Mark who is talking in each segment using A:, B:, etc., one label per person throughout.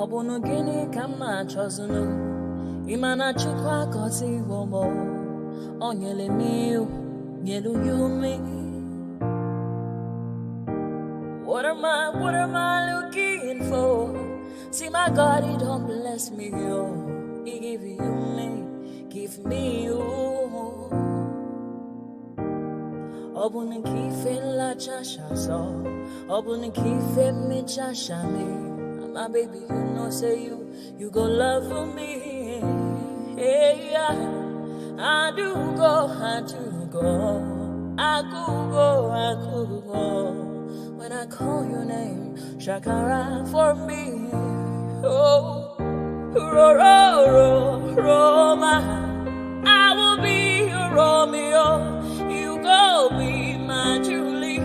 A: Obono gini kama chozunu Imana chukwa koti womo Onyele miu Nyelu yumi What am I looking for? See my God, he don't bless me, yo. He give you me, give me you. Obun kife la chasha so Obun kife me chasha me. My baby, you know, say you go love me. Hey, yeah. I do go. I could go. When I call your name, Shakara for me. Oh, Roma. I will be your Romeo. You go be my Julie.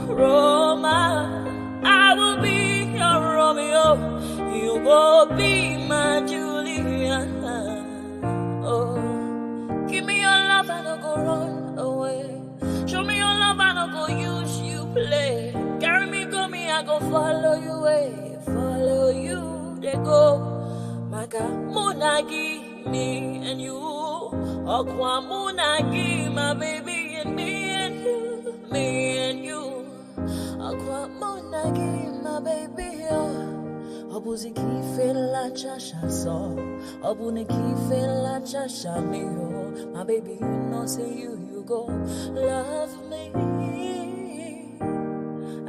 A: Roma, I will be your Romeo. You will be my Julia. Oh, give me your love and I'll go run away. Show me your love and I'll go use you play. Carry me, go me, I go follow you away. Follow you, they go. Maka Munagi, me and you. Okwa Munagi, my baby and me and you. Me and you, Aqua Monagi, my baby. Obuzi kife la chasha so, Obuni kife la chasha me. My baby, you know, say you go love me.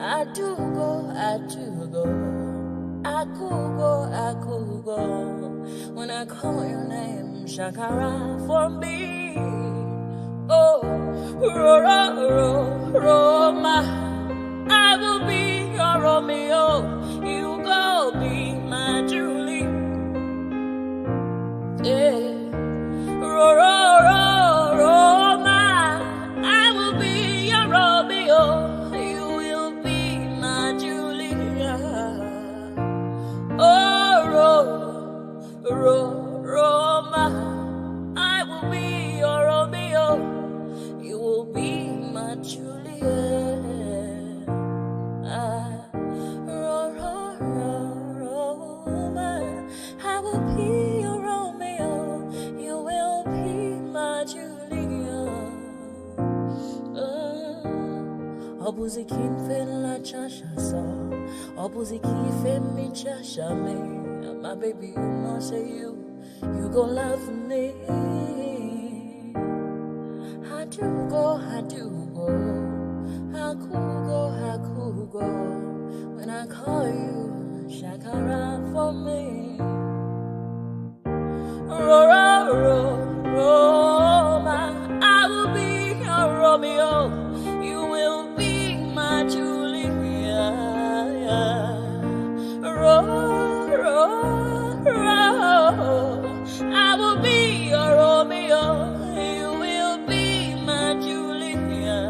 A: I do go. I could go. When I call your name, Shakara for me. Oh, Roma, I will be your Romeo. You go be my Julie. Yeah, Roma, I will be your Romeo. You will be my Julia. Oh, Roma, I will be your Romeo. You will be my Juliet. Roma, I will be your Romeo. You will be my Juliet. Obuzi kife la chasha so, Obuzi kife mi chasha me. My baby, you know, say you gon' love me. I do go. I could go. When I call you, Shakara for me. Roma, I will be your Romeo. You will be my Julia. I will be your Romeo. You will be my Julia.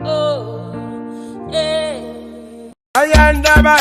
A: Oh, yeah.
B: Ayandaba.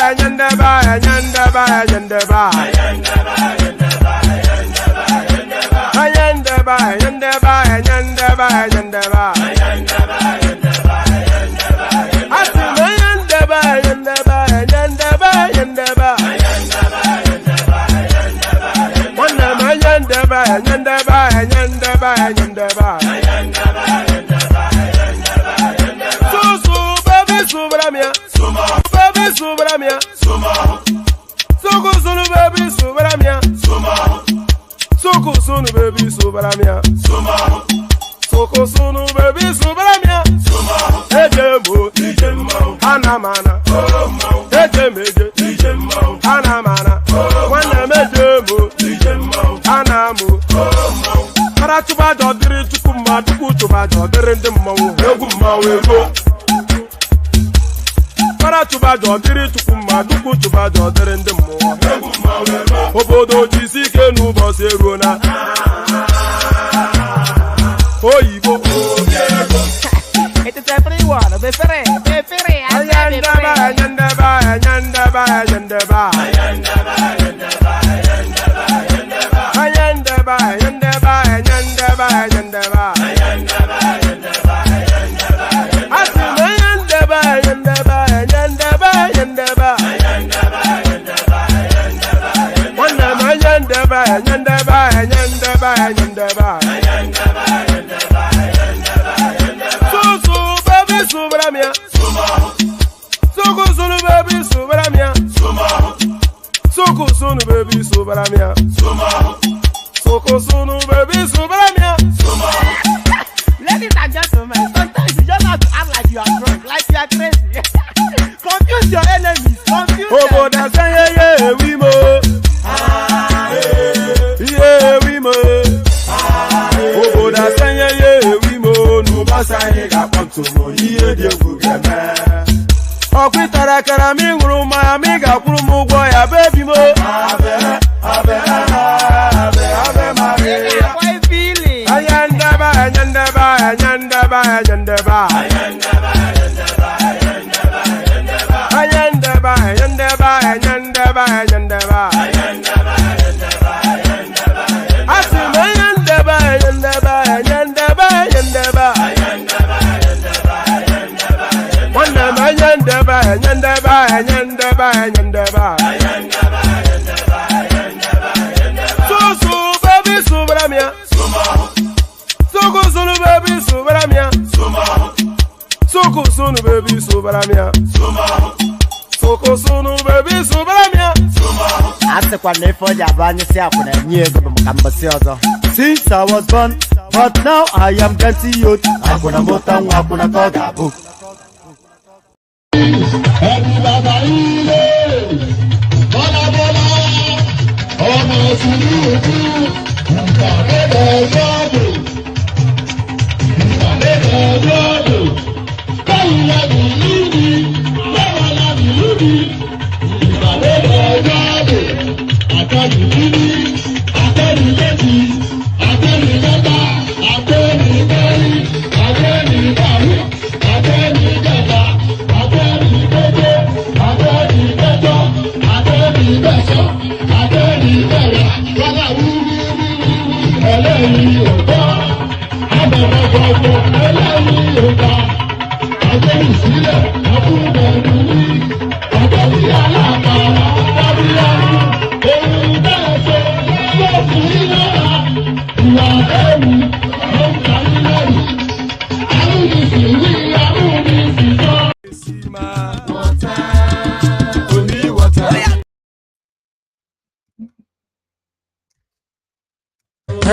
B: Obodo jisike n'ụbọchị eruona. Oyibo.
C: It is everyone. Befere.
B: Ayandaba. Ayandaba. ayandaba. Susu baby subramia. Suku sunu baby subramia. Suku sunu baby subramia. Suku sunu baby subramia.
C: Ladies and gentlemen, sometimes you just have to act like you are drunk, like you are crazy. Confuse your enemies, confuse them.
B: Oh, that's yeah, we mo. Yeah, we mo. Oh, that's yeah, we mo. No basa hega panto mo. Yeah, dia gugeme. Oh, kwitara kara mi nguru ma mi ga kuru mu gbo ya baby mo. Abe Maria.
C: Why feeling?
B: Ayandaba. So baby subramia. Suku sunu baby subramia. Suku sunu baby subramia. Suku sunu baby subramia.
C: After when they for your brand yourself when I knew since I was born, but now I am getting youth. I'm gonna move on, I'm gonna talk about.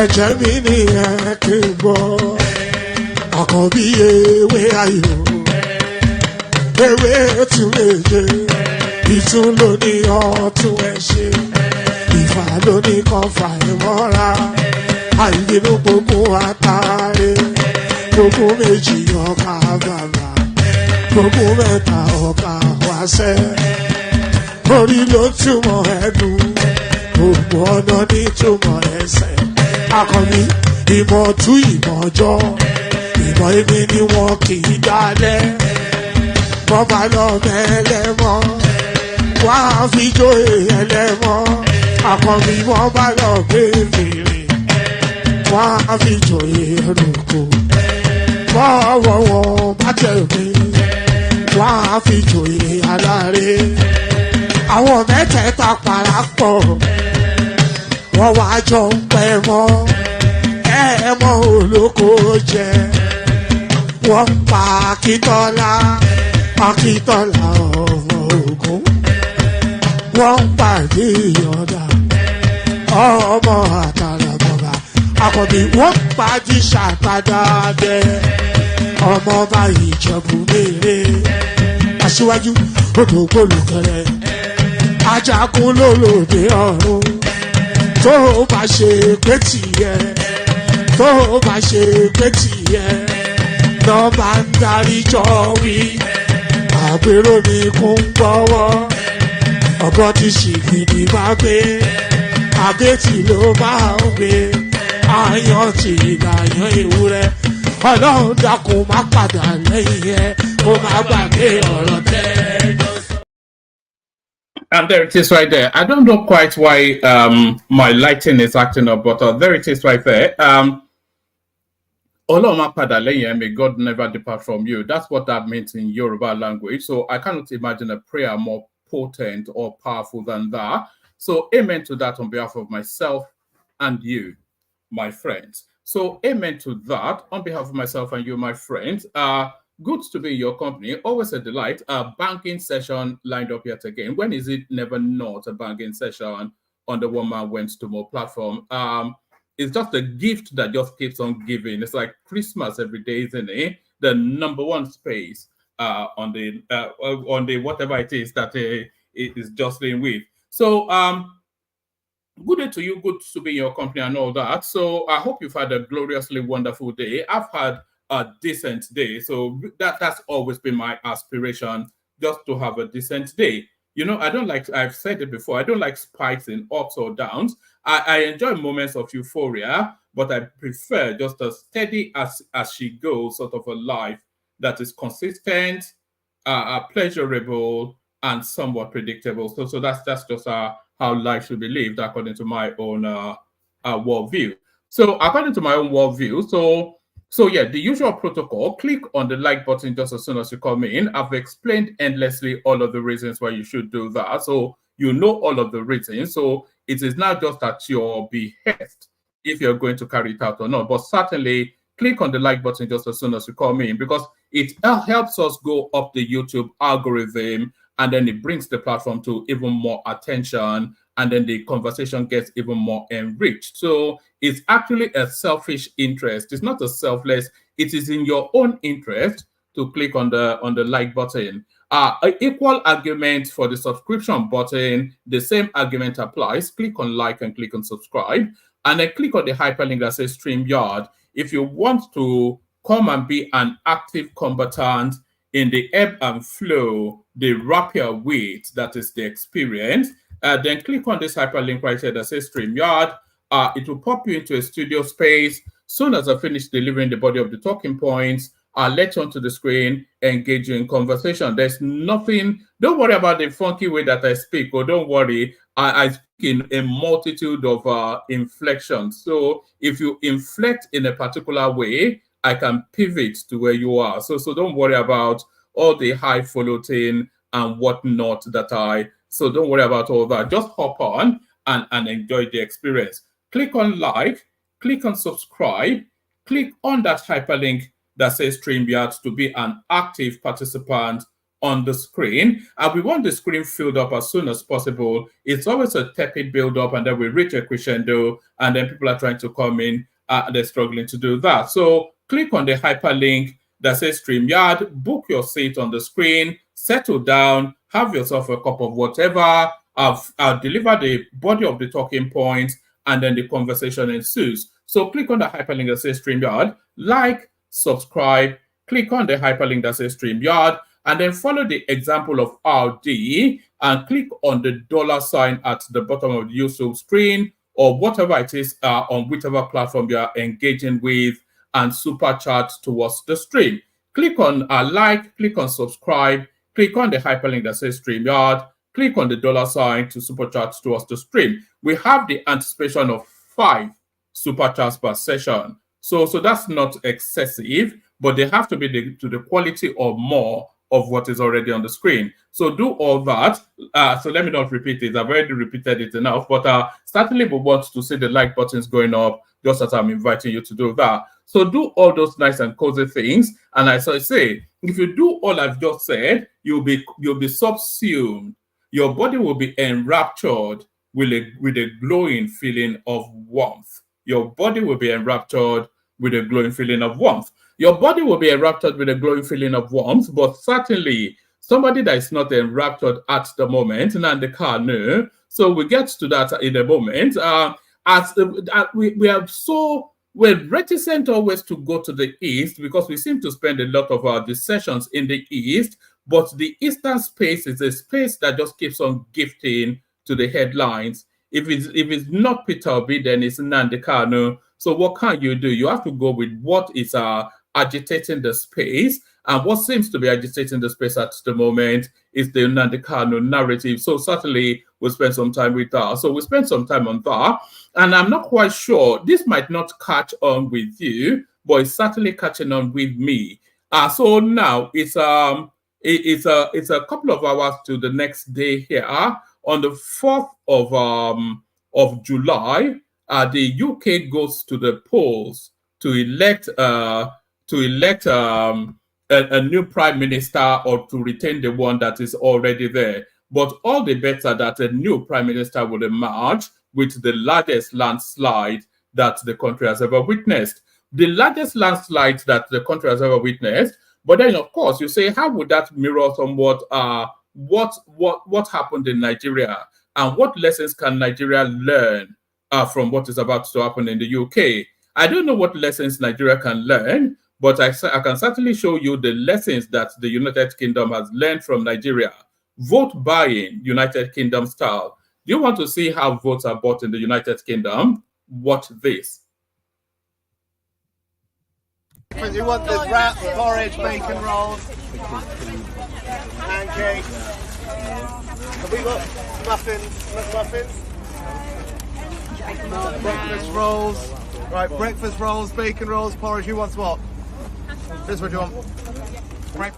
D: Ẹ̀jẹ̀ mi ni ẹ kí n gbọ́, àkọ́bí ewé ayò, ewé tún léje, ìtún ló ní ọ̀tún ẹ̀ ṣe, ìfà ló ní kan fà ẹ̀ mọ́ra, àìbínú gbogbo àtàrẹ, gbogbo méjì ọkà bàbà, gbogbo mẹ́ta ọkà wáṣẹ́, orí ló túmọ̀ ẹnu, gbogbo ọ̀nà ní túmọ̀ ẹsẹ̀. Akọni ìmọ̀ tú ìmọ̀ ọjọ́, ìmọ̀ èmi ni wọn kì í dálẹ̀. Wọ́n bá lọ mẹ́lẹ́mọ́, wọ́n á fi jóye ẹlẹ́mọ́. Akọni wọ́n bá lọ gbé fèrè, wọ́n á fi jóye ẹlòkò. Bọ́ọ̀wọ̀ wọn bá tẹ̀lé, wọ́n á fi jóye aláre. Àwọn mẹ́tẹ̀ẹ̀ta parapọ̀. Wọ́n wá jọ ń pẹ́ mọ́, ẹ̀ẹ́mọ́ olóko jẹ. Wọ́n pa Akíntọ́lá ọmọ Ògún. Wọ́n pàdé Ìyọ̀dà ọmọ Àtàràbọ̀bà. Àkọ́bí wọ́n pàdé Ṣàtàdá dẹ ọmọ ọba Ìjẹ̀bú Mèrè. Aṣíwájú odò gbólùkẹrẹ, ajagun lólòdì ọ̀run. Tó bá ṣe pé tìyẹ, tó bá ṣe pé tìyẹ, lọ bá ń darí jọ wí. Àgbèrò mi kún gbọ́wọ́, ọ̀gọ́ ti ṣìgìdì bá gbé, àgétì ló máa ń gbé, àyàn ti ìlàyàn ewúrẹ́. Ọlọ́run dákun má padà lẹ́yìn ẹ̀, kó má gbàgbé ọ̀rọ̀ tẹ́.
E: And there it is right there. I don't know quite why my lighting is acting up, but there it is right there. May God never depart from you. That's what that means in Yoruba language. So I cannot imagine a prayer more potent or powerful than that. So amen to that on behalf of myself and you, my friends. So amen to that. On behalf of myself and you, my friends, good to be in your company. Always a delight. A banking session lined up yet again. When is it never not a banking session on the One Man Went to More platform? It's just a gift that just keeps on giving. It's like Christmas every day, isn't it? The number one space on the whatever it is that it is jostling with. So good day to you. Good to be in your company and all that. So I hope you've had a gloriously wonderful day. I've had a decent day. So that's always been my aspiration, just to have a decent day. You know, I don't like, I've said it before, I don't like spikes in ups or downs. I enjoy moments of euphoria, but I prefer just a steady as she goes sort of a life that is consistent, pleasurable, and somewhat predictable. So that's just how life should be lived according to my own worldview. So according to my own worldview, so yeah, the usual protocol, click on the like button just as soon as you come in. I've explained endlessly all of the reasons why you should do that. So you know all of the reasons. So it is not just at your behest if you're going to carry it out or not. But certainly click on the like button just as soon as you come in, because it helps us go up the YouTube algorithm, and then it brings the platform to even more attention, and then the conversation gets even more enriched. So it's actually a selfish interest. It's not a selfless. It is in your own interest to click on the like button. An equal argument for the subscription button. The same argument applies. Click on like and click on subscribe, and then click on the hyperlink that says StreamYard. If you want to come and be an active combatant in the ebb and flow, the rapier weight that is the experience, then click on this hyperlink right here that says StreamYard. It will pop you into a studio space. Soon as I finish delivering the body of the talking points, I'll let you onto the screen, engage you in conversation. There's nothing, don't worry about the funky way that I speak, or don't worry, I speak in a multitude of inflections. So if you inflect in a particular way, I can pivot to where you are. So don't worry about all the highfalutin and whatnot so don't worry about all that. Just hop on and enjoy the experience. Click on like, click on subscribe, click on that hyperlink that says StreamYard to be an active participant on the screen. And we want the screen filled up as soon as possible. It's always a tepid build up, and then we reach a crescendo, and then people are trying to come in, they're struggling to do that. So click on the hyperlink that says StreamYard, book your seat on the screen, settle down, have yourself a cup of whatever. I'll deliver the body of the talking points, and then the conversation ensues. So click on the hyperlink that says StreamYard, like, subscribe, click on the hyperlink that says StreamYard, and then follow the example of RD and click on the $ at the bottom of the YouTube screen, or whatever it is on whichever platform you are engaging with, and super chat towards the stream. Click on like, click on subscribe, click on the hyperlink that says StreamYard, click on the $ to super chat towards the stream. We have the anticipation of 5 super chats per session. So that's not excessive, but they have to be to the quality or more of what is already on the screen. So do all that. So let me not repeat it. I've already repeated it enough, but certainly we want to see the like buttons going up, just as I'm inviting you to do that. So do all those nice and cozy things. And as I say, if you do all I've just said, you'll be subsumed. Your body will be enraptured with a glowing feeling of warmth. Your body will be enraptured with a glowing feeling of warmth. Your body will be enraptured with a glowing feeling of warmth, but certainly somebody that is not enraptured at the moment, Nande Kanu. So we get to that in a moment. We're reticent always to go to the east, because we seem to spend a lot of the sessions in the east, but the eastern space is a space that just keeps on gifting to the headlines. If it's not Peter Obi, then it's Nande Kanu. So what can you do? You have to go with what is agitating the space. And what seems to be agitating the space at the moment is the Nande Kanu narrative. So certainly we'll spend some time with that. So we'll spend some time on that. And I'm not quite sure, this might not catch on with you, but it's certainly catching on with me. So now it's a couple of hours to the next day here on the 4th of July. the UK goes to the polls to elect a new prime minister or to retain the one that is already there. But all the better that a new prime minister would emerge with the largest landslide that the country has ever witnessed. The largest landslide that the country has ever witnessed. But then, of course, you say, how would that mirror somewhat what happened in Nigeria? And what lessons can Nigeria learn from what is about to happen in the UK? I don't know what lessons Nigeria can learn, but I can certainly show you the lessons that the United Kingdom has learned from Nigeria. Vote buying, United Kingdom style. Do you want to see how votes are bought in the United Kingdom? Watch this.
C: You want the wrap, porridge, bacon rolls, pancakes. Have we got muffins? Breakfast rolls. Right, breakfast rolls, bacon rolls, porridge. Who wants what? This what you want. Right.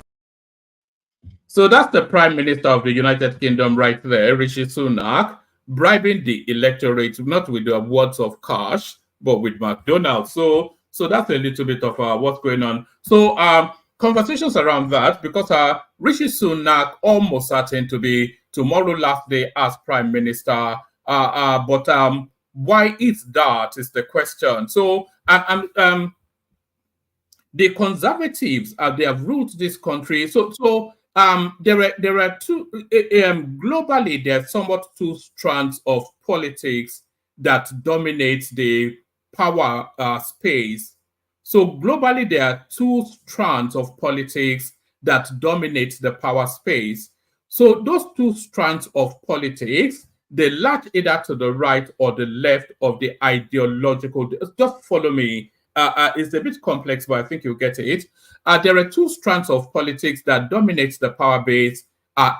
E: So that's the Prime Minister of the United Kingdom right there, Rishi Sunak, bribing the electorate, not with the words of cash, but with McDonald's. So that's a little bit of what's going on. So conversations around that, because Rishi Sunak almost certain to be tomorrow last day as Prime Minister. But why is that is the question. So the Conservatives, they have ruled this country. So there are two, globally, there are somewhat two strands of politics that dominate the power space. So globally, there are two strands of politics that dominate the power space. So those two strands of politics, they latch either to the right or the left of the ideological. Just follow me. It's a bit complex, but I think you'll get it. There are two strands of politics that dominate the power base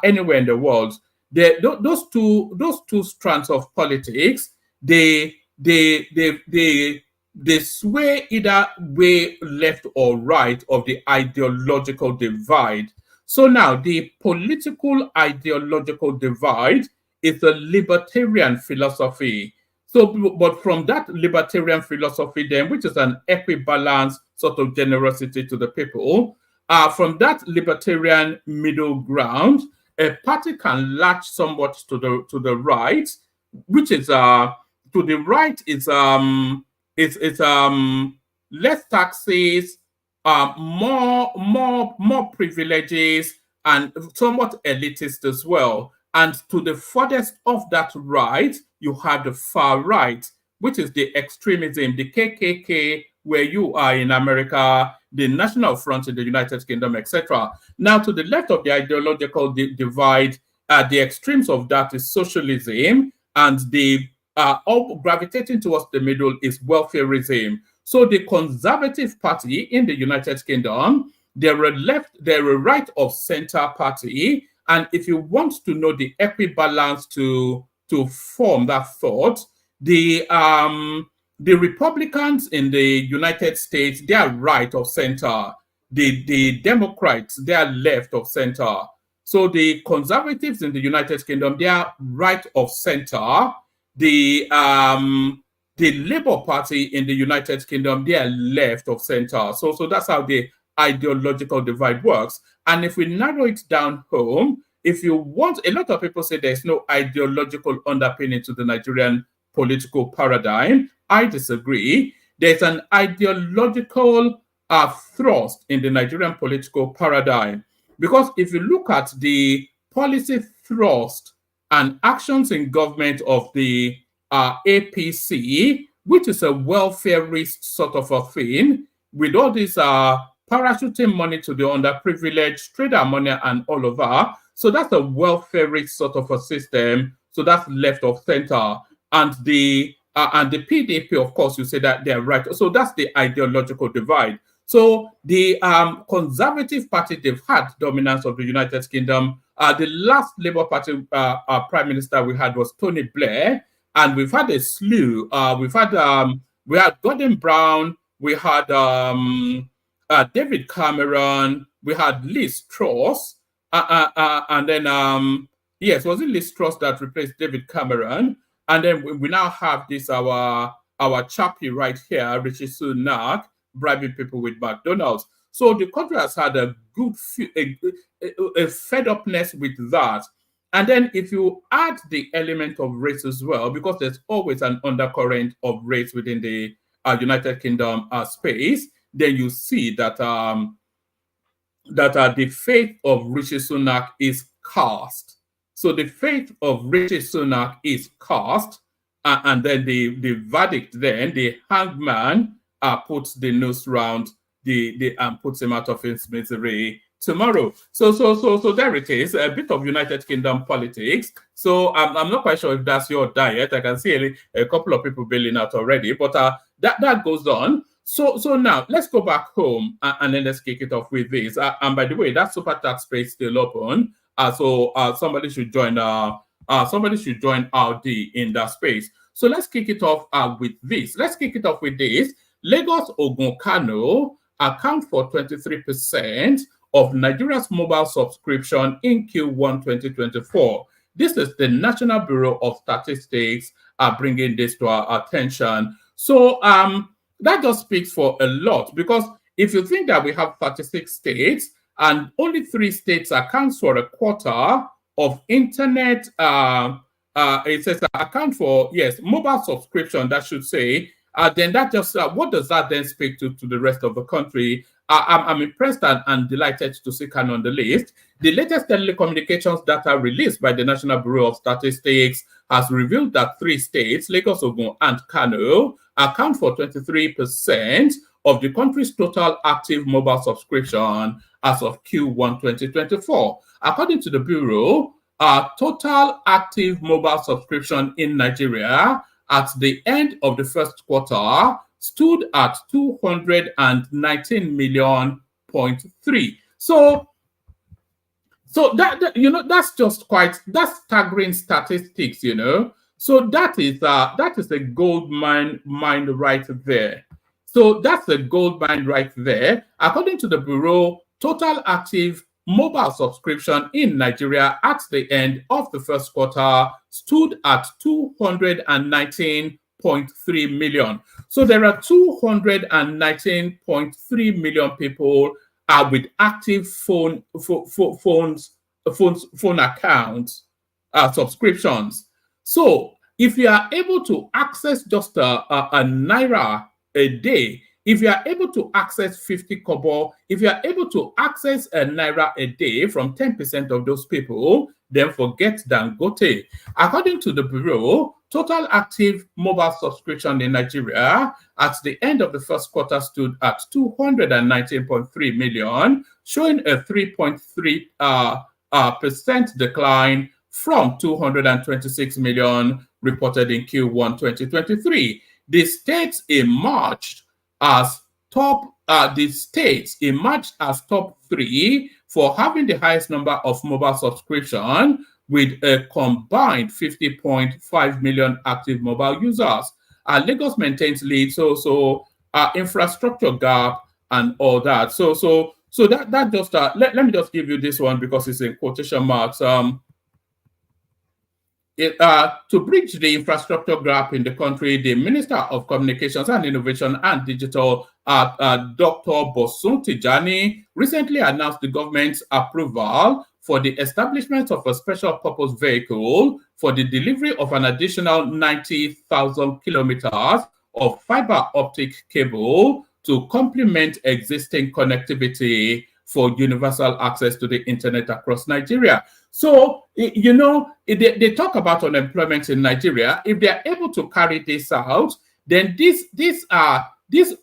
E: anywhere in the world. Those two strands of politics, they sway either way, left or right of the ideological divide. So now the political ideological divide is a libertarian philosophy. So, but from that libertarian philosophy then, which is an equibalance sort of generosity to the people, from that libertarian middle ground, a party can latch somewhat to the right, which is to the right is less taxes, more privileges, and somewhat elitist as well. And to the furthest of that right, you have the far right, which is the extremism, the KKK, where you are in America, the National Front in the United Kingdom, etc. Now, to the left of the ideological divide, the extremes of that is socialism, and the all gravitating towards the middle is welfareism. So the Conservative Party in the United Kingdom, they're a right of center party. And if you want to know the equibalance to form that thought, the Republicans in the United States, they are right of center. The Democrats, they are left of center. So the Conservatives in the United Kingdom, they are right of center. The Labour Party in the United Kingdom, they are left of center. So that's how the ideological divide works. And if we narrow it down home, if you want, a lot of people say there's no ideological underpinning to the Nigerian political paradigm. I disagree. There's an ideological thrust in the Nigerian political paradigm. Because if you look at the policy thrust and actions in government of the APC, which is a welfareist sort of a thing, with all these parachuting money to the underprivileged, trader money and all of that. So that's a welfareist sort of a system. So that's left of center. And the PDP, of course, you say that they're right. So that's the ideological divide. So the Conservative Party, they've had dominance of the United Kingdom. The last Labour Party prime minister we had was Tony Blair, and we've had a slew. We had Gordon Brown, we had David Cameron, we had Liz Truss, and then yes, was it Liz Truss that replaced David Cameron? And then we now have this our chappie right here, Rishi Sunak, bribing people with McDonald's. So the country has had a good a fed upness with that. And then if you add the element of race as well, because there's always an undercurrent of race within the United Kingdom space, then you see that the faith of Rishi Sunak is cast. So the faith of Rishi Sunak is cast, and then the verdict, then the hangman puts the noose round and puts him out of his misery tomorrow. So there it is, a bit of United Kingdom politics. So I'm not quite sure if that's your diet. I can see a couple of people bailing out already, but that goes on. So now let's go back home and then let's kick it off with this. And by the way, that super tax space still open. So somebody should join. Somebody should join RD in that space. So let's kick it off with this. Let's kick it off with this. Lagos, Ogun, Kano account for 23% of Nigeria's mobile subscription in Q1 2024. This is the National Bureau of Statistics bringing this to our attention. So that just speaks for a lot, because if you think that we have 36 states and only 3 states accounts for a quarter of internet, it says account for, yes, mobile subscription, that should say, then that just, what does that then speak to the rest of the country? I'm impressed and delighted to see Kano on the list. The latest telecommunications data released by the National Bureau of Statistics has revealed that 3 states, Lagos, Ogun, and Kano, account for 23% of the country's total active mobile subscription as of Q1 2024. According to the Bureau, total active mobile subscription in Nigeria at the end of the first quarter stood at 219 million. So that you know, that's just that's staggering statistics, you know. So that is a gold mine right there. So that's a gold mine right there. According to the Bureau, total active mobile subscription in Nigeria at the end of the first quarter stood at 219.3 million. So there are 219.3 million people with active phone accounts, subscriptions. So if you are able to access just a naira a day, if you are able to access 50 kobo, if you are able to access a naira a day from 10% of those people, then forget Dangote. According to the Bureau, total active mobile subscription in Nigeria at the end of the first quarter stood at 219.3 million, showing a 3.3% decline from 226 million reported in Q1 2023. The states emerged as top 3 for having the highest number of mobile subscription, with a combined 50.5 million active mobile users. Lagos maintains lead, so infrastructure gap and all that. So that just let me just give you this one because it's in quotation marks. To bridge the infrastructure gap in the country, the Minister of Communications and Innovation and Digital, Dr. Bosun Tijani, recently announced the government's approval for the establishment of a special purpose vehicle for the delivery of an additional 90,000 kilometers of fiber optic cable to complement existing connectivity for universal access to the internet across Nigeria. So, you know, they talk about unemployment in Nigeria. If they are able to carry this out, then this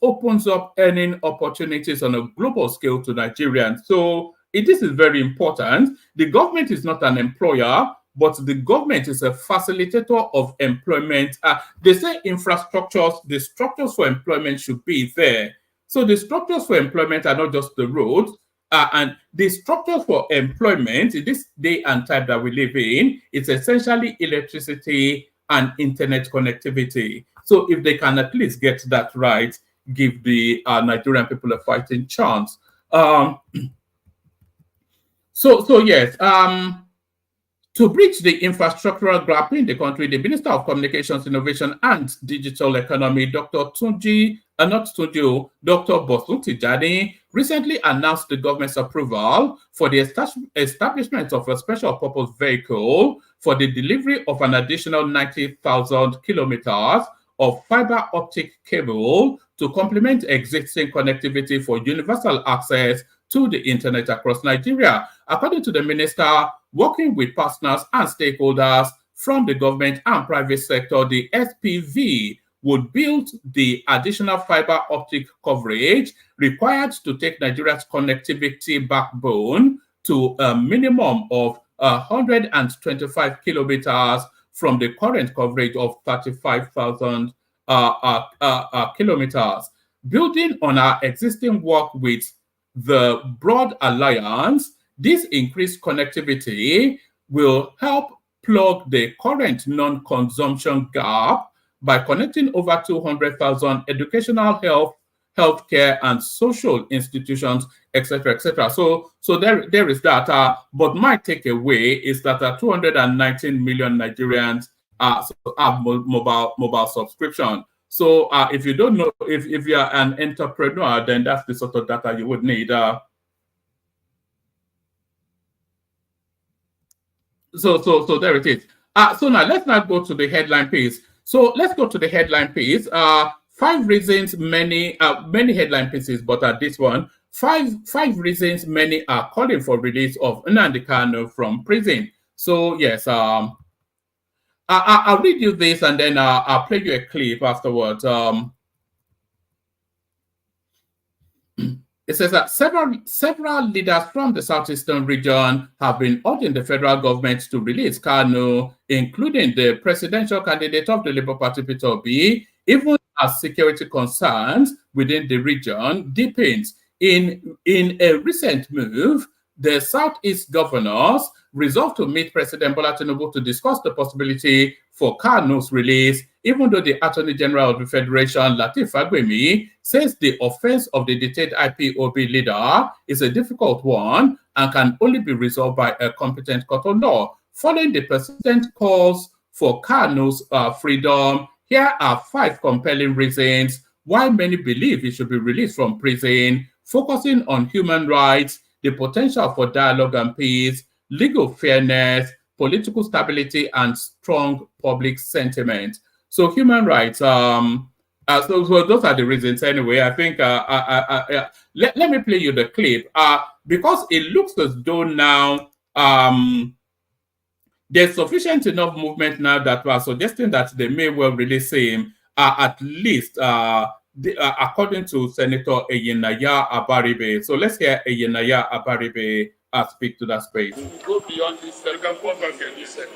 E: opens up earning opportunities on a global scale to Nigerians. So this is very important. The government is not an employer, but the government is a facilitator of employment. They say infrastructures, the structures for employment should be there. So the structures for employment are not just the roads, and the structures for employment in this day and time that we live in, it's essentially electricity and internet connectivity. So if they can at least get that right, give the Nigerian people a fighting chance. So yes, To bridge the infrastructural gap in the country, the Minister of Communications, Innovation and Digital Economy, Dr. Bosun Tijani, recently announced the government's approval for the establishment of a special purpose vehicle for the delivery of an additional 90,000 kilometers of fiber optic cable to complement existing connectivity for universal access to the internet across Nigeria. According to the minister, working with partners and stakeholders from the government and private sector, the SPV would build the additional fiber optic coverage required to take Nigeria's connectivity backbone to a minimum of 125 kilometers from the current coverage of 35,000 kilometers. Building on our existing work with the Broad Alliance, this increased connectivity will help plug the current non-consumption gap by connecting over 200,000 educational, healthcare, and social institutions, etc., etc. So there is that. But my takeaway is that 219 million Nigerians have mobile subscription. So if you don't know, if you are an entrepreneur, then that's the sort of data you would need. So there it is. So now let's not go to the headline piece. So let's go to the headline piece. 5 reasons many headline pieces, but this one, five reasons many are calling for release of Nnamdi Kanu from prison. So yes, I'll read you this and then I'll play you a clip afterwards. It says that several leaders from the southeastern region have been urging the federal government to release Kanu, including the presidential candidate of the Labour Party, Peter Obi, even as security concerns within the region deepens. In a recent move, the Southeast governors resolved to meet President Bola Tinubu to discuss the possibility for Kanu's release, even though the Attorney General of the Federation, Lateef Fagbemi, says the offense of the detained IPOB leader is a difficult one and can only be resolved by a competent court of law. Following the persistent calls for Kanu's freedom, here are 5 compelling reasons why many believe he should be released from prison, focusing on human rights, the potential for dialogue and peace, legal fairness, political stability, and strong public sentiment. So human rights, so those are the reasons anyway. I think, let me play you the clip, because it looks as though now there's sufficient enough movement now that we are suggesting that they may well release him, at least according to Senator Eyenaya Abaribe. So let's hear Eyenaya Abaribe speak to that space.
F: Go beyond this. You can come back and listen.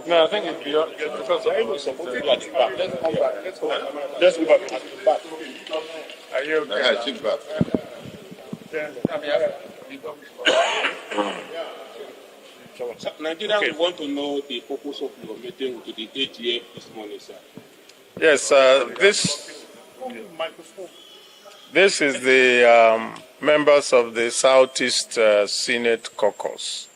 F: No, I think it's beyond. Because I was supposed to be at the back. Let's come back. Let's go back. Let's go back at the back. Are you okay? Yeah, sit back. Nigerians want to know the purpose of your meeting with the AGF this morning, sir. Yes, this is the members of the Southeast Senate Caucus,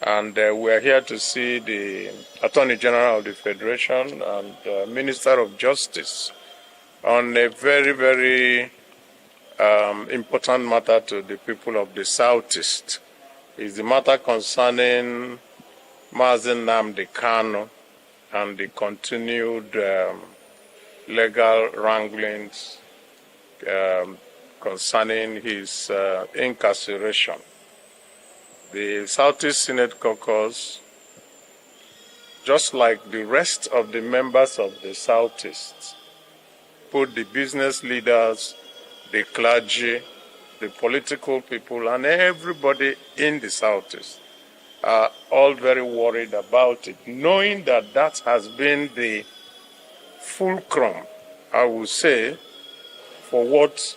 F: and we're here to see the Attorney General of the Federation and Minister of Justice on a very, very important matter to the people of the Southeast. It's the matter concerning Mazen Nnamdi Kanu and the continued legal wranglings concerning his incarceration. The Southeast Senate Caucus, just like the rest of the members of the Southeast, put the business leaders, the clergy, the political people, and everybody in the Southeast are all very worried about it, knowing that that has been the fulcrum, I would say, for what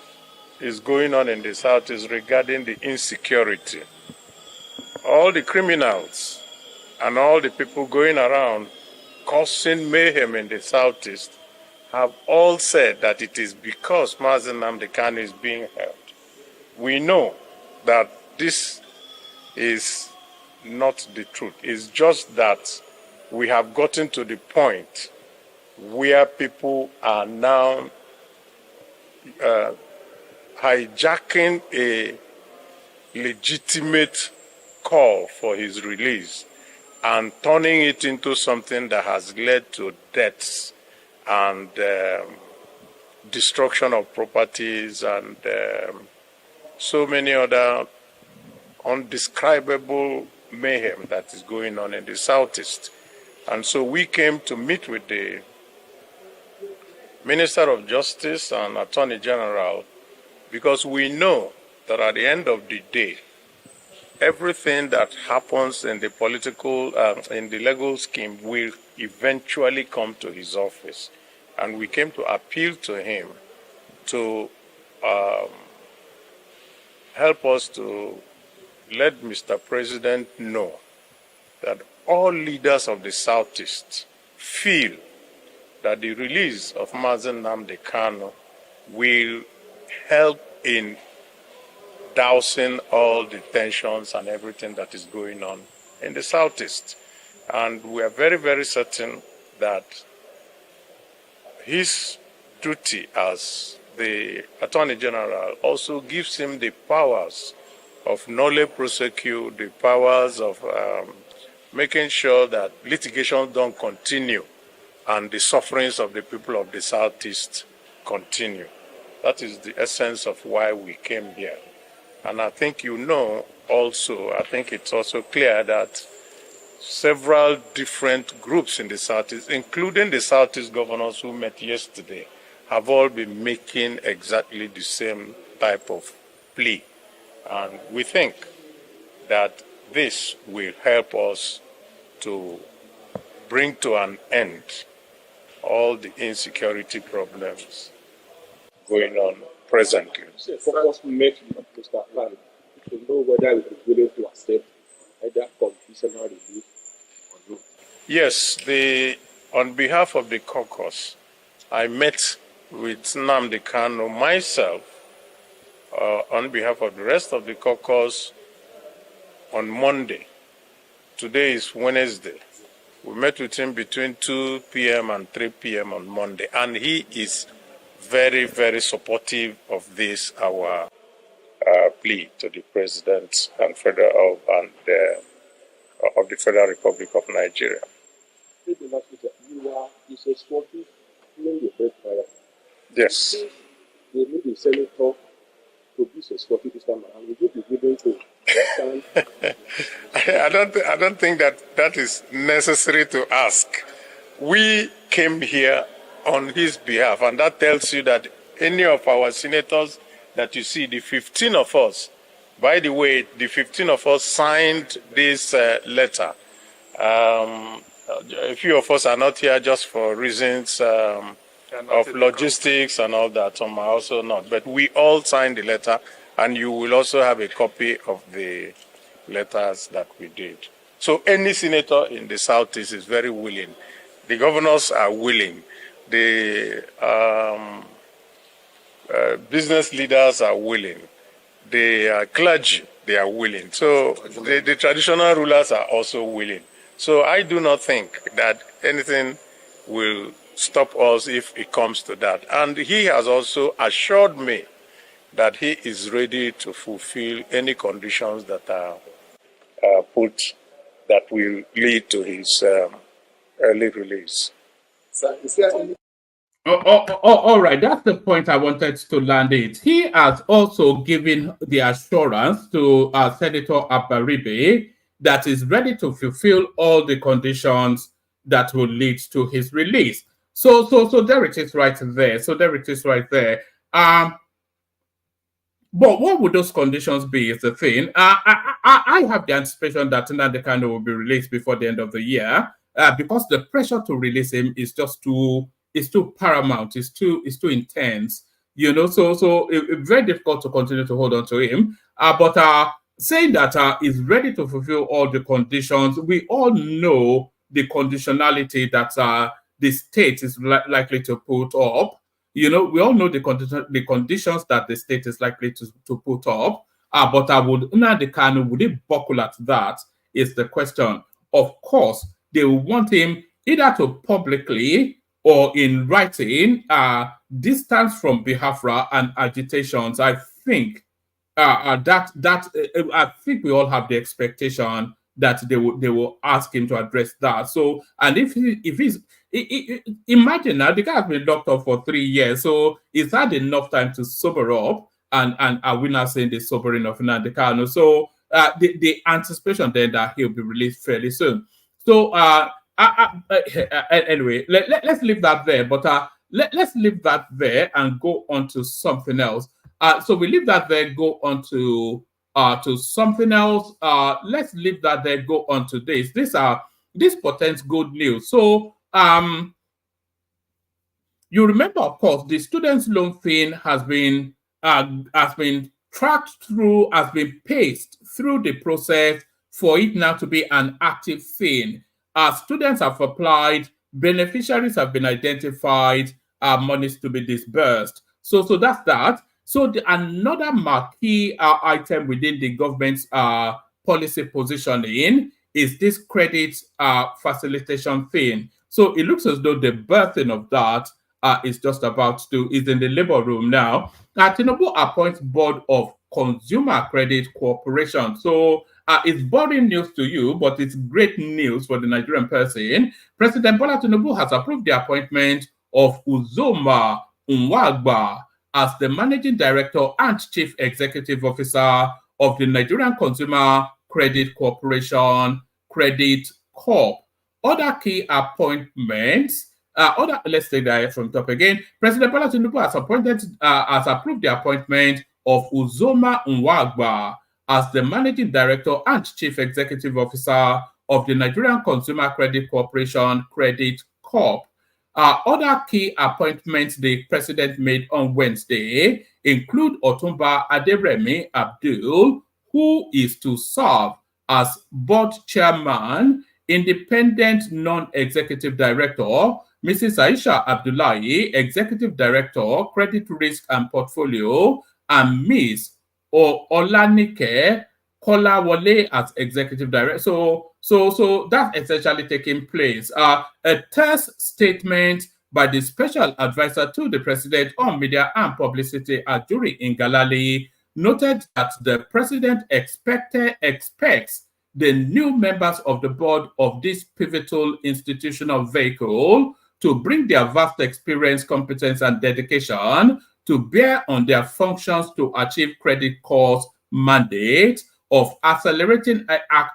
F: is going on in the Southeast regarding the insecurity. All the criminals and all the people going around causing mayhem in the Southeast have all said that it is because Mazen Nnamdi Kanu is being held. We know that this is not the truth. It's just that we have gotten to the point where people are now hijacking a legitimate call for his release and turning it into something that has led to deaths and destruction of properties and so many other undescribable mayhem that is going on in the Southeast. And so we came to meet with the Minister of Justice and Attorney General because we know that at the end of the day, everything that happens in the political, in the legal scheme will eventually come to his office. And we came to appeal to him to help us to let Mr. President know that all leaders of the Southeast feel that the release of Mazen Nnamdi Kanu will help in dousing all the tensions and everything that is going on in the Southeast. And we are very, very certain that his duty as the Attorney General also gives him the powers of nolle prosequi, the powers of making sure that litigation don't continue and the sufferings of the people of the Southeast continue. That is the essence of why we came here. And I think you know also, I think it's also clear that several different groups in the Southeast, including the Southeast governors who met yesterday, have all been making exactly the same type of plea. And we think that this will help us to bring to an end all the insecurity problems going on presently.
G: Focus met with Mr. Kanu to know whether he is willing to accept either conditional release or not.
F: Yes, on behalf of the caucus, I met with Nnamdi Kanu myself on behalf of the rest of the caucus on Monday. Today is Wednesday. We met with him between 2 p.m. and 3 p.m. on Monday, and he is very, very supportive of this, our plea to the President and of the Federal Republic of Nigeria. Yes.
G: They need a senator to be supportive this time around. Would you be willing to stand?
F: I don't think that is necessary to ask. We came here on his behalf, and that tells you that any of our senators that you see, the 15 of us, by the way, the 15 of us signed this letter. A few of us are not here just for reasons of logistics and all that. Some are also not. But we all signed the letter, and you will also have a copy of the letters that we did. So any senator in the Southeast is very willing. The governors are willing. The business leaders are willing. The clergy, they are willing. So the traditional rulers are also willing. So I do not think that anything will stop us if it comes to that. And he has also assured me that he is ready to fulfill any conditions that are put that will lead to his early release.
G: Sir, is there any...
E: All right, that's the point I wanted to land it. He has also given the assurance to Senator Abaribe that is ready to fulfill all the conditions that will lead to his release. So there it is right there. But what would those conditions be is the thing. I have the anticipation that Nnamdi Kanu will be released before the end of the year because the pressure to release him is just too paramount, it's too intense, so it's very difficult to continue to hold on to him. But saying that he's ready to fulfill all the conditions, we all know the conditionality that the state is likely to put up. We all know the conditions that the state is likely to put up. But Nnamdi Kanu, would he buckle at that? is the question. Of course, they will want him either to publicly or in writing distance from Biafra and agitations. I think I think we all have the expectation that they will ask him to address that. So, and if he's imagine now the guy has been locked up for 3 years, so he's had enough time to sober up, and are we not saying the sobering of Nnamdi Kanu? So the anticipation then that he'll be released fairly soon. So anyway, let's leave that there. But let's leave that there and go on to something else. So we leave that there, go on to something else. Let's leave that there, go on to this. This portends good news. So you remember, of course, the students' loan thing has been tracked through, has been paced through the process for it now to be an active thing. Students have applied, beneficiaries have been identified, monies to be disbursed. So that's that. So another marquee item within the government's policy positioning is this credit facilitation thing. So it looks as though the birthing of that is just about to, is in the labor room now. TINUBU appoints Board of Consumer Credit Corporation. So it's boring news to you, but it's great news for the Nigerian person. President Bola Tinubu has approved the appointment of Uzoma Nwagba as the Managing Director and Chief Executive Officer of the Nigerian Consumer Credit Corporation, Credit Corp. Other key appointments, let's take that from top again. President Bola Tinubu has approved the appointment of Uzoma Nwagba as the Managing Director and Chief Executive Officer of the Nigerian Consumer Credit Corporation, Credit Corp. Other key appointments the president made on Wednesday include Otumba Aderemi Abdul, who is to serve as board chairman, independent non-executive director, Mrs. Aisha Abdullahi, executive director, credit risk and portfolio, and Ms. Olanike Kolawole as executive director. So that's essentially taking place. A test statement by the special advisor to the president on media and publicity, Ajuri Ngalale, noted that the president expects the new members of the board of this pivotal institutional vehicle to bring their vast experience, competence, and dedication to bear on their functions to achieve Credit Corp's mandate of accelerating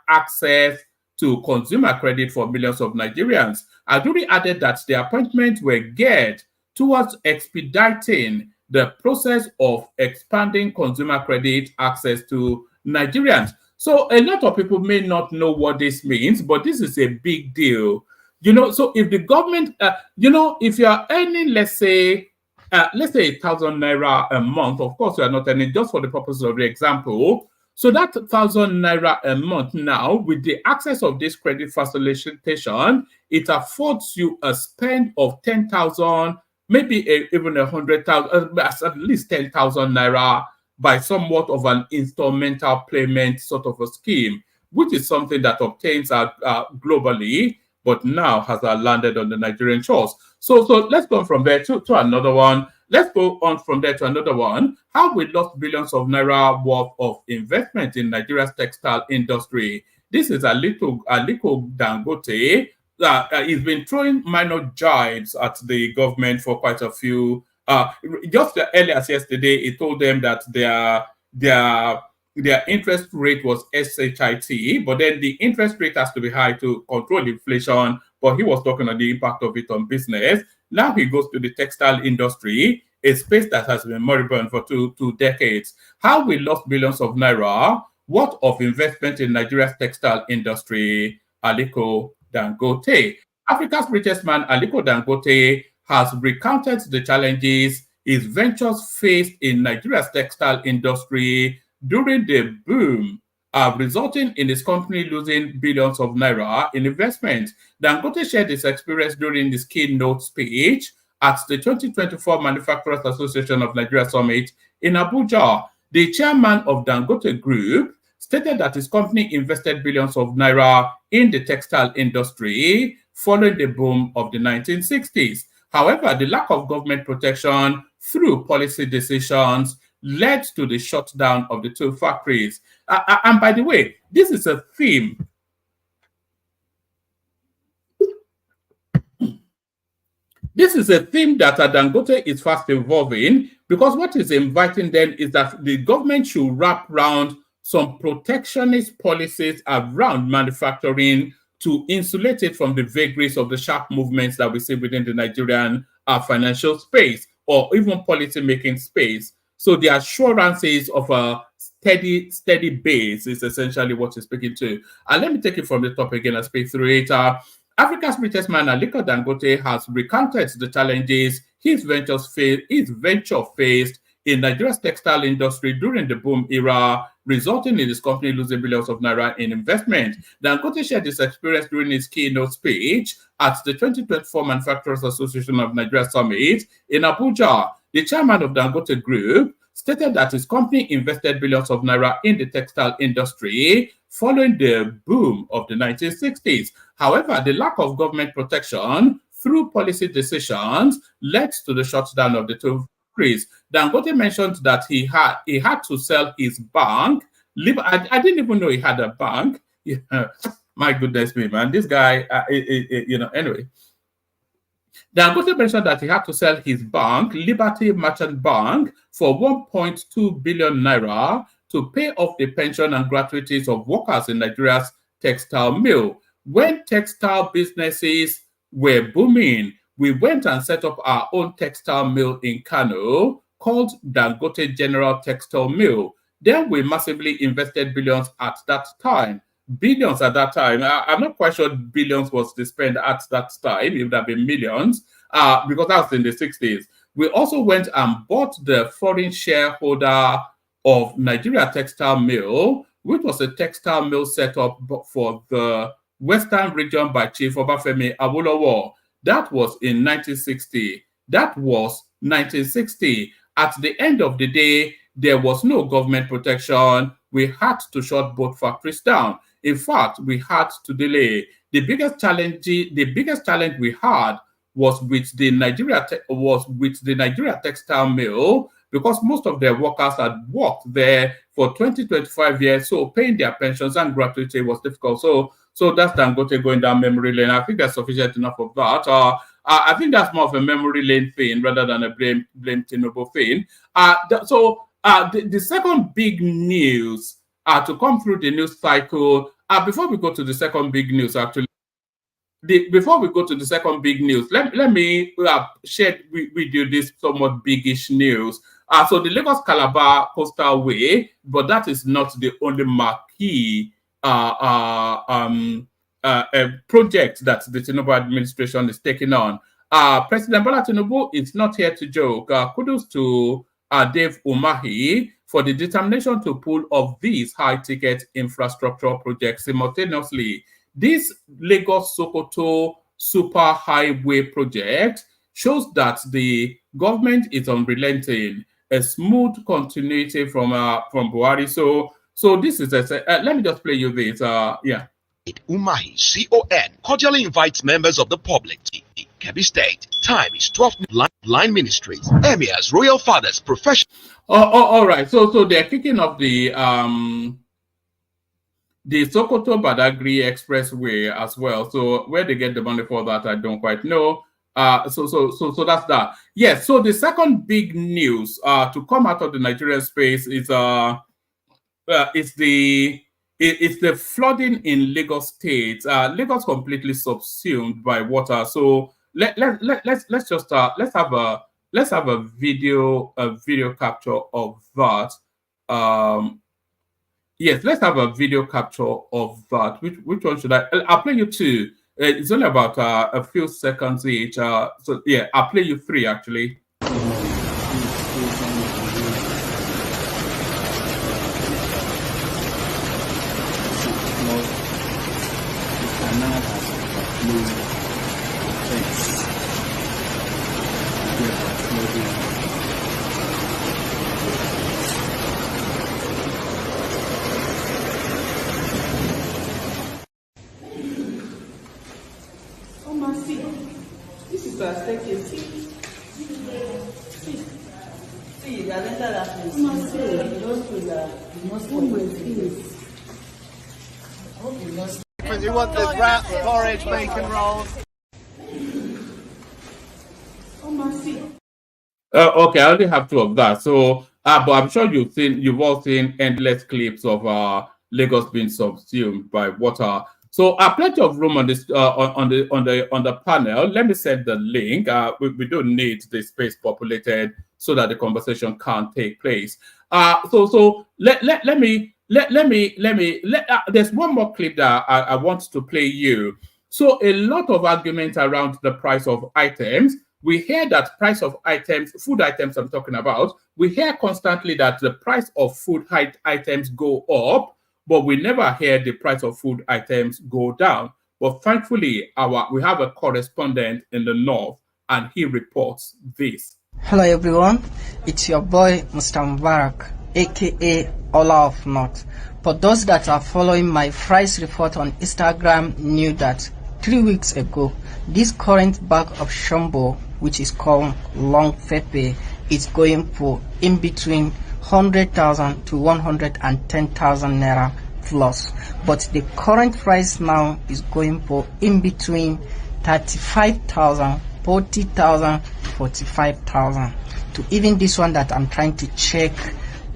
E: access to consumer credit for millions of Nigerians. Ajuri added that the appointments were geared towards expediting the process of expanding consumer credit access to Nigerians. So a lot of people may not know what this means, but this is a big deal. You know, so if the government, if you are earning, let's say 1,000 naira a month, of course you are not earning, just for the purpose of the example. So that 1,000 naira a month now, with the access of this credit facilitation, it affords you a spend of 10,000, maybe even 100,000, at least 10,000 naira by somewhat of an instrumental payment sort of a scheme, which is something that obtains globally, but now has landed on the Nigerian shores. So let's go from there to another one. Let's go on from there to another one. How we lost billions of naira worth of investment in Nigeria's textile industry. This is Aliko Dangote. He's been throwing minor jibes at the government for quite a few. Just earlier as yesterday, he told them that their interest rate was SHIT, but then the interest rate has to be high to control inflation. But he was talking on the impact of it on business. Now he goes to the textile industry, a space that has been moribund for two decades. How we lost billions of naira, what of investment in Nigeria's textile industry? Aliko Dangote. Africa's richest man, Aliko Dangote, has recounted the challenges his ventures faced in Nigeria's textile industry during the boom, resulting in his company losing billions of naira in investment. Dangote shared his experience during his keynote speech at the 2024 Manufacturers Association of Nigeria Summit in Abuja. The chairman of Dangote Group, stated that his company invested billions of naira in the textile industry following the boom of the 1960s. However, the lack of government protection through policy decisions led to the shutdown of the two factories. And by the way, this is a theme. This is a theme that Dangote is fast evolving, because what is inviting them is that the government should wrap around some protectionist policies around manufacturing to insulate it from the vagaries of the sharp movements that we see within the Nigerian financial space or even policy-making space. So the assurances of a steady base is essentially what he's speaking to. And let me take it from the top again and speak through it. Africa's richest man, Aliko Dangote, has recounted the challenges his venture faced in Nigeria's textile industry during the boom era, resulting in his company losing billions of naira in investment. Dangote shared his experience during his keynote speech at the 2024 Manufacturers Association of Nigeria Summit in Abuja. The chairman of Dangote Group stated that his company invested billions of naira in the textile industry following the boom of the 1960s. However, the lack of government protection through policy decisions led to the shutdown of the two factories. Dangote mentioned that he had to sell his bank. I didn't even know he had a bank. Yeah. My goodness me, man. This guy, anyway. Dangote mentioned that he had to sell his bank, Liberty Merchant Bank, for 1.2 billion naira to pay off the pension and gratuities of workers in Nigeria's textile mill. When textile businesses were booming, we went and set up our own textile mill in Kano called Dangote General Textile Mill. Then we massively invested billions at that time. Billions at that time. I'm not quite sure billions was to spend at that time. It would have been millions because that was in the 60s. We also went and bought the foreign shareholder of Nigeria Textile Mill, which was a textile mill set up for the Western region by Chief Obafemi Awolowo. That was in 1960. That was 1960. At the end of the day, there was no government protection. We had to shut both factories down. In fact, we had to delay. The biggest challenge we had was with the Nigeria textile mill, because most of their workers had worked there for 20-25 years, so paying their pensions and gratuity was difficult. So that's Dangote going down memory lane. I think that's sufficient enough of that. I think that's more of a memory lane thing rather than a blame TINUBU thing. The second big news to come through the news cycle, before we go to the second big news, actually, before we go to the second big news, let me share with you this somewhat biggish news. So the Lagos Calabar Coastal Way, but that is not the only marquee project that the TINUBU administration is taking on. President Bola Tinubu is not here to joke. Kudos to Dave Umahi for the determination to pull off these high-ticket infrastructure projects simultaneously. This Lagos-Sokoto super highway project shows that the government is unrelenting, a smooth continuity from Buhari. So this is let me just play you this.
H: Umahi, CON, cordially invites members of the public to Kebbi State. Time is 12. Line Ministries, Emirs, Royal Fathers, Professional.
E: All right. So they're kicking off the Sokoto Badagry Expressway as well. So where they get the money for that, I don't quite know. So that's that. Yes. So the second big news to come out of the Nigerian space is it's the flooding in Lagos State. Lagos completely subsumed by water. So let's have a video capture of that. Yes, let's have a video capture of that. Which one should I'll play you two. It's only about a few seconds each. So yeah, I'll play you three actually.
C: You want the wrap, porridge, bacon rolls?
E: Okay, I only have 2 of that. So, but I'm sure you've all seen endless clips of Lagos being subsumed by water. So, plenty of room on this on the panel. Let me set the link. We don't need the space populated so that the conversation can take place. So there's one more clip that I want to play you. So, a lot of arguments around the price of items. We hear that price of items, food items I'm talking about, we hear constantly that the price of food items go up, but we never hear the price of food items go down. But thankfully, we have a correspondent in the north, and he reports this.
I: Hello everyone, it's your boy Mr. Mubarak, aka Ola of North. For those that are following my price report on Instagram knew that 3 weeks ago, this current bag of Shumbo, which is called long pepe, is going for in between 100,000 to 110,000 naira plus. But the current price now is going for in between 35,000, 40,000, 45,000 to even this one that I'm trying to check,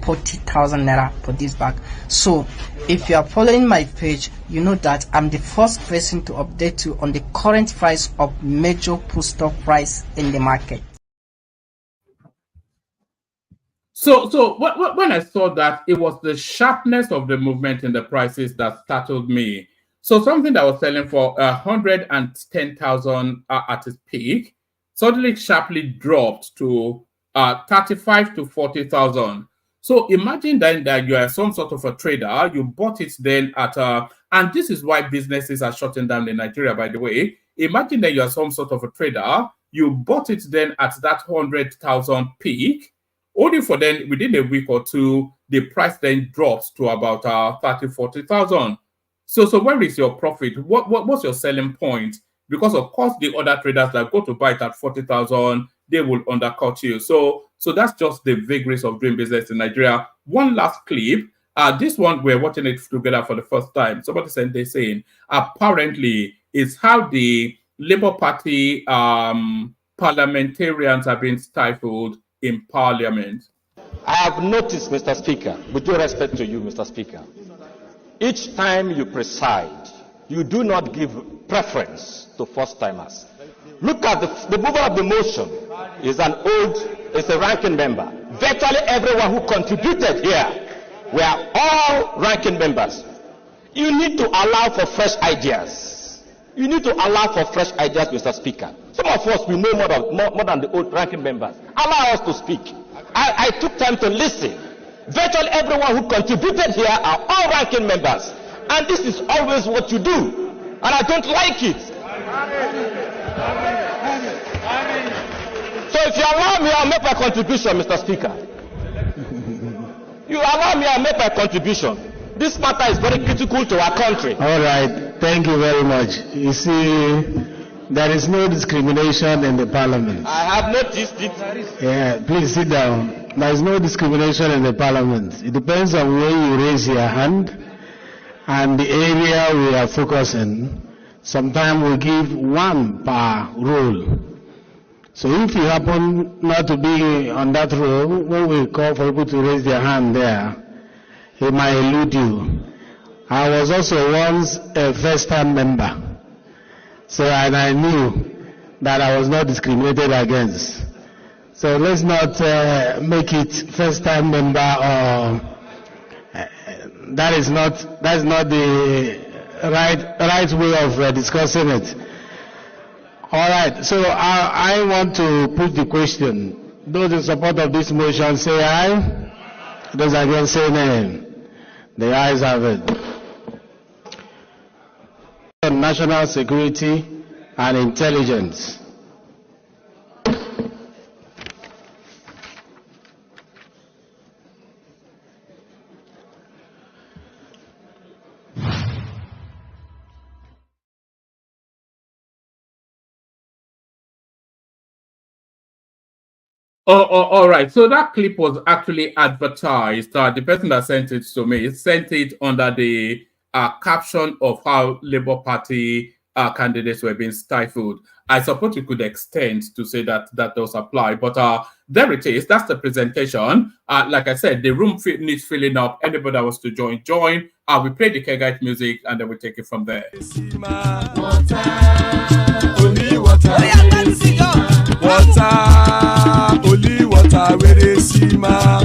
I: 40,000 naira for this bag. So if you are following my page, you know that I'm the first person to update you on the current price of major foodstuff price in the market.
E: So when I saw that, it was the sharpness of the movement in the prices that startled me. So something that was selling for 110,000 at its peak suddenly sharply dropped to 35 to 40,000. So imagine then that you are some sort of a trader, you bought it then at and this is why businesses are shutting down in Nigeria, by the way. Imagine that you are some sort of a trader, you bought it then at that 100,000 peak, only for then within a week or two, the price then drops to about 30, 40,000. So where is your profit? What's your selling point? Because of course the other traders that go to buy it at 40,000, they will undercut you. So that's just the vagaries of doing business in Nigeria. One last clip. This one we're watching it together for the first time. Somebody said they're saying apparently it's how the Labour Party parliamentarians have been stifled in Parliament.
J: I have noticed, Mr. Speaker, with due respect to you, Mr. Speaker, each time you preside, you do not give preference to first-timers. Look at the mover of the motion is a ranking member. Virtually everyone who contributed here were all ranking members. You need to allow for fresh ideas. You need to allow for fresh ideas, Mr. Speaker. Some of us, we know more than the old ranking members. Allow us to speak. I took time to listen. Virtually everyone who contributed here are all ranking members. And this is always what you do. And I don't like it. So if you allow me, I'll make my contribution, Mr. Speaker. You allow me, I'll make my contribution. This matter is very critical to our country.
K: All right. Thank you very much. You see, there is no discrimination in the parliament.
J: I have noticed it.
K: Yeah, please sit down. There is no discrimination in the parliament. It depends on where you raise your hand and the area we are focusing. Sometimes we give one per role. So if you happen not to be on that role, when we call for people to raise their hand there, it might elude you. I was also once a first-time member. And I knew that I was not discriminated against. So let's not make it first-time member or that's not the right way of discussing it. All right. So I want to put the question. Those in support of this motion say aye. Those against say nay. The ayes have it. National security and intelligence.
E: All right. So that clip was actually advertised. The person that sent it to me sent it under the caption of how Labour Party candidates were being stifled. I suppose you could extend to say that that does apply, but there it is. That's the presentation. Like I said, the room needs filling up. Anybody that wants to join. We play the Kegite music and then we take it from there.
B: Only water, where they see ma. Water, only water, where they see ma.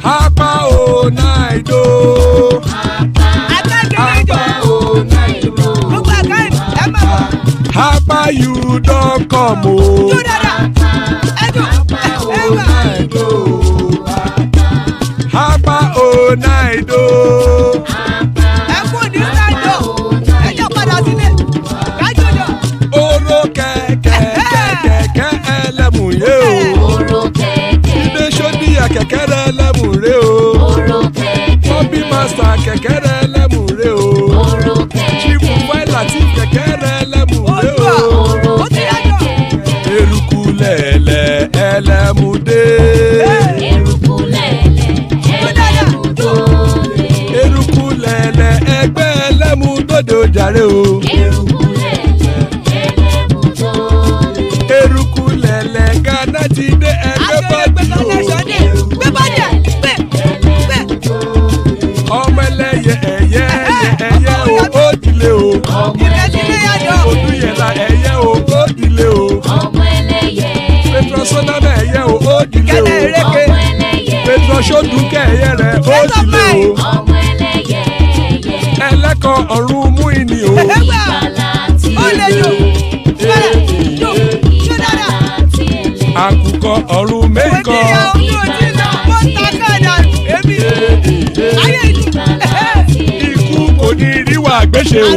B: Hapa o naido. Hapa you don't come o. Hapa o naido. Oro kẹ̀kẹ́ ẹlẹ́mù yé o. Ilé ṣọ́dí kẹ̀kẹ́ ẹlẹ́mù ré o. Bobby Master kẹ̀kẹ́ ẹlẹ́mù ré o. Chief Wáìlà tí kẹ̀kẹ́ ẹlẹ́mù ré o. Eruku lẹ̀lẹ̀ ẹlẹ́mù dé. Eruku lẹ̀lẹ̀ ẹgbẹ́ ẹlẹ́mù dòde ojàre o. Eruku lẹ̀lẹ̀ Ghana ti dé ẹgbẹ́ bọ́dì o. Ọmọ ẹlẹ́yẹ ẹyẹ o ó dilé o. Olúyẹ̀lá ẹyẹ o ó dilé o. Petrosoname ẹyẹ o ó dilé o. Petrosodunke ẹyẹ rẹ̀ ó dilé o. Ẹlẹ́kọ̀ ọ̀run mú ìní o. Àkùkọ ọ̀run mẹ́kọ̀. Ikú kò ní ríwà gbéṣe o.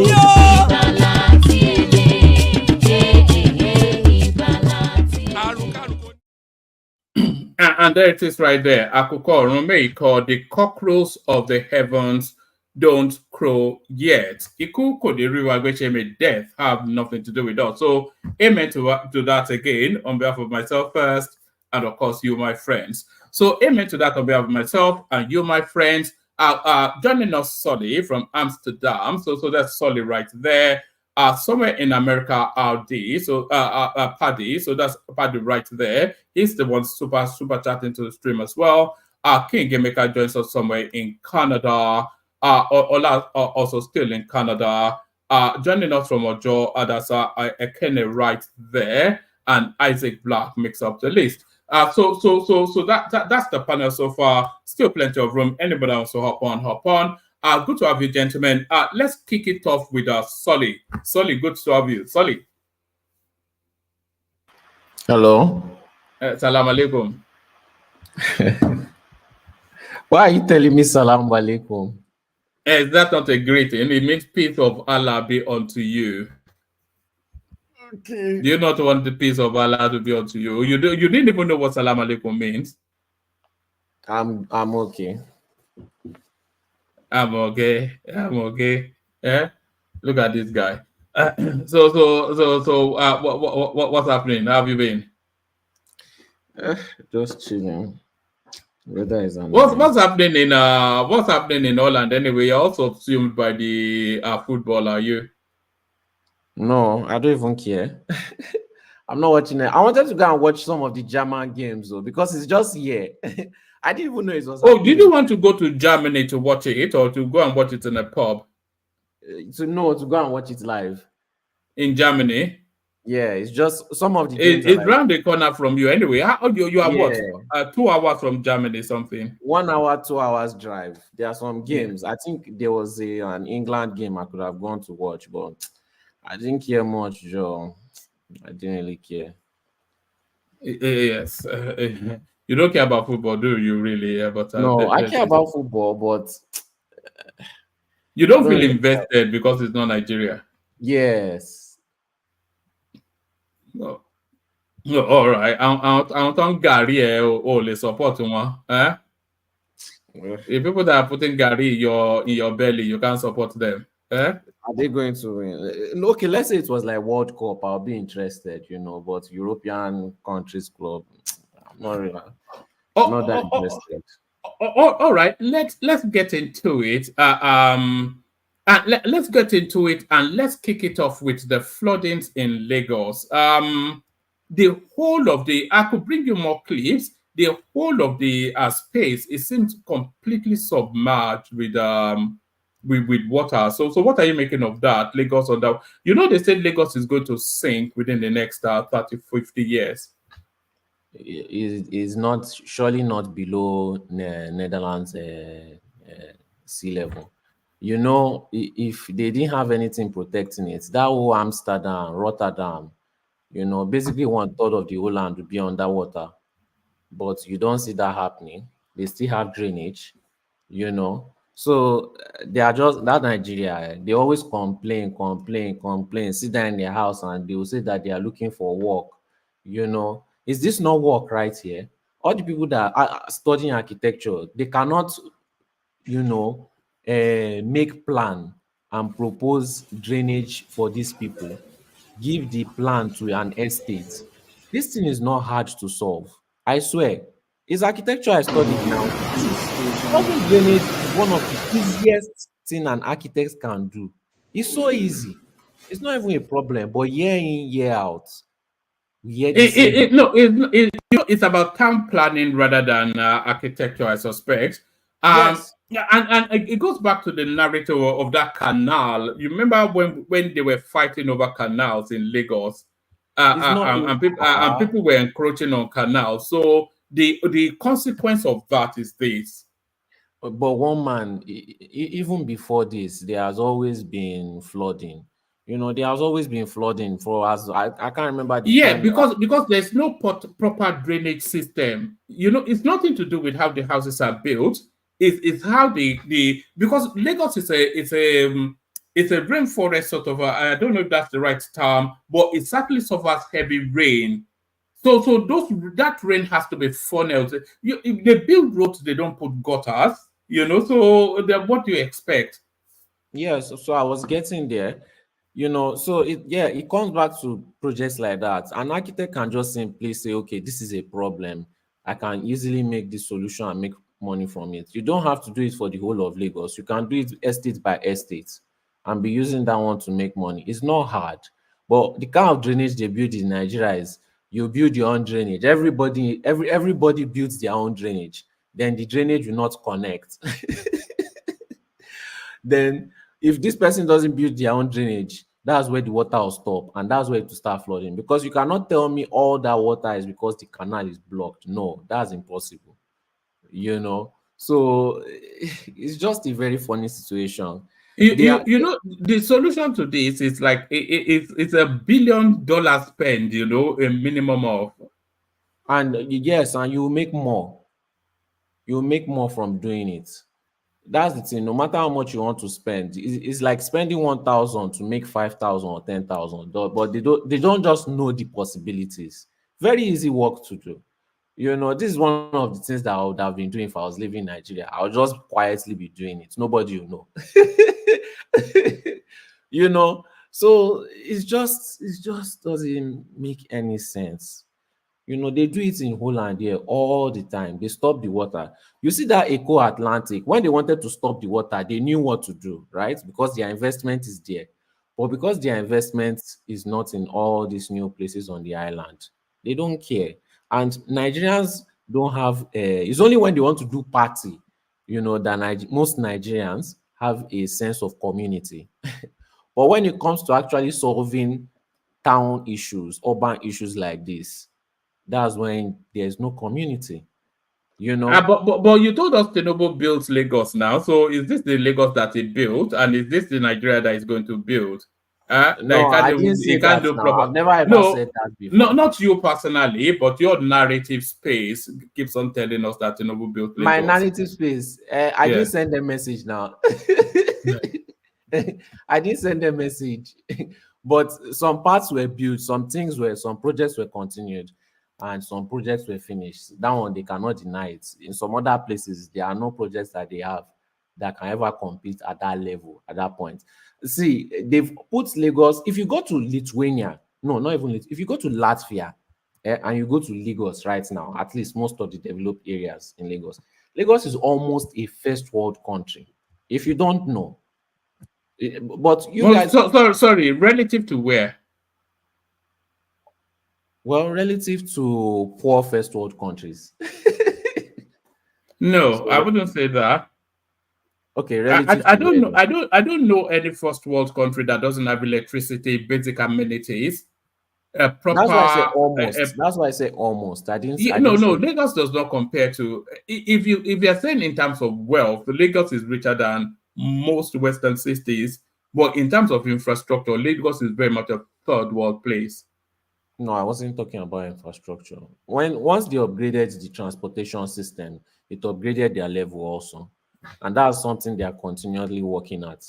E: And there it is right there. Àkùkọ ọ̀run mẹ́kọ̀, the cockroach of the heavens don't crow yet. Iku Kodiriwagwecheme, death have nothing to do with us. So amen to that again on behalf of myself first, and of course you, my friends. So amen to that on behalf of myself and you, my friends. Joining us, Solly from Amsterdam. So that's Solly right there. Somewhere in America, RD. So Paddy. So that's Paddy right there. He's the one super chatting to the stream as well. King Gamemaker joins us somewhere in Canada. Ola also still in Canada. Joining us from Ojo, that's Ekene right there, and Isaac Black makes up the list. So that's the panel so far. Still plenty of room. Anybody wants to hop on. Good to have you, gentlemen. Let's kick it off with Solly. Solly, good to have you. Solly.
L: Hello.
E: Salam alaikum.
L: Why are you telling me salam alaikum?
E: Is that not a greeting? It means peace of Allah be unto you.
L: Okay.
E: Do you not want the peace of Allah to be unto you? You didn't even know what salam alaikum means.
L: I'm okay.
E: I'm okay. Yeah. Look at this guy. So what's happening? How have you been?
L: Just chilling.
E: What's happening in Holland anyway? You're also subsumed by the football, are you?
L: No, I don't even care. I'm not watching it. I wanted to go and watch some of the German games though, because it's just here. I didn't even know it was.
E: Oh, did you want to go to Germany to watch it, or to go and watch it in a pub?
L: To go and watch it live
E: in Germany.
L: Yeah, it's just some of the games.
E: It's around the corner from you anyway. How you are what? 2 hours from Germany, something.
L: 1 hour, 2 hours drive. There are some games. I think there was an England game I could have gone to watch, but I didn't care much, Joe. I didn't really care.
E: Yes. You don't care about football, do you really?
L: No, I care about football, but
E: you don't feel invested because it's not Nigeria.
L: Yes.
E: No. All right. I don't Gary or support one. The people that are putting Gary in your belly, you can't support them. Eh?
L: Are they going to win? Okay, let's say it was like World Cup. I'll be interested, but European countries club, I'm not really,
E: Oh,
L: not that
E: oh, oh,
L: interested.
E: all right, let's get into it. And let's get into it, and let's kick it off with the floodings in Lagos. The whole of the I could bring you more clips. The whole of the space, it seems completely submerged with water. So what are you making of that? Lagos on that. They said Lagos is going to sink within the next 30, 50 years.
L: Is not surely not below Netherlands sea level. If they didn't have anything protecting it, that whole Amsterdam, Rotterdam, basically 1/3 of the whole land would be underwater. But you don't see that happening. They still have drainage, you know. So they are just that Nigeria. They always complain, sit down in their house and they will say that they are looking for work. Is this not work right here? All the people that are studying architecture, they cannot, make plan and propose drainage for these people. Give the plan to an estate. This thing is not hard to solve. I swear. It's architecture I studied now. Solving drainage is one of the easiest thing an architect can do. It's so easy. It's not even a problem. But year in, year out, we hear the same.
E: It's about town planning rather than architecture, I suspect.
L: Yes.
E: Yeah, and it goes back to the narrative of that canal. You remember when they were fighting over canals in Lagos,
L: It's not
E: and people were encroaching on canals. So the consequence of that is this.
L: But one man, even before this, there has always been flooding. There has always been flooding for us. I can't remember the
E: Yeah,
L: time.
E: because there's no proper drainage system. It's nothing to do with how the houses are built. It's how because Lagos is it's a rainforest sort of. I don't know if that's the right term, but it certainly suffers heavy rain. So that rain has to be funneled. If they build roads, they don't put gutters. So what do you expect?
L: Yes, so I was getting there. So it comes back to projects like that. An architect can just simply say, okay, this is a problem. I can easily make this solution and make money from it. You don't have to do it for the whole of Lagos. You can do it estate by estate and be using that one to make money. It's not hard. But the kind of drainage they build in Nigeria is you build your own drainage. Everybody builds their own drainage. Then the drainage will not connect. Then if this person doesn't build their own drainage, that's where the water will stop and that's where it will start flooding. Because you cannot tell me all that water is because the canal is blocked. No, that's impossible. So it's just a very funny situation.
E: The solution to this is like it's $1 billion spend, a minimum of.
L: And yes, and you make more. You make more from doing it. That's the thing. No matter how much you want to spend, it's like spending 1,000 to make 5,000 or 10,000. But they don't just know the possibilities. Very easy work to do. This is one of the things that I would have been doing if I was living in Nigeria. I would just quietly be doing it. Nobody will know. So it just doesn't make any sense. They do it in Holland here all the time. They stop the water. You see that Eco Atlantic, when they wanted to stop the water, they knew what to do, right? Because their investment is there. But because their investment is not in all these new places on the island, they don't care. And Nigerians don't have, it's only when they want to do party, that most Nigerians have a sense of community. But when it comes to actually solving town issues, urban issues like this, that's when there's no community.
E: But you told us TINUBU built Lagos now. So is this the Lagos that he built, and is this the Nigeria that he's going to build?
L: No, I didn't say that. I've never ever said that before.
E: No, not you personally, but your narrative space keeps on telling us that TINUBU built Lagos.
L: My narrative space. I didn't send a message now. I didn't send a message. But some parts were built, some projects were continued. and some projects were finished. That one they cannot deny it. In some other places, there are no projects that they have that can ever compete at that level, at that point. See, they've put Lagos. If you go to Lithuania, no, not even if you go to Latvia, and you go to Lagos right now, at least most of the developed areas in Lagos, Lagos is almost a first world country. If you don't know, but you
E: Well,
L: guys,
E: sorry, relative to where?
L: well, relative to poor first world countries.
E: No, I
L: So,
E: wouldn't say that.
L: okay,
E: I,
L: relative
E: I, I
L: to
E: don't
L: where
E: know.
L: then?
E: I don't know any first world country that doesn't have electricity, basic amenities, a
L: That's why I say
E: proper.
L: almost. That's why I say almost. I didn't.
E: Yeah,
L: I
E: no,
L: didn't
E: no.
L: say.
E: Lagos does not compare to. If you're saying in terms of wealth, Lagos is richer than most Western cities. But in terms of infrastructure, Lagos is very much a third world place.
L: No, I wasn't talking about infrastructure. Once they upgraded the transportation system, it upgraded their level also, and that's something they are continually working at.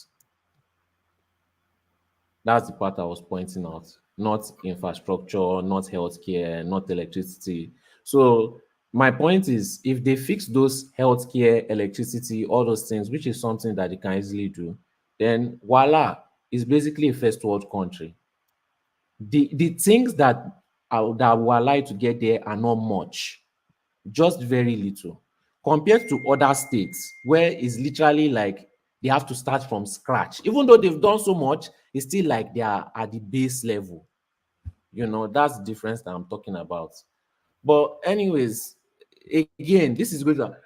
L: That's the part I was pointing out. Not infrastructure, not healthcare, not electricity. So my point is, if they fix those healthcare, electricity, all those things, which is something that they can easily do, then voila, is basically a first world country. The things that will allow you to get there are not much, just very little, compared to other states where it's literally like they have to start from scratch. Even though they've done so much, it's still like they are at the base level. That's the difference that I'm talking about. But anyways, again, this is going to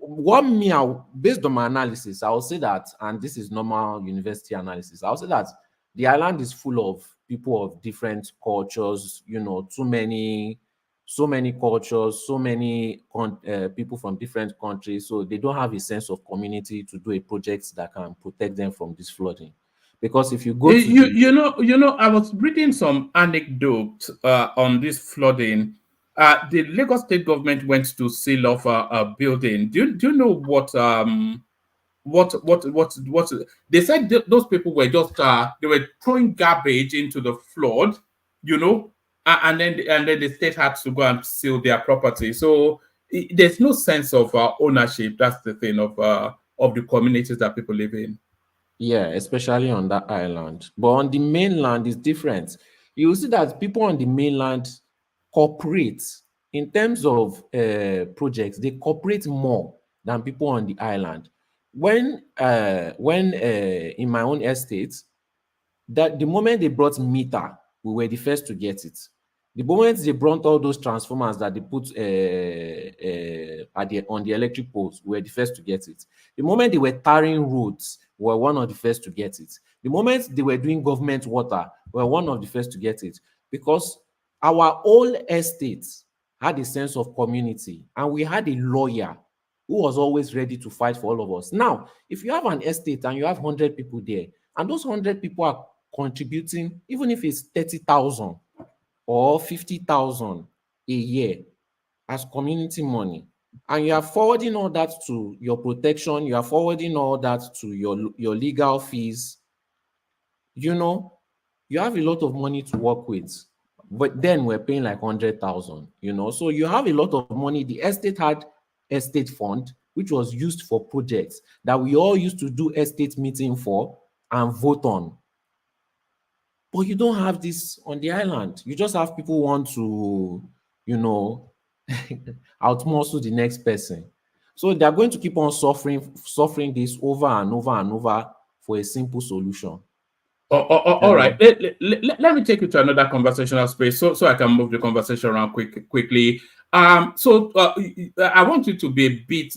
L: what me based on my analysis, I will say that, and this is normal university analysis, I'll say that the island is full of people of different cultures, so many cultures, so many people from different countries, so they don't have a sense of community to do a project that can protect them from this flooding. Because if you go to
E: You,
L: the
E: you know, I was reading some anecdotes on this flooding. The Lagos state government went to seal off a building. Do you know what they said? Those people were just they were throwing garbage into the flood, you know, and then the state had to go and seal their property. So there's no sense of ownership. That's the thing of the communities that people live in.
L: Yeah, especially on that island. But on the mainland is different. You will see that people on the mainland cooperate in terms of projects. They cooperate more than people on the island. When in my own estate, that the moment they brought meter, we were the first to get it. The moment they brought all those transformers that they put on the electric poles, we were the first to get it. The moment they were tarring roads, we were one of the first to get it. The moment they were doing government water, we were one of the first to get it. Because our whole estate had a sense of community, and we had a lawyer who was always ready to fight for all of us. Now, if you have an estate and you have 100 people there, and those 100 people are contributing, even if it's 30,000 or 50,000 a year as community money, and you are forwarding all that to your protection, you are forwarding all that to your legal fees, you have a lot of money to work with. But then we're paying like 100,000, so you have a lot of money. The estate had estate fund, which was used for projects that we all used to do estate meeting for and vote on. But you don't have this on the island. You just have people who want to, outmuscle the next person. So they're going to keep on suffering this over and over and over for a simple solution.
E: All right. Let me take you to another conversational space so I can move the conversation around quickly. So I want you to be a bit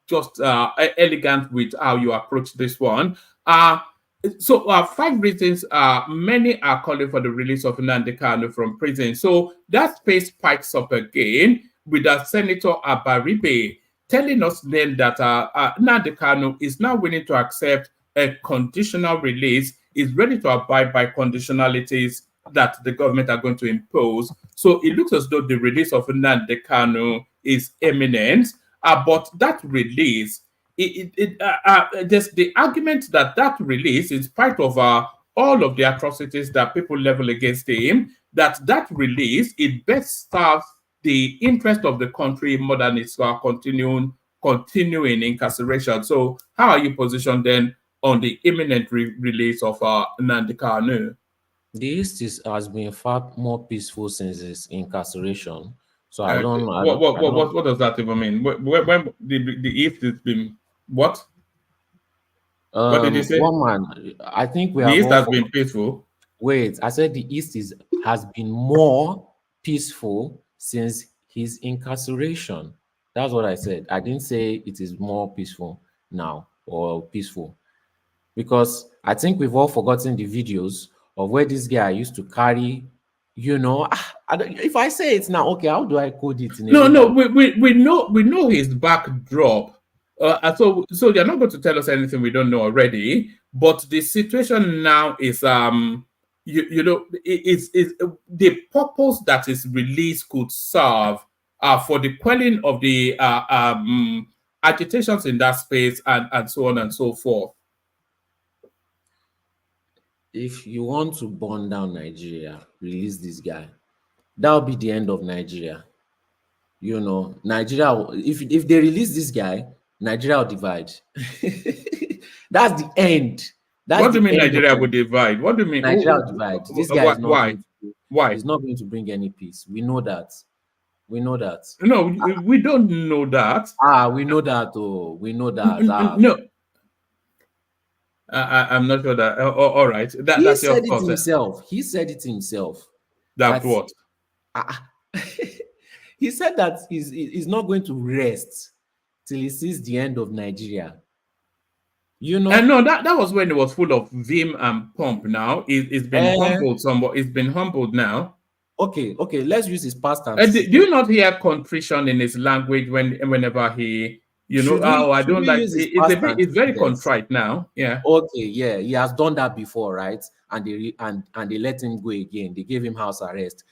E: just elegant with how you approach this one. So 5 reasons many are calling for the release of Nnamdi Kanu from prison. So that space spikes up again with Senator Abaribe telling us then that Nnamdi Kanu is now willing to accept a conditional release, is ready to abide by conditionalities that the government are going to impose. So it looks as though the release of Nnamdi Kanu is imminent, but that release, there's the argument that release, in spite of all of the atrocities that people level against him, that release, it best serves the interest of the country more than it's continuing incarceration. So how are you positioned then on the imminent release of Nnamdi Kanu?
L: The East has been far more peaceful since its incarceration. So I don't.
E: What does that even mean? When the East has been what? What did you say?
L: One man, I think we
E: the
L: have
E: East
L: all
E: has been peaceful.
L: Wait, I said the East has been more peaceful since his incarceration. That's what I said. I didn't say it is more peaceful now or peaceful, because I think we've all forgotten the videos of where this guy used to carry, if I say it now, okay, how do I code it in a way
E: No,
L: that
E: we know his backdrop. So they're not going to tell us anything we don't know already. But the situation now is it's the purpose that his release could serve for the quelling of the agitations in that space and so on and so forth.
L: if you want to burn down Nigeria, release this guy. That'll be the end of Nigeria. Nigeria, if they release this guy, Nigeria will divide. That's the end.
E: What do you mean Nigeria will divide? What do you mean?
L: Nigeria will divide. This guy is not
E: why? Why?
L: He's not going to bring any peace. We know that.
E: No, we don't know that.
L: We know that. Oh, we know that.
E: No. I'm not sure that. All right. That's your thought.
L: He said it himself.
E: That's what?
L: He said that he's not going to rest till he sees the end of Nigeria.
E: No, that was when it was full of vim and pomp. Now it's been humbled somewhat. It's been humbled now.
L: Okay. Let's use his past tense.
E: Do you not hear contrition in his language whenever he, I don't like it? It's very contrite now. Yeah.
L: Okay. Yeah, he has done that before, right? And they let him go again. They gave him house arrest.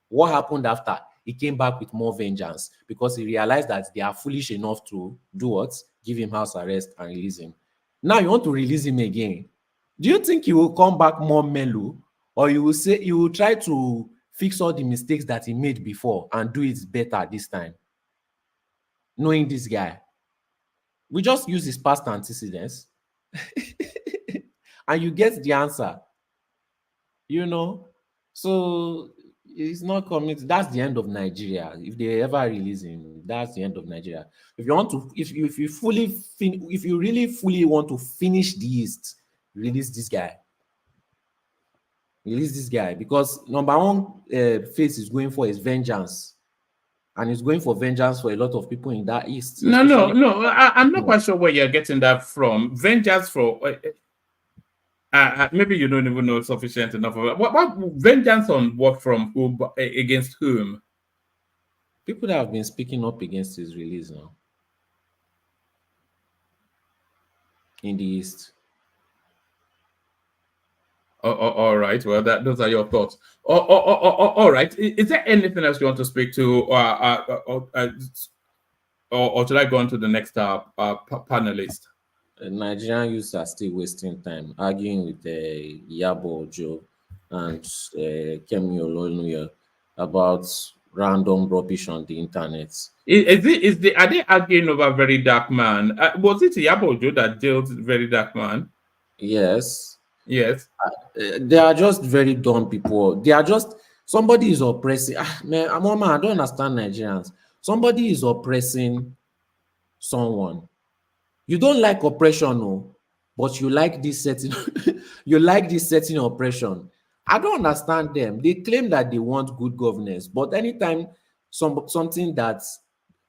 L: What happened after? He came back with more vengeance because he realized that they are foolish enough to do what? Give him house arrest and release him. Now you want to release him again. Do you think he will come back more mellow, or you will try to fix all the mistakes that he made before and do it better this time? Knowing this guy, we just use his past antecedents and you get the answer. So he's not coming. That's the end of Nigeria. If they ever release him, that's the end of Nigeria. If you want to, if you really fully want to finish the East, release this guy. Release this guy, because number one face is going for is vengeance, and he's going for vengeance for a lot of people in that East.
E: No. I'm not quite sure where you're getting that from. Vengeance for. Maybe you don't even know sufficient enough of it. What vengeance on what, from whom, against whom?
L: People that have been speaking up against his release now in the East.
E: All right. Well, those are your thoughts. All right. Is there anything else you want to speak to, or should I go on to the next panelist?
L: Nigerian youths are still wasting time arguing with Yabo Ojo and Kemi Ololuya about random rubbish on the internet.
E: Are they arguing over Very Dark Man? Was it Yabo Ojo that dealt Very Dark Man?
L: Yes.
E: They
L: are just very dumb people. They are just, somebody is oppressing. Man, I don't understand Nigerians. Somebody is oppressing someone. You don't like oppression, no, but you like this setting. You like this setting oppression. I don't understand them. They claim that they want good governance, but anytime something that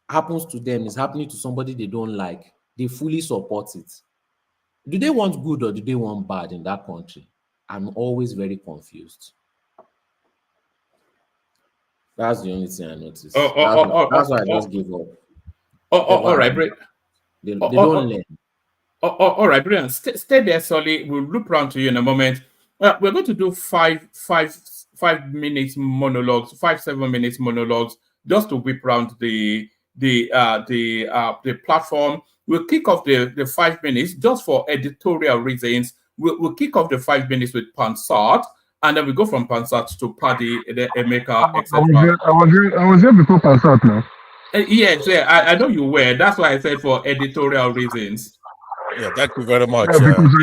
L: happens to them is happening to somebody they don't like, they fully support it. Do they want good or do they want bad in that country? I'm always very confused. That's the only thing I noticed. That's why I just give up.
E: All right, Brit.
L: They don't learn.
E: All right, brilliant. Stay there, Solly. We'll loop around to you in a moment. We're going to do 5 minutes monologues, 5-7 minutes monologues, just to whip around the platform. We'll kick off the 5 minutes just for editorial reasons. We'll kick off the 5 minutes with Pansart, and then we go from Pansat to Paddy, then Emeka,
M: I
E: etc.
M: was here before Pansat now.
E: Yes, yeah, I know you were. That's why I said for editorial reasons.
N: Yeah, thank you very much.
M: Yeah, because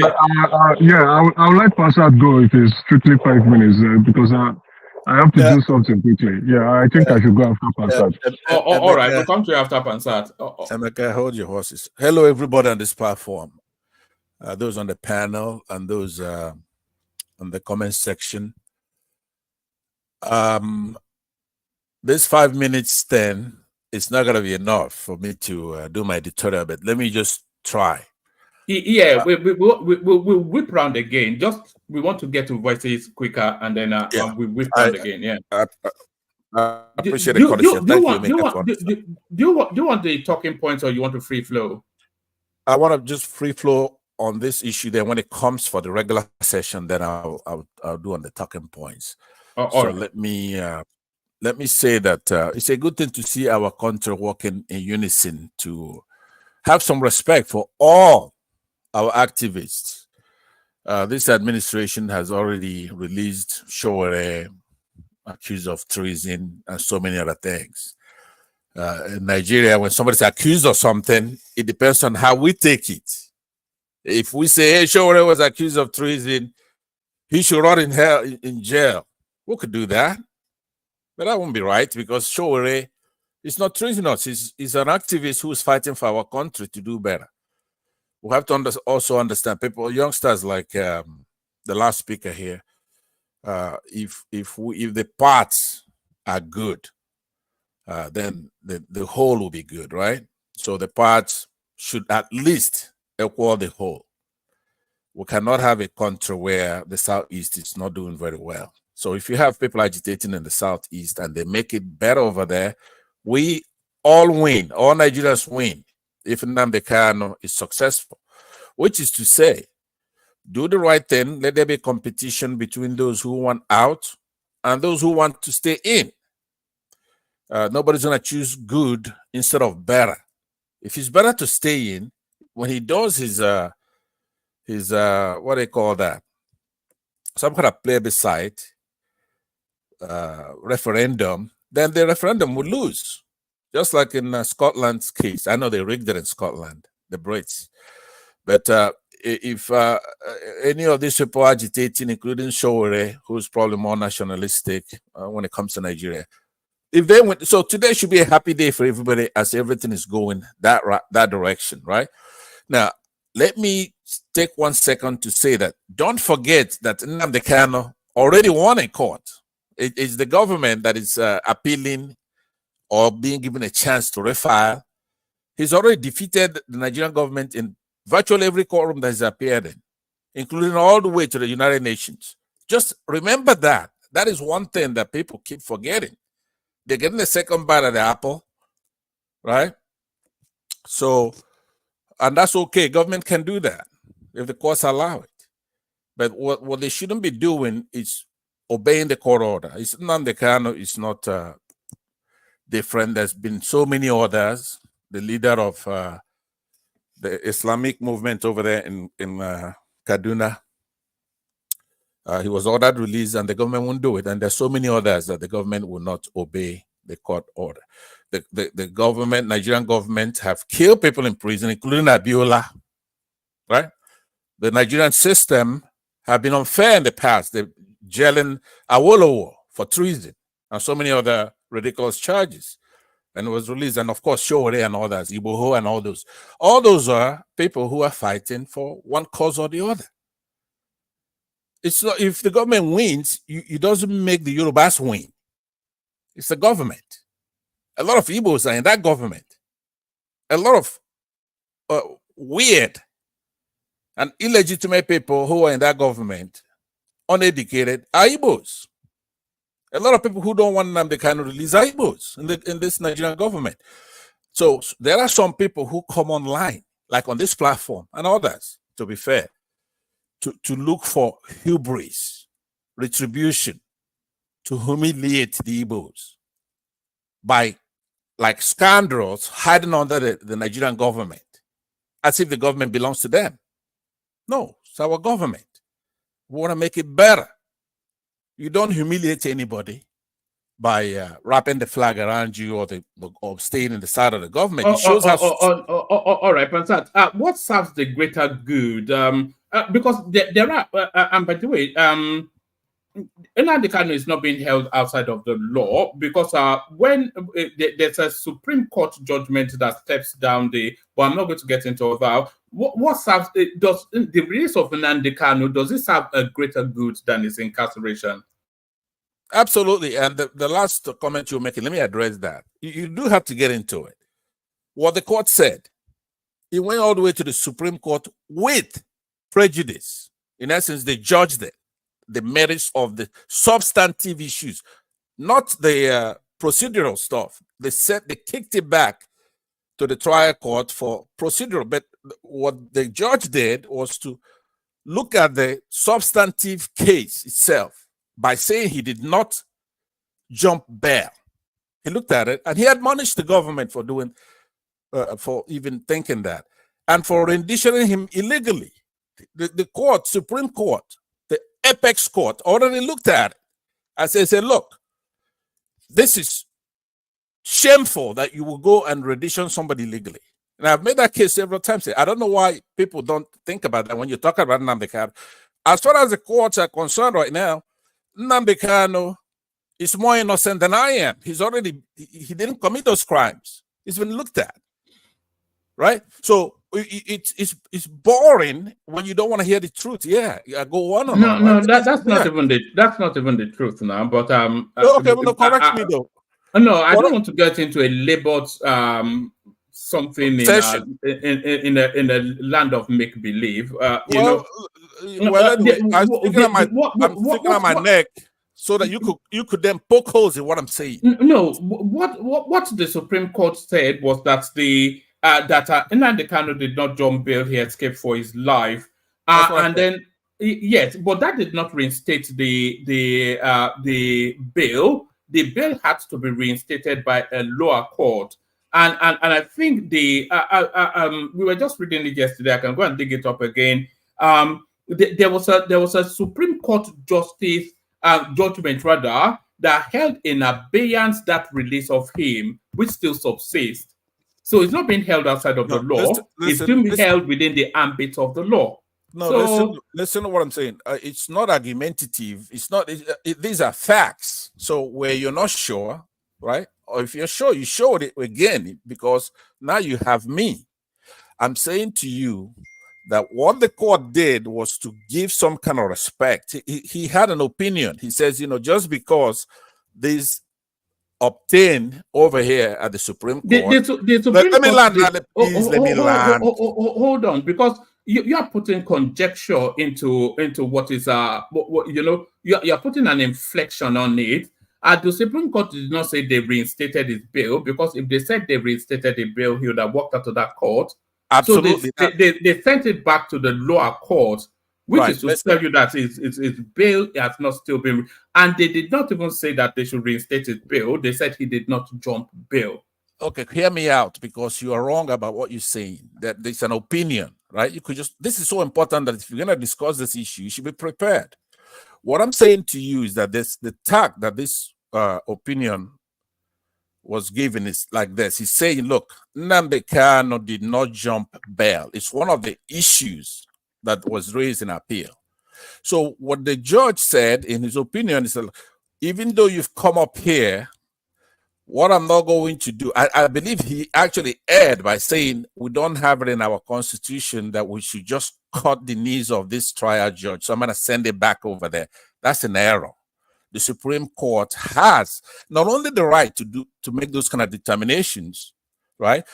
M: I would let Pansat go if it's strictly 5 minutes because I have to do something quickly. Yeah, I think I should go after Pansat.
E: All right, we'll come to you after Pansat.
N: Emeka, hold your horses. Hello, everybody on this platform. Those on the panel and those on the comment section. This 5 minutes then, it's not going to be enough for me to do my editorial, but let me just try.
E: Yeah, we'll whip round again. Just we want to get to voices quicker, and then we whip round again. Yeah.
N: I appreciate the condition. Thank you.
E: Do you want the talking points, or you want to free flow?
N: I want to just free flow on this issue. Then, when it comes for the regular session, then I'll do on the talking points. So right. Let me say that it's a good thing to see our country working in unison, to have some respect for all our activists. This administration has already released Showore, accused of treason, and so many other things. In Nigeria, when somebody's accused of something, it depends on how we take it. If we say, hey, Showore was accused of treason, he should rot in jail. We could do that. But that won't be right, because Showore is not treasonous. He's an activist who's fighting for our country to do better. We have to also understand people, youngsters like the last speaker here. If the parts are good, then the whole will be good, right? So the parts should at least equal the whole. We cannot have a country where the Southeast is not doing very well. So if you have people agitating in the Southeast and they make it better over there, we all win. All Nigerians win if Nnamdi Kanu is successful, which is to say, do the right thing. Let there be competition between those who want out and those who want to stay in. Nobody's going to choose good instead of better. If it's better to stay in, when he does his what do they call that? Some kind of plebiscite, referendum, then the referendum will lose. Just like in Scotland's case. I know they rigged it in Scotland, the Brits. But if any of these people agitating, including Showore, who's probably more nationalistic when it comes to Nigeria, if they went, so today should be a happy day for everybody as everything is going that direction, right? Now, let me take 1 second to say that don't forget that Nnamdi Kanu already won in court. It's the government that is appealing or being given a chance to refile. He's already defeated the Nigerian government in virtually every courtroom that he's appeared in, including all the way to the United Nations. Just remember that. That is one thing that people keep forgetting. They're getting the second bite of the apple, right? So, and that's okay. Government can do that if the courts allow it. But what they shouldn't be doing is obeying the court order. It's Nnamdi Kanu is not different. There's been so many others. The leader of the Islamic movement over there in Kaduna, he was ordered released and the government won't do it. And there's so many others that the government will not obey the court order. The government, Nigerian government, have killed people in prison, including Abiola, right? The Nigerian system have been unfair in the past. They're jailing Awolowo for treason and so many other ridiculous charges. And it was released. And of course, Showore and others, Iboho and all those. All those are people who are fighting for one cause or the other. It's not, if the government wins, it doesn't make the Yorubas win. It's the government. A lot of Igbos are in that government. A lot of weird and illegitimate people who are in that government, uneducated, are Igbos. A lot of people who don't want Nnamdi Kanu release are Igbos in this Nigerian government. So there are some people who come online, like on this platform and others, to be fair, to look for hubris, retribution, to humiliate the Igbos by, like scoundrels, hiding under the Nigerian government, as if the government belongs to them. No, it's our government. We want to make it better. You don't humiliate anybody by wrapping the flag around you or staying in the side of the government. It shows how.
E: All right, Pansat. What serves the greater good? Because there are, and by the way, Nnamdi Kanu is not being held outside of the law because when there's a Supreme Court judgment that steps down but I'm not going to get into all that. What serves, does the release of Nnamdi Kanu, does it serve a greater good than his incarceration?
N: Absolutely. And the last comment you're making, let me address that. You do have to get into it. What the court said, it went all the way to the Supreme Court with prejudice. In essence, they judged it. The merits of the substantive issues, not the procedural stuff. They kicked it back to the trial court for procedural. But what the judge did was to look at the substantive case itself by saying he did not jump bail. He looked at it and he admonished the government for doing, for even thinking that, and for renditioning him illegally. The court, Supreme Court, the apex court, already looked at it and said, look, this is shameful that you will go and rendition somebody legally. And I've made that case several times. I don't know why people don't think about that when you talk about Nnamdi Kanu. As far as the courts are concerned right now, Nnamdi Kanu is more innocent than I am. He didn't commit those crimes. He's been looked at, right? So it's boring when you don't want to hear the truth. Yeah, go on.
E: No, that's not even the truth now. But
N: okay, well, correct me though.
E: No, I don't want to get into a labored something in a land of make believe.
N: Anyway, I'm sticking on my neck so that you could then poke holes in what I'm saying.
E: No, what the Supreme Court said was that Nnamdi Kanu did not jump bail; he escaped for his life, and then yes, but that did not reinstate the bail. The bail had to be reinstated by a lower court, and I think we were just reading it yesterday. I can go and dig it up again. There was a Supreme Court justice judgment rather that held in abeyance that release of him, which still subsists. So it's not being held outside of the law. It's still held within the ambit of the law.
N: No, so, listen to what I'm saying. It's not argumentative. It's not. These are facts. So where you're not sure, right? Or if you're sure, you show it again because now you have me. I'm saying to you that what the court did was to give some kind of respect. He had an opinion. He says, just because this obtained over here at the Supreme Court. Let me land.
E: Hold on, because you are putting conjecture into what is you're putting an inflection on it. The Supreme Court did not say they reinstated his bail, because if they said they reinstated the bail, he would have walked out of that court.
N: Absolutely.
E: So they sent it back to the lower court, which is to tell you that his bail has not still been. And they did not even say that they should reinstate his bail. They said he did not jump bail.
N: Okay, hear me out, because you are wrong about what you're saying. That there's an opinion, right? You could this is so important that if you're going to discuss this issue, you should be prepared. What I'm saying to you is that the tack that this opinion was given is like this. He's saying, look, Nnamdi Kanu did not jump bail. It's one of the issues that was raised in appeal. So what the judge said in his opinion is that even though you've come up here, what I'm not going to do, I believe he actually erred by saying we don't have it in our constitution that we should just cut the knees of this trial judge, so I'm going to send it back over there. That's an error. The Supreme Court has not only the right to make those kind of determinations, right?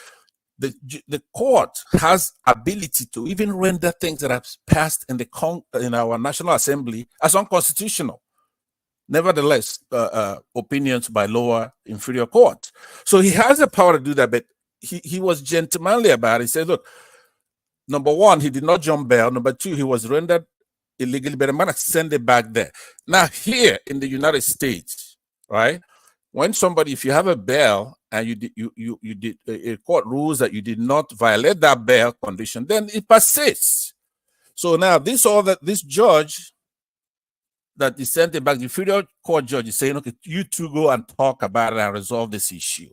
N: The court has ability to even render things that have passed in our National Assembly as unconstitutional. Nevertheless, opinions by lower inferior court. So he has the power to do that, but he was gentlemanly about it. He said, look, number one, he did not jump bail. Number two, he was rendered illegally, but I'm going to send it back there. Now, here in the United States, right, when if you have a bail and you did a court rules that you did not violate that bail condition, then it persists. So now this judge that he sent it back. The federal court judge is saying, okay, you two go and talk about it and resolve this issue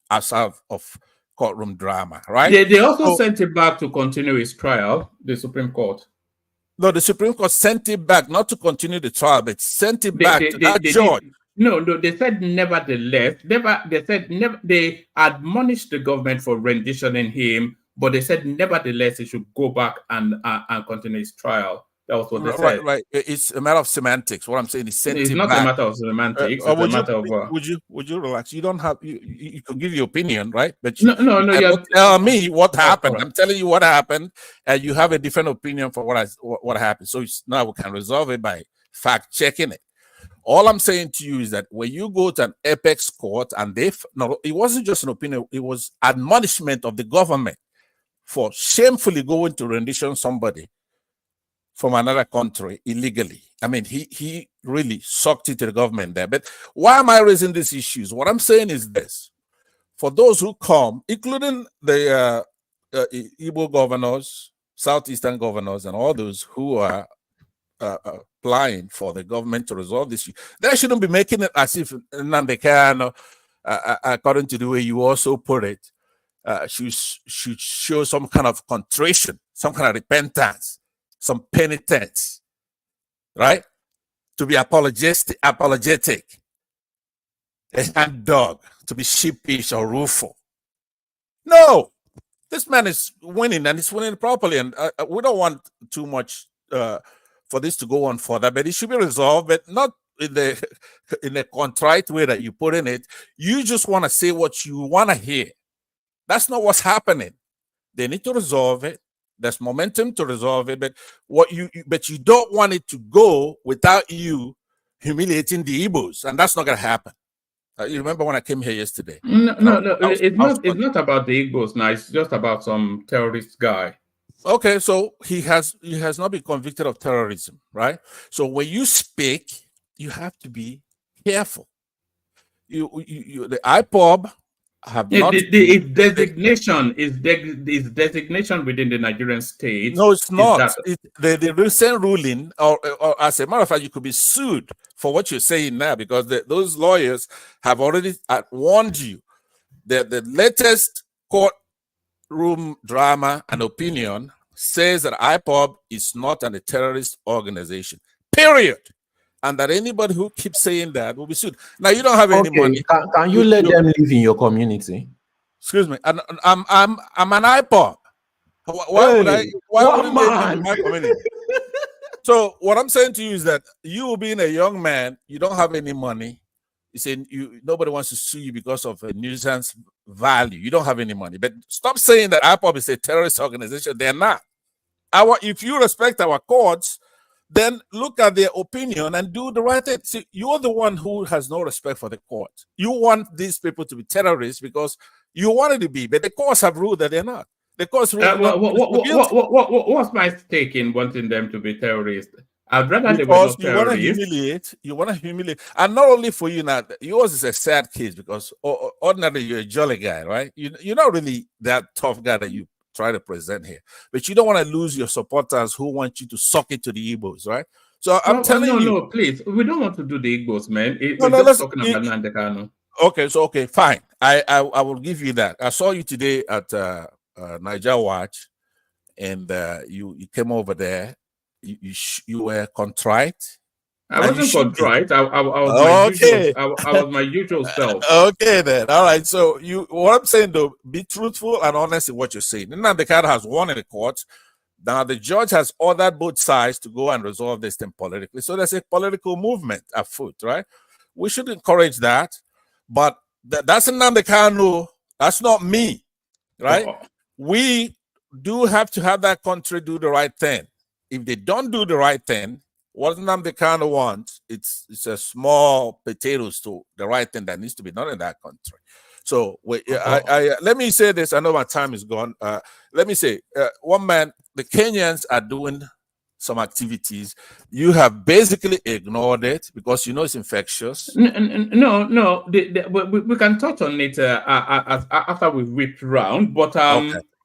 N: outside of courtroom drama, right?
E: They also sent it back to continue his trial, the Supreme Court.
N: No, the Supreme Court sent it back, not to continue the trial, but sent it back to that judge.
E: No, they said nevertheless. They admonished the government for renditioning him, but they said nevertheless he should go back and continue his trial. That was what they said.
N: Right. It's a matter of semantics. What I'm saying is sent
E: it's
N: it
E: not
N: back.
E: a matter of semantics. It's a matter of.
N: Would you relax? You don't have you could give your opinion, right? But
E: no.
N: Don't tell me what happened. I'm telling you what happened, and you have a different opinion for what happened. So now we can resolve it by fact checking it. All I'm saying to you is that when you go to an apex court, and it wasn't just an opinion; it was admonishment of the government for shamefully going to rendition somebody from another country illegally. I mean, he really sucked it to the government there. But why am I raising these issues? What I'm saying is this: for those who come, including the Igbo governors, Southeastern governors, and all those who are applying for the government to resolve this issue, they shouldn't be making it as if Nnamdi Kanu, according to the way you also put it, should show some kind of contrition, some kind of repentance, some penitence, right? To be apologetic, a hand dog, to be sheepish or rueful. No, this man is winning, and he's winning properly, and we don't want too much for this to go on further, but it should be resolved, but not in the contrite way that you put in it. You just want to say what you want to hear. That's not what's happening. They need to resolve it. There's momentum to resolve it, but you don't want it to go without you humiliating the Igbos, and that's not going to happen. You remember when I came here yesterday?
E: No. It's not about the Igbos now. It's just about some terrorist guy.
N: Okay, so he has not been convicted of terrorism, right? So when you speak, you have to be careful. The IPOB have not.
E: Its designation within the Nigerian state.
N: No, it's not. The recent ruling, or as a matter of fact, you could be sued for what you're saying now, because those lawyers have already warned you that the latest courtroom drama and opinion says that IPOB is not a terrorist organization, period. And that anybody who keeps saying that will be sued. Now, you don't have any money.
L: Can you let them live in your community?
N: Excuse me. And I'm an IPOB. Why would they live in my community? So what I'm saying to you is that you, being a young man, you don't have any money. You say nobody wants to sue you because of a nuisance value. You don't have any money. But stop saying that IPOB is a terrorist organization. They're not. If you respect our courts, then look at their opinion and do the right thing. See, you're the one who has no respect for the court. You want these people to be terrorists because you wanted to be, but the courts have ruled that they're not. The courts ruled
E: what's my stake in wanting them to be terrorists? I'd rather they were not terrorists.
N: You want to humiliate. And not only for you now, yours is a sad case because ordinarily you're a jolly guy, right? You're not really that tough guy that you try to present here, but you don't want to lose your supporters who want you to suck it to the Igbos, right? So I'm telling you,
E: no, please, we don't want to do the Igbos, man.
N: We're just
E: talking about Nnamdi Kanu.
N: Okay, fine. I will give you that. I saw you today at Niger Watch, and you came over there. You were contrite.
E: I wasn't contrite. I was my usual self.
N: Okay, then. All right. So what I'm saying though, be truthful and honest in what you're saying. Nnamdi Kanu has won in the courts. Now the judge has ordered both sides to go and resolve this thing politically. So there's a political movement afoot, right? We should encourage that. But that's Nnamdi Kanu. That's not me, right? We do have to have that country do the right thing. If they don't do the right thing, what Nnamdi Kanu wants, it's a small potatoes to the right thing that needs to be done in that country. So let me say this. I know my time is gone. Let me say, one man, the Kenyans are doing some activities. You have basically ignored it because you know it's infectious.
E: No. We can touch on it after we whipped round. But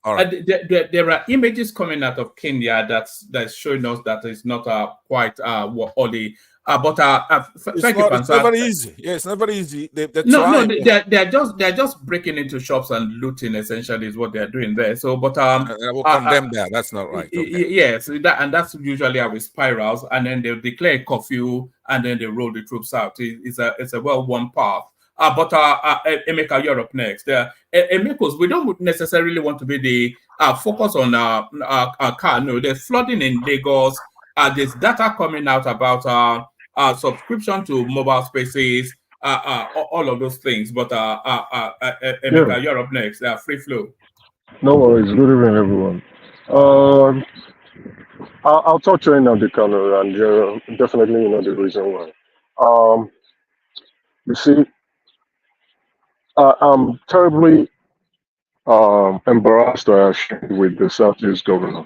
N: All right.
E: There are images coming out of Kenya that's showing us that it's not quite only.
N: It's never easy. Yeah, it's never easy. They
E: no, they're just breaking into shops and looting. Essentially, is what they're doing there. So, but
N: I will condemn that. That's not right. Okay.
E: Yes, that's usually how it spirals, and then they'll declare a curfew, and then they roll the troops out. It's a well-worn path. Emeka, you're up next. Emekos, we don't necessarily want to be the focus on Kanu. There's flooding in Lagos. There's data coming out about subscription to mobile spaces, all of those things. But Emeka, you're up next. Free flow.
M: No worries. Good evening, everyone. I'll touch on the Kanu, and definitely the reason why. You see, I'm terribly embarrassed or ashamed with the Southeast governor.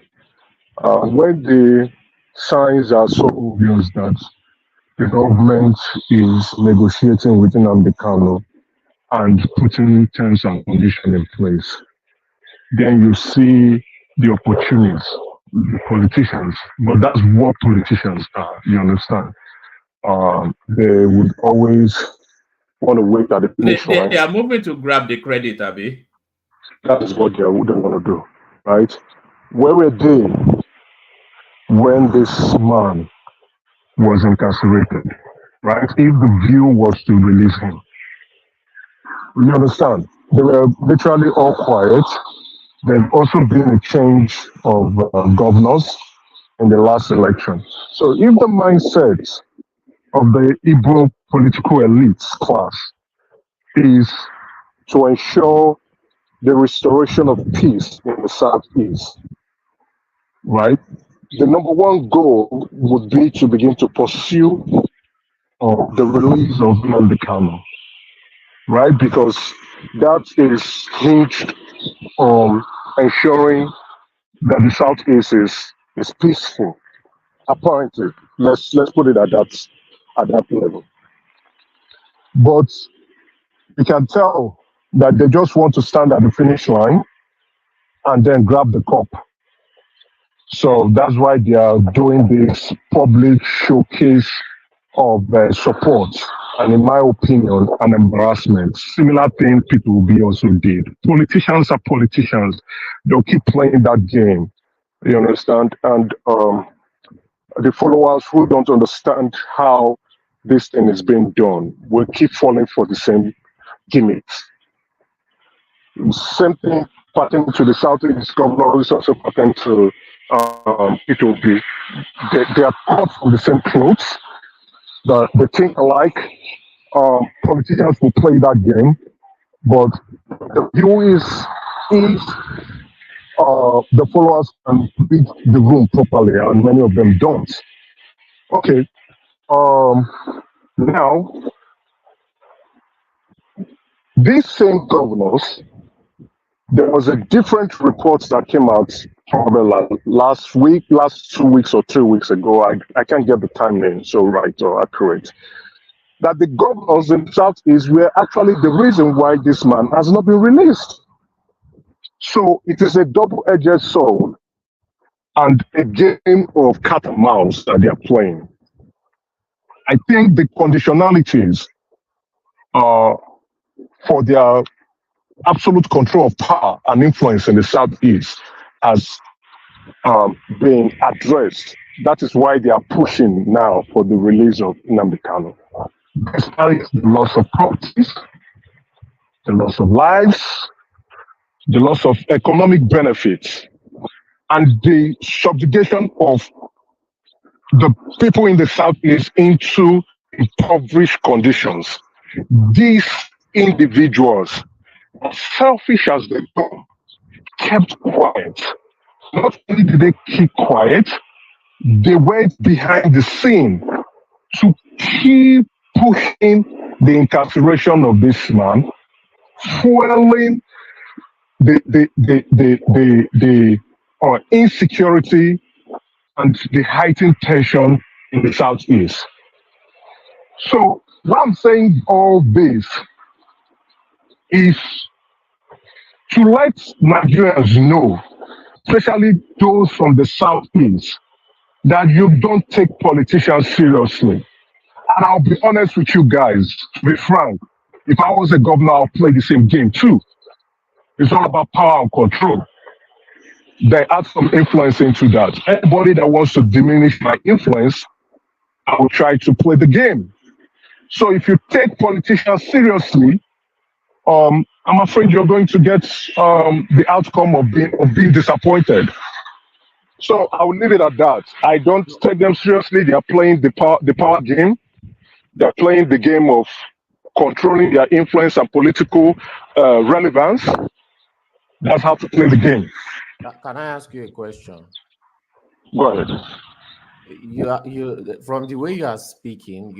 M: When the signs are so obvious that the government is negotiating with Nnamdi Kanu and putting terms and conditions in place, then you see the opportunists, the politicians, but that's what politicians are, you understand? They would always want to wait at the finish line.
E: They are moving to grab the credit, Abi.
M: That is what they wouldn't want to do, right? Where were they when this man was incarcerated, right? If the view was to release him, you understand? They were literally all quiet. There's also been a change of governors in the last election. So if the mindset of the Igbo political elites class is to ensure the restoration of peace in the Southeast, right? The number one goal would be to begin to pursue the release of Nnamdi Kanu, right? Because that is hinged on ensuring that the Southeast is peaceful. Apparently, let's put it at that level. But you can tell that they just want to stand at the finish line and then grab the cup. So that's why they are doing this public showcase of support. And in my opinion, an embarrassment. Similar thing people will be also did. Politicians are politicians. They'll keep playing that game. You understand? And the followers who don't understand how this thing is being done will keep falling for the same gimmicks. Same thing pertaining to the Southeast governor is also pertaining to it will be. They are cut from the same clothes. They think alike. Politicians will play that game, but the view is if the followers can read the room properly, and many of them don't. Okay. Now, these same governors, there was a different report that came out probably last 2 weeks or 3 weeks ago. I can't get the timing so right or accurate. That the governors in the Southeast were actually the reason why this man has not been released. So it is a double-edged sword and a game of cat and mouse that they are playing. I think the conditionalities for their absolute control of power and influence in the Southeast has been addressed. That is why they are pushing now for the release of Nnamdi Kanu. Despite the loss of properties, the loss of lives, the loss of economic benefits, and the subjugation of the people in the Southeast into impoverished conditions. These individuals, as selfish as they are, kept quiet. Not only did they keep quiet, they went behind the scene to keep pushing the incarceration of this man, fueling the insecurity and the heightened tension in the Southeast. So what I'm saying all this is to let Nigerians know, especially those from the southeast, that you don't take politicians seriously. And I'll be honest with you guys, to be frank, if I was a governor, I'll play the same game too. It's all about power and control. They add some influence into that. Anybody that wants to diminish my influence, I will try to play the game. So if you take politicians seriously, I'm afraid you're going to get the outcome of being disappointed. So I will leave it at that. I don't take them seriously. They are playing the power game. They're playing the game of controlling their influence and political relevance. That's how to play the game.
L: Can I ask you a question?
M: Go ahead.
L: You from the way you are speaking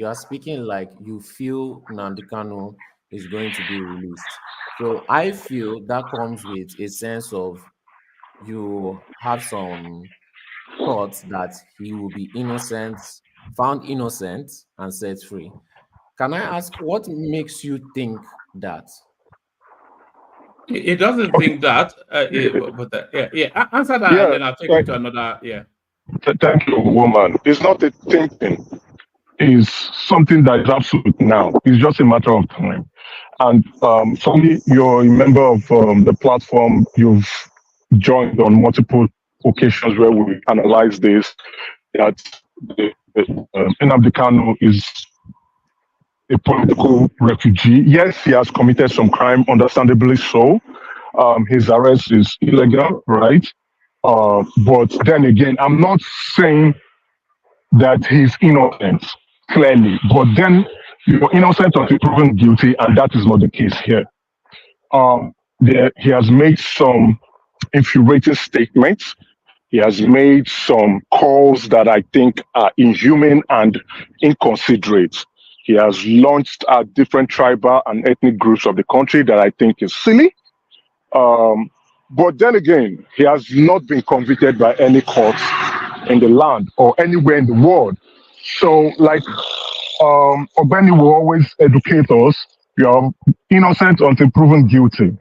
L: like you feel Nnamdi Kanu is going to be released. So I feel that comes with a sense of you have some thoughts that he will be innocent, found innocent, and set free. Can I ask what makes you think that?
E: It doesn't think that, answer that, and then I'll take you to another.
M: Thank you, woman. It's not a thinking. It's something that is absolute now. It's just a matter of time. And Sonny, you're a member of the platform. You've joined on multiple occasions where we analyze this. That Nnamdi Kanu is a political refugee. Yes, he has committed some crime, understandably so. His arrest is illegal, right? But then again, I'm not saying that he's innocent, clearly. But then you're innocent until proven guilty, and that is not the case here. He has made some infuriating statements. He has made some calls that I think are inhuman and inconsiderate. He has launched at different tribal and ethnic groups of the country that I think is silly. But then again, he has not been convicted by any courts in the land or anywhere in the world. So, like Obeni will always educate us, you are innocent until proven guilty.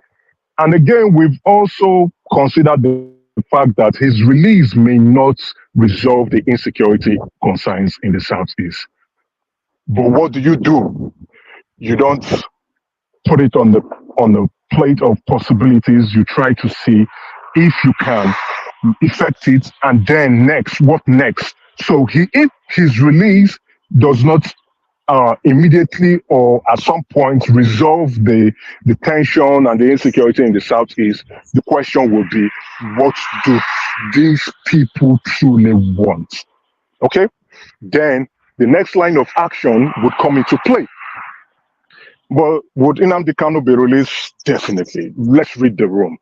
M: And again, we've also considered the fact that his release may not resolve the insecurity concerns in the Southeast. But what do? You don't put it on the plate of possibilities. You try to see if you can effect it, and then what next? So if his release does not immediately or at some point resolve the tension and the insecurity in the Southeast, the question will be, what do these people truly want? Okay? Then the next line of action would come into play. But would Nnamdi Kanu be released? Definitely. Let's read the room.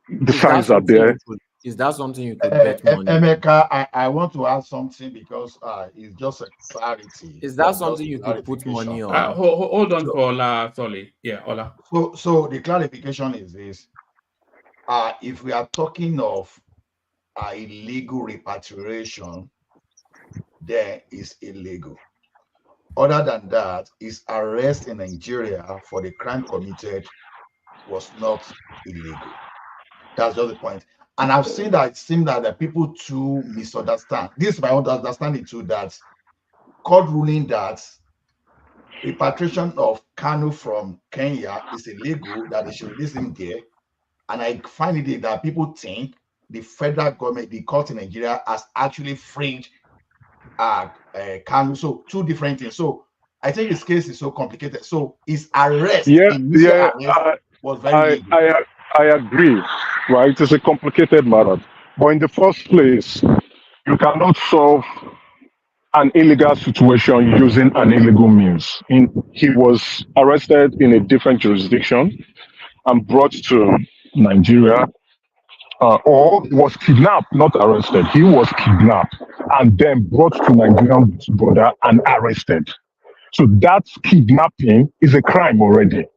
M: The signs are there.
L: Is that something you could bet money?
O: Emeka, I want to add something because it's just a clarity.
L: Is that something you could put money on?
E: Hold on for Ola, sorry. Yeah, Ola.
O: So the clarification is this. If we are talking of illegal repatriation, there is illegal. Other than that, his arrest in Nigeria for the crime committed was not illegal. That's just the point. And I've seen that it seems that the people too misunderstand. This is my own understanding too, that court ruling that repatriation of Kanu from Kenya is illegal, that they should release him there. And I find it that people think the federal government, the court in Nigeria, has actually freed Kanu. So two different things. So I think his case is so complicated. So his arrest, was very illegal.
M: I agree, right? It's a complicated matter. But in the first place, you cannot solve an illegal situation using an illegal means. He was arrested in a different jurisdiction and brought to Nigeria, or was kidnapped, not arrested. He was kidnapped and then brought to Nigerian border and arrested. So that kidnapping is a crime already.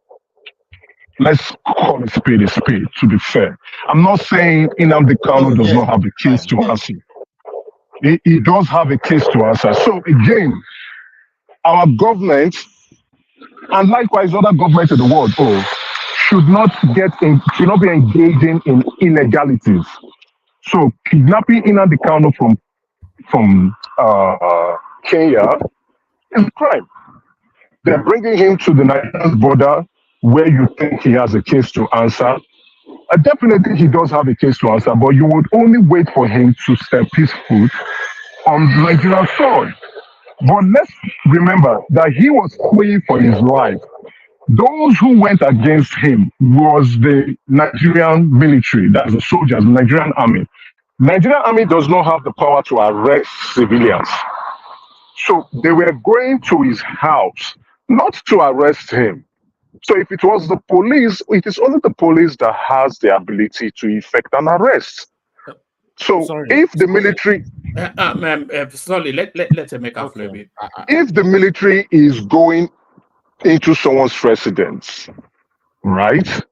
M: Let's call a spade, to be fair. I'm not saying Nnamdi Kanu does not have a case to answer. He does have a case to answer. So again, our government, and likewise other governments in the world, should not should not be engaging in illegalities. So kidnapping Nnamdi Kanu from Kenya is a crime. They're bringing him to the Nigerian border where you think he has a case to answer. Definitely, he does have a case to answer, but you would only wait for him to step his foot on Nigerian soil. But let's remember that he was fleeing for his life. Those who went against him was the Nigerian military, that's the soldiers, the Nigerian army. Nigerian army does not have the power to arrest civilians. So they were going to his house, not to arrest him. So if it was the police, it is only the police that has the ability to effect an arrest. So if the military...
E: sorry, let him make a bit.
M: If the military is going into someone's residence, right?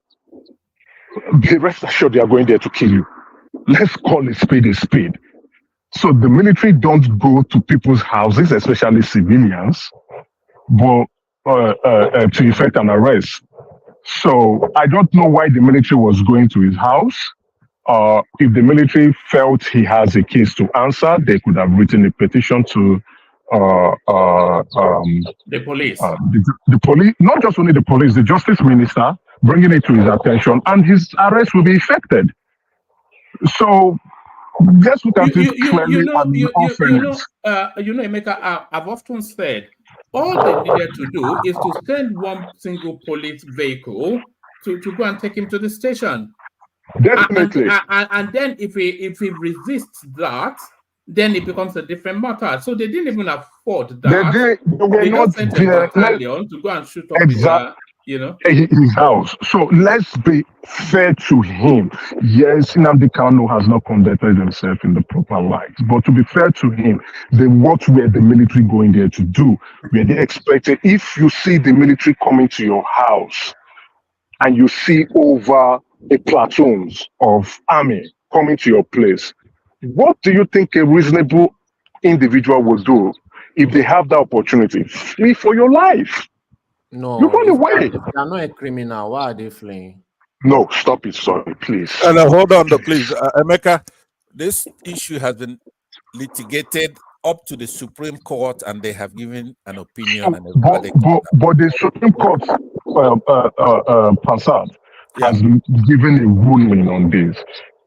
M: Be rest assured they are going there to kill you. Let's call a spade a spade. So the military don't go to people's houses, especially civilians, but to effect an arrest. So I don't know why the military was going to his house. If the military felt he has a case to answer, they could have written a petition to
E: the police.
M: The police, not just only the police, the justice minister, bringing it to his attention, and his arrest will be effected. So let's look at it clearly
E: Emeka, I've often said all they needed to do is to send one single police vehicle to go and take him to the station.
M: Definitely.
E: And then if he resists that, then it becomes a different matter. So they didn't even afford that. They just sent a battalion to go and shoot up
M: his house. So let's be fair to him. Yes, Nnamdi Kanu has not conducted himself in the proper light. But to be fair to him, what were the military going there to do? Were they expected, if you see the military coming to your house and you see over a platoons of army coming to your place, what do you think a reasonable individual will do if they have the opportunity? Flee for your life.
L: No,
M: you run away.
L: If they are not a criminal, why are they fleeing?
M: No, stop it, sorry, please.
N: Hold on, please. Emeka, this issue has been litigated up to the Supreme Court, and they have given an opinion.
M: But the Supreme Court, Passad, has given a ruling on this.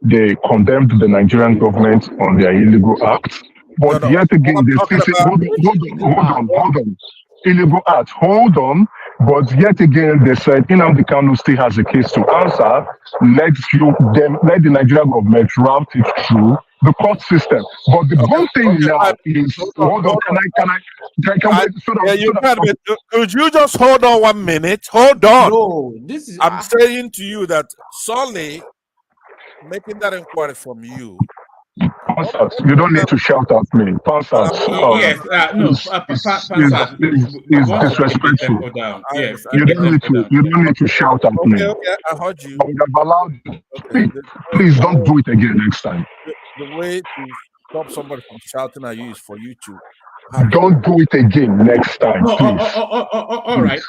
M: They condemned the Nigerian government on their illegal acts. But yet again, they still say, hold on. Illegal acts, hold on. But yet again, they said, Nnamdi Kanu still has a case to answer. Let the Nigerian government route it through the court system. But the one thing now is, hold on,
N: could you just hold on 1 minute? Hold on.
L: No,
N: I'm saying to you that solely making that inquiry from you.
M: Pansas, you don't need to shout at me. Pansas, is disrespectful.
E: Yes,
M: you don't need to shout at me.
N: Okay, I heard you.
M: I would have allowed you. Please don't do it again next time.
N: The way to stop somebody from shouting at you is for you to.
M: Don't do it again next time, please.
E: All right.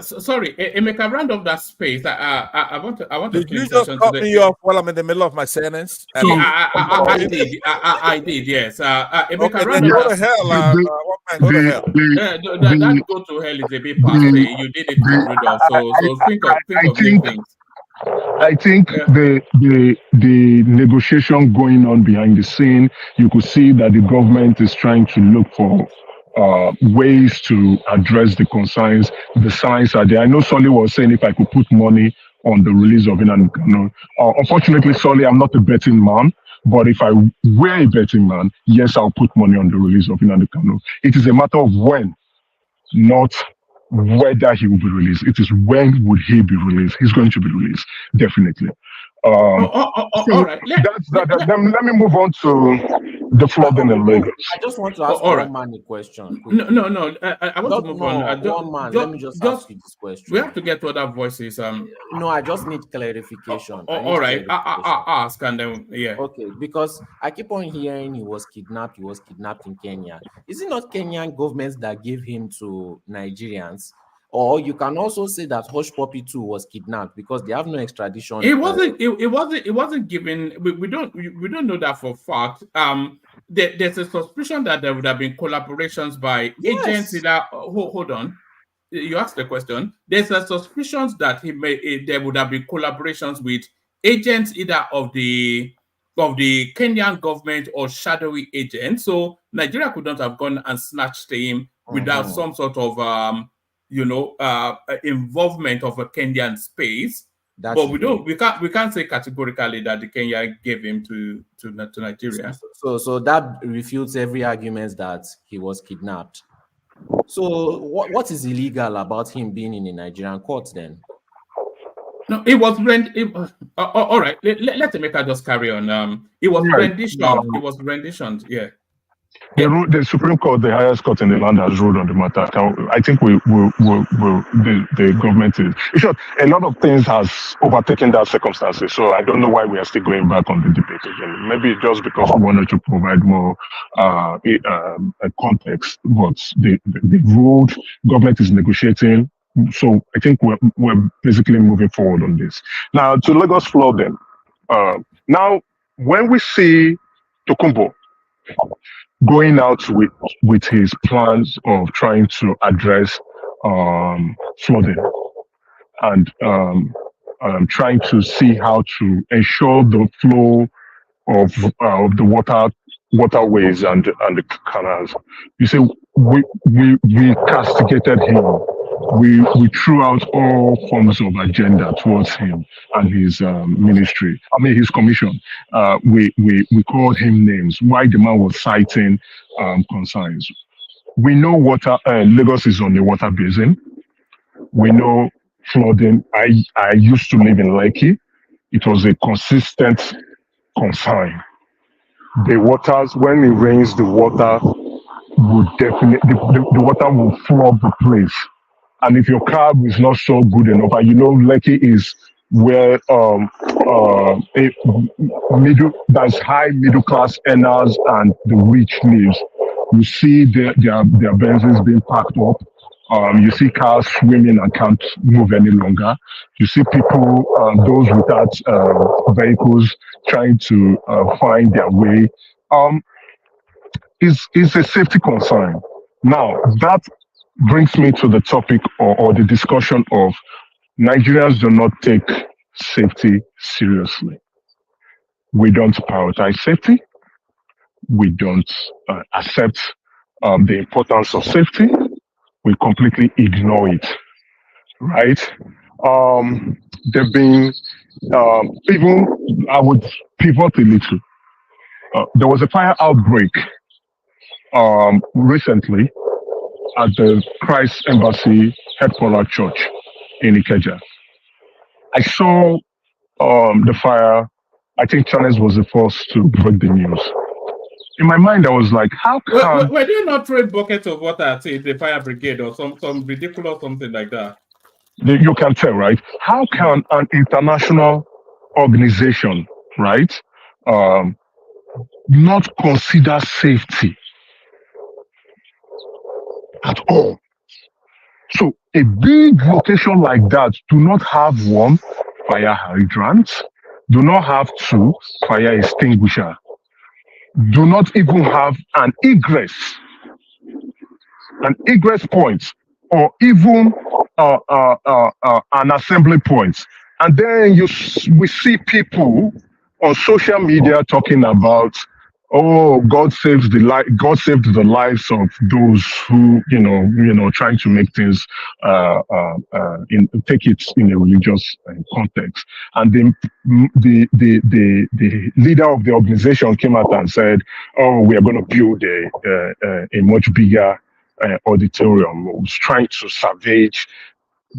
E: Sorry, Emeka, round off that space. I want to.
N: Did you just cut me off while I'm in the middle of my sentence?
E: I did. Yes. Emeka, round
N: go to hell. Go to hell.
E: That go to hell is a bit passe. You did it to rid of. So think of these things.
M: I think the negotiation going on behind the scene, you could see that the government is trying to look for ways to address the concerns. The signs are there. I know Solly was saying if I could put money on the release of Nnamdi Kanu. Unfortunately, Solly, I'm not a betting man. But if I were a betting man, yes, I'll put money on the release of Nnamdi Kanu. It is a matter of when, not whether he will be released. It is when would he be released. He's going to be released, definitely.
E: All right.
M: Let me move on to the flooding in Lagos.
L: I just want to ask one man a question.
E: No. I want to move on.
L: One man. Let me just ask you this question.
E: We have to get to other voices.
L: No, I just need clarification.
E: All right. Ask and then
L: Okay, because I keep on hearing he was kidnapped in Kenya. Is it not Kenyan government that gave him to Nigerians? Or you can also say that Hush Puppy 2 was kidnapped because they have no extradition.
E: It wasn't given. We don't know that for fact. There's a suspicion that there would have been collaborations by agents. That hold on, you asked the question. There's a suspicion that there would have been collaborations with agents either of the Kenyan government or shadowy agents. So Nigeria could not have gone and snatched him without some sort of involvement of a Kenyan space. But we can't say categorically that the Kenya gave him to Nigeria.
L: So that refutes every argument that he was kidnapped. So what is illegal about him being in a Nigerian court then?
E: No, it was all right. Let Emeka just carry on. It was rendition. It was rendition. Yeah.
M: The Supreme Court, the highest court in the land, has ruled on the matter. I think the government is. In short, a lot of things has overtaken that circumstances. So I don't know why we are still going back on the debate again. Maybe just because we wanted to provide more context. But the ruled, government is negotiating. So I think we're basically moving forward on this. Now to Lagos floor then. Now when we see Tokunbo going out with his plans of trying to address flooding and trying to see how to ensure the flow of the waterways and the canals. You see, we castigated him. We threw out all forms of agenda towards him and his ministry. I mean, his commission. We called him names. Why the man was citing concerns. We know Lagos is on the water basin. We know flooding. I used to live in Lekki. It was a consistent concern. The waters, when it rains, the water would definitely the water will flood the place. And if your car is not so good enough, and you know Lekki is where that's high middle class earners and the rich lives, you see their Benzes being packed up. You see cars swimming and can't move any longer. You see people, those without vehicles, trying to find their way. It's a safety concern. Now that brings me to the topic or the discussion of Nigerians do not take safety seriously. We don't prioritize safety. We don't accept the importance of safety. We completely ignore it, right? There've been, even, I would pivot a little. There was a fire outbreak recently at the Christ Embassy Headquarters Church in Ikeja. I saw the fire. I think Channels was the first to break the news. In my mind, I was like, how come...
E: Were they not throwing buckets of water at the fire brigade or some ridiculous something like that?
M: You can tell, right? How can an international organization, right, not consider safety at all? So a big location like that do not have one, fire hydrant, do not have two, fire extinguisher, do not even have an egress point, or even an assembly point. And then we see people on social media talking about, oh, God saved the lives of those who, trying to make things take it in a religious context. And then the leader of the organization came out and said, oh, we are going to build a much bigger auditorium. It was trying to salvage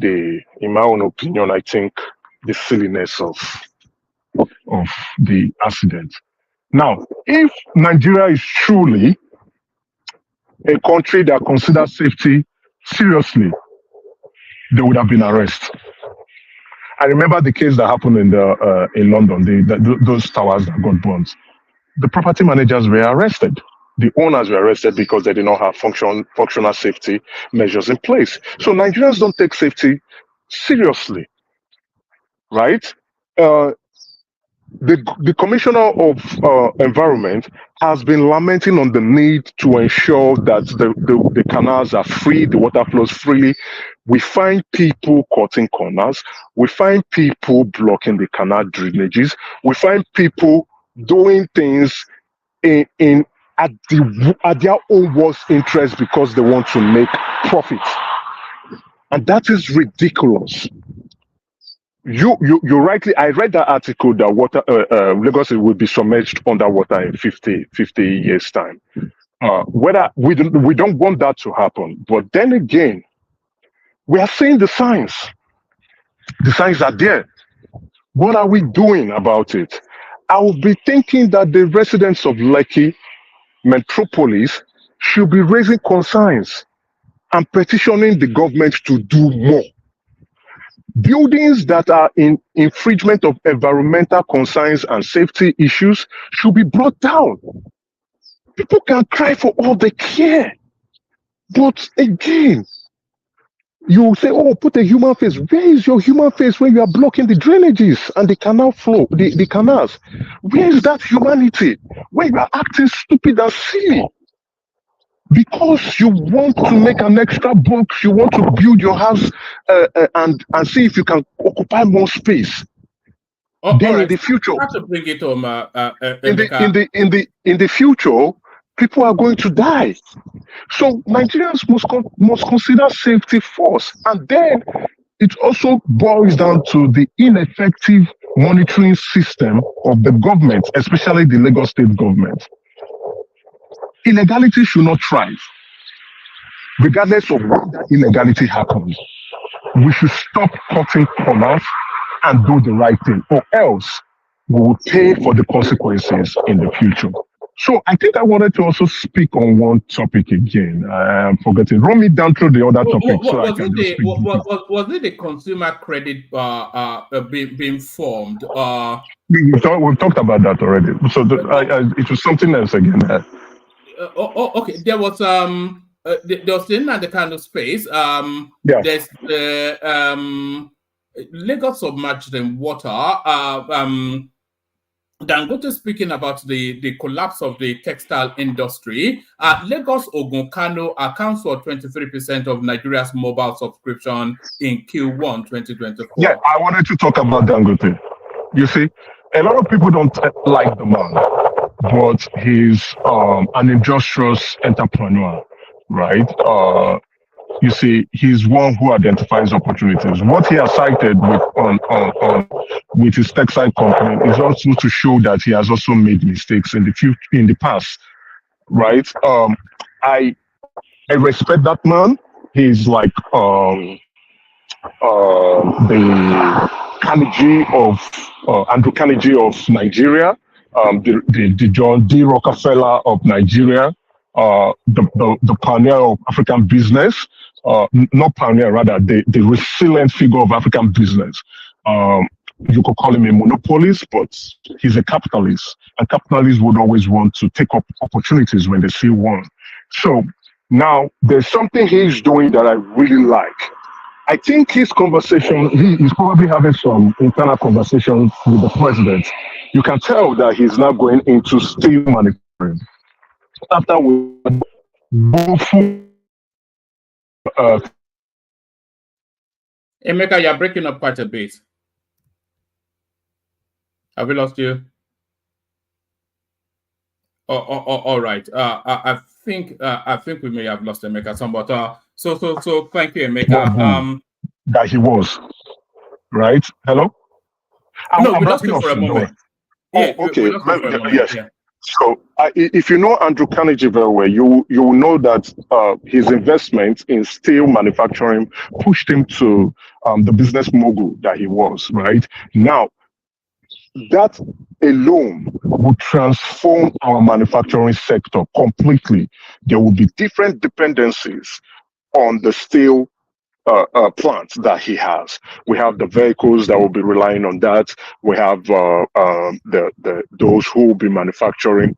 M: in my own opinion, I think, the silliness of the accident. Now, if Nigeria is truly a country that considers safety seriously, there would have been arrest. I remember the case that happened in London, those towers that got burnt. The property managers were arrested. The owners were arrested because they did not have functional safety measures in place. So Nigerians don't take safety seriously, right? The Commissioner of Environment has been lamenting on the need to ensure that the canals are free, the water flows freely. We find people cutting corners. We find people blocking the canal drainages. We find people doing things at their own worst interest because they want to make profit. And that is ridiculous. You rightly, I read that article that Lagos will be submerged underwater in 50 years time. Whether we don't want that to happen, but then again, we are seeing the signs. The signs are there. What are we doing about it? I will be thinking that the residents of Lekki Metropolis should be raising concerns and petitioning the government to do more. Buildings that are in infringement of environmental concerns and safety issues should be brought down. People can cry for all they care. But again, you say, oh, put a human face. Where is your human face when you are blocking the drainages and the canal flow, the canals? Where is that humanity? When you are acting stupid and silly? Because you want to make an extra buck, you want to build your house and see if you can occupy more space. Then right. In the future,
E: to bring it home,
M: in the future, people are going to die. So Nigerians must consider safety first, and then it also boils down to the ineffective monitoring system of the government, especially the Lagos State government. Illegality should not thrive, regardless of when that illegality happens. We should stop cutting corners and do the right thing, or else we will pay for the consequences in the future. So I think I wanted to also speak on one topic again. I am forgetting. Run me down through the other topics.
E: Was it the consumer credit being formed?
M: We've talked about that already. So it was something else again.
E: Okay. There was in the kind of space.
M: Yeah.
E: There's the Lagos submerged in water. Dangote speaking about the collapse of the textile industry. Lagos Ogun Kano accounts for 23% of Nigeria's mobile subscription in Q1 2024.
M: Yeah, I wanted to talk about Dangote. You see, a lot of people don't like the man, but he's an industrious entrepreneur, right? You see, he's one who identifies opportunities. What he has cited with his textile company is also to show that he has also made mistakes in the past, right? I respect that man. He's like the Andrew Carnegie of Nigeria, the John D. Rockefeller of Nigeria, the pioneer of African business. Not pioneer, rather the resilient figure of African business. You could call him a monopolist, but he's a capitalist. And capitalists would always want to take up opportunities when they see one. So now there's something he's doing that I really like. I think his conversation, he's probably having some internal conversations with the president. You can tell that he's now going into steel manufacturing. After we
E: Emeka, you're breaking up quite a bit. Have we lost you? All right. I think we may have lost Emeka somewhat. So thank you, Emeka.
M: That he was right. Hello.
E: We lost you for a moment.
M: Yeah, okay. Yes. Yeah. So, if you know Andrew Carnegie very well, you will know that his investment in steel manufacturing pushed him to the business mogul that he was. Right now, that alone would transform our manufacturing sector completely. There will be different dependencies on the steel plants that he has. We have the vehicles that will be relying on that. We have those who will be manufacturing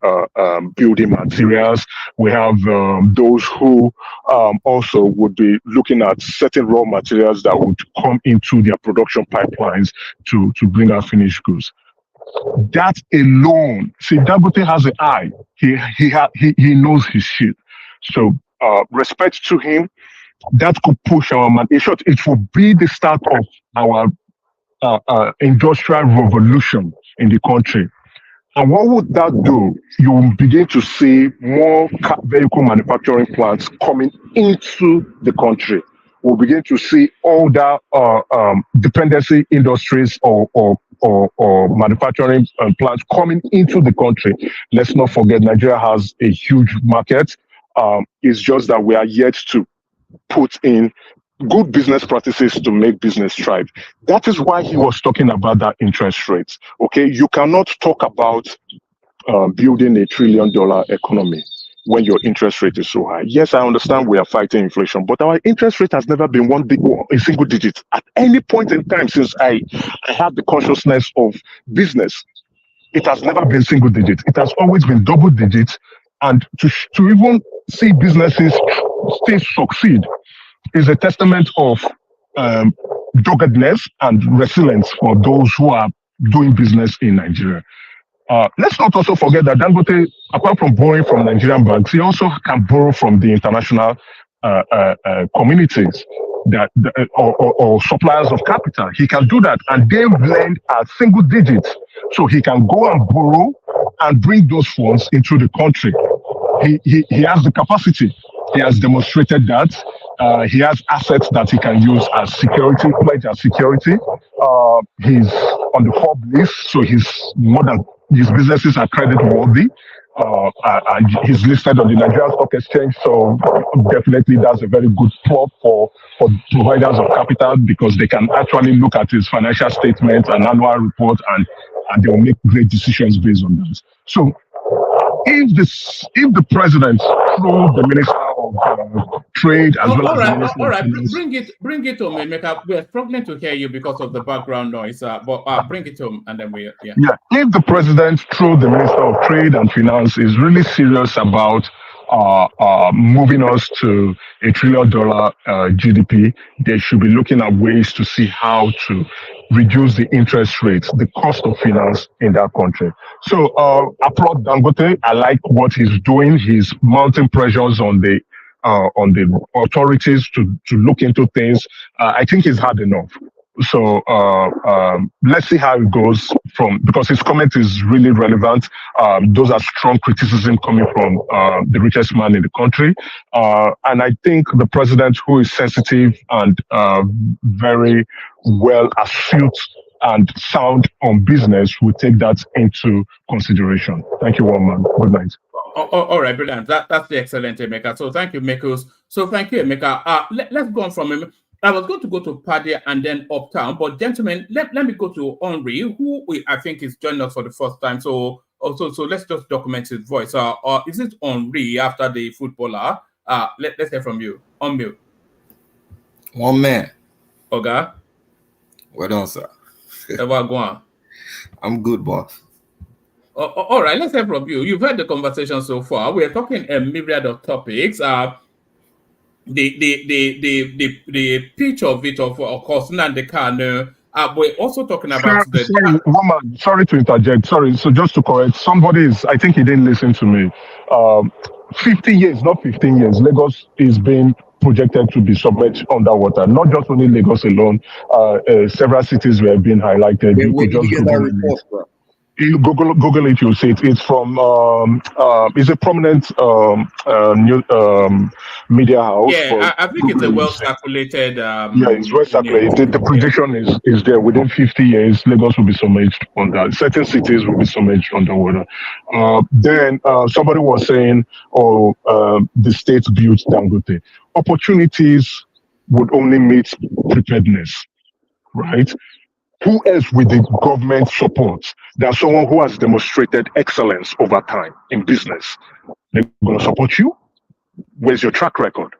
M: building materials. We have those who also would be looking at certain raw materials that would come into their production pipelines to bring out finished goods. That alone, see, Dangote has an eye. He knows his shit. So respect to him. That could push our man. In short, it will be the start of our industrial revolution in the country. And what would that do? You will begin to see more vehicle manufacturing plants coming into the country. We'll begin to see older dependency industries or manufacturing plants coming into the country. Let's not forget, Nigeria has a huge market. It's just that we are yet to put in good business practices to make business thrive. That is why he was talking about that interest rate. Okay, you cannot talk about building $1 trillion economy when your interest rate is so high. Yes, I understand we are fighting inflation, but our interest rate has never been a single digit at any point in time since I had the consciousness of business. It has never been single digit. It has always been double digit. And to even see businesses still succeed is a testament of doggedness and resilience for those who are doing business in Nigeria. Let's not also forget that Dangote, apart from borrowing from Nigerian banks, he also can borrow from the international communities or suppliers of capital. He can do that, and they lend at single digits. So he can go and borrow and bring those funds into the country. He has the capacity. He has demonstrated that. He has assets that he can use as security, pledge as security. He's on the Forbes list, so his businesses are credit worthy. And he's listed on the Nigerian Stock Exchange, so definitely that's a very good prop for providers of capital, because they can actually look at his financial statements and annual report, and they will make great decisions based on that. So if the president, through the Minister of Trade as well as the Minister
E: all right,
M: of Finance,
E: bring it home, Emeka. We're struggling to hear you because of the background noise, but bring it home, and then
M: if the president, through the Minister of Trade and Finance, is really serious about moving us to $1 trillion GDP, they should be looking at ways to see how to reduce the interest rates, the cost of finance in that country. So applaud Dangote. I like what he's doing. He's mounting pressures on the authorities to look into things. I think he's had enough. So let's see how it goes because his comment is really relevant. Those are strong criticism coming from the richest man in the country. And I think the president, who is sensitive and very well astute and sound on business, will take that into consideration. Thank you, one man. Good night.
E: All right, brilliant. That's the excellent, Emeka. So thank you, Mekos. So thank you, Emeka. Let's go on from him. I was going to go to Paddy and then Uptown, but gentlemen, let me go to Henri, who I think is joining us for the first time. So let's just document his voice. Is it Henri after the footballer? Let's hear from you. On mute.
P: One man.
E: Okay.
P: Well done, sir.
E: Ever go on?
P: I'm good, boss.
E: All right, let's hear from you. You've heard the conversation so far. We're talking a myriad of topics. The pitch of it, of course, Nnamdi Kanu. We're also talking about
M: Sorry to interject. Sorry. So just to correct, I think he didn't listen to me. 50 years, not 15 years. Lagos is being projected to be submerged underwater. Not just only Lagos alone. Several cities were being highlighted. Google it, you'll see it. It's from it's a prominent media house.
E: Yeah, I think it's a well circulated.
M: It's well circulated. The prediction is there. Within 50 years, Lagos will be submerged under. Certain cities will be submerged underwater. Then somebody was saying, the state built Dangote. Opportunities would only meet preparedness, right? Who else with the government support than someone who has demonstrated excellence over time in business? They're going to support you. Where's your track record?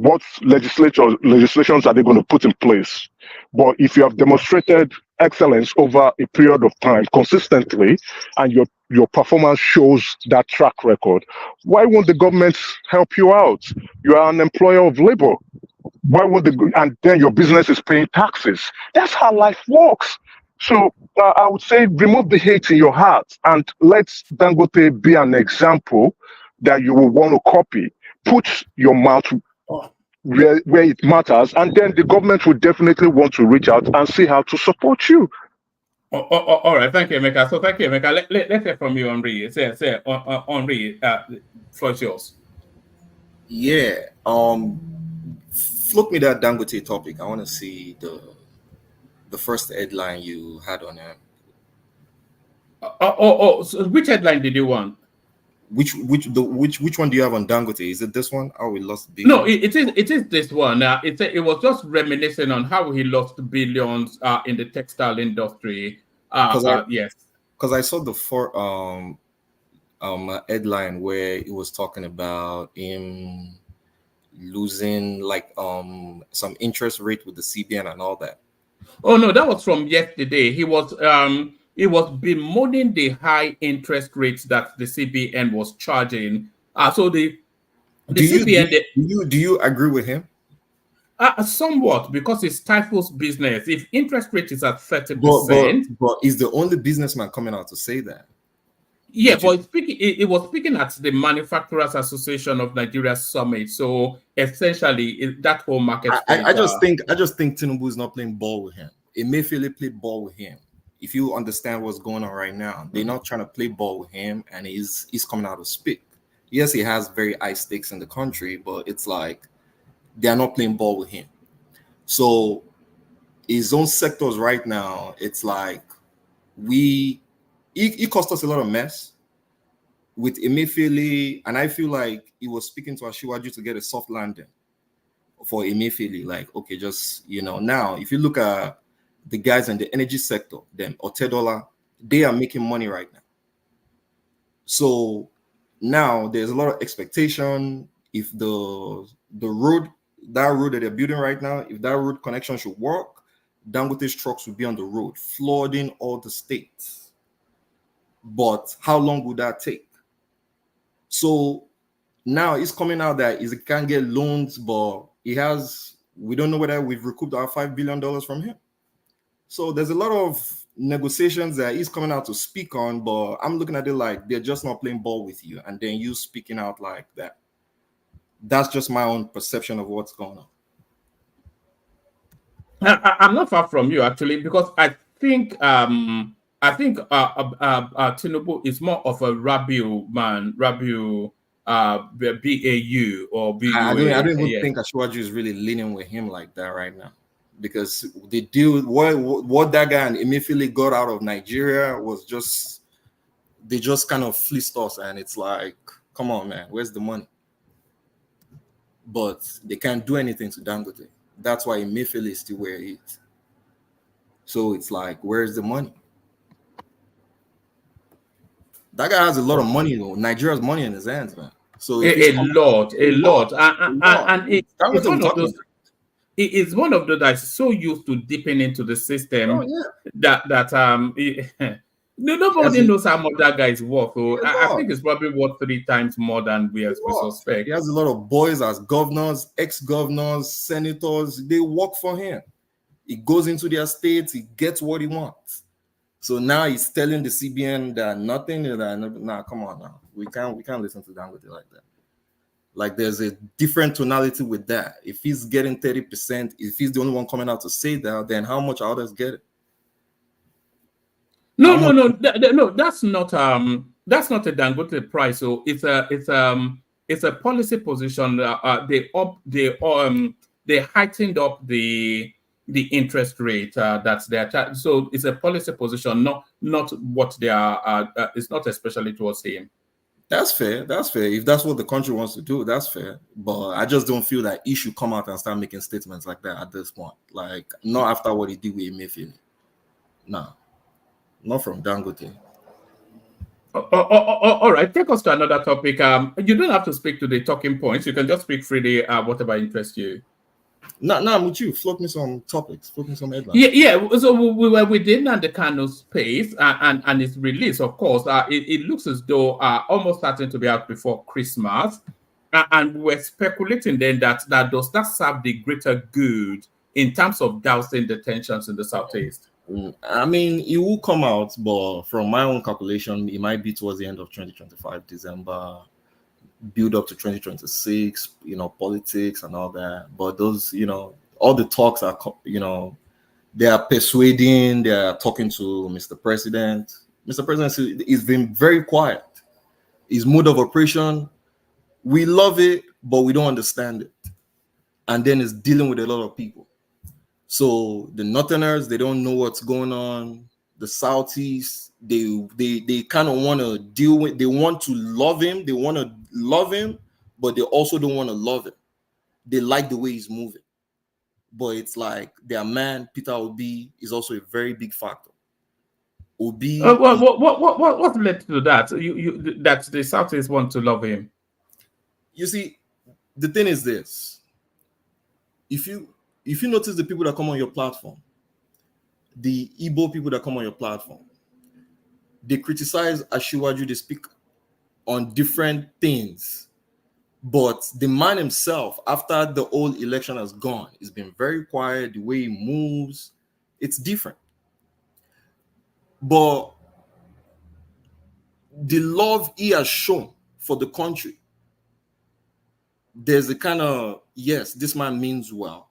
M: what legislations are they going to put in place? But if you have demonstrated excellence over a period of time consistently, and your performance shows that track record, why won't the government help you out? You are an employer of labor. Why would and then your business is paying taxes? That's how life works. So I would say remove the hate in your heart and let Dangote be an example that you will want to copy. Put your mouth where it matters, and then the government will definitely want to reach out and see how to support you.
E: All right, thank you, Emeka. So thank you, Emeka. Let's hear from you, Henri. Henri, floor yours.
P: Yeah. Float me that Dangote topic. I want to see the first headline you had on him.
E: So which headline did you want?
P: Which one do you have on Dangote? Is it this one? How we lost billions?
E: No, it is this one. It was just reminiscing on how he lost billions in the textile industry. Yes,
P: because I saw the headline where it was talking about him losing like some interest rate with the CBN and all that.
E: Oh no, that was from yesterday. He was bemoaning the high interest rates that the CBN was charging. So the CBN.
P: Do you agree with him?
E: Somewhat, because it stifles business. If interest rate is at 30%,
P: but is the only businessman coming out to say that?
E: Yeah, but it was speaking at the Manufacturers Association of Nigeria Summit. So essentially, that whole market.
P: I just think TINUBU is not playing ball with him. Emefiele played ball with him. If you understand what's going on right now, they're not trying to play ball with him, and he's coming out to speak. Yes, he has very high stakes in the country, but it's like they are not playing ball with him. So his own sectors right now, it's like he cost us a lot of mess with Emefiele, and I feel like he was speaking to Asiwaju to get a soft landing for Emefiele. Like, okay, just, now, if you look at the guys in the energy sector, them Otedola, they are making money right now. So now there's a lot of expectation. If the road that they're building right now, if that road connection should work, Dangote's trucks will be on the road, flooding all the states. But how long would that take? So now it's coming out that he can't get loans, but we don't know whether we've recouped our $5 billion from him. So there's a lot of negotiations that he's coming out to speak on, but I'm looking at it like they're just not playing ball with you. And then you speaking out like that. That's just my own perception of what's going on.
E: I'm not far from you, actually, because I think TINUBU is more of a Rabiu man, BAU or BU.
P: I don't even think Asiwaju is really leaning with him like that right now, because the deal, what that guy and Emefiele got out of Nigeria was they just kind of fleeced us, and it's like, come on, man, where's the money? But they can't do anything to Dangote. That's why Emefiele is still where he is. So it's like, where's the money? That guy has a lot of money, though. Nigeria's money in his hands, man. So
E: a lot. And it's one of those. It is one of those that's so used to dipping into the system nobody knows how much that guy is worth. So I think it's probably worth 3 times more than we suspect.
P: He has a lot of boys as governors, ex-governors, senators. They work for him. He goes into their states. He gets what he wants. So now he's telling the CBN that nothing. Nah, come on now. We can't listen to Dangote like that. Like, there's a different tonality with that. If he's getting 30%, if he's the only one coming out to say that, then how much are others getting?
E: No, that's not a Dangote price. So it's a policy position. They heightened up the interest rate that's there. So it's a policy position, not what they are. It's not especially towards him.
P: That's fair. If that's what the country wants to do, that's fair. But I just don't feel that he should come out and start making statements like that at this point. Like, not after what he did with Emefiele. No. Not from Dangote.
E: All right, take us to another topic. You don't have to speak to the talking points. You can just speak freely, whatever interests you.
P: No, I'm with you. Float me some topics. Float me some headlines.
E: Yeah. So we were within the Kanu'S space, and its release, of course, it looks as though almost starting to be out before Christmas, and we're speculating then that does that serve the greater good in terms of dousing the tensions in the southeast.
P: I mean, it will come out, but from my own calculation, it might be towards the end of 2025, December, build up to 2026, politics and all that. But those, all the talks are, they are persuading, they are talking to Mr. President. Mr. President is been very quiet. His mode of operation, we love it, but we don't understand it. And then it's dealing with a lot of people. So the Northerners, they don't know what's going on. The Southeast, they kind of want to deal with, they want to love him. They want to love him, but they also don't want to love him. They like the way he's moving. But it's like their man, Peter Obi, is also a very big factor. Obi.
E: What led to that? That the Southeast want to love him?
P: You see, the thing is this. If you notice the people that come on your platform, the Igbo people that come on your platform, they criticize Asiwaju, they speak on different things. But the man himself, after the old election has gone, he's been very quiet. The way he moves, it's different. But the love he has shown for the country, there's a kind of, yes, this man means well.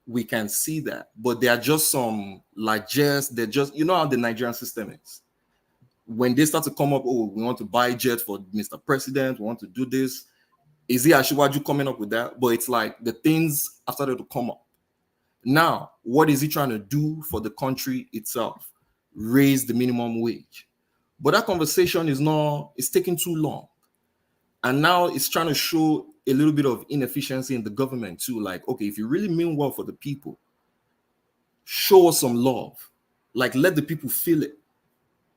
P: We can see that, but there are just some largesse. They're just, you know how the Nigerian system is. When they start to come up, oh, we want to buy jet for Mr. President, we want to do this. Is it Asiwaju coming up with that? But it's like the things have started to come up. Now, what is he trying to do for the country itself? Raise the minimum wage. But that conversation it's taking too long. And now it's trying to show a little bit of inefficiency in the government too. Like, okay, if you really mean well for the people, show us some love. Like, let the people feel it.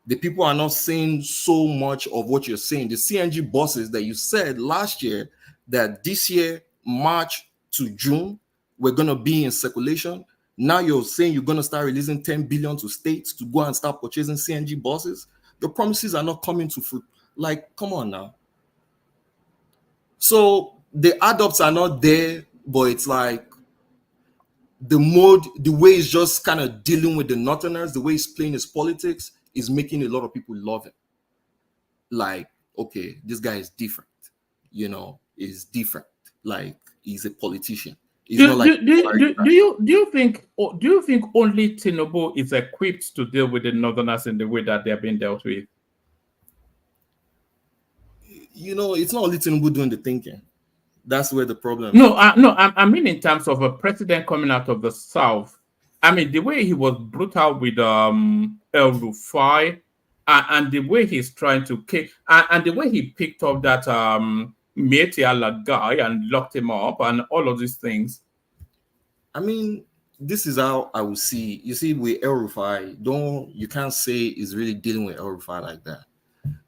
P: The people are not saying so much of what you're saying. The CNG buses that you said last year, that this year, March to June, we're going to be in circulation. Now you're saying you're going to start releasing 10 billion to states to go and start purchasing CNG buses. Your promises are not coming to fruit. Like, come on now. So the adults are not there, but it's like the way he's just kind of dealing with the Northerners, the way he's playing his politics is making a lot of people love him. Like, okay, this guy is different, is different. Like, he's a politician. He's not like.
E: Do you think only TINUBU is equipped to deal with the Northerners in the way that they're being dealt with?
P: It's not only TINUBU doing the thinking. That's where the problem.
E: I mean in terms of a president coming out of the South. I mean the way he was brutal with El Rufai, and the way he's trying to kick, and the way he picked up that Mieti Allah guy and locked him up, and all of these things.
P: I mean, this is how I would see. You see, with El Rufai, you can't say he's really dealing with El Rufai like that.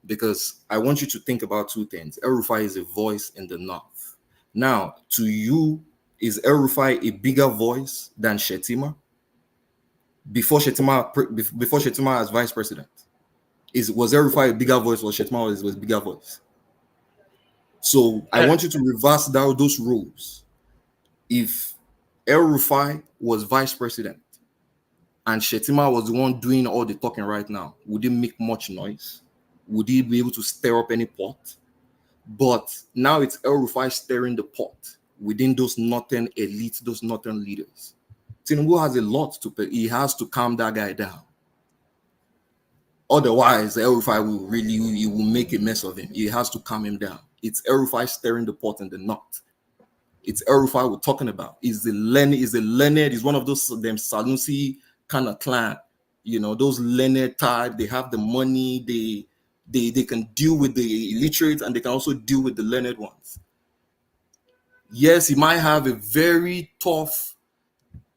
P: Because I want you to think about two things. El Rufai is a voice in the North. Now, to you, is El Rufai a bigger voice than Shetima? Before Shetima as vice president, was El Rufai a bigger voice or Shetima was a bigger voice? So I want you to reverse those roles. If El Rufai was vice president and Shetima was the one doing all the talking right now, would it make much noise? Would he be able to stir up any pot? But now it's El Rufai stirring the pot within those northern elites, those northern leaders. TINUBU has a lot to pay. He has to calm that guy down. Otherwise, El Rufai will make a mess of him. He has to calm him down. It's El Rufai stirring the pot in the north. It's El Rufai we're talking about. He's one of those them Sanusi kind of clan. Those learned type. They have the money. They can deal with the illiterate and they can also deal with the learned ones. Yes, he might have a very tough,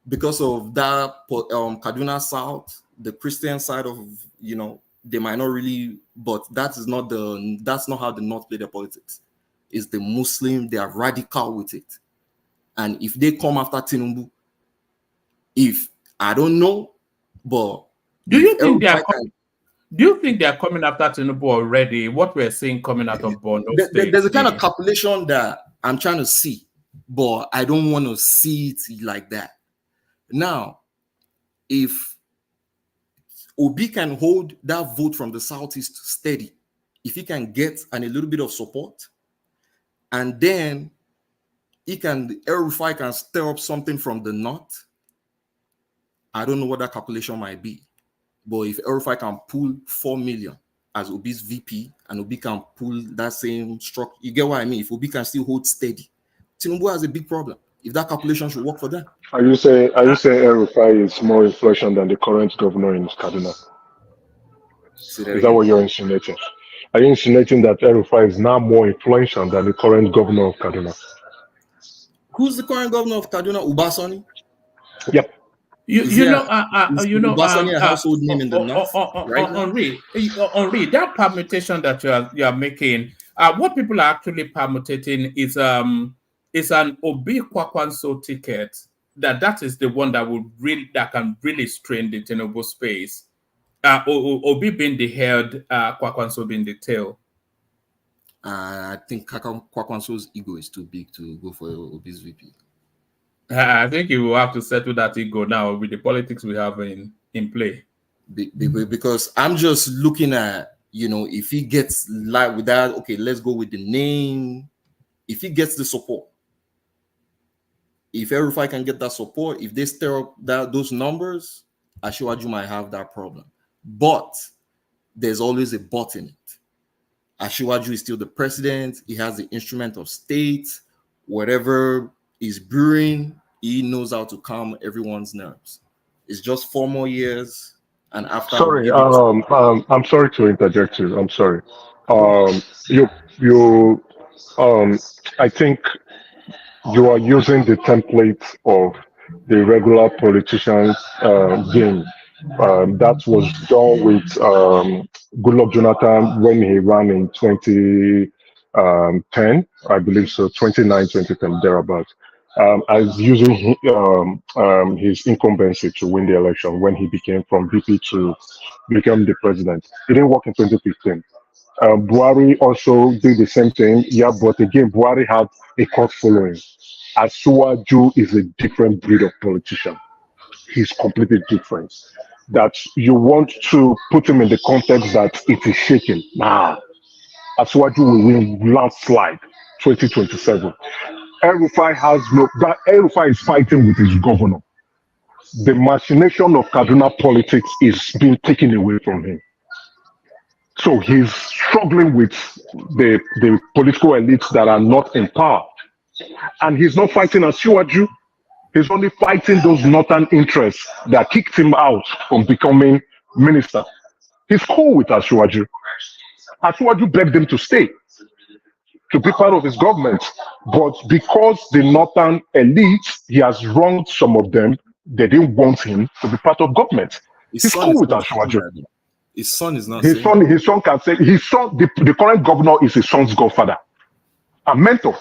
P: because of that Kaduna South, the Christian side of they might not really, but that's not how the North play their politics. It's the Muslim, they are radical with it. And if they come after Tinubu, if I don't know, but
E: do you think they are coming after Tinubu already? What we're seeing coming out of Borno State?
P: There's a kind of calculation that I'm trying to see, but I don't want to see it like that. Now, if Obi can hold that vote from the Southeast steady, if he can get a little bit of support, and then El-Rufai can stir up something from the North, I don't know what that calculation might be. But if El-Rufai can pull 4 million as Obi's VP, and Obi can pull that same structure, you get what I mean? If Obi can still hold steady, Tinubu has a big problem. If that calculation should work for them.
M: Are you saying El-Rufai is more influential than the current governor in Kaduna? Is that what you're insinuating? Are you insinuating that El-Rufai is now more influential than the current governor of Kaduna?
P: Who's the current governor of Kaduna? Ubasani?
M: Yep.
P: Ubasani a household name in the North?
E: Henri, that permutation that you are making, what people are actually permutating is an Obi Kwakwanso ticket. That is the one that can really strain the Tinubu space. Obi being the head, Kwakwanso being the tail.
P: I think Kwakwanso's ego is too big to go for Obi's VP.
E: I think you will have to settle that ego now with the politics we have in play.
P: Because I'm just looking at, if he gets like with that, okay, let's go with the name. If he gets the support, if El-Rufai can get that support, if they stir up those numbers, Asiwaju might have that problem. But there's always a but in it. Asiwaju is still the president. He has the instrument of state. Whatever is brewing, he knows how to calm everyone's nerves. It's just 4 more years, and after.
M: Sorry, I'm sorry to interject you. I'm sorry. I think you are using the template of the regular politicians game. That was done with Goodluck Jonathan when he ran in 2010, I believe so, 2010, thereabouts. As using his incumbency to win the election when he became from VP to become the president. It didn't work in 2015. Buhari also did the same thing. Yeah, but again, Buhari had a cult following. Asiwaju is a different breed of politician. He's completely different. That you want to put him in the context that it is shaking. Nah, Asiwaju will win landslide 2027. El-Rufai has that El-Rufai is fighting with his governor. The machination of Kaduna politics is being taken away from him. So he's struggling with the political elites that are not in power. And he's not fighting Asiwaju. He's only fighting those northern interests that kicked him out from becoming minister. He's cool with Asiwaju. Asiwaju begged him to stay, to be part of his government. But because the northern elites, he has wronged some of them, they didn't want him to be part of government. He's cool with Asiwaju.
P: His son is not.
M: His son can say the current governor is his son's godfather, a mentor.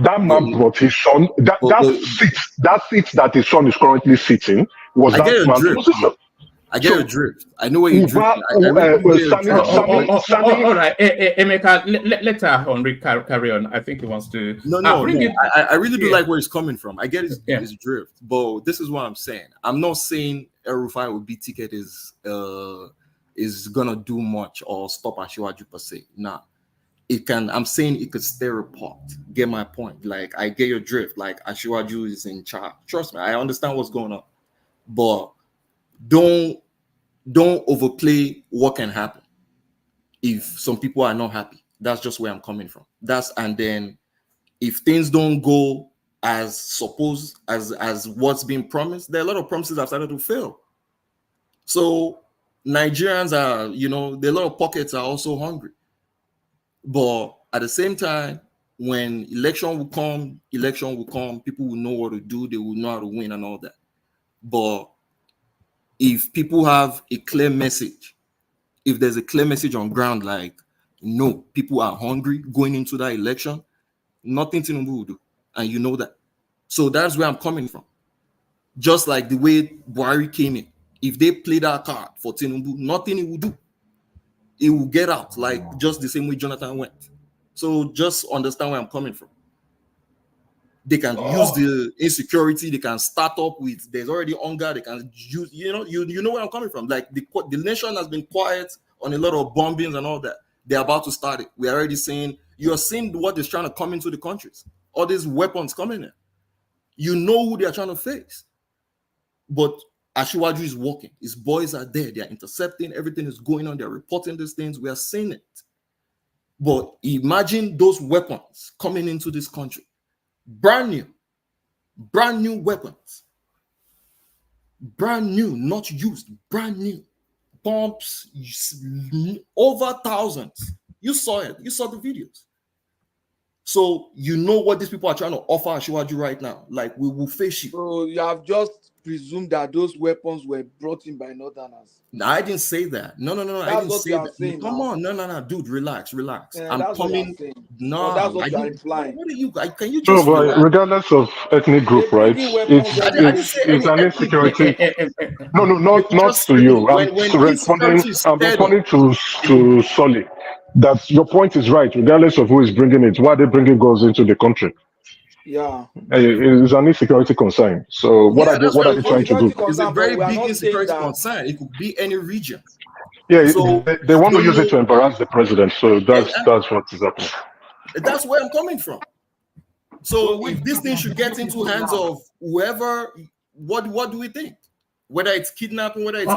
M: That man brought his son. That seat that his son is currently sitting was that man's position.
P: I get your drift. I know where you're drifting.
E: All right, Emeka, let Henri carry on. I think he wants to.
P: No. I really do like where he's coming from. I get his drift, but this is what I'm saying. I'm not saying El-Rufai will be ticket is gonna do much or stop Asiwaju per se. Nah. It can. I'm saying it could stir a pot. Get my point? Like I get your drift. Like Asiwaju is in charge. Trust me, I understand what's going on, but don't overplay what can happen if some people are not happy. That's just where I'm coming from. And then if things don't go as what's being promised, there are a lot of promises that have started to fail. So Nigerians are, there are a lot of pockets are also hungry. But at the same time, when election will come, people will know what to do, they will know how to win and all that. But if people have a clear message if there's a clear message on ground, like, no, people are hungry going into that election, nothing Tinubu will do. And you know that. So that's where I'm coming from. Just like the way Buhari came in. If they play that card for Tinubu, nothing he will do. He will get out, like just the same way Jonathan went. So just understand where I'm coming from. They can use the insecurity, they can start up with, there's already hunger, they can use, you know where I'm coming from. Like the nation has been quiet on a lot of bombings and all that. They're about to start it. We're already seeing, you're seeing what is trying to come into the countries. All these weapons coming in. You know who they are trying to face. But Ashiwaju is working. His boys are there. They're intercepting. Everything is going on. They're reporting these things. We are seeing it. But imagine those weapons coming into this country. Brand new weapons. Brand new, not used. Brand new. Pumps, over thousands. You saw it. You saw the videos. So you know what these people are trying to offer Ashiwaju right now. Like, we will face you.
Q: So you have just presumed that those weapons were brought in by Northerners.
P: No, I didn't say that. No, I didn't say that. Come on, no, dude, relax.
Q: Yeah,
P: I'm coming.
Q: No, that's what you're implying.
P: What are you? Can you just?
M: No, but regardless of ethnic group, right? It's an insecurity. No, not to you. I'm responding to Solly. That your point is right. Regardless of who is bringing it, why are they bringing guns into the country?
Q: Yeah,
M: it is an insecurity concern. So what are they trying to do?
P: It's a very big insecurity concern. It could be any region.
M: Yeah, so they want to use it to embarrass the president. So that's what is happening.
P: That's where I'm coming from. So if this thing should get into hands of whoever, what do we think? Whether it's kidnapping, whether it's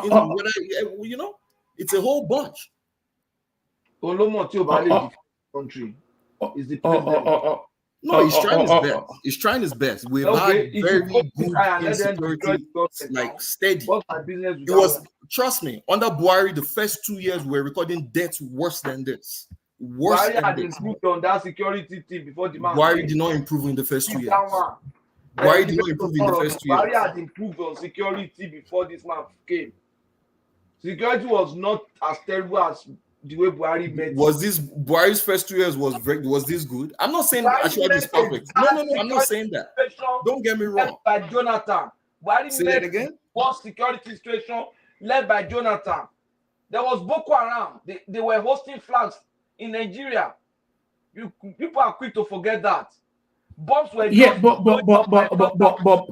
P: it's a whole bunch.
Q: Country is the president.
P: No, he's trying his best. He's trying his best. We've had very good insecurity, like steady. It was, trust me, under Buhari, the first 2 years we were recording deaths worse than this.
Q: Buhari had improved on that security team before the man.
P: Buhari did not improve in the first 2 years. Buhari did not improve in the first 2 years.
Q: Buhari had improved on security before this man came. Security was not as terrible as the way Buhari met.
P: Was this Buhari's first 2 years was this good? I'm not saying Ashiwaju is perfect. No, I'm not saying that. Don't get me wrong.
Q: By Jonathan. Buhari
P: say that again?
Q: Worst security situation led by Jonathan. There was Boko Haram. They were hosting flags in Nigeria. People are quick to forget that. Bombs were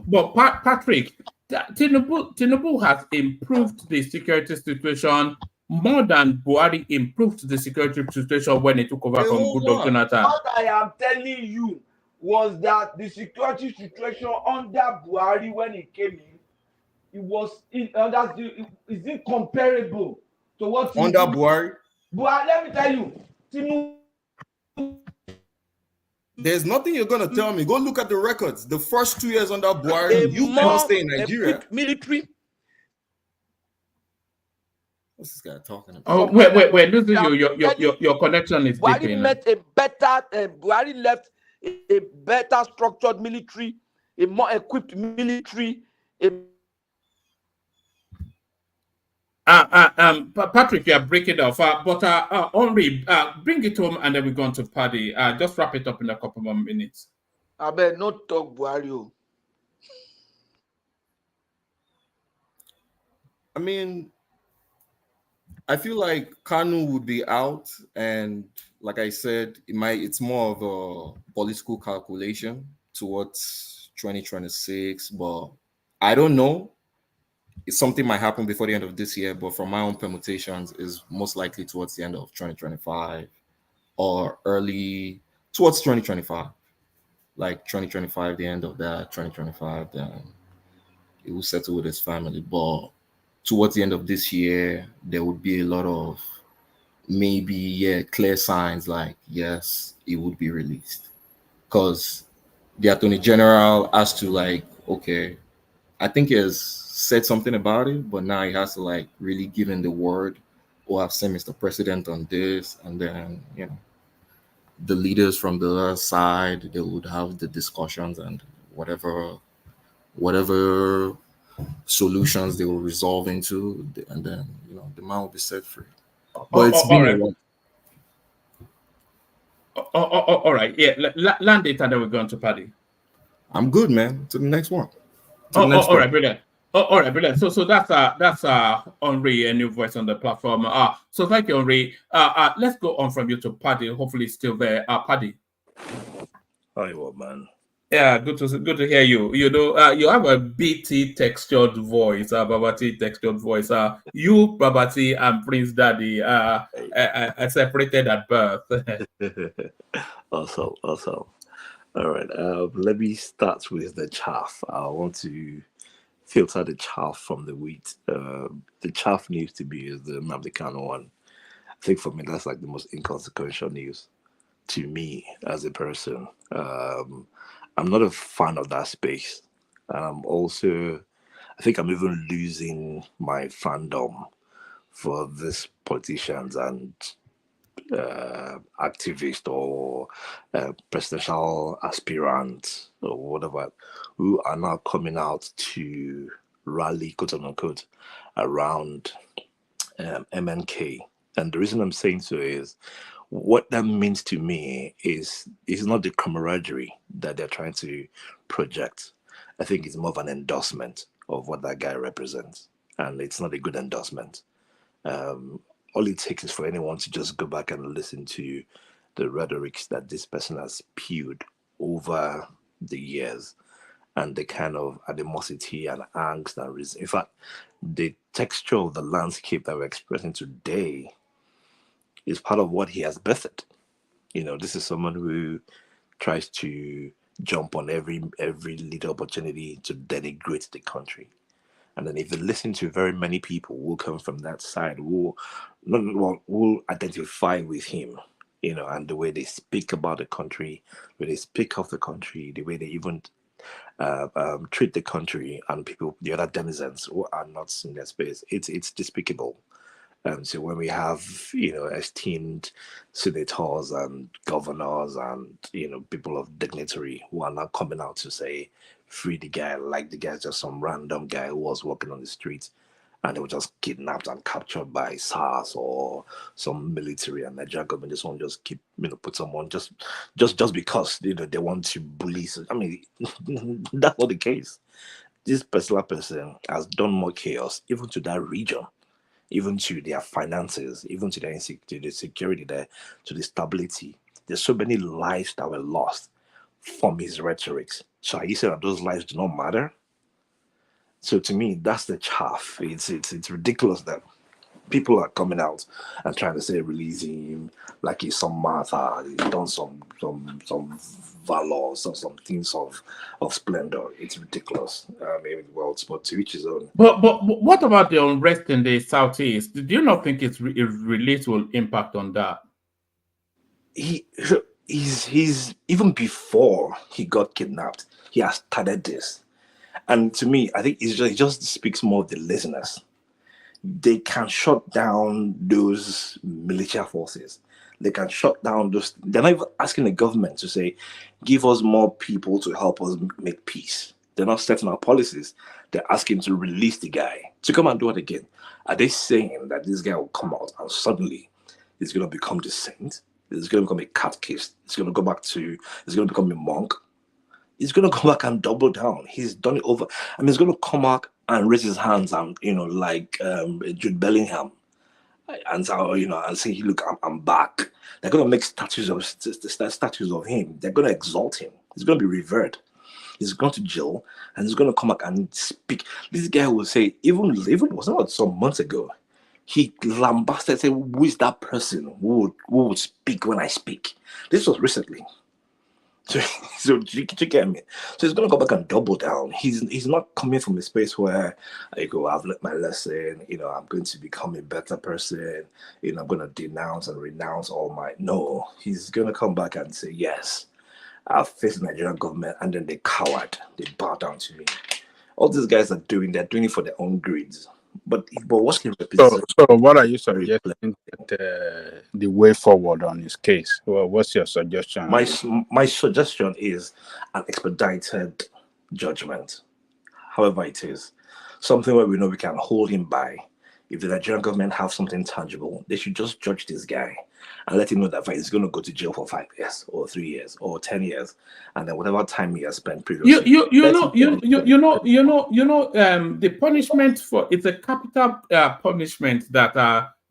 E: but Patrick, Tinubu has improved the security situation more than Buhari improved the security situation when he took over from Goodluck Jonathan.
Q: What I am telling you was that the security situation under Buhari when he came in, is incomparable to what
P: under Buhari.
Q: Buhari, let me tell you, Tinubu.
P: There's nothing you're gonna tell me. Go look at the records. The first 2 years under Buhari, you can't stay in Nigeria.
Q: Military.
P: What's this guy talking about?
E: Oh, wait, listen, your connection is
Q: Buhari met a better. Buhari left a better structured military, a more equipped military.
E: Patrick, you are breaking off. But Henri, bring it home, and then we're going to Paddy. Just wrap it up in a couple more minutes.
Q: I bet not talk Buhari.
P: I mean, I feel like Kanu would be out, and like I said, it's more of a political calculation towards 2026, but I don't know. Something might happen before the end of this year, but from my own permutations, is most likely towards the end of 2025 or early towards 2025. Like 2025, the end of that, 2025, then he will settle with his family. But towards the end of this year, there would be a lot of clear signs like, yes, it would be released. Because the Attorney General has to okay, I think he has said something about it, but now he has to really give in the word, or I've sent Mr. President on this, and then, the leaders from the other side, they would have the discussions and whatever solutions they will resolve into, and then the man will be set free. But it's
E: all
P: been a
E: right.
P: while.
E: All right. Yeah, land it, and then we're going to Paddy.
P: I'm good, man. To the next one. To the next
E: All right,
P: topic.
E: brilliant. All right, brilliant. So that's Henri, a new voice on the platform. So thank you, Henri. Let's go on from you to Paddy. Hopefully, it's still there. Paddy.
R: Hi, what man?
E: Yeah, good to hear you. You know, you have a BT textured voice, Babati textured voice. You, Babati, and Prince Daddy are separated at birth.
R: Awesome. All right. Let me start with the chaff. I want to filter the chaff from the wheat. The chaff news to be is the Nnamdi Kanu one. I think for me that's like the most inconsequential news to me as a person. I'm not a fan of that space. Also, I think I'm even losing my fandom for these politicians and activists or presidential aspirants or whatever who are now coming out to rally, quote unquote, around MNK. And the reason I'm saying so is what that means to me is not the camaraderie that they're trying to project. I think it's more of an endorsement of what that guy represents, and it's not a good endorsement. All it takes is for anyone to just go back and listen to the rhetorics that this person has spewed over the years and the kind of animosity and angst and reason. In fact, the texture of the landscape that we're expressing today is part of what he has birthed. You know, this is someone who tries to jump on every little opportunity to denigrate the country. And then if you listen to very many people who come from that side, who will identify with him, you know, and the way they speak about the country, the way they speak of the country, the way they even treat the country and people, the other denizens who are not in their space, it's despicable. So when we have, you know, esteemed senators and governors and, you know, people of dignitary who are now coming out to say, free the guy, like the guy's just some random guy who was walking on the street and they were just kidnapped and captured by SARS or some military, and Nigerian government just want to just keep, you know, put someone just because, you know, they want to bully. I mean, that's not the case. This particular person has done more chaos even to that region, even to their finances, even to the security there, to the stability. There's so many lives that were lost from his rhetorics. So are you saying that those lives do not matter? So to me, that's the chaff. It's ridiculous that people are coming out and trying to say release him like he's some martyr, he's done some valor, some things of splendor. It's ridiculous. Maybe well, but to each his own.
E: But what about the unrest in the southeast? Do you not think it relates will impact on that?
R: He's even before he got kidnapped, he has started this. And to me, I think it just speaks more of the listeners. They can shut down those militia forces. They can shut down those. They're not even asking the government to say, give us more people to help us make peace. They're not setting our policies. They're asking to release the guy to come and do it again. Are they saying that this guy will come out and suddenly he's going to become the saint? He's going to become a catechist? He's going to go back to, he's going to become a monk? He's going to come back and double down. He's done it over. I mean, he's going to come back and raise his hands and, you know, like Jude Bellingham. And so, you know, and say, look, I'm back. They're going to make statues of him. They're going to exalt him. He's going to be revered. He's going to jail and he's going to come back and speak. This guy will say, even it was not some months ago, he lambasted, said, who is that person who would speak when I speak? This was recently. So you get me? So he's gonna go back and double down. He's not coming from a space where I go, I've learned my lesson, you know, I'm going to become a better person, you know, I'm gonna denounce and renounce all my no. He's gonna come back and say, yes, I've faced the Nigerian government, and then they cowered, they bow down to me. All these guys are doing it for their own greeds. But what he represents.
S: So what are you suggesting that, the way forward on his case? Well, what's your suggestion?
R: My suggestion is an expedited judgment, however it is, something where we know we can hold him by, If the Nigerian government have something tangible, they should just judge this guy and let him know that he's going to go to jail for 5 years or 3 years or 10 years, and then whatever time he has spent previously.
E: The punishment for it's a capital punishment that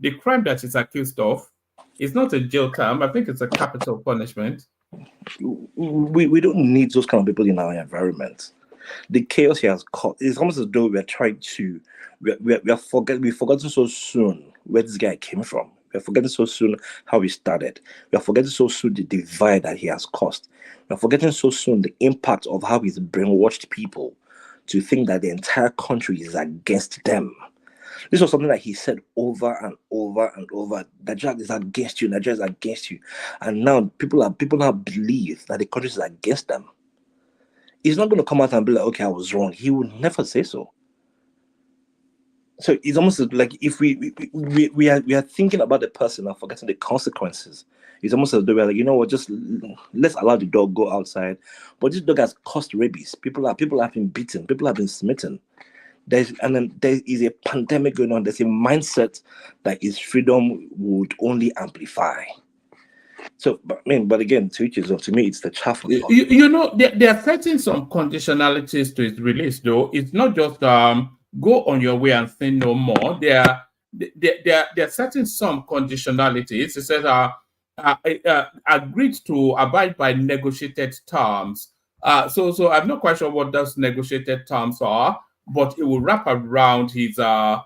E: the crime that is accused of is not a jail term. I think it's a capital punishment.
R: We don't need those kind of people in our environment. The chaos he has caused, it's almost as though we're trying to we've forgotten so soon where this guy came from. We're forgetting so soon how he started. We're forgetting so soon the divide that he has caused. We're forgetting so soon the impact of how he's brainwashed people to think that the entire country is against them. This was something that he said over and over and over. Nigeria is against you. Nigeria is against you. And now people now believe that the country is against them. He's not going to come out and be like, okay, I was wrong. He would never say so. So it's almost like if we are thinking about the person and forgetting the consequences. It's almost as though we're like, you know what, just let's allow the dog go outside. But this dog has caused rabies. People have been beaten. People have been smitten. There is a pandemic going on. There's a mindset that his freedom would only amplify. So, but again, to each his own. To me, it's the chaff.
E: They are setting some conditionalities to its release, though. It's not just go on your way and sin no more. They are setting some conditionalities. It says agreed to abide by negotiated terms. So I'm not quite sure what those negotiated terms are, but it will wrap around his a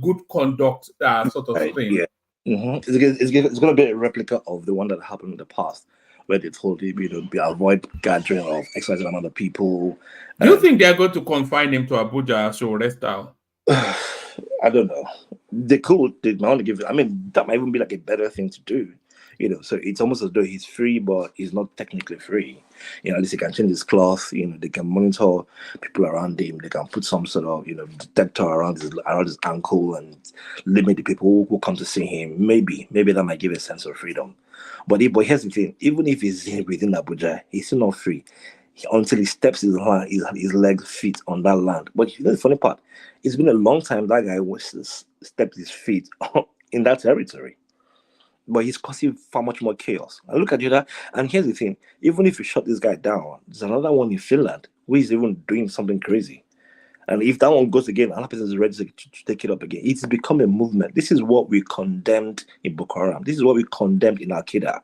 E: good conduct sort of thing.
R: Yeah. It's going to be a replica of the one that happened in the past, where they told him, avoid gathering of X, Y, Z amount of people.
E: Do you think they're going to confine him to Abuja so rest style?
R: I don't know. They could. They might want to give it. I mean, that might even be like a better thing to do. So it's almost as though he's free, but he's not technically free. At least he can change his cloth. They can monitor people around him. They can put some sort of, detector around his ankle and limit the people who come to see him. Maybe that might give a sense of freedom. But here's the thing: even if he's within Abuja, he's still not free until he steps his legs, feet on that land. But the funny part: it's been a long time that guy stepped his feet in that territory. But he's causing far much more chaos. And look at that. And here's the thing: even if you shut this guy down, there's another one in Finland who is even doing something crazy. And if that one goes again, another person is ready to take it up again. It's become a movement. This is what we condemned in Boko Haram. This is what we condemned in Al Qaeda.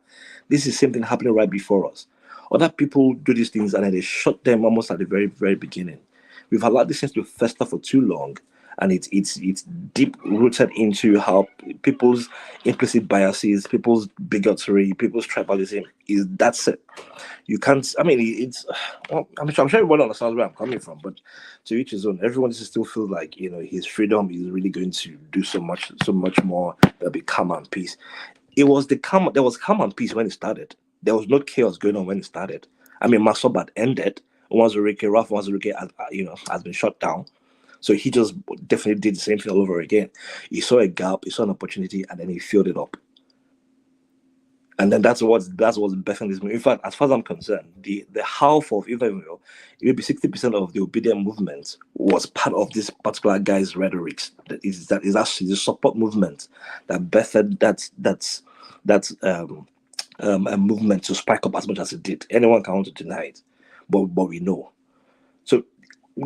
R: This is something happening right before us. Other people do these things and then they shut them almost at the very, very beginning. We've allowed these things to fester for too long. And it's deep rooted into how people's implicit biases, people's bigotry, people's tribalism that's it. You can't. I mean, I'm sure everyone understands where I'm coming from, but to each his own. Everyone still feels like his freedom is really going to do so much more. There'll be calm and peace. There was calm and peace when it started. There was no chaos going on when it started. I mean, Masobat ended. Ralph Wanzurike has been shut down. So he just definitely did the same thing all over again. He saw a gap, he saw an opportunity, and then he filled it up. And then that's what's birthing this movement. In fact, as far as I'm concerned, the half of maybe 60% of the obedient movement was part of this particular guy's rhetoric. That is actually the support movement that birthed that's a movement to spike up as much as it did. Anyone can want to deny it, but we know. So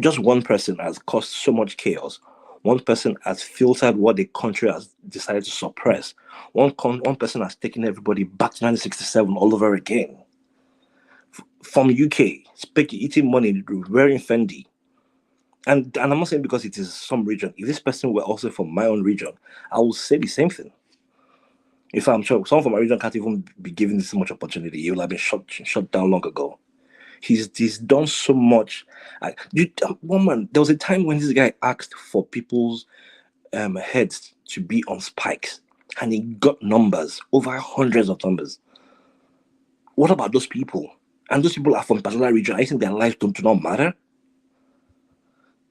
R: just one person has caused so much chaos. One person has filtered what the country has decided to suppress. One person has taken everybody back to 1967 all over again. From UK, eating money, wearing Fendi. And I'm not saying because it is some region. If this person were also from my own region, I would say the same thing. If I'm sure someone from my region can't even be given this much opportunity, he will have been shut down long ago. He's done so much. There was a time when this guy asked for people's heads to be on spikes, and he got numbers, over hundreds of numbers. What about those people? And those people are from a particular region. I think their lives do not matter.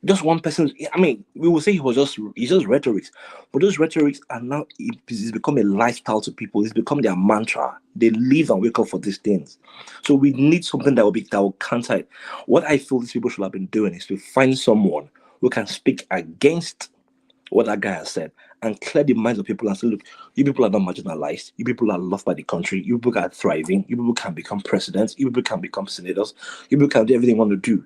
R: Just one person. I mean, we will say he's just rhetorics, but those rhetorics are now it's become a lifestyle to people. It's become their mantra. They live and wake up for these things. So we need something that will counter it. What I feel these people should have been doing is to find someone who can speak against what that guy has said and clear the minds of people and say, look, you people are not marginalized. You people are loved by the country. You people are thriving. You people can become presidents. You people can become senators. You people can do everything you want to do.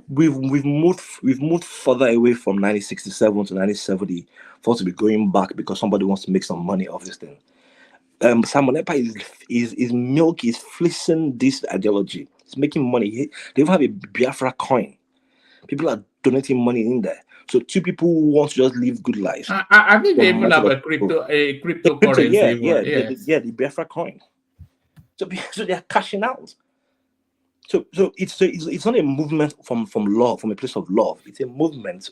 R: We've moved further away from 1967 to 1970 for us to be going back because somebody wants to make some money off this thing. Simon Epa is milk is fleecing this ideology. It's making money. They even have a Biafra coin. People are donating money in there. So two people who want to just live good lives.
E: I think they even have a cryptocurrency.
R: The Biafra coin. So they are cashing out. So it's not a movement from love, from a place of love. It's a movement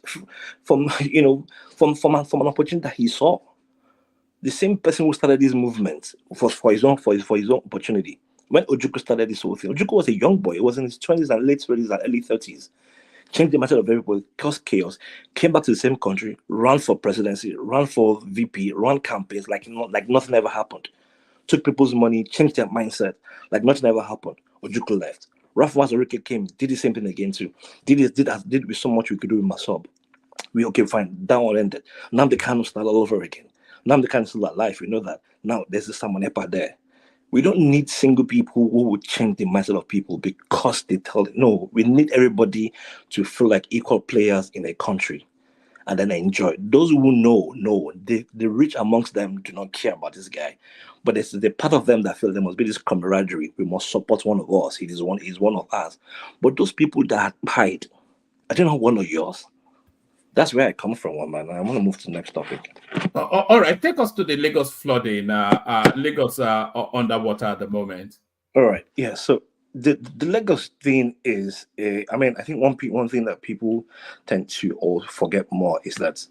R: from an opportunity that he saw. The same person who started this movement for his own opportunity. When Ojukwu started this whole thing, Ojukwu was a young boy. He was in his 20s and late 20s and early 30s. Changed the mindset of everybody, caused chaos, came back to the same country, ran for presidency, ran for VP, ran campaigns like nothing ever happened. Took people's money, changed their mindset like nothing ever happened. Ojukwu left. Ralph Mazurike came, did the same thing again too. Did with so much we could do with Masob. We okay, fine. That one ended. Now the Kanu'S start all over again. Now the Kanu'S still alive. We know that. Now there's this Simon Epa there. We don't need single people who would change the mindset of people because they tell it. No, we need everybody to feel like equal players in a country and then enjoy. Those who know, the rich amongst them do not care about this guy. But it's the part of them that feel there must be this camaraderie. We must support one of us. He's one of us. But those people that hide, I don't know one of yours. That's where I come from, man. I want to move to the next topic.
E: All right, take us to the Lagos flooding. Lagos underwater at the moment.
R: All right, yeah. So the Lagos thing is, I think one thing that people tend to all forget more is that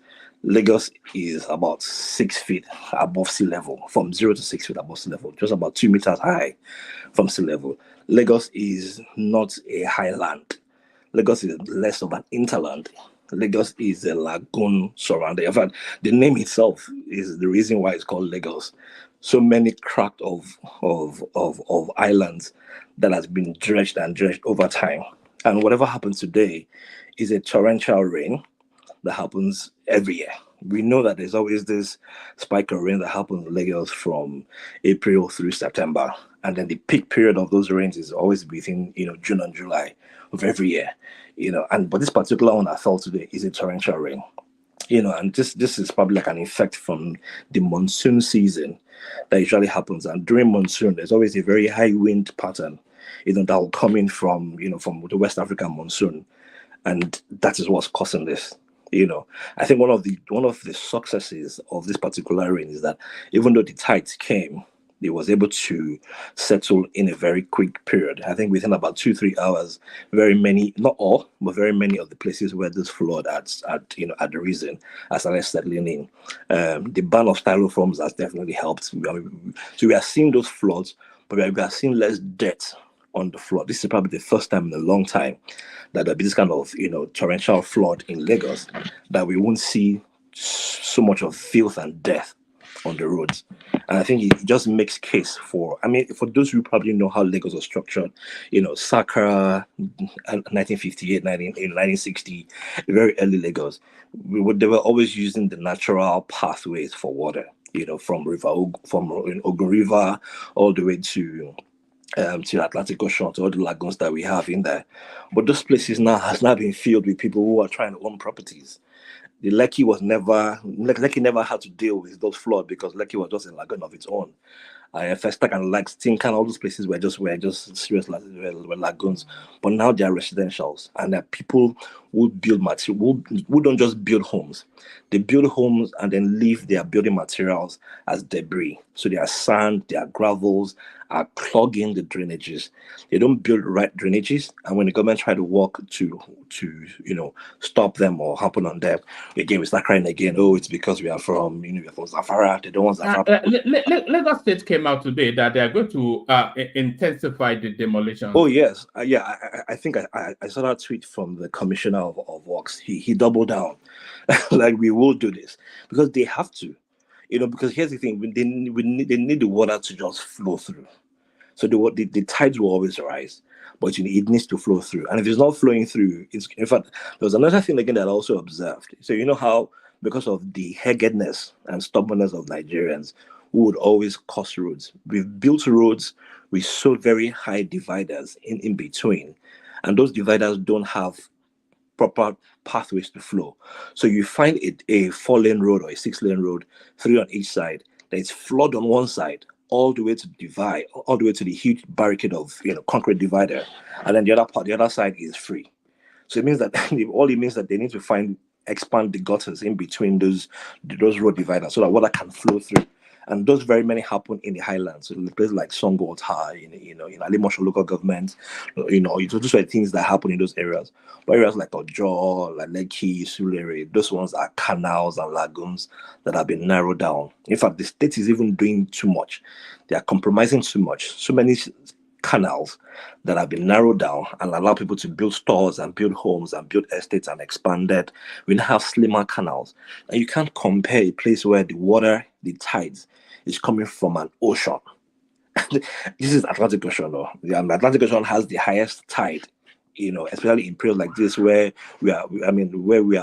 R: Lagos is about 6 feet above sea level, from 0 to 6 feet above sea level, just about 2 meters high from sea level. Lagos is not a highland. Lagos is less of an interland. Lagos is a lagoon surrounded. In fact, the name itself is the reason why it's called Lagos. So many cracked of islands that has been dredged over time. And whatever happens today is a torrential rain that happens every year. We know that there's always this spike of rain that happens in Lagos from April through September. And then the peak period of those rains is always between June and July of every year. But this particular one I felt today is a torrential rain. And this is probably like an effect from the monsoon season that usually happens. And during monsoon, there's always a very high wind pattern, that will come in from the West African monsoon. And that is what's causing this. I think one of the successes of this particular rain is that even though the tides came, it was able to settle in a very quick period. I think within about 2-3 hours, very many, not all, but very many of the places where this flood at the reason has started settling in. The ban of styrofoams has definitely helped. So we are seeing those floods, but we are seeing less death on the flood. This is probably the first time in a long time that there'll be this kind of torrential flood in Lagos, that we won't see so much of filth and death on the roads. And I think it just makes case for those who probably know how Lagos was structured, Sakra, 1958, 1960, very early Lagos, they were always using the natural pathways for water, from Ogun River all the way to Atlantic Ocean, to all the lagoons that we have in there. But those places now has now been filled with people who are trying to own properties. The Lekki never had to deal with those floods because Lekki was just a lagoon of its own. Festac and Tinkan, all those places were just serious lagoons. But now they are residentials, and there are people who build material, who don't just build homes. They build homes and then leave their building materials as debris. So their sand, their gravels are clogging the drainages. They don't build right drainages, and when the government try to work to stop them or happen on them, again we start crying again. Oh, it's because we are from Zafara. They don't want Zafara.
E: Lagos State came out today that they are going to intensify the demolition.
R: Oh yes, I think I saw that tweet from the commissioner of works. He doubled down, like we will do this because they have to, because here's the thing: they need the water to just flow through. So the tides will always rise, but it needs to flow through. And if it's not flowing through, in fact, there was another thing again that I also observed. So how because of the haggardness and stubbornness of Nigerians who would always cross roads. We've built roads with so very high dividers in between, and those dividers don't have proper pathways to flow. So you find a 4-lane road or a 6-lane road, 3 on each side, that is flawed on one side, all the way to divide, all the way to the huge barricade of concrete divider, and then the other side is free. So it means that all it means that they need to expand the gutters in between those road dividers so that water can flow through. And those very many happen in the highlands, so in places like Songot High, in Alimosho local government, those are things that happen in those areas. But areas like Ojo, like Lekki, Surulere, those ones are canals and lagoons that have been narrowed down. In fact, the state is even doing too much. They are compromising too much. So many canals that have been narrowed down and allow people to build stores and build homes and build estates and expanded. We now have slimmer canals. And you can't compare a place where the water, the tides, is coming from an ocean. This is Atlantic Ocean, though. The Atlantic Ocean has the highest tide, especially in periods like this where we are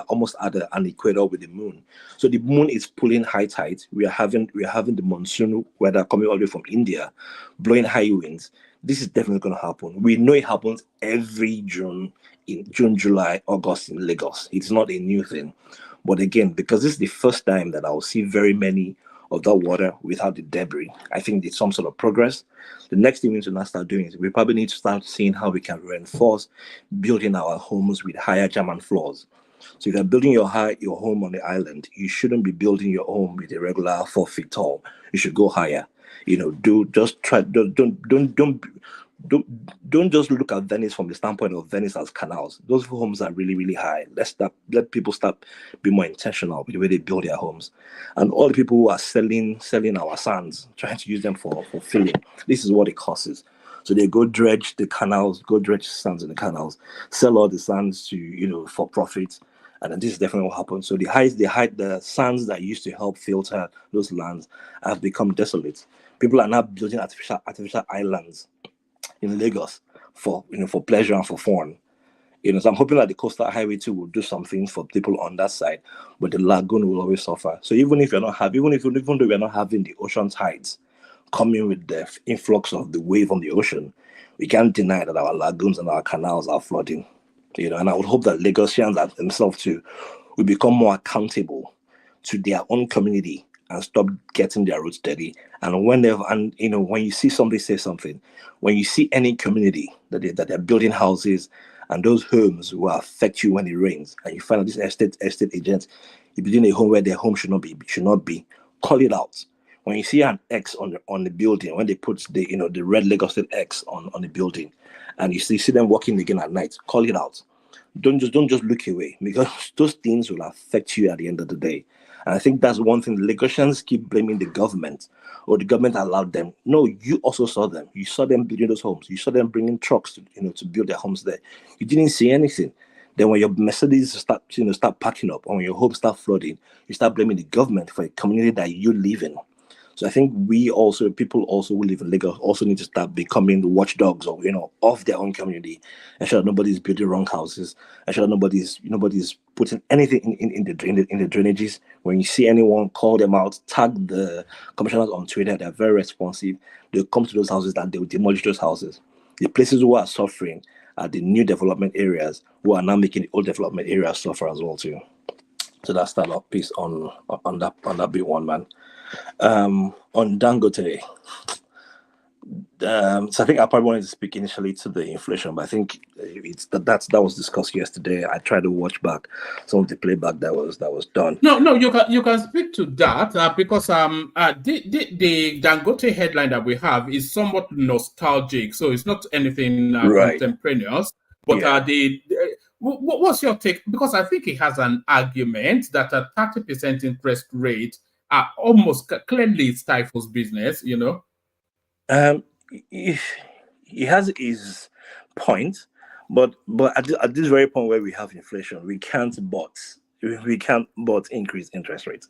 R: almost at an equator with the moon. So the moon is pulling high tides. We are having the monsoon weather coming all the way from India, blowing high winds. This is definitely going to happen. We know it happens every June, July, August in Lagos. It's not a new thing. But again, because this is the first time that I'll see very many of that water without the debris, I think it's some sort of progress. The next thing we need to now start doing is we probably need to start seeing how we can reinforce building our homes with higher German floors. So if you're building your home on the island, you shouldn't be building your home with a regular 4 feet tall. You should go higher. Don't just look at Venice from the standpoint of Venice as canals. Those homes are really, really high. Let people start be more intentional with the way they build their homes. And all the people who are selling our sands, trying to use them for filling, this is what it costs. So they go dredge the canals, go dredge sands in the canals, sell all the sands to for profit. And then this is definitely what happens. So the sands that used to help filter those lands have become desolate. People are now building artificial islands in Lagos for pleasure and for fun. So I'm hoping that the coastal highway too will do something for people on that side, but the lagoon will always suffer. So even though we're not having the ocean tides coming with the influx of the wave on the ocean, we can't deny that our lagoons and our canals are flooding. And I would hope that Lagosians themselves too will become more accountable to their own community and stop getting their roots dirty. And when you see somebody say something, when you see any community that they're building houses and those homes will affect you when it rains, and you find out this estate agent is building a home where their home should not be, call it out. When you see an X on the building, when they put the red Lagos State X on the building, and you see them walking again at night, call it out. Don't just look away, because those things will affect you at the end of the day. And I think that's one thing. Lagosians keep blaming the government, or the government allowed them. No, you also saw them. You saw them building those homes. You saw them bringing trucks to build their homes there. You didn't see anything. Then when your Mercedes start packing up, or when your homes start flooding, you start blaming the government for a community that you live in. So I think people also who live in Lagos also need to start becoming the watchdogs of their own community, and sure nobody's building wrong houses, and sure nobody's putting anything in the drainages. When you see anyone, call them out, tag the commissioners on Twitter. They're very responsive. They'll come to those houses and they will demolish those houses. The places who are suffering are the new development areas, who are now making the old development areas suffer as well too. So that's that piece on that big one, man. On Dangote, so I think I probably wanted to speak initially to the inflation, but I think that was discussed yesterday. I tried to watch back some of the playback that was done.
E: No, you can speak to that because the Dangote headline that we have is somewhat nostalgic, so it's not anything contemporaneous. But what's your take? Because I think he has an argument that a 30% interest rate almost clearly stifles business.
R: He has his point, but at this very point where we have inflation, we can't but increase interest rates.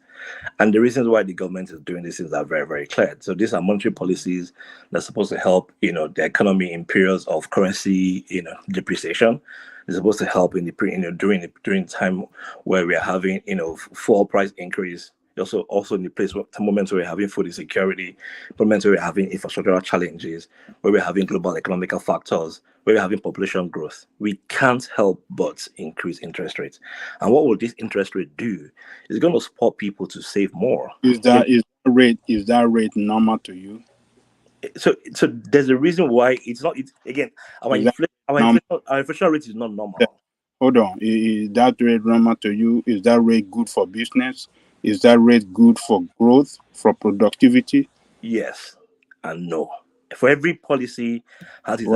R: And the reasons why the government is doing these things are very, very clear. So these are monetary policies that's supposed to help the economy in periods of currency depreciation. It's supposed to help in the during time where we are having fuel price increase. Also in the place where moments where we're having food insecurity, moments where we're having infrastructural challenges, where we're having global economical factors, where we're having population growth. We can't help but increase interest rates. And what will this interest rate do? It's going to support people to save more.
S: Is that rate normal to you?
R: So there's a reason why it's not. It's again our inflation rate is not normal.
S: Hold on. Is that rate normal to you? Is that rate good for business? Is that rate good for growth, for productivity?
R: Yes and no. For every policy has its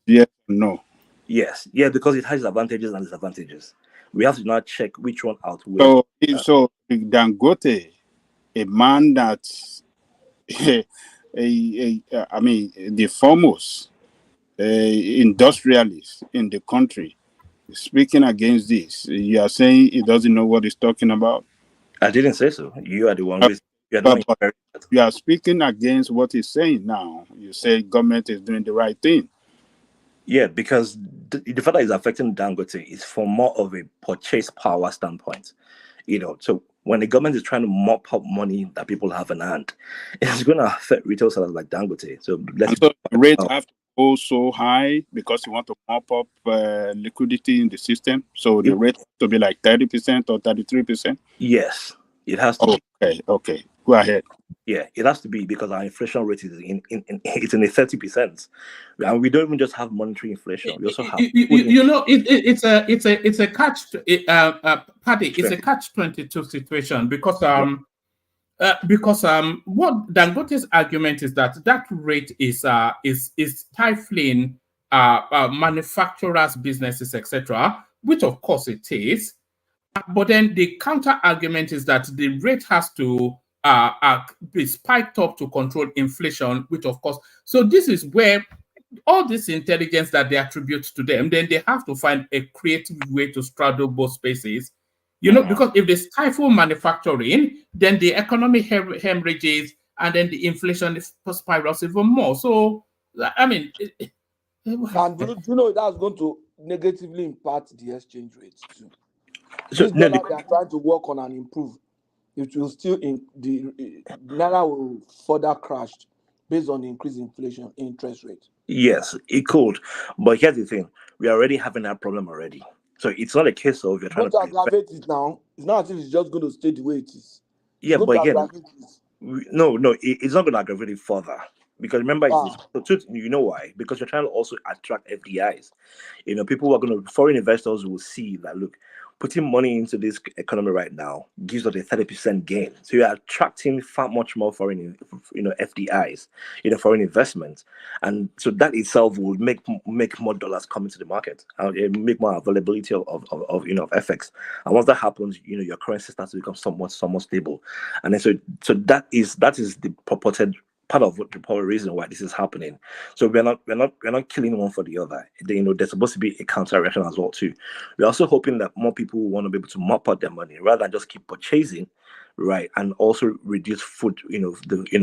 S: yes and no.
R: Yes, yeah, because it has advantages and disadvantages. We have to now check which one outweighs.
S: So Dangote, a man that, I mean, the foremost industrialist in the country, speaking against this, you are saying he doesn't know what he's talking about?
R: I didn't say so. You are the one who is.
S: You are speaking against what he's saying now. You say government is doing the right thing.
R: Yeah, because the fact that it's affecting Dangote is from more of a purchase power standpoint. So when the government is trying to mop up money that people have in hand, it's going to affect retail sellers like Dangote. So
S: the rates have to go so high because you want to mop up liquidity in the system. So the rate has to be like 30% or 33%.
R: Yes, it has to
S: be. Okay. Go ahead.
R: Yeah, it has to be because our inflation rate is it's in the 30%, and we don't even just have monetary inflation. We also have
E: it's a catch Paddy, it's a catch-22 situation because what Dangote's argument is that rate is stifling manufacturers, businesses, etc., which of course it is. But then the counter argument is that the rate has to be spiked up to control inflation, which of course, so this is where all this intelligence that they attribute to them, then they have to find a creative way to straddle both spaces, because if they stifle manufacturing, then the economy hemorrhages and then the inflation spirals even more. So, I mean,
Q: and do you know that's going to negatively impact the exchange rates too?
R: So,
Q: this dollar they are trying to work on and improve, it will still the naira will further crash based on the increased inflation interest rate.
R: Yes, it could, but here's the thing: we are already having that problem already. So it's not a case of you're trying to
Q: aggravate it now. It's not as if it's just going to stay the way it is.
R: Yeah, but again, no, it's not going to aggravate it further. Because remember, you know why? Because you're trying to also attract FDIs. People who are foreign investors will see that, look, putting money into this economy right now gives us a 30% gain. So you're attracting far much more foreign, FDIs, foreign investments. And so that itself will make more dollars come into the market and make more availability of FX. And once that happens, your currency starts to become somewhat stable. And then so that is the purported part of the power reason why this is happening. So we're not killing one for the other. There's supposed to be a counter reaction as well too. We're also hoping that more people want to be able to mop out their money rather than just keep purchasing, right? And also reduce food,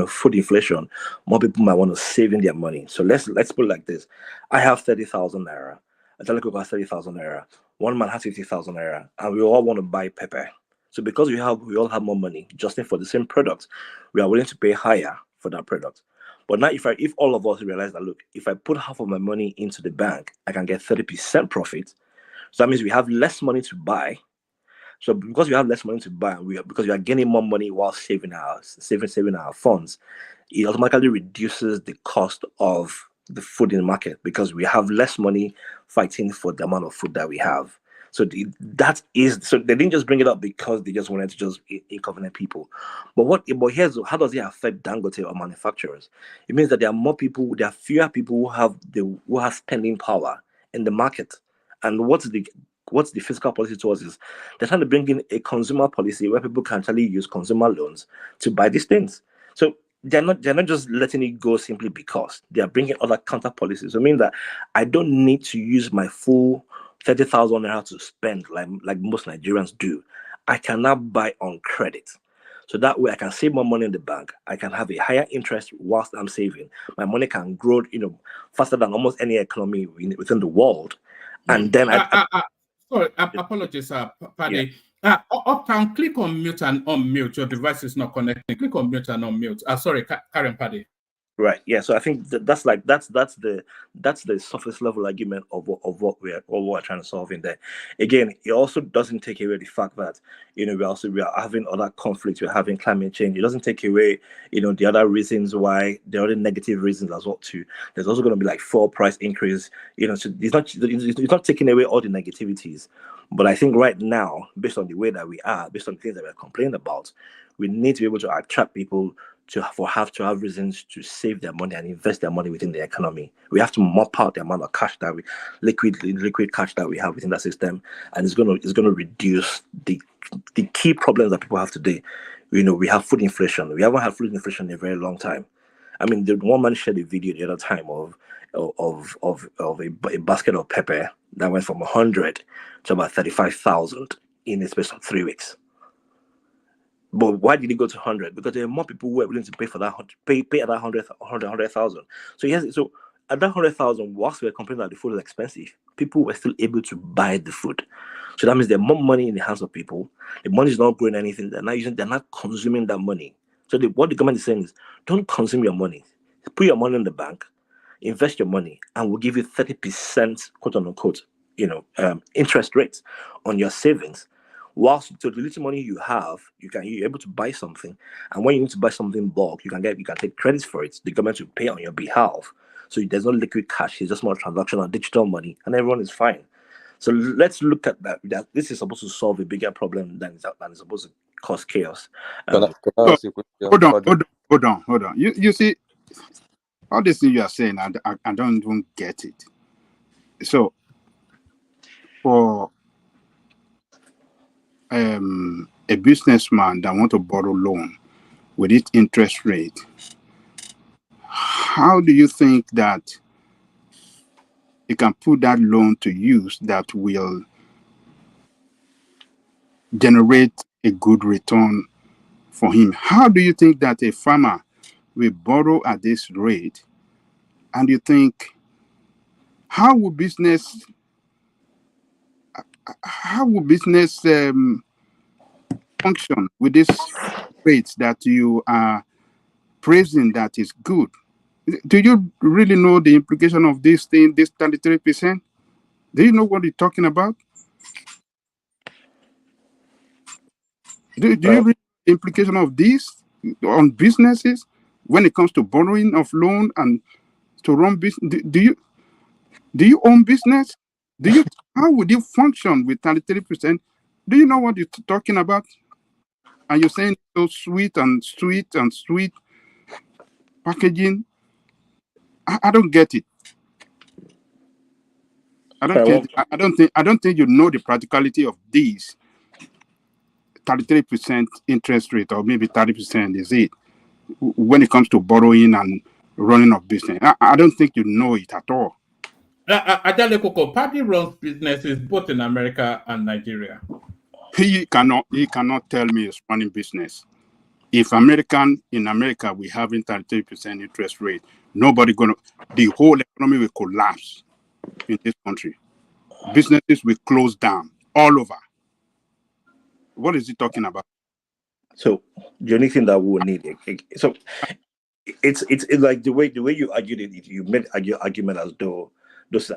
R: food inflation. More people might want to save in their money. So let's put it like this: I have 30,000 naira. Ataleko has 30,000 naira. One man has 50,000 naira, and we all want to buy pepper. So because we all have more money, just for the same product, we are willing to pay higher for that product. But now if all of us realize that, look, if I put half of my money into the bank, I can get 30% profit. So that means we have less money to buy. So because we have less money to buy, because we are getting more money while saving our funds, it automatically reduces the cost of the food in the market because we have less money fighting for the amount of food that we have. So they didn't just bring it up because they just wanted to just inconvenience people. But here's how does it affect Dangote or manufacturers? It means that there are fewer people who have spending power in the market. And what's the fiscal policy towards this? They're trying to bring in a consumer policy where people can actually use consumer loans to buy these things. So they're not just letting it go simply because they are bringing other counter policies. So I mean that I don't need to use my full 30,000 naira to spend like most Nigerians do. I can now buy on credit. So that way I can save more money in the bank. I can have a higher interest whilst I'm saving. My money can grow, faster than almost any economy within the world. And then
E: sorry, apologies, Paddy. Uptown, click on mute and unmute. Your device is not connecting. Click on mute and unmute. Sorry, Karen, Paddy.
R: Right. Yeah. So I think that's the surface level argument of what we're trying to solve in there. Again, it also doesn't take away the fact that we are having other conflicts. We're having climate change. It doesn't take away the other reasons why, the other negative reasons as well too. There's also going to be like fuel price increase. So it's not taking away all the negativities. But I think right now, based on the way that we are, based on the things that we're complaining about, we need to be able to attract people to have reasons to save their money and invest their money within the economy. We have to mop out the amount of cash that liquid cash that we have within that system, and it's going to reduce the key problems that people have today. We have food inflation. We haven't had food inflation in a very long time. I mean, the one man shared a video the other time of a basket of pepper that went from 100 to about 35,000 in a space of 3 weeks. But why did it go to 100? Because there are more people who were willing to pay for that, pay at that 100,000. So at that 100,000, whilst we were complaining that the food is expensive, people were still able to buy the food. So that means there's more money in the hands of people. The money is not growing anything. They're not consuming that money. So what the government is saying is, don't consume your money. Put your money in the bank, invest your money, and we'll give you 30%, quote unquote, interest rates on your savings. Whilst so the little money you have, you're able to buy something, and when you need to buy something in bulk, you can take credits for it. The government will pay on your behalf. So there's no liquid cash. It's just more transactional digital money, and everyone is fine. So let's look at that. This is supposed to solve a bigger problem than it's supposed to cause chaos.
S: Hold on. You see, all this thing you are saying, I don't even get it. So for a businessman that want to borrow loan with its interest rate, how do you think that you can put that loan to use that will generate a good return for him? How do you think that a farmer will borrow at this rate? And you think, how will business function with this rate that you are praising that is good? Do you really know the implication of this thing, this 33%? Do you know what you're talking about? Do you read the implication of this on businesses when it comes to borrowing of loan and to run business? Do you own business? How would you function with 33%? Do you know what you're talking about? And you're saying so sweet packaging. I don't get it. I don't think you know the practicality of these 33% interest rate, or maybe 30% is it, when it comes to borrowing and running of business. I don't think you know it at all.
E: Ajale Koko, Paddy runs businesses both in America and Nigeria.
S: He cannot tell me he's running business. If in America we having 33% interest rate, the whole economy will collapse in this country. Businesses will close down all over. What is he talking about?
R: So the only thing that we will need, so it's like the way you argued it, you made your argument as though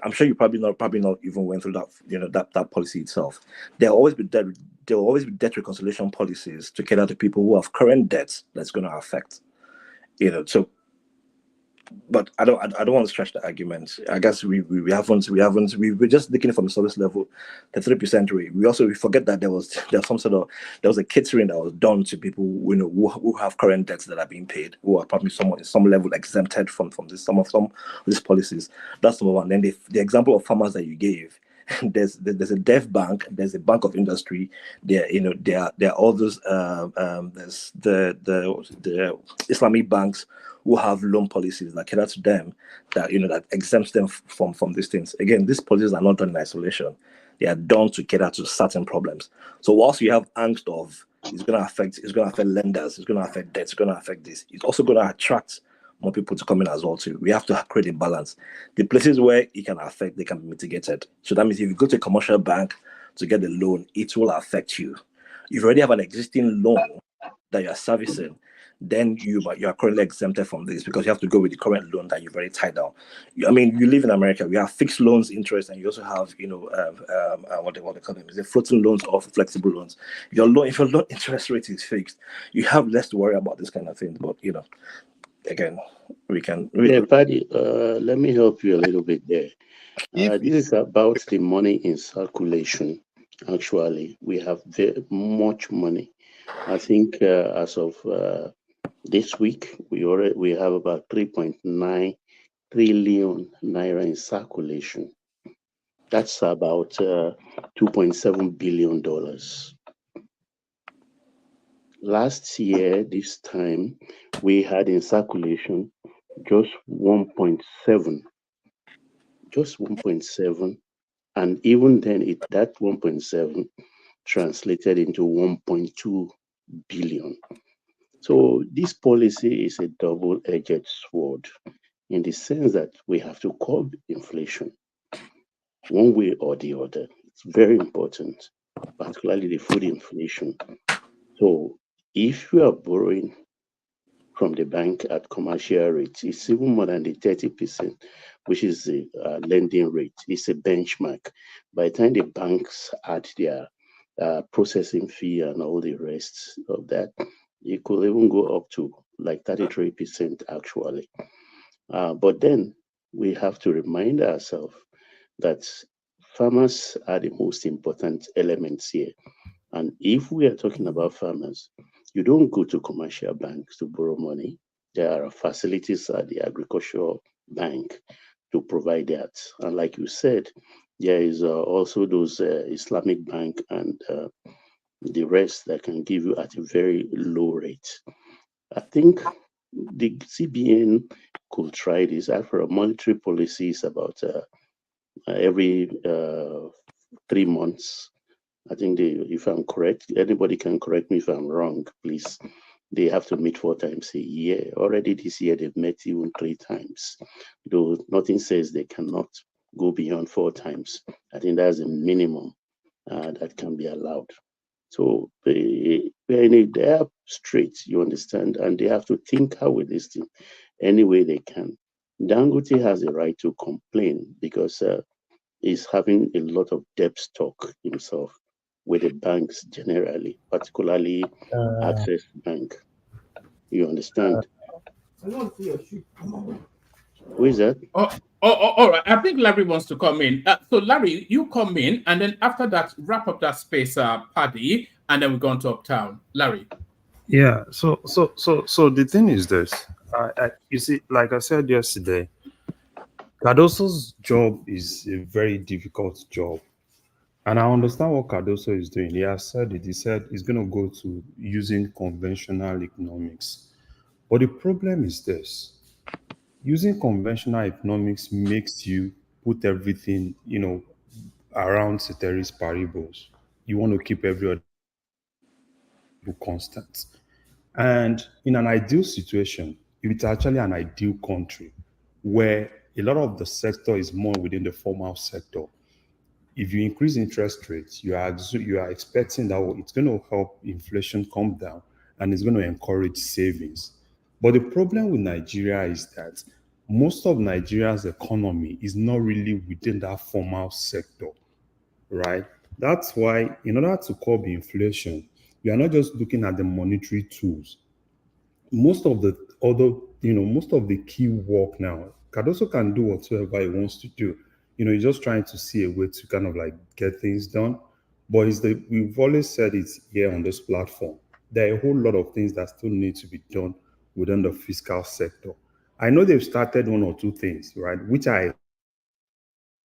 R: I'm sure you probably not even went through that that policy itself. There will always be debt reconciliation policies to cater to people who have current debts that's going to affect, so. But I don't want to stretch the argument. I guess we're just looking from the service level, the 3% rate. We forget that there was a catering that was done to people who have current debts that are being paid, who are probably some level exempted from some of these policies. That's number one. Then the example of farmers that you gave. There's a deaf bank, there's a bank of industry, there are all those there's the Islamic banks who have loan policies that cater to them, that exempts them from these things. Again, these policies are not done in isolation. They are done to cater to certain problems. So whilst you have angst of it's gonna affect lenders, it's gonna affect debt, it's gonna affect this, it's also gonna attract more people to come in as well too. We have to create a balance. The places where it can affect, they can be mitigated. So that means if you go to a commercial bank to get a loan, it will affect you. If you already have an existing loan that you're servicing, then you are currently exempted from this because you have to go with the current loan that you've already tied down. I mean, you live in America, we have fixed loans interest, and you also have, what they call them, is it floating loans or flexible loans. If your loan interest rate is fixed, you have less to worry about this kind of thing. But again,
T: Yeah, Paddy, let me help you a little bit there. This is about the money in circulation. Actually, we have very much money. I think as of this week, we have about 3.9 trillion naira in circulation. That's about $2.7 billion. Last year, this time, we had in circulation just 1.7. Just 1.7. And even then, that 1.7 translated into 1.2 billion. So this policy is a double-edged sword in the sense that we have to curb inflation one way or the other. It's very important, particularly the food inflation. So if you are borrowing from the bank at commercial rates, it's even more than the 30%, which is the lending rate. It's a benchmark. By the time the banks add their processing fee and all the rest of that, it could even go up to like 33% actually. But then we have to remind ourselves that farmers are the most important elements here. And if we are talking about farmers, you don't go to commercial banks to borrow money. There are facilities at the agricultural bank to provide that. And like you said, there is also those Islamic bank and the rest that can give you at a very low rate. I think the CBN could try this. For monetary policies about every 3 months. I think if I'm correct, anybody can correct me if I'm wrong, please. They have to meet 4 times a year. Already this year, they've met even 3 times. Though nothing says they cannot go beyond 4 times. I think that's a minimum that can be allowed. So they're in a dire strait, you understand, and they have to think out with this thing any way they can. Dangote has a right to complain because he's having a lot of debt stock himself with the banks generally, particularly Access Bank. You understand? Who is that?
E: All right. I think Larry wants to come in. So Larry, you come in, and then after that, wrap up that space, Paddy, and then we're going to Uptown. Larry.
U: Yeah. So the thing is this. You see, like I said yesterday, Cardoso's job is a very difficult job. And I understand what Cardoso is doing. He has said it. He said he's going to go to using conventional economics. But the problem is this. Using conventional economics makes you put everything, around ceteris paribus. You want to keep every other constant. And in an ideal situation, if it's actually an ideal country where a lot of the sector is more within the formal sector, if you increase interest rates, you are expecting that it's going to help inflation come down and it's going to encourage savings. But the problem with Nigeria is that most of Nigeria's economy is not really within that formal sector, right? That's why in order to curb inflation, you are not just looking at the monetary tools. Most of the other, most of the key work now, Cardoso can do whatever he wants to do. He's just trying to see a way to kind of like get things done. But we've always said it here on this platform. There are a whole lot of things that still need to be done within the fiscal sector. I know they've started 1 or 2 things, right? Which I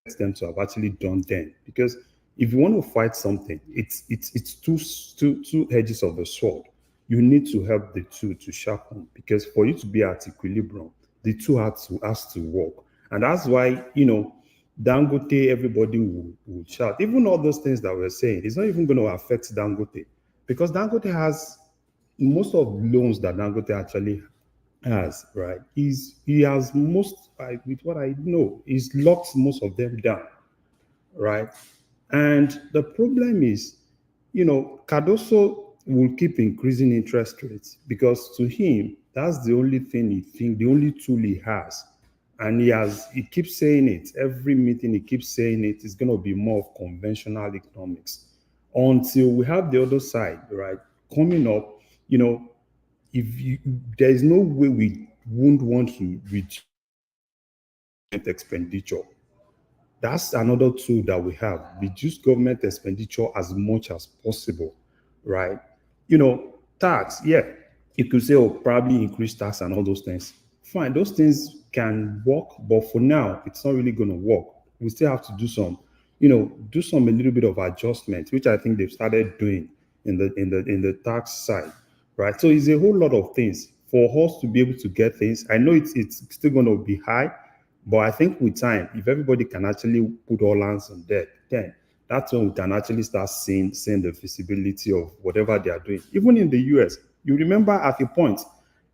U: expect them to have actually done then. Because if you want to fight something, it's two edges of the sword. You need to help the two to sharpen, because for you to be at equilibrium, the two has to work. And that's why, Dangote, everybody will shout. Even all those things that we're saying, it's not even going to affect Dangote, because Dangote has most of loans that Dangote actually has, right, he has most, with what I know, he's locked most of them down, right? And the problem is, Cardoso will keep increasing interest rates because to him, that's the only thing he thinks, the only tool he has. And he keeps saying it, every meeting he keeps saying it is going to be more of conventional economics until we have the other side, right, coming up, if you, there is no way we wouldn't want to reduce expenditure. That's another tool that we have. Reduce government expenditure as much as possible, right? Tax, yeah. You could say, oh, probably increase tax and all those things. Fine, those things can work, but for now, it's not really going to work. We still have to do some, a little bit of adjustment, which I think they've started doing in the tax side, right? So it's a whole lot of things for us to be able to get things. I know it's still going to be high, but I think with time, if everybody can actually put all hands on deck, then that's when we can actually start seeing the visibility of whatever they are doing. Even in the US, you remember at a point,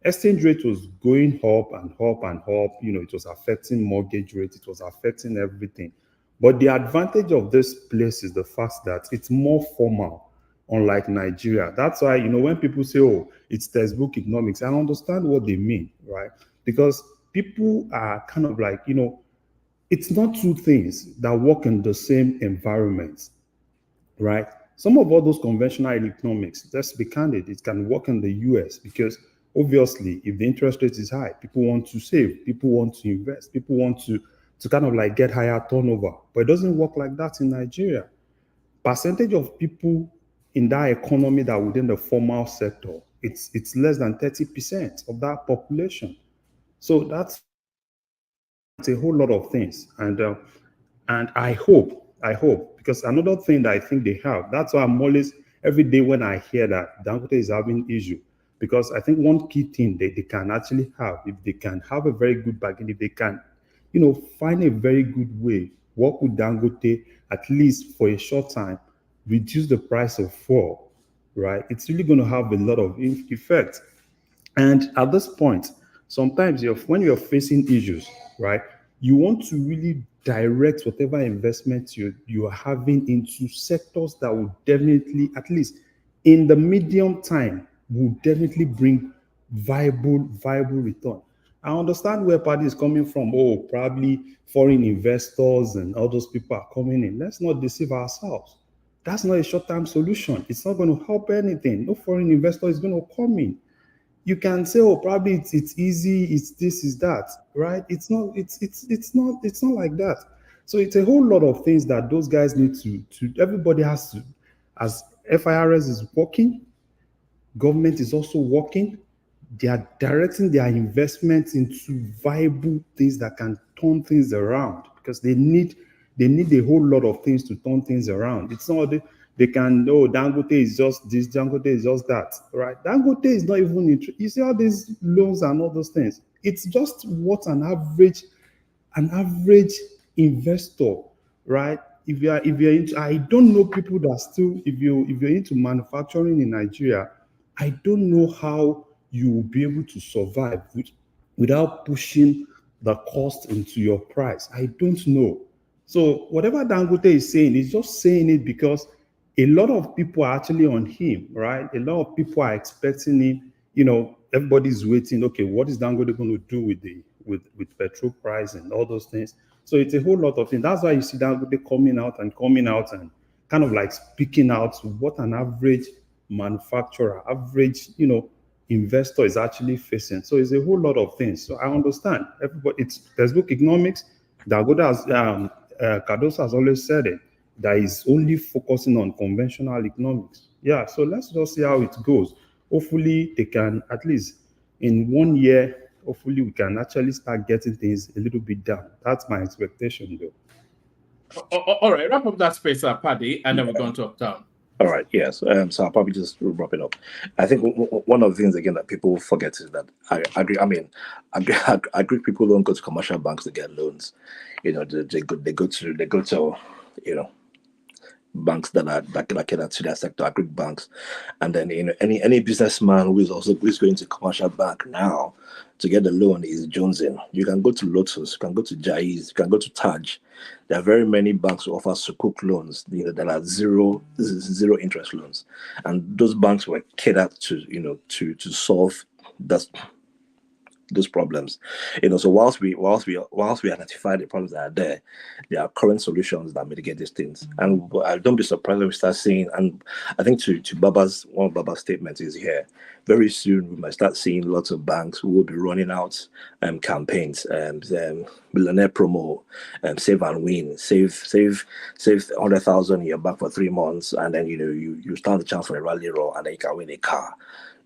U: exchange rate was going up and up and up. It was affecting mortgage rates, it was affecting everything. But the advantage of this place is the fact that it's more formal, unlike Nigeria. That's why, when people say, oh, it's textbook economics, I understand what they mean, right? Because people are kind of like, it's not two things that work in the same environment, right? Some of all those conventional economics, let's be candid, it can work in the US because obviously if the interest rate is high, people want to save, people want to invest, people want to kind of like get higher turnover. But it doesn't work like that in Nigeria. Percentage of people in that economy that are within the formal sector, it's less than 30% of that population. So that's a whole lot of things. And I hope, because another thing that I think they have, that's why I'm always, every day when I hear that Dangote is having issue, because I think one key thing they can actually have, if they can have a very good bargain, if they can, find a very good way, work with Dangote, at least for a short time, reduce the price of fuel, right? It's really going to have a lot of effect. And at this point, sometimes when you're facing issues, right, you want to really direct whatever investment you are having into sectors that will definitely, at least in the medium time, will definitely bring viable return. I understand where party is coming from. Oh, probably foreign investors and all those people are coming in. Let's not deceive ourselves. That's not a short-term solution. It's not going to help anything. No foreign investor is going to come in. You can say, oh, probably it's easy, it's this, is that, right? It's not like that. So it's a whole lot of things that those guys need to everybody has to, as FIRS is working, government is also working, they are directing their investments into viable things that can turn things around, because they need a whole lot of things to turn things around. It's not they can, oh, Dangote is just this, Dangote is just that, right? Dangote is not even, you see all these loans and all those things. It's just what an average investor, right? If you're into, I don't know people that still, if you're into manufacturing in Nigeria, I don't know how you will be able to survive without pushing the cost into your price. I don't know. So whatever Dangote is saying, he's just saying it because a lot of people are actually on him, right? A lot of people are expecting him. Everybody's waiting. Okay, what is Dangote going to do with petrol price and all those things? So it's a whole lot of things. That's why you see Dangote coming out and kind of like speaking out what an average manufacturer, average, investor is actually facing. So it's a whole lot of things. So I understand. Everybody, it's textbook economics. Dangote has, Cardoso has always said it, that is only focusing on conventional economics. Yeah, so let's just see how it goes. Hopefully they can, at least in 1 year, hopefully we can actually start getting things a little bit down. That's my expectation though.
E: All right, wrap up that space, Paddy, and then we're going to uptown.
R: All right, yes. So I'll probably just wrap it up. I think one of the things, again, that people forget is that I agree. I mean, I agree people don't go to commercial banks to get loans. They go to banks that cater to that sector, are Greek banks. And then any businessman who is going to commercial bank now to get the loan is jonesing. You can go to Lotus, you can go to Jaiz, you can go to Taj. There are very many banks who offer sukuk loans, that are zero interest loans, and those banks were catered to to solve those problems. So whilst we identify the problems that are there are current solutions that mitigate these things. And don't be surprised when we start seeing, and I think to one of Baba's statements is here, very soon we might start seeing lots of banks who will be running out campaigns, millionaire promo, save and win, save 100,000 in your bank for 3 months, and then you stand the chance for a rally roll, and then you can win a car.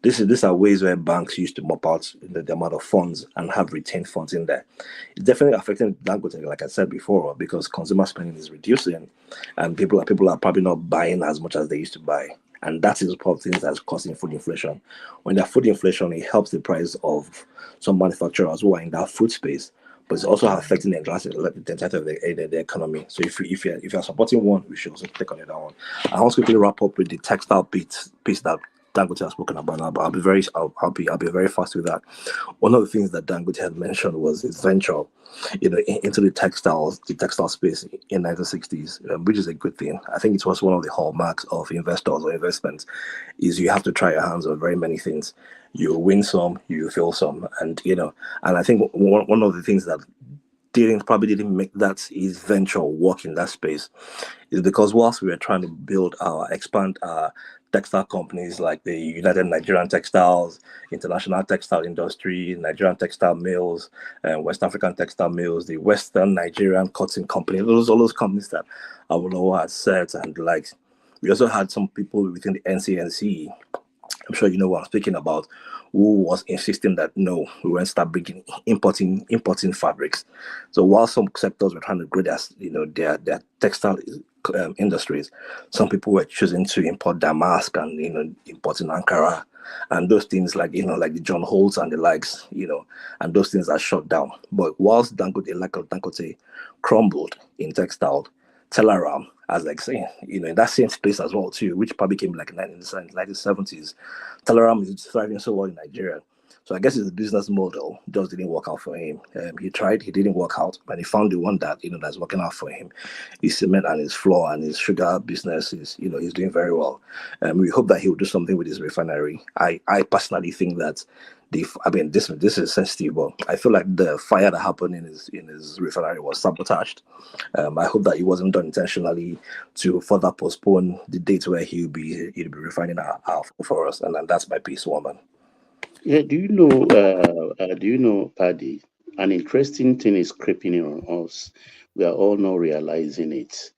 R: These are ways where banks used to mop out the amount of funds and have retained funds in there. It's definitely affecting Dangote, like I said before, because consumer spending is reducing, and people are probably not buying as much as they used to buy. And that is part of things that's causing food inflation. When there's food inflation, it helps the price of some manufacturers who are in that food space, but it's also affecting the entirety of the economy. So if you're supporting one, we should also take on the other one. I want to quickly wrap up with the textile piece that Dangote has spoken about now, but I'll be very fast with that. One of the things that Dangote had mentioned was his venture, into the textile space in 1960s, which is a good thing. I think it was one of the hallmarks of investors or investments, is you have to try your hands on very many things. You win some, you fail some, and I think one of the things that probably didn't make that his venture work in that space is because whilst we were trying to expand our textile companies like the United Nigerian Textiles, International Textile Industry, Nigerian Textile Mills, West African Textile Mills, the Western Nigerian Cotton Company, all those companies that Awolowo had set and like. We also had some people within the NCNC, I'm sure you know what I'm speaking about, who was insisting that no, we won't start importing fabrics. So while some sectors were trying to grow their textile industries, some people were choosing to import damask and importing Ankara and those things like the John Holtz and the likes, and those things are shut down. But whilst Dangote crumbled in textile, Telegram, as like saying, in that same space as well too, which probably came like in the 1970s. Telegram is thriving so well in Nigeria. So I guess his business model just didn't work out for him. He tried, he didn't work out, but he found the one that that's working out for him. His cement and his flour and his sugar business is he's doing very well. We hope that he will do something with his refinery. I personally think that this is sensitive, but I feel like the fire that happened in his refinery was sabotaged. I hope that it wasn't done intentionally to further postpone the date where he'll be refining our for us, and that's my piece, woman.
T: Yeah, do you know, Paddy? An interesting thing is creeping in on us. We are all now realizing it.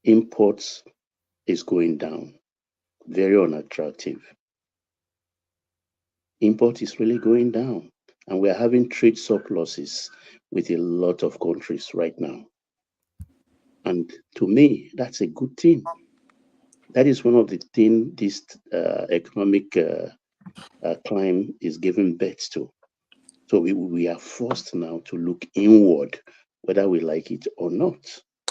T: Imports is going down. Very unattractive. Import is really going down. And we are having trade surpluses with a lot of countries right now. And to me, that's a good thing. That is one of the things this economic climb is giving birth to. So we are forced now to look inward, whether we like it or not.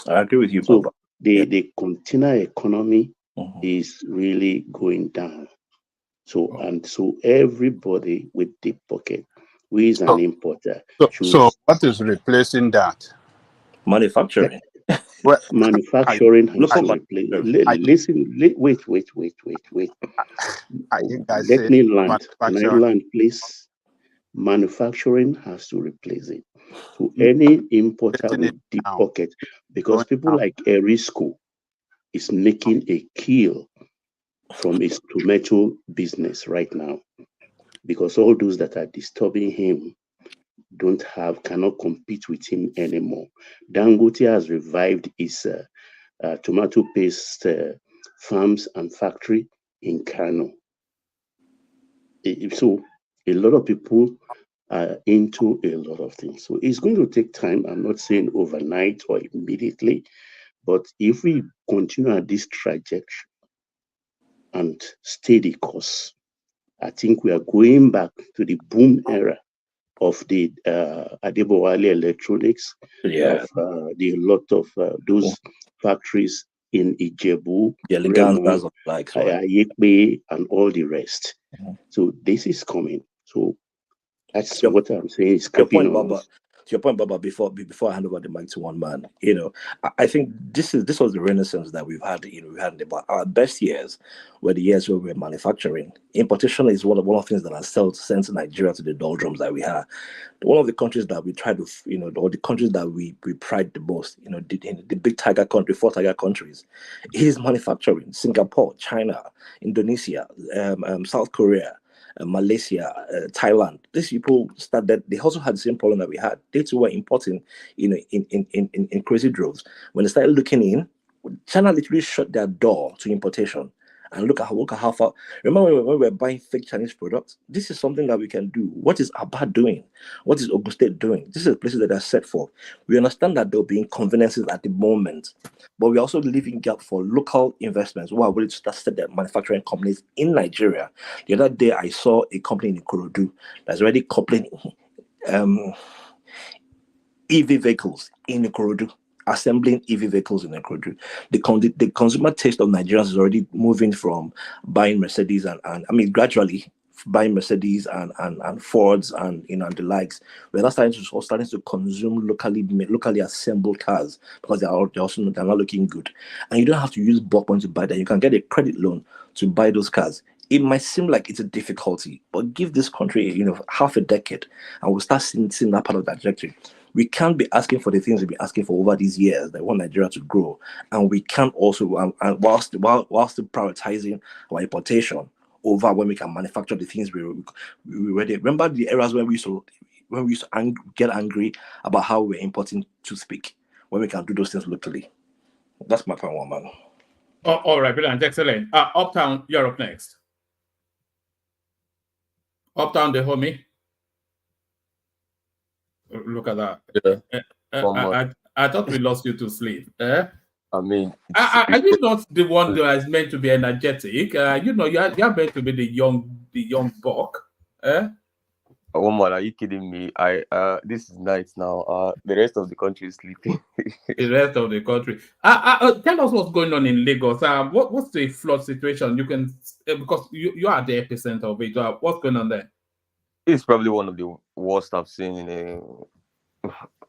R: I agree with you,
T: so
R: Papa.
T: The container economy is really going down. So everybody with deep pocket, who is an importer,
S: so what is replacing that?
R: Manufacturing.
T: Manufacturing has to replace. Wait. Let me land. Can I land, please? Manufacturing has to replace it. So any importer with deep pocket, because people like Erisco is making a kill from his tomato business right now, because all those that are disturbing him cannot compete with him anymore. Dangote has revived his tomato paste farms and factory in Kano. So a lot of people are into a lot of things. So it's going to take time. I'm not saying overnight or immediately, but if we continue at this trajectory and stay the course, I think we are going back to the boom era of the Adebowale Electronics, of the lot of those factories in Ijebu,
R: the eleganzas of like
T: Ayekbe, and all the rest. So this is coming. So that's what I'm saying is creeping on us.
R: To your point, Baba, before I hand over the mic to one man, I think this was the renaissance that we've had. We had our best years were the years where we were manufacturing. Importation is one of the things that has sent Nigeria to the doldrums that we have. One of the countries that we try to, or the countries that we pride the most, the big tiger country, 4 tiger countries, is manufacturing. Singapore, China, Indonesia, South Korea, Malaysia, Thailand. These people started. They also had the same problem that we had. They too were importing, in crazy droves. When they started looking in, China literally shut their door to importation. And look at how far. Remember when we were buying fake Chinese products? This is something that we can do. What is Abba doing? What is Ogun State doing? This is places that are set for. We understand that there will be inconveniences at the moment, but we're also leaving gap for local investments who are willing to start their manufacturing companies in Nigeria. The other day, I saw a company in Ikorodu that's already coupling EV vehicles in Ikorodu, assembling EV vehicles in Ikorodu. The consumer taste of Nigerians is already moving from buying Mercedes and gradually buying Mercedes and Fords and and the likes. We're starting to consume locally assembled cars because they're not looking good. And you don't have to use bulk money to buy that. You can get a credit loan to buy those cars. It might seem like it's a difficulty, but give this country, half a decade, and we'll start seeing that part of that trajectory. We can't be asking for the things we've been asking for over these years that want Nigeria to grow, and we can't also, whilst prioritizing our importation over when we can manufacture the things we ready. Remember the eras when we used to get angry about how we're importing toothpick when we can do those things locally. That's my point, one man.
E: All right, brilliant, excellent. Uptown, you're up next. Uptown, the homie. Look at that. Yeah. I thought we lost you to sleep.
A: I mean,
E: are you not the one that is meant to be energetic? You're meant to be the young buck.
A: Oh man, are you kidding me? This is night now. The rest of the country is sleeping.
E: The rest of the country. Tell us what's going on in Lagos. What's the flood situation? You can because you are the epicenter of it. What's going on there?
A: It's probably one of the worst I've seen in a.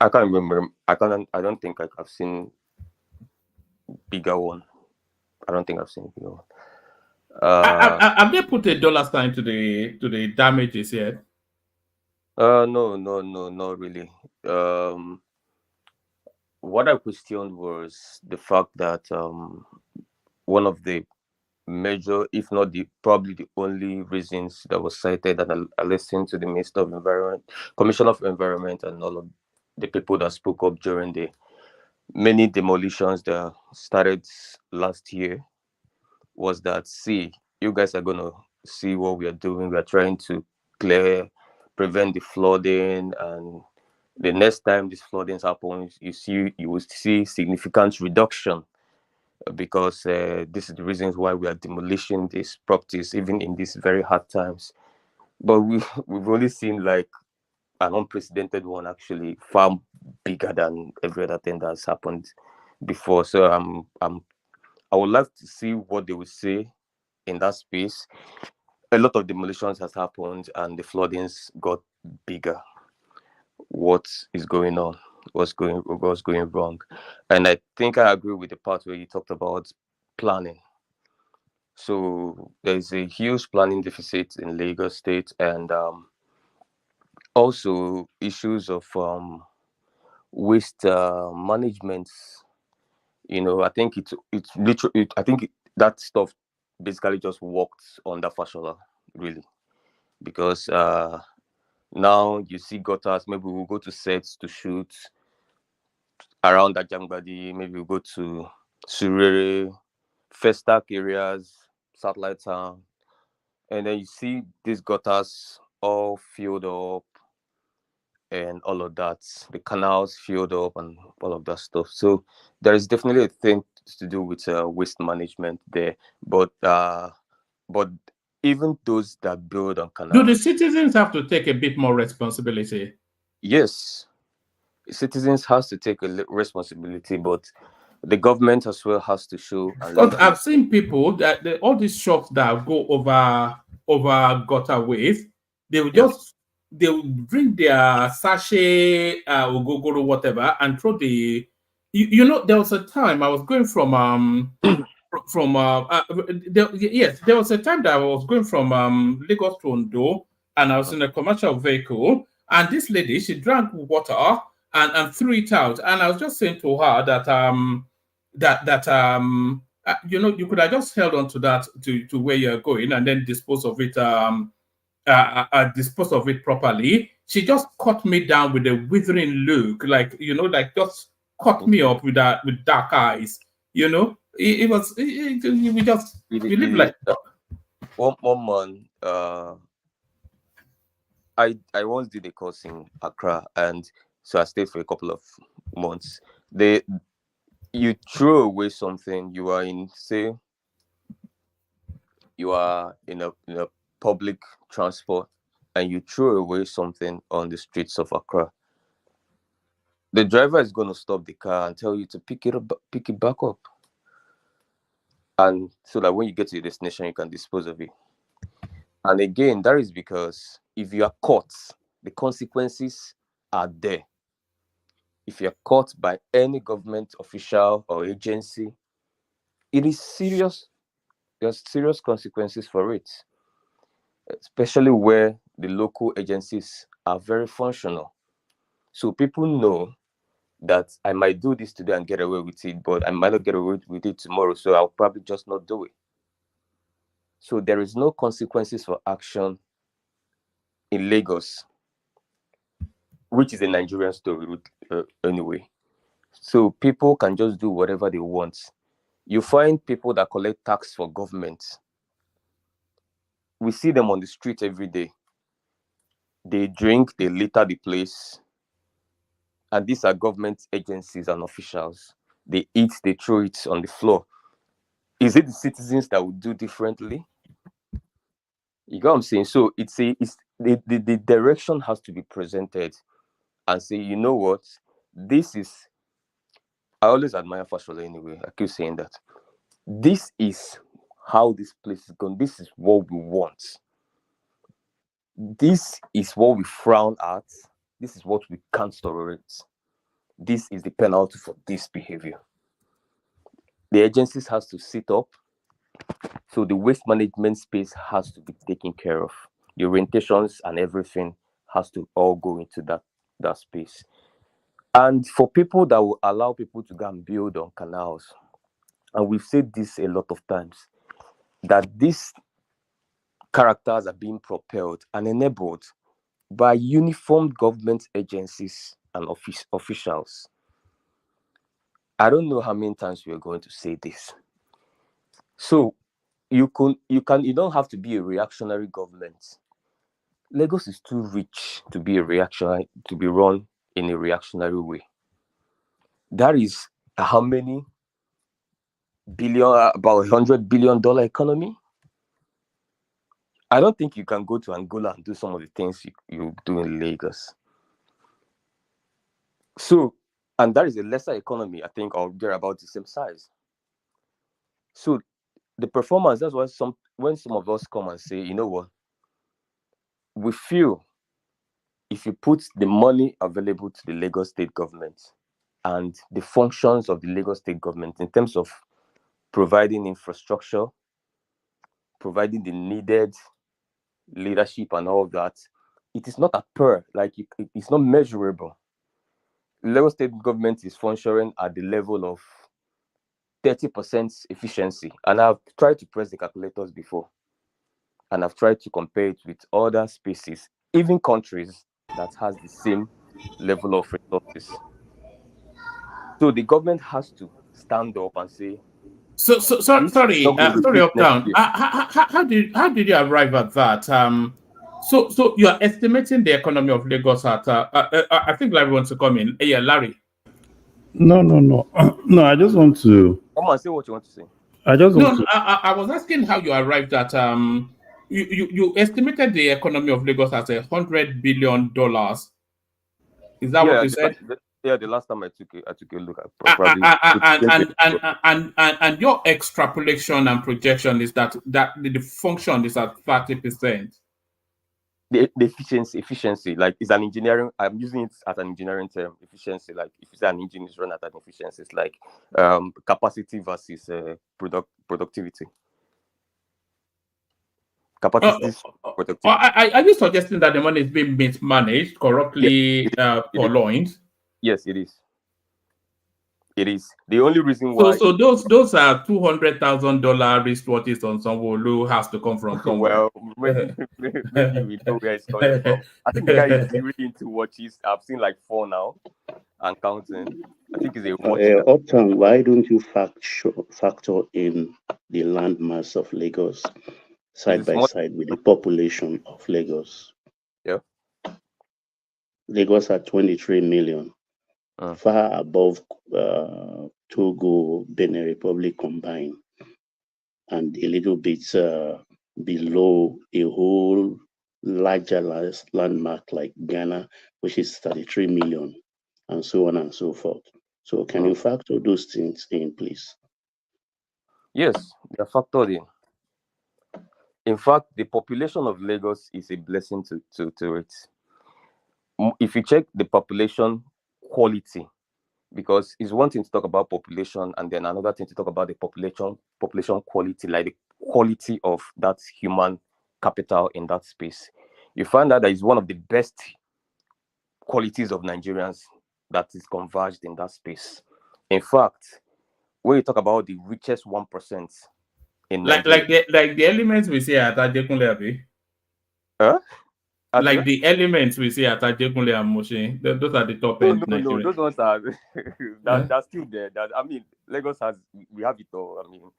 A: I can't remember. I don't think I've seen bigger one. I don't think I've seen a bigger one.
E: Have they put a dollar sign to the damages yet?
A: No, not really. What I questioned was the fact that one of the major, if not probably the only reasons that was cited, and I listened to the Minister of Environment, Commissioner of Environment, and all of the people that spoke up during the many demolitions that started last year, was that, see, you guys are going to see what we are doing. We are trying to prevent the flooding, and the next time this flooding happens, you will see significant reduction, because this is the reasons why we are demolishing these properties even in these very hard times. But we've only seen like an unprecedented one, actually far bigger than every other thing that's happened before. So I would like to see what they will say in that space. A lot of demolitions has happened and the floodings got bigger. What is going on? What's going wrong? And I think I agree with the part where you talked about planning. So there's a huge planning deficit in Lagos State, and also issues of waste management. I think it's literally. I think that stuff basically just worked under Fashola, really, because now you see gutters. Maybe we'll go to sets to shoot around Ajangbadi. Maybe we'll go to Surere, Festac areas, Satellite Town, and then you see these gutters all filled up and all of that. The canals filled up and all of that stuff. So there is definitely a thing to do with waste management there. But even those that build on canals,
E: do the citizens have to take a bit more responsibility?
A: Yes, citizens has to take a responsibility, but The government as well has to show and
E: Because
A: lead.
E: I've seen people that all these shops that go over gutter they will just they will bring their sachet ogogoro whatever and throw the. You know, there was a time I was going from there was a time that I was going from Lagos to Ondo, and I was in a commercial vehicle, and this lady, she drank water and threw it out, and I was just saying to her that you know, you could have just held on to that to where you're going and then dispose of it dispose of it properly. She just cut me down with a withering look, like, you know, like just cut me up with that, with dark eyes. You know, it was we just we live like
A: one man. I once did a course in Accra, and so I stayed for a couple of months. You throw away something. You are in, say, you are in a public transport, and you throw away something on the streets of Accra. The driver is going to stop the car and tell you to pick it back up, and so that when you get to your destination, you can dispose of it. And again, that is because if you are caught, the consequences are there. If you're caught by any government official or agency, it is serious. There's serious consequences for it, especially where the local agencies are very functional. So people know that I might do this today and get away with it, but I might not get away with it tomorrow, so I'll probably just not do it. So there is no consequences for action in Lagos, which is a Nigerian story anyway. So people can just do whatever they want. You find people that collect tax for government. We see them on the street every day. They drink, they litter the place. And these are government agencies and officials. They eat, they throw it on the floor. Is it the citizens that would do differently? You get what I'm saying? So it's the direction has to be presented and say, you know what, this is. I always admire Fashola anyway. I keep saying that. This is how this place is going. This is what we want. This is what we frown at. This is what we can't tolerate. This is the penalty for this behavior. The agencies has to sit up. So the waste management space has to be taken care of. The orientations and everything has to all go into that space. And for people that will allow people to go and build on canals, and we've said this a lot of times, that these characters are being propelled and enabled by uniformed government agencies and officials. I don't know how many times we are going to say this. So you don't have to be a reactionary government. Lagos is too rich to be run in a reactionary way. That is how many billion, about $100 billion economy. I don't think you can go to Angola and do some of the things you do in Lagos. So, and that is a lesser economy, I think, or they're about the same size. So the performance, that's why when some of us come and say, you know what, we feel if you put the money available to the Lagos state government and the functions of the Lagos state government in terms of providing infrastructure, providing the needed leadership and all of that, it is not at par, like it's not measurable. Lagos state government is functioning at the level of 30% efficiency. And I've tried to press the calculators before. And I've tried to compare it with other spaces, even countries that has the same level of resources. So the government has to stand up and say,
E: sorry, Uptown. How did you arrive at that? So you are estimating the economy of Lagos at I think Larry wants to come in. Yeah, Larry.
U: No. No, I just want to
A: come on, say what you want to say.
E: I was asking how you arrived at you estimated the economy of Lagos as $100 billion. Is that what you said?
A: Yeah, the last time I took a look at probably
E: And your extrapolation and projection is that the function is at 30%.
A: The efficiency, like it's an engineering. I'm using it as an engineering term. Efficiency, like if it's an engine is run at an efficiency, it's like capacity versus productivity. Capacity productivity.
E: Are you suggesting that the money is being mismanaged, corruptly purloined?
A: Yes, it is. It is the only reason why.
E: So those are $200,000 wristwatches on someone who has to come from somewhere.
A: Well, maybe we know where it's coming from. I think the guy is really into watches. I've seen like 4 now and counting. I think it's a watch.
T: Uptown, why don't you factor in the landmass of Lagos side by side with the population of Lagos?
A: Yeah.
T: Lagos at 23 million, far above Togo, Benin Republic combined, and a little bit below a whole larger landmark like Ghana, which is 33 million, and so on and so forth. So can you factor those things in, please?
A: Yes, they are factored in. In fact, the population of Lagos is a blessing to it. If you check the population quality, because it's one thing to talk about population and then another thing to talk about the population quality, like the quality of that human capital in that space. You find out that it's one of the best qualities of Nigerians that is converged in that space. In fact, when you talk about the richest 1% in Nigeria,
E: like the elements we see at Adekunle Abi.
A: Huh?
E: Like the elements we see at Adekunle and Moshe, those are the top end.
A: No, those ones are that's still there. That I mean, Lagos we have it all. I mean,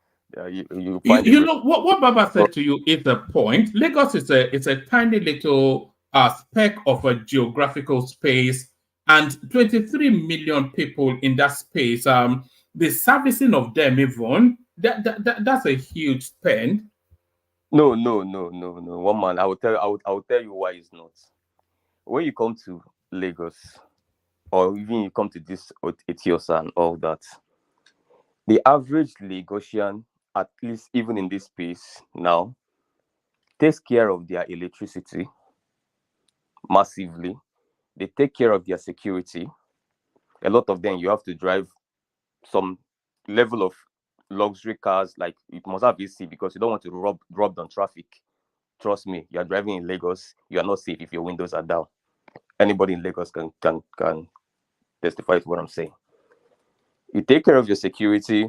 A: you find
E: you know what Baba said to you is the point. Lagos is a tiny little speck of a geographical space, and 23 million people in that space. The servicing of them, even that's a huge spend.
A: No. One man, I will tell you why it's not. When you come to Lagos, or even you come to this Etiosa and all that, the average Lagosian, at least even in this space now, takes care of their electricity massively. They take care of their security. A lot of them, you have to drive some level of luxury cars, like you must have AC because you don't want to rob on traffic. Trust me, you are driving in Lagos, you are not safe if your windows are down. Anybody in Lagos can testify to what I'm saying. You take care of your security,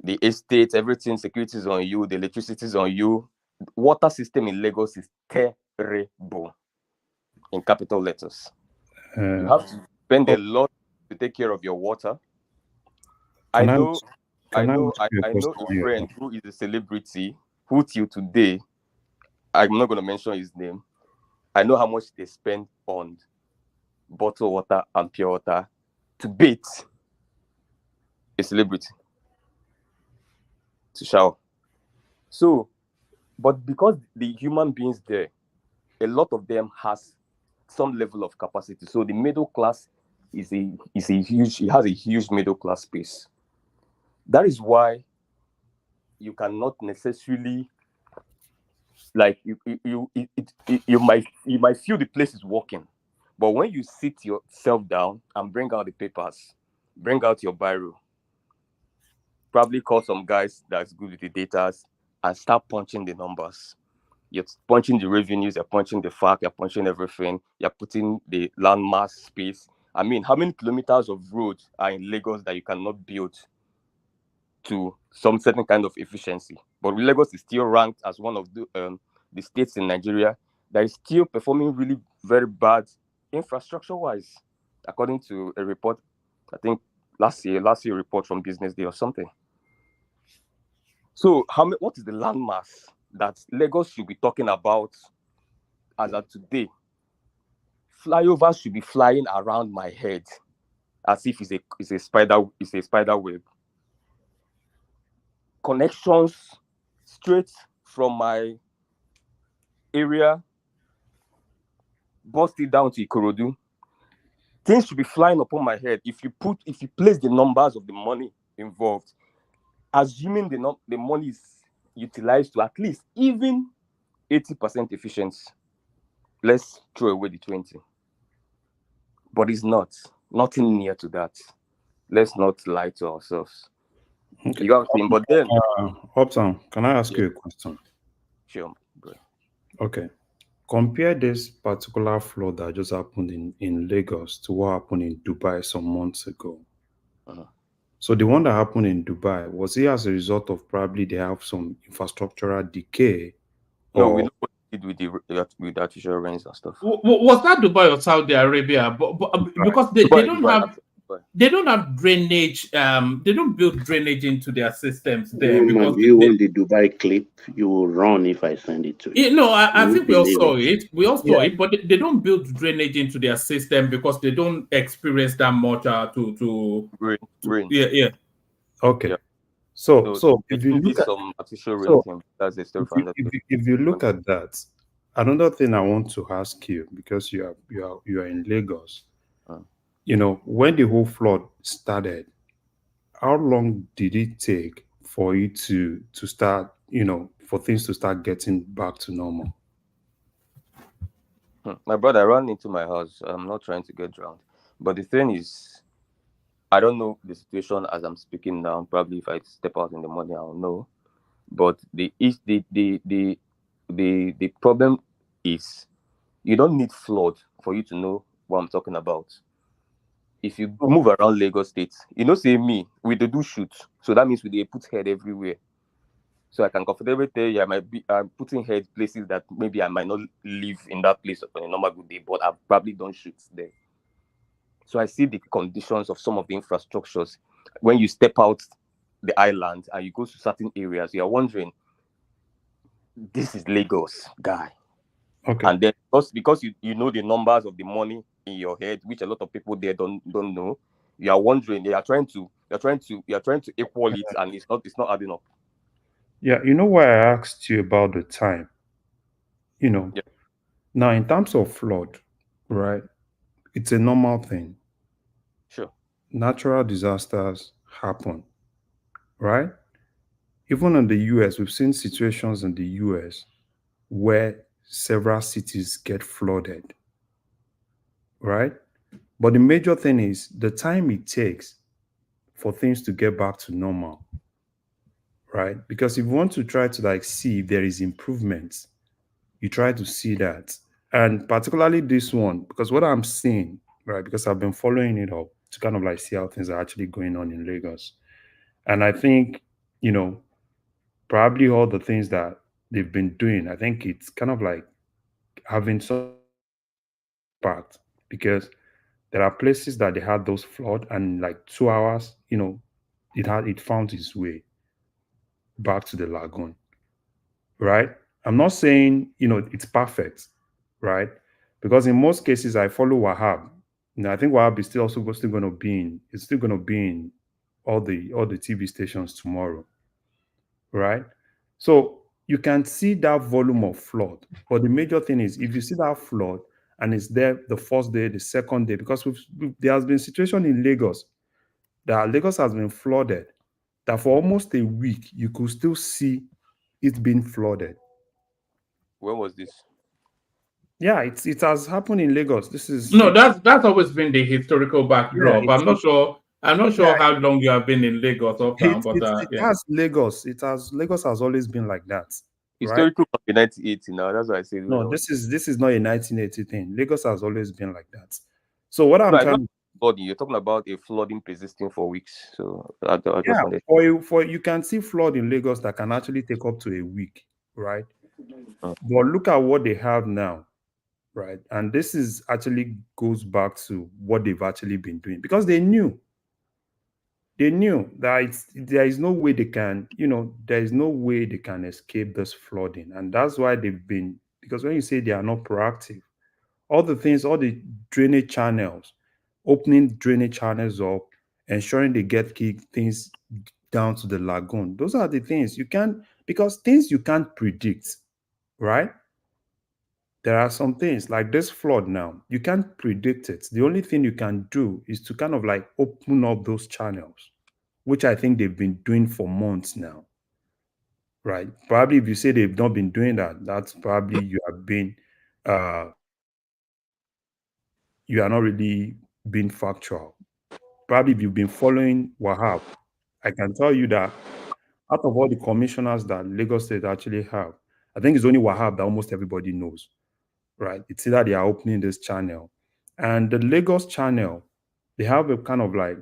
A: the estate, everything, security is on you, the electricity is on you. Water system in Lagos is terrible, in capital letters. You have to spend a lot to take care of your water. I know a friend who is a celebrity who till today, I'm not going to mention his name. I know how much they spend on bottled water and pure water to bathe a celebrity, to shower. So, but because the human beings there, a lot of them has some level of capacity. So the middle class has a huge middle class space. That is why you cannot necessarily, like, you might feel the place is working, but when you sit yourself down and bring out the papers, bring out your biro, probably call some guys that's good with the data and start punching the numbers. You're punching the revenues, you're punching the fact, you're punching everything, you're putting the landmass space. I mean, how many kilometers of road are in Lagos that you cannot build to some certain kind of efficiency? But Lagos is still ranked as one of the states in Nigeria that is still performing really very bad infrastructure-wise, according to a report, I think last year report from Business Day or something. So what is the landmass that Lagos should be talking about as of today? Flyovers should be flying around my head as if it's a spider web. Connections straight from my area, bust it down to Ikorodu. things should be flying upon my head. If you place the numbers of the money involved, assuming the money is utilized to at least even 80% efficiency, let's throw away the 20. But it's nothing near to that. Let's not lie to ourselves.
U: Okay.
A: You got what I'm saying? But then,
U: Uptown, can I ask you a question?
A: Sure, bro.
U: Okay. Compare this particular flood that just happened in Lagos to what happened in Dubai some months ago. So the one that happened in Dubai, was it as a result of probably they have some infrastructural decay?
A: No, we know what they did with artificial rains and stuff.
E: Was that Dubai or Saudi Arabia? But because they don't have drainage. They don't build drainage into their systems there.
T: Woman,
E: Because
T: you want the Dubai clip? You will run if I send it to you.
E: No, I think we all saw it. We all saw
T: Yeah.
E: it, but they don't build drainage into their system because they don't experience that much
A: rain.
E: Yeah.
U: Okay.
A: Yeah.
U: So if you look at
A: some artificial rain, that's the story.
U: if you look at that, another thing I want to ask you, because you are in Lagos, you know, when the whole flood started, how long did it take for it to start, you know, for things to start getting back to normal?
A: My brother ran into my house. I'm not trying to get drowned, but the thing is, I don't know the situation as I'm speaking now. Probably if I step out in the morning, I'll know. But the problem is, you don't need flood for you to know what I'm talking about. If you move around Lagos State, you know, say me, we do shoots. So that means we put head everywhere. So I can comfortably tell you I'm putting head places that maybe I might not live in that place on a normal good day, but I've probably done shoots there. So I see the conditions of some of the infrastructures. When you step out the island and you go to certain areas, you're wondering, this is Lagos, guy.
U: Okay.
A: And then because you know the numbers of the money in your head, which a lot of people there don't know, you are wondering, you're trying to equal it, and it's not adding up.
U: Yeah, you know why I asked you about the time? You know, now in terms of flood, right? It's a normal thing.
A: Sure.
U: Natural disasters happen, right? Even in the US, we've seen situations in the US where several cities get flooded, right? But the major thing is the time it takes for things to get back to normal, right? Because if you want to try to like see if there is improvement, you try to see that. And particularly this one, because what I'm seeing, right, because I've been following it up to kind of like see how things are actually going on in Lagos. And I think, you know, probably all the things that they've been doing, I think it's kind of like having some impact, because there are places that they had those flood and like 2 hours, you know, it found its way back to the lagoon, right? I'm not saying, you know, it's perfect, right? Because in most cases, I follow Wahab. You know, I think Wahab is still going to be in. It's still going to be in all the TV stations tomorrow, right? So you can see that volume of flood. But the major thing is, if you see that flood and it's there the first day, the second day, because there has been situation in Lagos that Lagos has been flooded, that for almost a week you could still see it being flooded.
A: When was this?
U: Yeah, it has happened in Lagos. This is
E: That's always been the historical backdrop.
U: Yeah,
E: I'm not sure
U: yeah,
E: how long you have been in Lagos uptown, but
U: it has Lagos. Lagos has always been like that. Right?
A: Historical from the 1980 now. That's why I say
U: No, this is not a 1980 thing. Lagos has always been like that. So what I'm trying to
A: flooding, you're talking about a flooding persisting for weeks. So I just
U: yeah,
A: wanted
U: for you can see flood in Lagos that can actually take up to a week, right? But look at what they have now, right? And this is actually goes back to what they've actually been doing, because they knew that there is no way they can, you know, there is no way they can escape this flooding. And that's why they've been, because when you say they are not proactive, all the drainage channels, opening drainage channels up, ensuring they get things down to the lagoon. Those are the things you can't, because things you can't predict, right? there are some things like this flood now, you can't predict it. The only thing you can do is to kind of like open up those channels, which I think they've been doing for months now, right? Probably if you say they've not been doing that, that's probably uh, you are not really being factual. Probably if you've been following Wahab, I can tell you that out of all the commissioners that Lagos State actually have, I think it's only Wahab that almost everybody knows, right? It's either they are opening this channel. And the Lagos channel, they have a kind of like,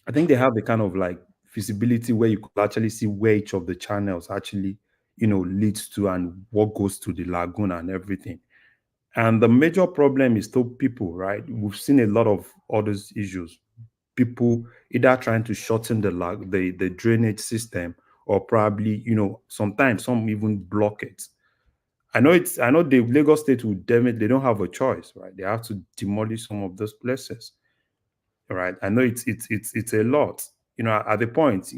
U: I think they have a kind of like feasibility where you could actually see where each of the channels actually, leads to and what goes to the lagoon and everything. And the major problem is still people, right? We've seen a lot of other issues. People either trying to shorten the drainage system or probably, sometimes some even block it. I know the Lagos State will damn it, they don't have a choice, right? They have to demolish some of those places. Right. I know it's a lot. At the point,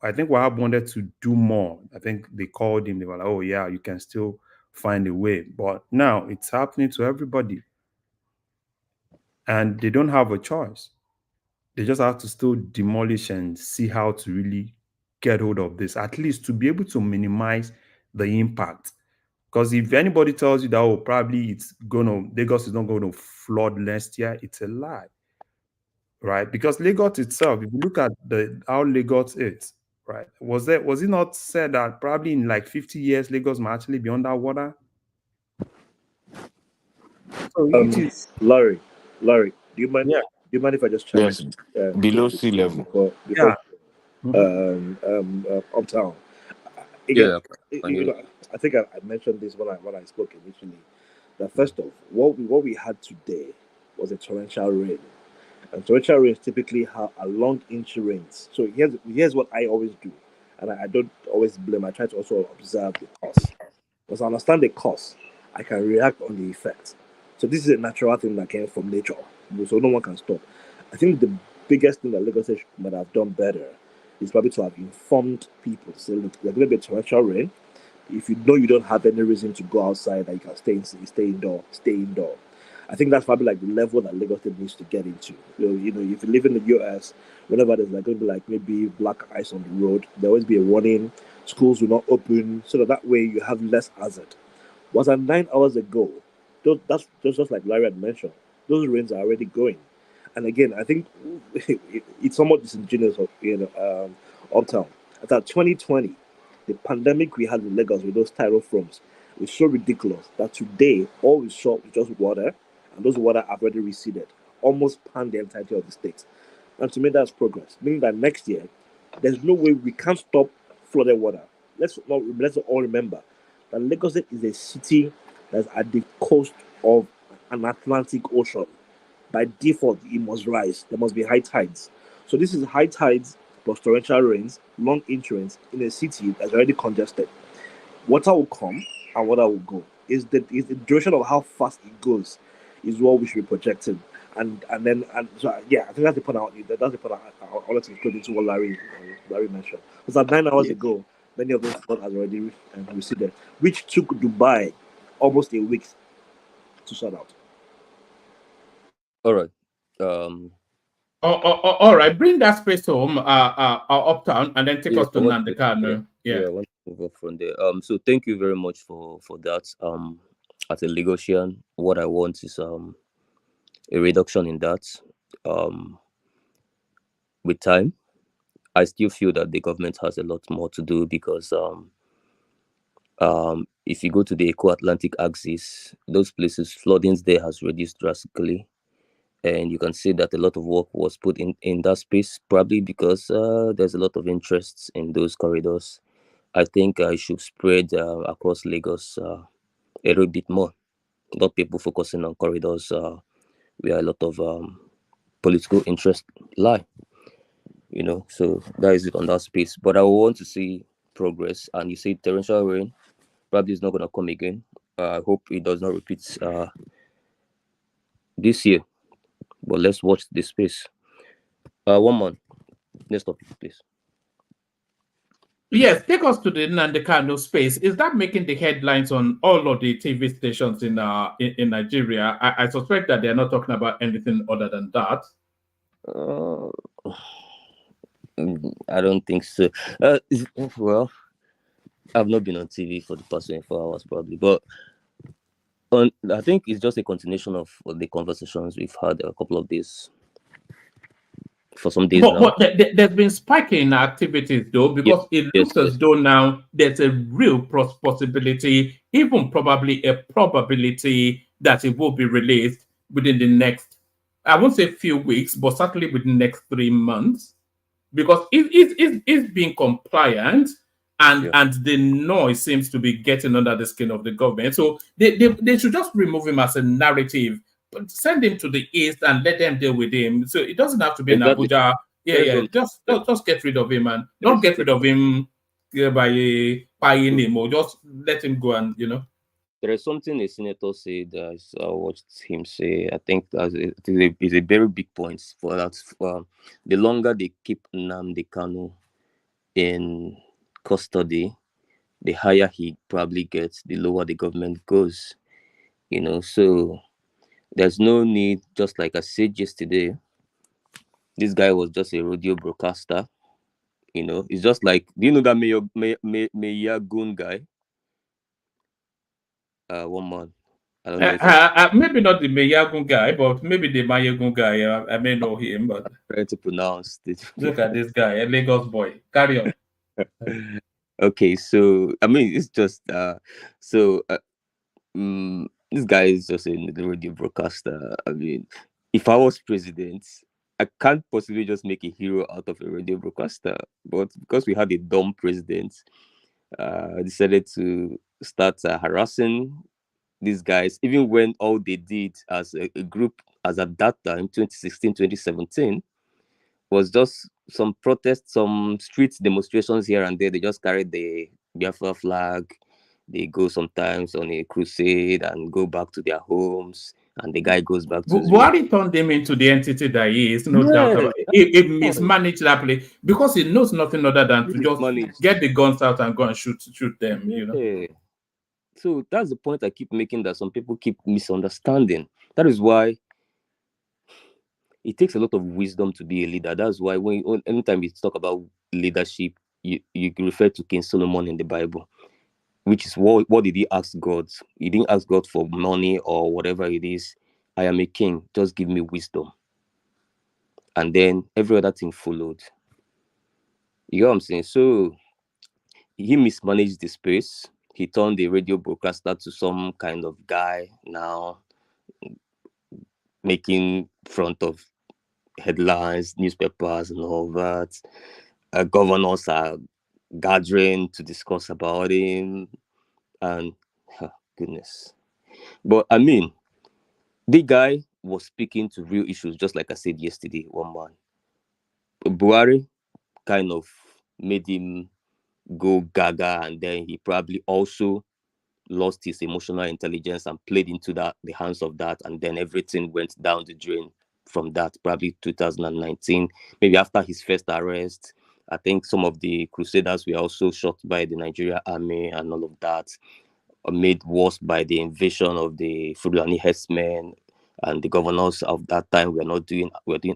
U: I think Wahab wanted to do more. I think they called him, they were like, oh yeah, you can still find a way. But now it's happening to everybody. And they don't have a choice. They just have to still demolish and see how to really get hold of this, at least to be able to minimize the impact. Because if anybody tells you that, oh, probably Lagos is not going to flood next year, it's a lie, right? Because Lagos itself, if you look at how Lagos is, right, was it not said that probably in like 50 years Lagos might actually be underwater? So which is
R: Larry, do you mind?
U: yeah,
R: Do you mind if I just chime
D: Yes,
R: in
D: below
R: quickly
D: sea level.
R: before
U: yeah. Mhm.
R: uptown? Again,
A: Yeah, I hear you.
R: I think I mentioned this when I spoke initially. That first off, what we had today was a torrential rain, and torrential rains typically have a long inch rains. So here's what I always do, and I don't always blame. I try to also observe the cause. Because I understand the cause, I can react on the effect. So this is a natural thing that came from nature, so no one can stop. I think the biggest thing that Lagos State might have done better is probably to have informed people. Say, look, there's going to be a torrential rain. If you know you don't have any reason to go outside, that you can stay indoor, stay indoor. I think that's probably like the level that Lagos State needs to get into. If you live in the US, whenever there's like going to be like maybe black ice on the road, there always be a warning. Schools will not open, so that way you have less hazard. Was that 9 hours ago? That's just like Larry had mentioned. Those rains are already going, and again, I think it's somewhat disingenuous of uptown. At that 2020, the pandemic we had in Lagos with those styrofoams was so ridiculous that today all we saw was just water, and those water have already receded, almost panned the entirety of the state. And to me, that's progress. Meaning that next year, there's no way we can't stop flooded water. Let's all remember that Lagos is a city that's at the coast of an Atlantic Ocean. By default, it must rise. There must be high tides. So this is high tides plus torrential rains, long insurance in a city that's already congested. Water will come and water will go. Is the duration of how fast it goes is what we should be projecting. And so yeah, I think that's the point. That's the point I wanted to include into what Larry mentioned. Because that 9 hours
A: Yeah.
R: ago, many of those floods has already receded, which took Dubai almost a week to sort out.
A: All right.
E: All right, bring that space home, uptown, and then take
A: Yeah,
E: us to Nandekano.
A: yeah, I want to move up from there. So thank you very much for that. As a Lagosian, what I want is a reduction in that. Um, with time, I still feel that the government has a lot more to do because if you go to the Eco-Atlantic axis, those places floodings there has reduced drastically, and you can see that a lot of work was put in that space, probably because there's a lot of interest in those corridors. I think I should spread across Lagos a little bit more, not people focusing on corridors where a lot of political interest lie. So that is it on that space. But I want to see progress, and you see torrential rain probably is not going to come again. I hope it does not repeat this year, but let's watch this space. One man, next topic, please.
E: Yes, take us to the Nandekano space. Is that making the headlines on all of the TV stations in Nigeria? I suspect that they're not talking about anything other than that.
A: Uh, I don't think so. Well, I've not been on TV for the past 24 hours, probably, but I think it's just a continuation of the conversations we've had a couple of days, for some days now.
E: But there's been spiking activities though,
A: Yes,
E: because it
A: yes,
E: looks as though now there's a real possibility, even probably a probability that it will be released within the next, I won't say few weeks, but certainly within the next 3 months, because it's being compliant,
A: yeah.
E: and the noise seems to be getting under the skin of the government. So they should just remove him as a narrative, but send him to the east and let them deal with him. So it doesn't have to be in
A: Exactly.
E: Abuja. Yeah,
A: There's
E: yeah.
A: one.
E: Just get rid of him, and don't get rid of him by buying him, or just let him go, and
A: There is something a senator said. I watched him say. I think it's a very big point for that. The longer they keep Nnamdi Kanu in custody, the higher he probably gets, the lower the government goes. So there's no need. Just like I said yesterday, this guy was just a radio broadcaster. It's just like, do you know that Mayagun guy? One man. I don't know if
E: maybe not the Meyagun guy, but maybe the Mayagun guy. I may know him, but
A: trying to pronounce it.
E: look at this guy, a Lagos boy. Carry on.
A: Okay, so I mean, it's just so this guy is just a radio broadcaster. I mean, if I was president, I can't possibly just make a hero out of a radio broadcaster. But because we had a dumb president, I decided to start harassing these guys, even when all they did as a group, as at that time, 2016, 2017, was just some protests, some street demonstrations here and there. They just carried the Biafra flag. They go sometimes on a crusade and go back to their homes, and the guy goes back to his room.
E: Buhari turned him into the entity that he is, no doubt
A: Yeah,
E: about it. He mismanaged that place because he knows nothing other than to just
A: mismanaged.
E: get the guns out and go and shoot them,
A: Yeah. So that's the point I keep making, that some people keep misunderstanding. That is why it takes a lot of wisdom to be a leader. That's why anytime we talk about leadership, you refer to King Solomon in the Bible, which is what did he ask God? He didn't ask God for money or whatever it is. I am a king, just give me wisdom. And then every other thing followed. You know what I'm saying? So he mismanaged the space. He turned the radio broadcaster to some kind of guy now, making front of headlines, newspapers, and all that. Governors are gathering to discuss about him, and goodness. But I mean, the guy was speaking to real issues, just like I said yesterday. One man, Buhari, kind of made him go gaga, and then he probably also lost his emotional intelligence and played into the hands of that, and then everything went down the drain from that. Probably 2019, maybe after his first arrest. I think some of the crusaders were also shot by the Nigerian army and all of that, made worse by the invasion of the Fulani herdsmen, and the governors of that time were doing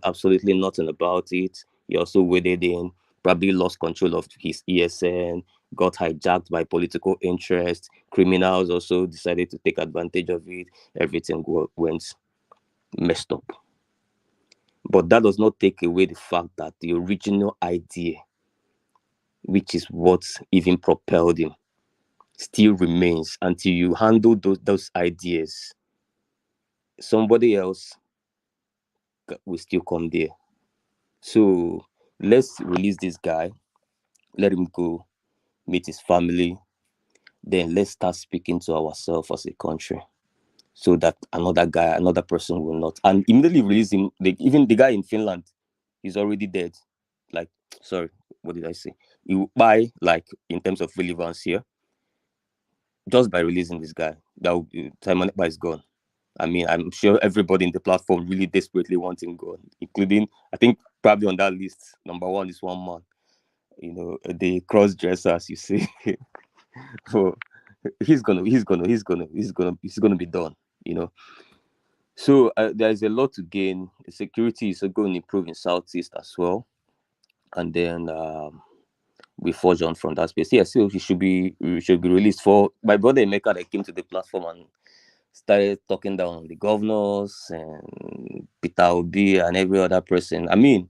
A: absolutely nothing about it. He also waded in, probably lost control of his ESN, got hijacked by political interest. Criminals also decided to take advantage of it. Everything went messed up. But that does not take away the fact that the original idea, which is what even propelled him, still remains. Until you handle those ideas, somebody else will still come there. So let's release this guy, let him go, meet his family, then let's start speaking to ourselves as a country, so that another person will not. And immediately release him. Even the guy in Finland, he's already dead. Like, sorry, what did I say? You buy, like, in terms of relevance here, just by releasing this guy, Simon Ekpa is gone. I mean, I'm sure everybody in the platform really desperately wants him gone, including, I think, probably on that list, number one is one man. you know, the cross dressers, you see. So he's gonna be done, you know. So there's a lot to gain. The security is going to improve in Southeast as well, and then we forge on from that space. Yeah, so he should be released. For my brother Emeka that came to the platform and started talking down on the governors and Peter Obi and every other person. I mean,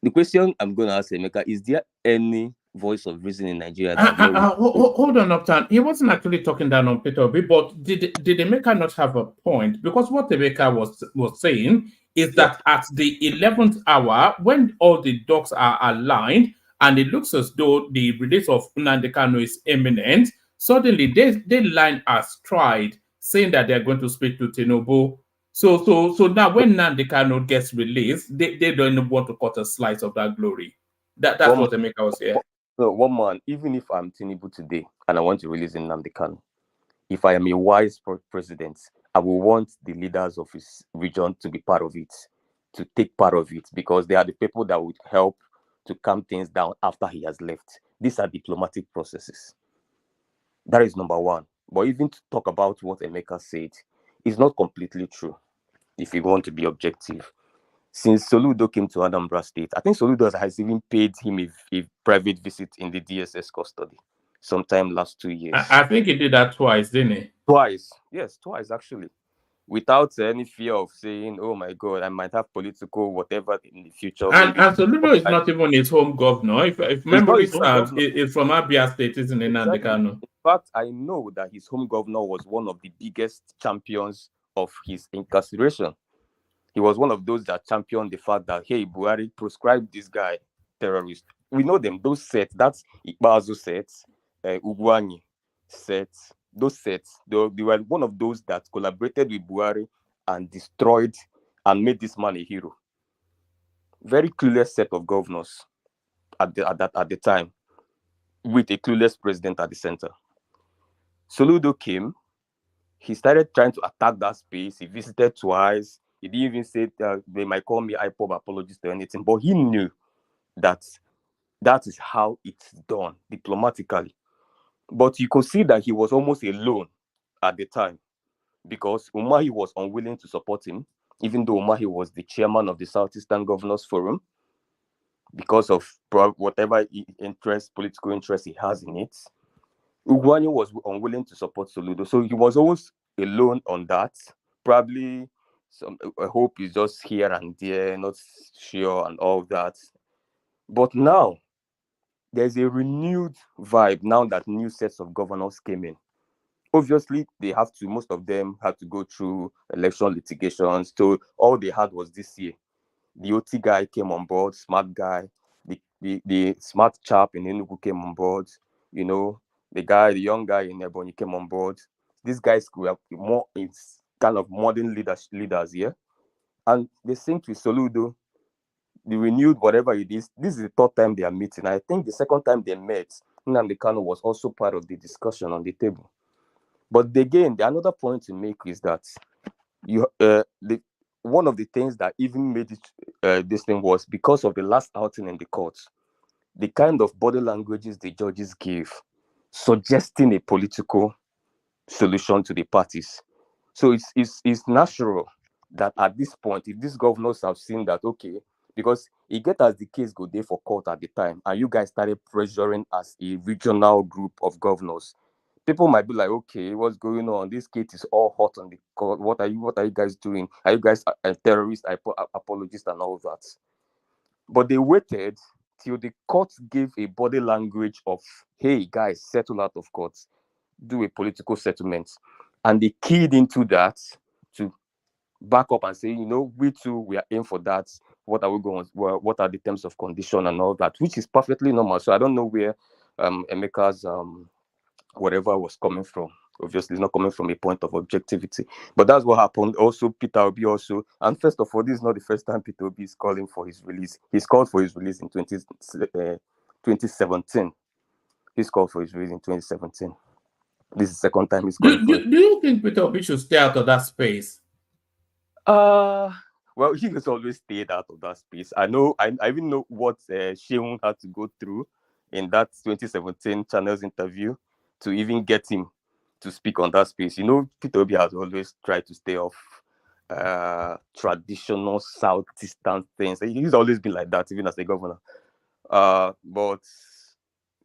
A: the question I'm going to ask Emeka, is there any voice of reason in Nigeria that
E: hold on, Upton. He wasn't actually talking down on Peter Obi, but did Emeka not have a point? Because what Emeka was saying is that at the 11th hour, when all the dogs are aligned and it looks as though the release of Nnamdi Kanu is imminent, suddenly they line astride, saying that they're going to speak to TINUBU. So now when Nnamdi Kanu gets released, they don't want to cut a slice of that glory. That's what Emeka was here.
A: No, one man, even if I'm TINUBU today and I want to release Nnamdi Kanu, if I am a wise president, I will want the leaders of his region to be part of it, to take part of it, because they are the people that would help to calm things down after he has left. These are diplomatic processes. That is number one. But even to talk about what Emeka said, is not completely true, if you want to be objective. Since Soludo came to Anambra State, I think Soludo has even paid him a private visit in the DSS custody sometime last 2 years.
E: I think he did that twice, didn't he?
A: Twice. Yes, twice actually. Without any fear of saying, oh my God, I might have political whatever in the future.
E: And Soludo is not even his home governor. If memory serves, it's from Abia State, isn't it, Nnamdi Kanu?
A: In fact, I know that his home governor was one of the biggest champions of his incarceration. He was one of those that championed the fact that, hey, Buhari proscribed this guy, terrorist. We know them, those sets, that's Ikbazo sets, Ugwani sets, those sets, they were one of those that collaborated with Buhari and destroyed and made this man a hero. Very clueless set of governors at the time, with a clueless president at the center. Soludo came, he started trying to attack that space, he visited twice. He didn't even say they might call me IPOB apologist or anything, but he knew that that is how it's done diplomatically. But you could see that he was almost alone at the time, because Umahi was unwilling to support him, even though Umahi was the chairman of the Southeastern Governors Forum, because of whatever political interest he has in it. Ugwani was unwilling to support Soludo, so he was always alone on that. Probably I hope is just here and there, not sure and all that. But now there's a renewed vibe now that new sets of governors came in. Obviously, most of them had to go through election litigations. So all they had was this year. The OT guy came on board, smart guy. The smart chap in Enugu came on board. You know, the young guy in Ebonyi came on board. These guys were more it's kind of modern leaders here. And they synced with Soludo, the renewed whatever it is. This is the third time they are meeting. I think the second time they met, Nnamdi Kanu was also part of the discussion on the table. But again, the another point to make is that one of the things that even made it this thing was because of the last outing in the courts, the kind of body languages the judges gave, suggesting a political solution to the parties. So it's natural that at this point, if these governors have seen that, okay, because it get as the case go there for court at the time, and you guys started pressuring as a regional group of governors, people might be like, okay, what's going on? This case is all hot on the court. What are you guys doing? Are you guys terrorists, apologists, and all that? But they waited till the court gave a body language of, hey, guys, settle out of court, do a political settlement. And they keyed into that to back up and say, we too, we are in for that. What are we going? What are the terms of condition and all that, which is perfectly normal. So I don't know where Emeka's whatever was coming from. Obviously, it's not coming from a point of objectivity, but that's what happened. Also, Peter Obi and first of all, this is not the first time Peter Obi is calling for his release. He's called for his release in 2017. He's called for his release in 2017. This is the second time he's calling for it.
E: Do you think Peter Obi should stay out of that space?
A: Well, he has always stayed out of that space. I know. I even know what Sheung had to go through in that 2017 Channels interview to even get him to speak on that space. You know, Peter Obi has always tried to stay off traditional Southeastern things. He's always been like that, even as a governor. But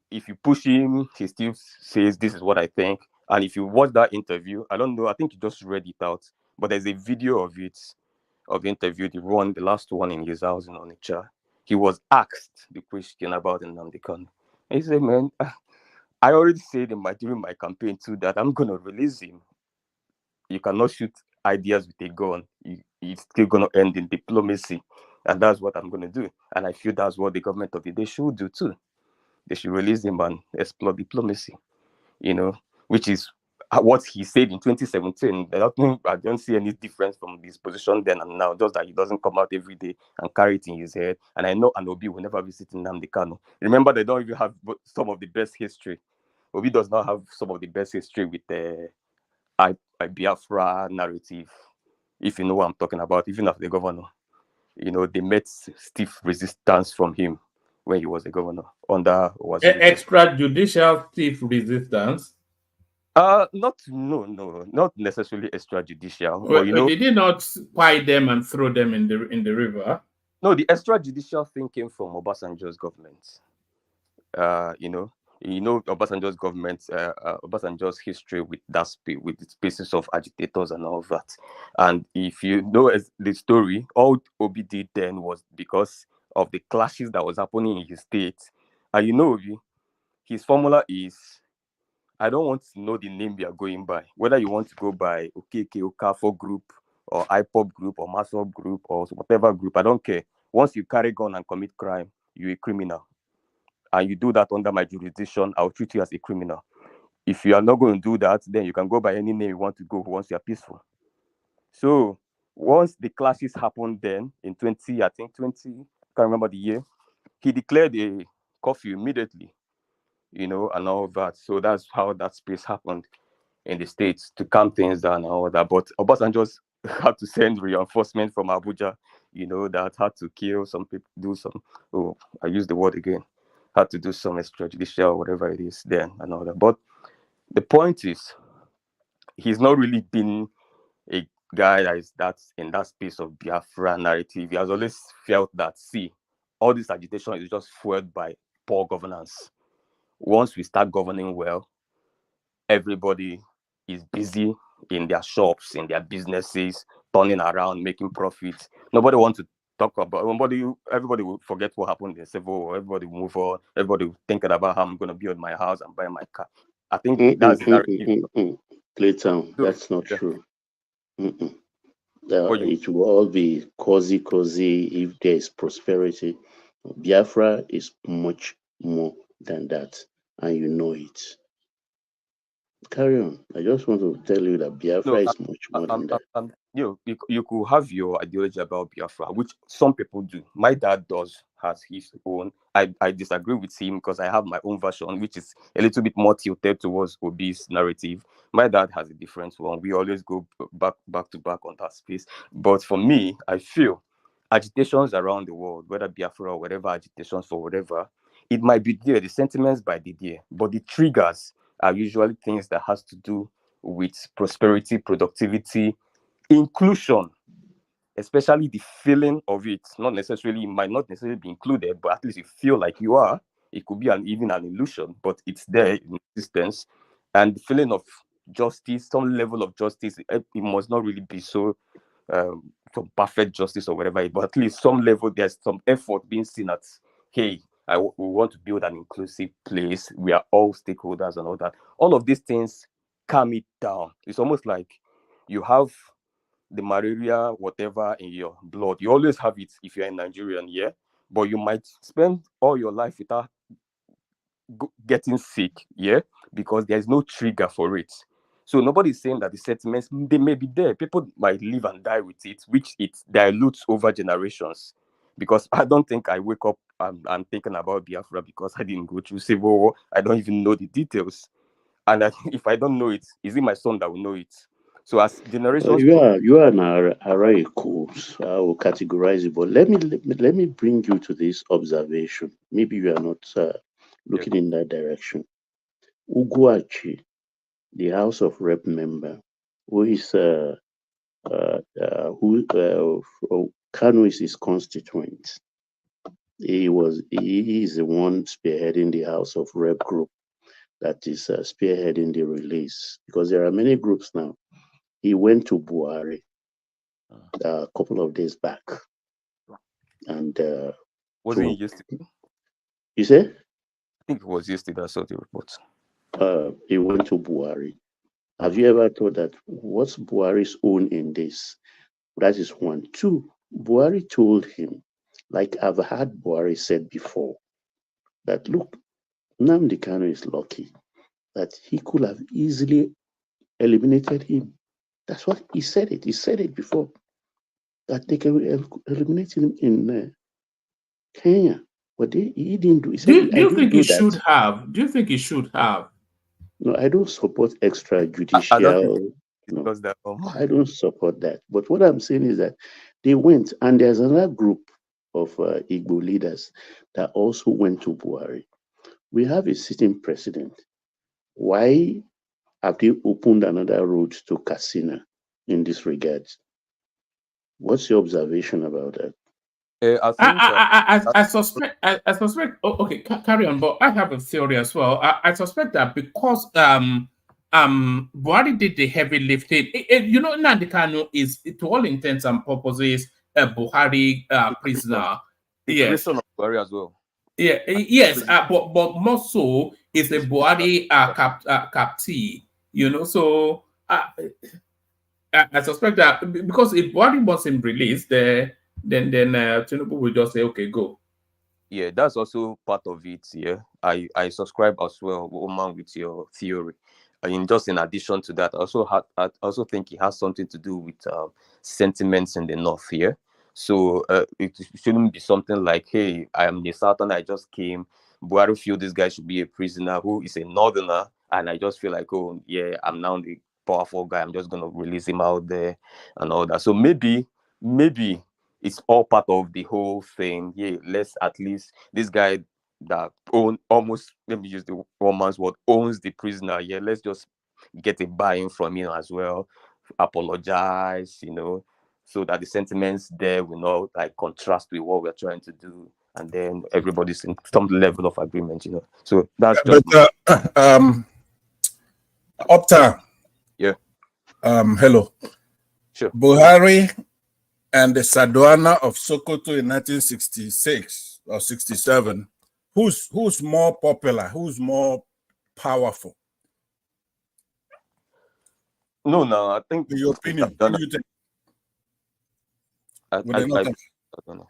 A: if you push him, he still says, "This is what I think." And if you watch that interview, I don't know, I think you just read it out, but there's a video of it, of the interview, the last one in his house in Onitsha. He was asked the question about Nnamdi Kanu. He said, "Man, I already said during my campaign too that I'm gonna release him. You cannot shoot ideas with a gun. It's still gonna end in diplomacy, and that's what I'm gonna do. And I feel that's what the government of the day should do too. They should release him and explore diplomacy, you know, which is what he said in 2017. I don't see any difference from his position then and now, just that he doesn't come out every day and carry it in his head. And I know Obi will never visit Nnamdi Kanu. Remember, they don't even have some of the best history. Obi does not have some of the best history with the Biafra narrative, if you know what I'm talking about, even as the governor. You know, they met stiff resistance from him when he was a governor under
E: extrajudicial thief resistance.
A: Not necessarily extrajudicial, but you know,
E: did he not spy them and throw them in the river?
A: No, the extrajudicial thing came from Obasanjo's government. You know Obasanjo's government, Obasanjo's history with with the spaces of agitators and all of that. And if you know the story, all Obi did then was because of the clashes that was happening in his state. And you know, his formula is, I don't want to know the name you are going by. Whether you want to go by OKK, Okafo group, or IPOP group, or Masop group, or whatever group, I don't care. Once you carry gun and commit crime, you're a criminal. And you do that under my jurisdiction, I'll treat you as a criminal. If you are not going to do that, then you can go by any name you want to go once you're peaceful. So once the clashes happened then, in 20, can't remember the year, he declared a curfew immediately, and all of that. So that's how that space happened in the States to calm things down and all that. But Obasanjo had to send reinforcement from Abuja, that had to kill some people, I use the word again, had to do some extrajudicial, whatever it is then and all that. But the point is, he's not really been a guy that's in that space of Biafra narrative. He has always felt that, all this agitation is just fueled by poor governance. Once we start governing well, everybody is busy in their shops, in their businesses, turning around, making profits. Nobody wants to talk about, everybody will forget what happened in Civil War. Everybody will move on. Everybody will think about how I'm going to build my house and buy my car. I think that's the narrative.
T: Playtown, that's not true. It will all be cozy if there is prosperity. Biafra is much more than that, and you know it. Carry on. I just want to tell you that Biafra is much more than that.
A: You could have your ideology about Biafra, which some people do. My dad has his own. I disagree with him because I have my own version, which is a little bit more tilted towards Obi's narrative. My dad has a different one. We always go back to back on that space. But for me, I feel agitations around the world, whether Biafra or whatever agitations for whatever, it might be there. The sentiments might be there, but the triggers are usually things that has to do with prosperity, productivity, inclusion, especially the feeling of it. It might not necessarily be included, but at least you feel like you are. It could be even an illusion, but it's there in existence. And the feeling of justice, some level of justice, it must not really be so perfect justice or whatever, but at least some level, there's some effort being seen at, hey, we want to build an inclusive place. We are all stakeholders and all that. All of these things calm it down. It's almost like you have the malaria, whatever, in your blood. You always have it if you're a Nigerian, yeah? But you might spend all your life without getting sick, yeah? Because there's no trigger for it. So nobody's saying that the sentiments, they may be there. People might live and die with it, which it dilutes over generations. Because I don't think I wake up and thinking about Biafra because I didn't go through Civil War. I don't even know the details. And if I don't know it, is it my son that will know it? So as generations
T: you are an Araiko, so I will categorize it. But let me bring you to this observation. Maybe you are not looking in that direction. Uguachi, the House of Rep member, who is Kanu is his constituent. He is the one spearheading the House of Rep group that is spearheading the release, because there are many groups now. He went to Buhari a couple of days back, and
A: wasn't it yesterday?
T: You say?
A: I think it was yesterday I saw the report.
T: He went to Buhari. Have you ever thought that what's Buhari's own in this? That is one. Two, Buhari told him, like I've had Buhari said before, that look, Nnamdi Kanu is lucky that he could have easily eliminated him. That's what he said it. He said it before, that they can eliminate him in Kenya. But he didn't do it.
E: Do you think he should have? Do you think he should have?
T: No, I don't support extrajudicial.
A: I don't think that.
T: I don't support that. But what I'm saying is that they went, and there's another group of Igbo leaders that also went to Buhari. We have a sitting president. Why have they opened another road to Katsina in this regard? What's your observation about that?
E: I suspect. Oh, okay, carry on. But I have a theory as well. I suspect that because Buhari did the heavy lifting. You know, Nnamdi Kanu is, to all intents and purposes, a Buhari prisoner. Yes,
A: of Buhari as well.
E: Yeah, yes, but more so is a Buhari captee. You know, so I suspect that because if Buhari wants him released, then TINUBU will just say, okay, go.
A: Yeah, that's also part of it. Yeah, I subscribe as well, Oman, with your theory. I mean, just in addition to that, I also think it has something to do with sentiments in the north here. So it shouldn't be something like, hey, I am the Southern, I just came. Buhari feel this guy should be a prisoner who is a northerner, and I just feel like, oh yeah, I'm now the powerful guy. I'm just gonna release him out there and all that. So maybe it's all part of the whole thing. Yeah, let's at least this guy that almost, let me use the woman's word, owns the prisoner. Yeah, let's just get a buy-in from him as well. Apologize, you know, so that the sentiments there will not like contrast with what we're trying to do, and then everybody's in some level of agreement, you know. So that's just.
N: Uptown.
A: Yeah.
N: Hello.
A: Sure.
N: Buhari and the Saduana of Sokoto in 1966 or 67. Who's more popular? Who's more powerful?
A: No, I think.
N: In your opinion, what do you think?
A: I don't know.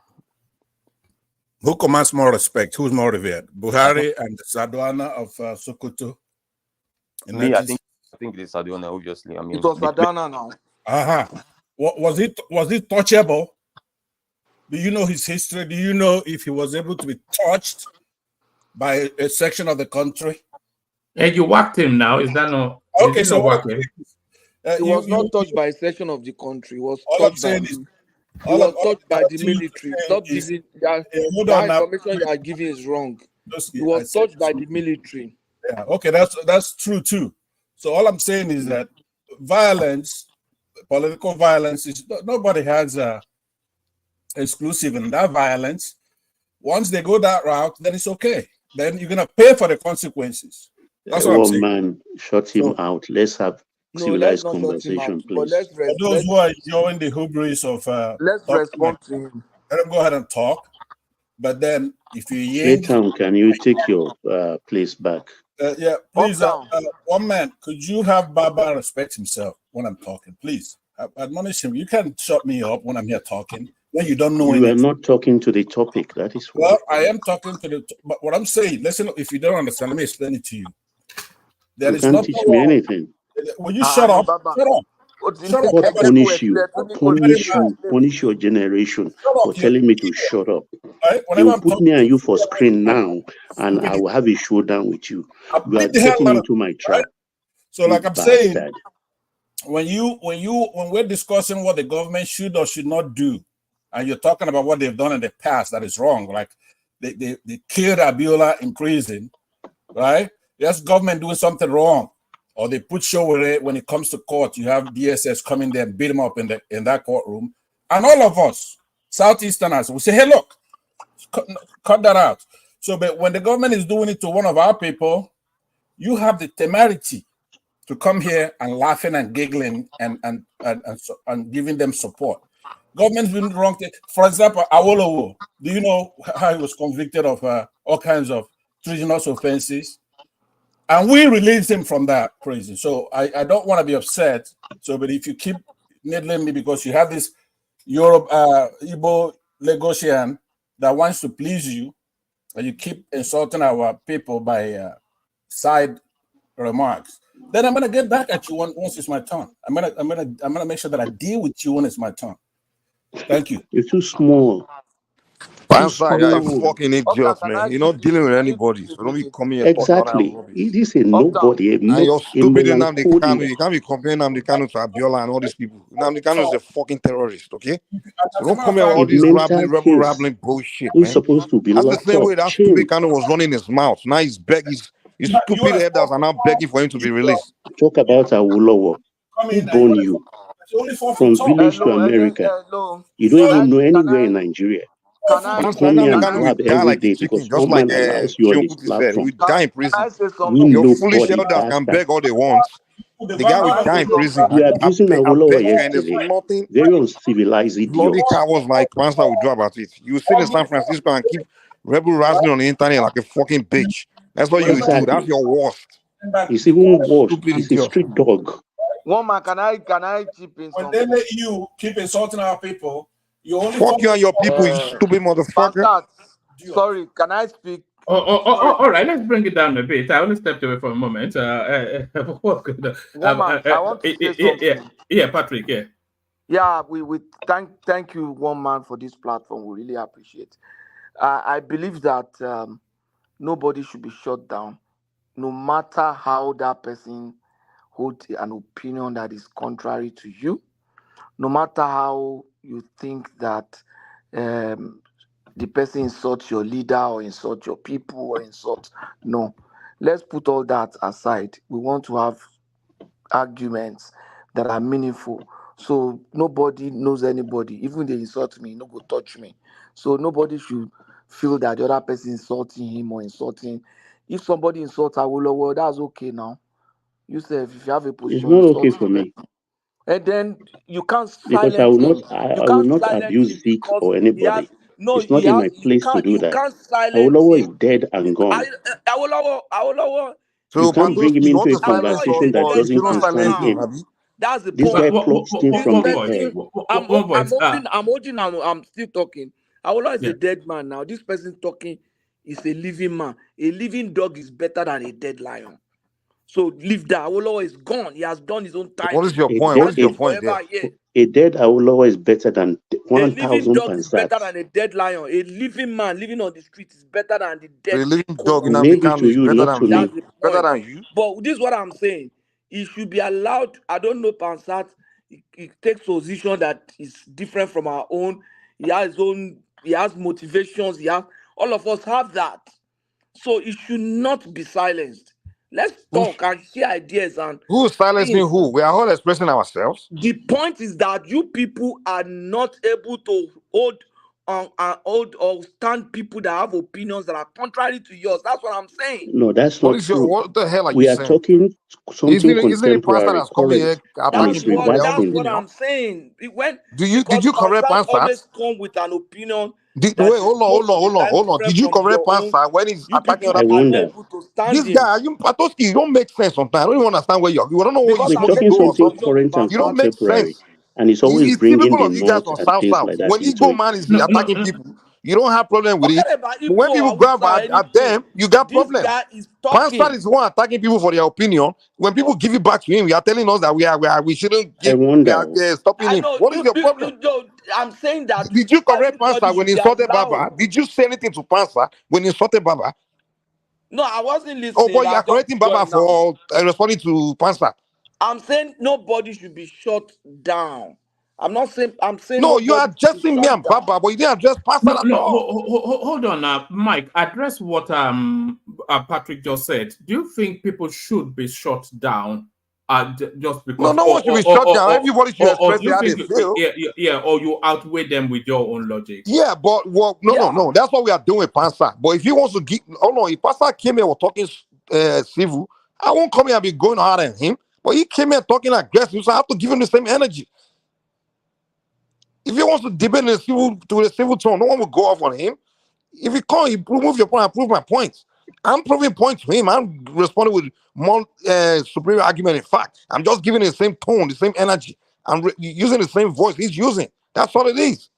N: Who commands more respect? Who's more revered? Buhari and the Saduana of Sokoto.
A: Me, I think it is Saduana. Obviously, I mean,
Q: it was Saduana now.
N: Was it touchable? Do you know his history? Do you know if he was able to be touched by a section of the country?
E: And you whacked him now. Is that not?
N: Okay, so
Q: he was not touched by a section of the country. He was touched by the military. Stop giving that information you are giving is wrong. He was touched by the military.
N: Yeah, okay, that's true too. So all I'm saying is that violence, political violence, is nobody has exclusive in that violence. Once they go that route, then it's okay. Then you're gonna pay for the consequences. That's what I'm saying.
T: Man, shut him out. Let's have civilized conversation, please.
N: For those who are enjoying the hubris of
Q: let's respond to him.
N: Let them go ahead and talk. But then, if you
T: Shaitan, can you take your place back?
N: Yeah, please. One man, could you have Baba respect himself when I'm talking? Please, admonish him. You can't shut me up when I'm here talking. When you don't know anything.
T: You are not talking to the topic. That is
N: well, I am talking to the. But what I'm saying, listen. If you don't understand, let me explain it to you.
T: You can't teach me anything.
N: Will you shut up? Shut up.
T: What punish your generation for telling me to shut up. They will put me and you for screen now, and I will have a showdown with you. You are getting into my trap.
N: So, like I'm saying, when we're discussing what the government should or should not do, and you're talking about what they've done in the past that is wrong, like they killed Abiola in prison, right? That's government doing something wrong, or they put show with it when it comes to court. You have DSS come in there and beat them up in that courtroom, and all of us Southeasterners will say, "Hey, look, cut that out." So, but when the government is doing it to one of our people, you have the temerity to come here and laughing and giggling and giving them support. Government's been wrong. For example, Awolowo, do you know how he was convicted of all kinds of treasonous offenses? And we released him from that prison. So I don't want to be upset. So, but if you keep needling me because you have this Igbo Lagosian that wants to please you, and you keep insulting our people by side remarks, then I'm gonna get back at you once it's my turn. I'm gonna make sure that I deal with you when it's my turn. Thank you.
T: You're too small.
D: Pansa, you're a fucking idiot, man. You're not dealing with anybody, so don't be coming here talking all that
T: Exactly.
D: rubbish.
T: It is a nobody,
D: And you're stupid Nnamdi Kanu.
T: melancholia.
D: You can't be comparing Nnamdi Kanu to Abiola and all these people. Nnamdi Kanu is a fucking terrorist, okay? So don't come here with all this rambling bullshit,
T: Who's
D: man.
T: supposed to be
D: That's the
T: locked
D: same
T: up,
D: way that
T: chained.
D: stupid Kanu was running his mouth. Now he's begging. His stupid headers are now begging for him to be released.
T: Talk about Awolowo. Who born you? From village to America. You don't even know anywhere in Nigeria. You come here and blab every day because one man allows you on his platform.
D: We die in prison.
T: We
D: Your foolish
T: nobody
D: elders can
T: bastard.
D: beg all they want. The guy will die in prison.
T: You abusing
D: I
T: Awolowo
D: beg you, and there's
T: yesterday.
D: nothing
T: Very uncivilized
D: bloody
T: idiot.
D: cowards like Pansa will do about it. You sit in San Francisco and keep rebel razzling on the internet like a fucking bitch. That's what you do. That's your worst.
T: It's even worse.
D: Stupid
T: He's a
D: idiot.
T: street dog.
Q: One man, can I chip in
N: When
Q: something?
N: they let you keep insulting our people, you only
D: Fuck you and your people, you stupid motherfucker.
Q: Bastard. Sorry, can I speak?
E: All right, let's bring it down a bit. I only stepped away for a moment.
Q: I want to say something.
E: Yeah, Patrick, yeah.
Q: Yeah, we thank you, one man, for this platform. We really appreciate. I believe that nobody should be shut down, no matter how that person holds an opinion that is contrary to you, no matter how you think that the person insults your leader or insults your people or insults. No, let's put all that aside. We want to have arguments that are meaningful. So nobody knows anybody. Even they insult me, no go touch me. So nobody should feel that the other person insulting him or insulting. If somebody insults Awolowo, that's okay now. You say if you have a position,
T: It's not okay for me.
Q: and then you can't
T: Because
Q: silence
T: I will
Q: him.
T: not abuse Zeke or anybody. It's not in my place to do that.
Q: Can't silence
T: Awolowo is
Q: him.
T: dead and gone.
Q: Awolowo.
T: You can't bring him into a
Q: Awolowo
T: conversation that doesn't concern him.
Q: That's the
T: This
Q: point.
T: guy plucks things from the air.
Q: I'm still talking. Awolowo is a dead man now. This person talking is a living man. A living dog is better than a dead lion. So leave that. Awolowo is gone. He has done his own time.
D: What is your point? What is your point there?
T: A dead Awolowo is better than
Q: A living
T: 1,000
Q: dog is better
T: Pansats.
Q: than a dead lion. A living man living on the street is better than the dead.
D: A living dog in
T: Maybe
D: African
T: to
D: is
T: you,
D: better
T: not
D: than
T: to
D: me.
T: me.
D: Better than you.
Q: But this is what I'm saying. He should be allowed. I don't know Pansat. He takes position that is different from our own. He has his own. He has motivations. All of us have that. So it should not be silenced. Let's talk and share ideas. And
D: who is silencing who? We are all expressing ourselves.
Q: The point is that you people are not able to hold or stand people that have opinions that are contrary to yours. That's what I'm saying.
T: No, that's not true.
D: What the hell are
T: we
D: you
T: are
D: saying?
T: talking something
D: Isn't it
T: contemporary,
D: that's coming here
T: current, and
D: attacking
T: it's
D: people?
Q: That's
T: reversing.
Q: what I'm saying.
D: Did you correct
Q: Pansat
D: Pansat?
Q: always come with an opinion.
D: Wait, hold on. Did you correct Pansat when he's attacking other people?
T: I wonder.
D: This guy, Patoski, you don't make sense sometimes. I don't even understand where you don't know what
T: We're
D: you're
T: talking
D: smoking or
T: something
D: something.
T: current and
D: You don't make
T: contemporary,
D: sense.
T: and it's always
D: It's
T: bringing
D: typical
T: the
D: of you guys
T: North
D: on
T: and
D: South
T: things
D: South.
T: like that
D: When
T: into
D: Igbo
T: it.
D: man is attacking people, you don't have problem with it.
Q: About
D: But when
Q: Igbo,
D: people grab
Q: Hausa,
D: at them, you got
Q: this
D: problems.
Q: guy is talking.
D: Pansat is the one attacking people for their opinion. When people give it back to him, we are telling us that we shouldn't give. We are stopping
Q: I
D: him.
Q: know.
D: What is your problem?
Q: I'm saying that.
D: Did you correct
Q: everybody
D: Pansat when he
Q: should be
D: insulted
Q: allowed.
D: Baba? Did you say anything to Pansat when he insulted Baba?
Q: No, I wasn't listening.
D: Oh, but you
Q: I
D: are correcting
Q: just
D: Baba
Q: joined now.
D: for responding to Pansat.
Q: I'm saying nobody should be shut down. I'm not saying. I'm saying
D: No, you are
Q: nobody should be
D: addressing me
Q: shut
D: and
Q: down.
D: Baba, but you didn't address Pastor at all.
E: Hold on now, Mike. Address what Patrick just said. Do you think people should be shut down just because?
D: No one should be shut down. Everybody should
E: Or
D: express
E: do you
D: how they
E: think
D: feel.
E: or you outweigh them with your own logic?
D: Yeah, but no. That's what we are doing with Pastor. But if he wants to give, if Pastor came here or talking civil, I won't come here and be going hard at him. But he came here talking aggressive, so I have to give him the same energy. If he wants to debate in the civil tone, no one will go off on him. If he can't, you move your point, I prove my points. I'm proving points to him. I'm responding with more superior argument. In fact, I'm just giving the same tone, the same energy. I'm using the same voice he's using. That's all it is.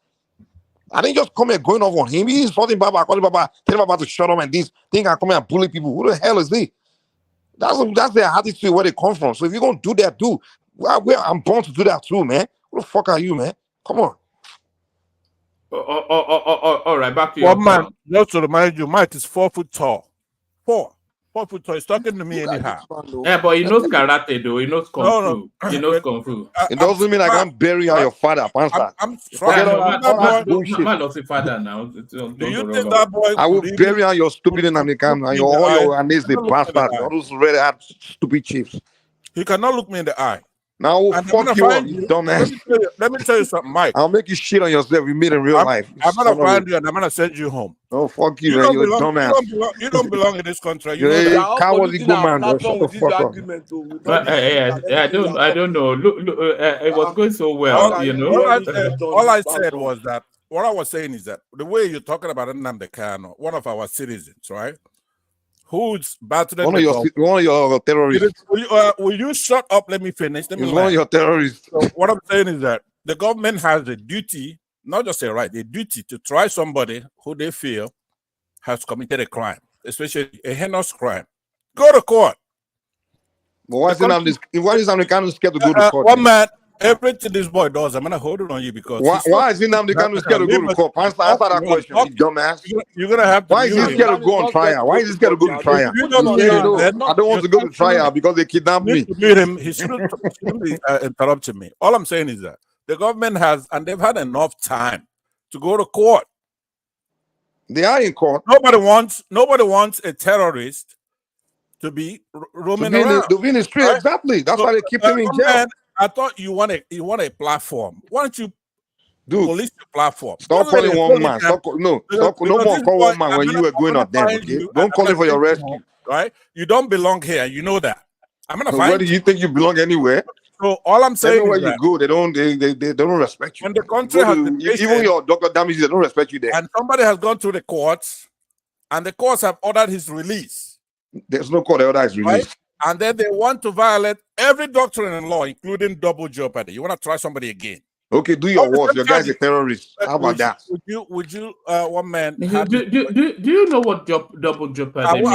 D: I didn't just come here going off on him. He's insulting Baba, calling Baba, telling Baba to shut up and this thing. I come here and bully people. Who the hell is he? That's their attitude where they come from. So if you're going to do that, I'm born to do that too, man. Who the fuck are you, man? Come on.
E: All right, back to you.
N: Well, man, just to remind you, Mike is 4 foot tall. 4 foot tall. He's talking to me anyhow.
E: Yeah, but he knows karate, though. He knows kung fu. He knows kung fu.
D: It doesn't mean like I'm burying your father, Pansa.
N: I'm
D: forget all that bullshit.
E: Man lost his father now.
N: Do you think that boy?
D: I will bury on your stupid and all your amazing bastards, all those red hat stupid chiefs.
N: He cannot look me in the eye.
D: Now I will fuck you up, you dumbass.
N: Let me tell you something, Mike.
D: I'll make you shit on yourself. You meet in real life.
N: I'm gonna find you and I'm gonna send you home.
D: Oh, fuck you, man. You're a dumbass.
N: You don't belong in this country. You
D: You're
N: know
D: a cowardly good man. Shut the fuck up.
E: I don't know. Look, it was going so well, you know.
N: All I said was that what I was saying is that the way you're talking about Nnamdi Kanu, one of our citizens, right? Who's battling
D: one of your terrorists.
N: Will you shut up? Let me finish.
D: He's one of your terrorists.
N: So what I'm saying is that the government has a duty, not just a right, a duty to try somebody who they feel has committed a crime, especially a heinous crime. Go to court.
D: But why is Nnamdi Kanu scared to go to court?
N: One man, everything this boy does, I'm gonna hold it on you because
D: why is Nnamdi Kanu scared to go to court? Answer that question, you dumbass.
N: You're gonna have to.
D: Why is he scared to go on trial? Why is he scared to go to trial? I don't want to go to trial because they kidnapped me.
N: Meet him. He shouldn't be interrupting me. All I'm saying is that the government has, and they've had enough time to go to court.
D: They are in court.
N: Nobody wants a terrorist to be roaming around.
D: To be in the street, right? Exactly. That's why they keep him in jail.
N: Man, I thought you want a platform. Why don't you police the platform?
D: Stop calling one man. No more call one man when you were going up there. Okay? Don't call him for your rescue.
N: Right? You don't belong here. You know that. I'm gonna find.
D: Where do you think you belong anywhere?
N: So all I'm saying
D: everywhere
N: is
D: you go, they don't respect you.
N: When the country has
D: even your doctor damages, they don't respect you there.
N: And somebody has gone through the courts, and the courts have ordered his release.
D: There's no court order his release.
N: Right? And then they want to violate every doctrine in law, including double jeopardy. You want to try somebody again?
D: Okay, do your worst. Your guy's a terrorist. How about that?
N: Would you one man?
E: Do you know what double jeopardy means?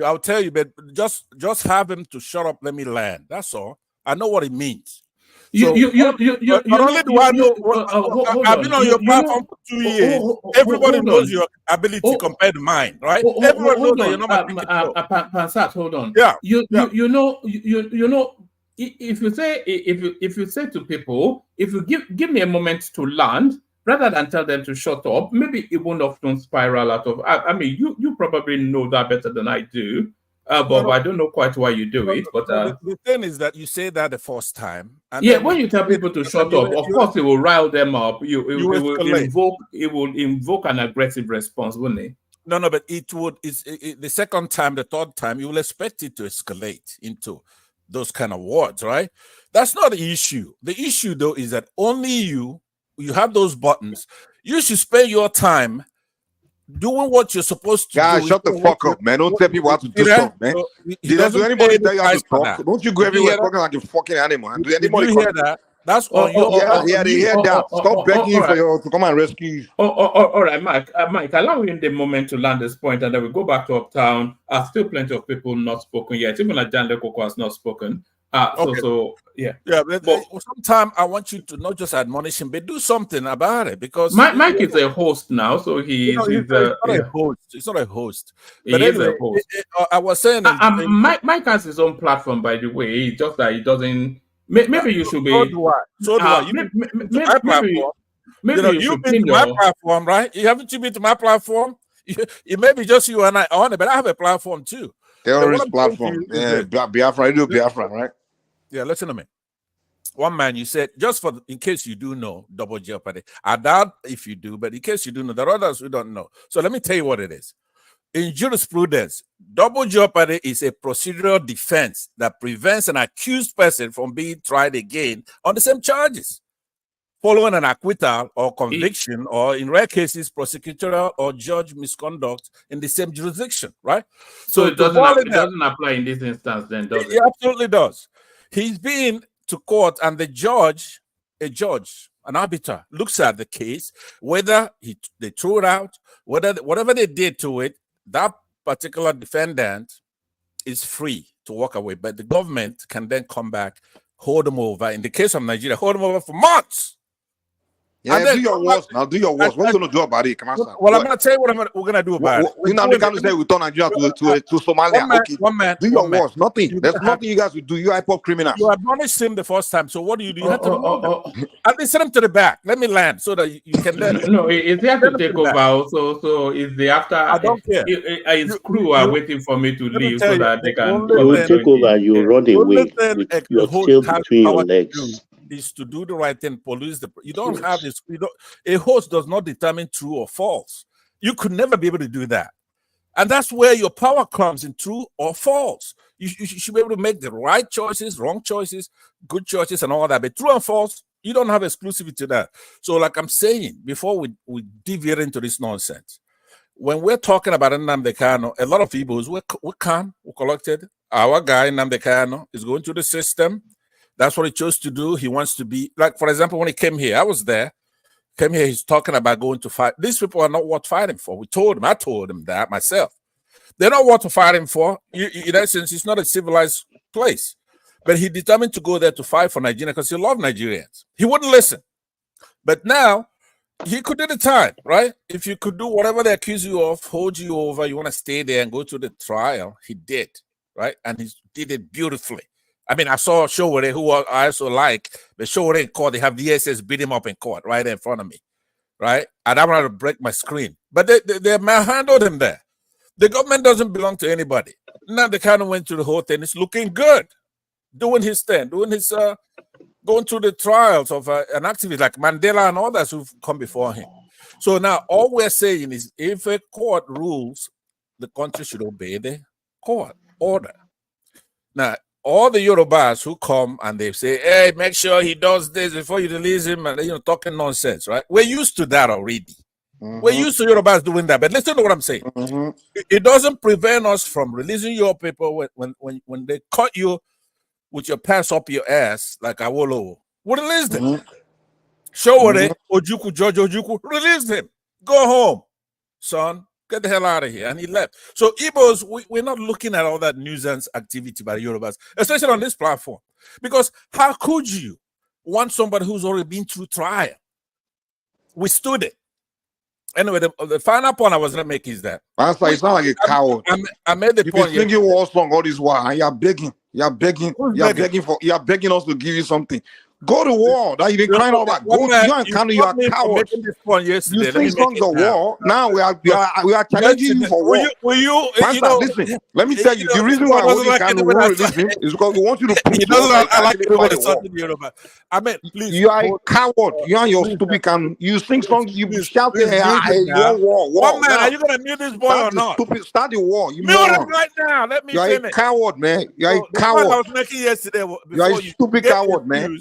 N: I'll tell you, but just have him to shut up. Let me land. That's all. I know what it means. I've been on your platform for 2 years. Everybody knows your ability compared to mine, right? Everyone knows that you're not my
E: Pansat, hold on.
N: Yeah.
E: You know. If you say to people, if you give me a moment to land, rather than tell them to shut up, maybe it won't often spiral out of. I mean, you probably know that better than I do. But I don't know quite why you do it. But
N: the thing is that you say that the first time.
E: And when you tell people to shut up, of course it will rile them up. It will invoke an aggressive response, wouldn't it?
N: No, but it would. The second time, the third time, you will expect it to escalate into those kind of words, right? That's not the issue. The issue, though, is that only you have those buttons. You should spend your time doing what you're supposed to do.
D: Guys, shut the fuck up, man. Don't tell people how to do stuff, man. Does anybody tell you how to talk? Don't you go everywhere talking like a fucking animal? Do anybody
N: hear that? That's all.
D: Yeah, they hear that. Stop begging to come and rescue you.
E: All right, Mike, allow me in the moment to land this point, and then we go back to Uptown. Still plenty of people not spoken yet. Even like Jan Lekoko has not spoken. So yeah.
N: Yeah, but sometimes I want you to not just admonish him, but do something about it, because
E: Mike is a host now, so he's
N: not a host. He's not a host. But
E: he
N: anyway,
E: is a host.
N: I was saying,
E: Mike has his own platform, by the way. It's just that he doesn't. Maybe you should be.
N: So do I. So do I. You my platform.
E: Maybe you
N: you've
E: should
N: been to my platform, right? Haven't you been to my platform? It may be just you and I on it, but I have a platform too.
D: Terrorist platform. Yeah, Biafra, Radio Biafra, right?
N: Yeah, listen to me. One man, you said, just for in case you do know double jeopardy. I doubt if you do, but in case you do know, there are others who don't know. So let me tell you what it is. In jurisprudence, double jeopardy is a procedural defense that prevents an accused person from being tried again on the same charges, following an acquittal or conviction, or in rare cases, prosecutorial or judge misconduct in the same jurisdiction, right?
E: So it doesn't apply in this instance, then, does it?
N: It absolutely does. He's been to court, and the judge, an arbiter, looks at the case, whether they threw it out, whatever they did to it, that particular defendant is free to walk away. But the government can then come back, hold them over. In the case of Nigeria, hold them over for months.
D: Yeah, do your worst now. Do your worst. What are you going to do about it? Come on, son.
N: Well, I'm going to tell you what we're going to do about it.
D: You know, they can't say we turn Nigeria to Somalia.
N: One man.
D: Do your worst. Nothing. There's nothing you guys will do. You hyper criminals.
N: You admonished him the first time. So what do? You have to at least send him to the back. Let me land so that you can then.
E: No, it's here to take over. So is the after?
N: I don't care.
E: His crew are waiting for me to leave so that they can.
T: You will take over. You run away with your tail between your legs.
N: Is to do the right thing, police the. You don't have this. A host does not determine true or false. You could never be able to do that, and that's where your power comes in: true or false. You should be able to make the right choices, wrong choices, good choices, and all that. But true and false, you don't have exclusivity to that. So, like I'm saying, before we deviate into this nonsense, when we're talking about Nnamdi Kanu, a lot of people we're calm, we're collected. Our guy Nnamdi Kanu is going through the system. That's what he chose to do. He wants to be, like, for example, when he came here, I was there. Came here, he's talking about going to fight. These people are not worth fighting for. I told him that myself. They're not worth fighting for. In essence, it's not a civilized place. But he determined to go there to fight for Nigeria because he loved Nigerians. He wouldn't listen. But now, he could do the time, right? If you could do whatever they accuse you of, hold you over, you want to stay there and go to the trial, he did, right? And he did it beautifully. I mean, I saw Showore, who I also like, but Showore in court, they have VSS beat him up in court right in front of me, right? And I wanted to break my screen. But they manhandled him there. The government doesn't belong to anybody. Now they kind of went through the whole thing. It's looking good. Doing his thing, going through the trials of an activist like Mandela and others who've come before him. So now all we're saying is if a court rules, the country should obey the court order. Now, all the Yorubas who come and they say, hey, make sure he does this before you release him, and talking nonsense, right? We're used to that already. We're used to Yorubas doing that. But listen to what I'm saying. It doesn't prevent us from releasing your people when they caught you with your pants up your ass, like Awolowo. We release them. Showore, Ojukwu, George Ojukwu, release him. Go home, son. Get the hell out of here. And he left. So Igbos, we're not looking at all that nuisance activity by the Yorubas, especially on this platform. Because how could you want somebody who's already been through trial? We stood it. Anyway, the final point I was going to make is that.
D: Master, it's not like a coward.
N: I made the point.
D: You've been singing war song all this while, and you're begging. You're begging us to give you something. Go to war. That you've been crying about. Go to you and Kanu, you are cowards. You sing songs of war. Now we are challenging you for war. Master, listen. Let me tell you, the reason why Kanu will release him is because we want you to prove
N: I mean, please.
D: You are a coward. You and your stupid Kanu. You sing songs. You shout, war.
N: One man, are you gonna mute this boy or not?
D: Start the war.
N: You mute him right now. Let me finish.
D: You are a coward, man. You are a coward.
N: I was making yesterday.
D: You are a stupid coward, man.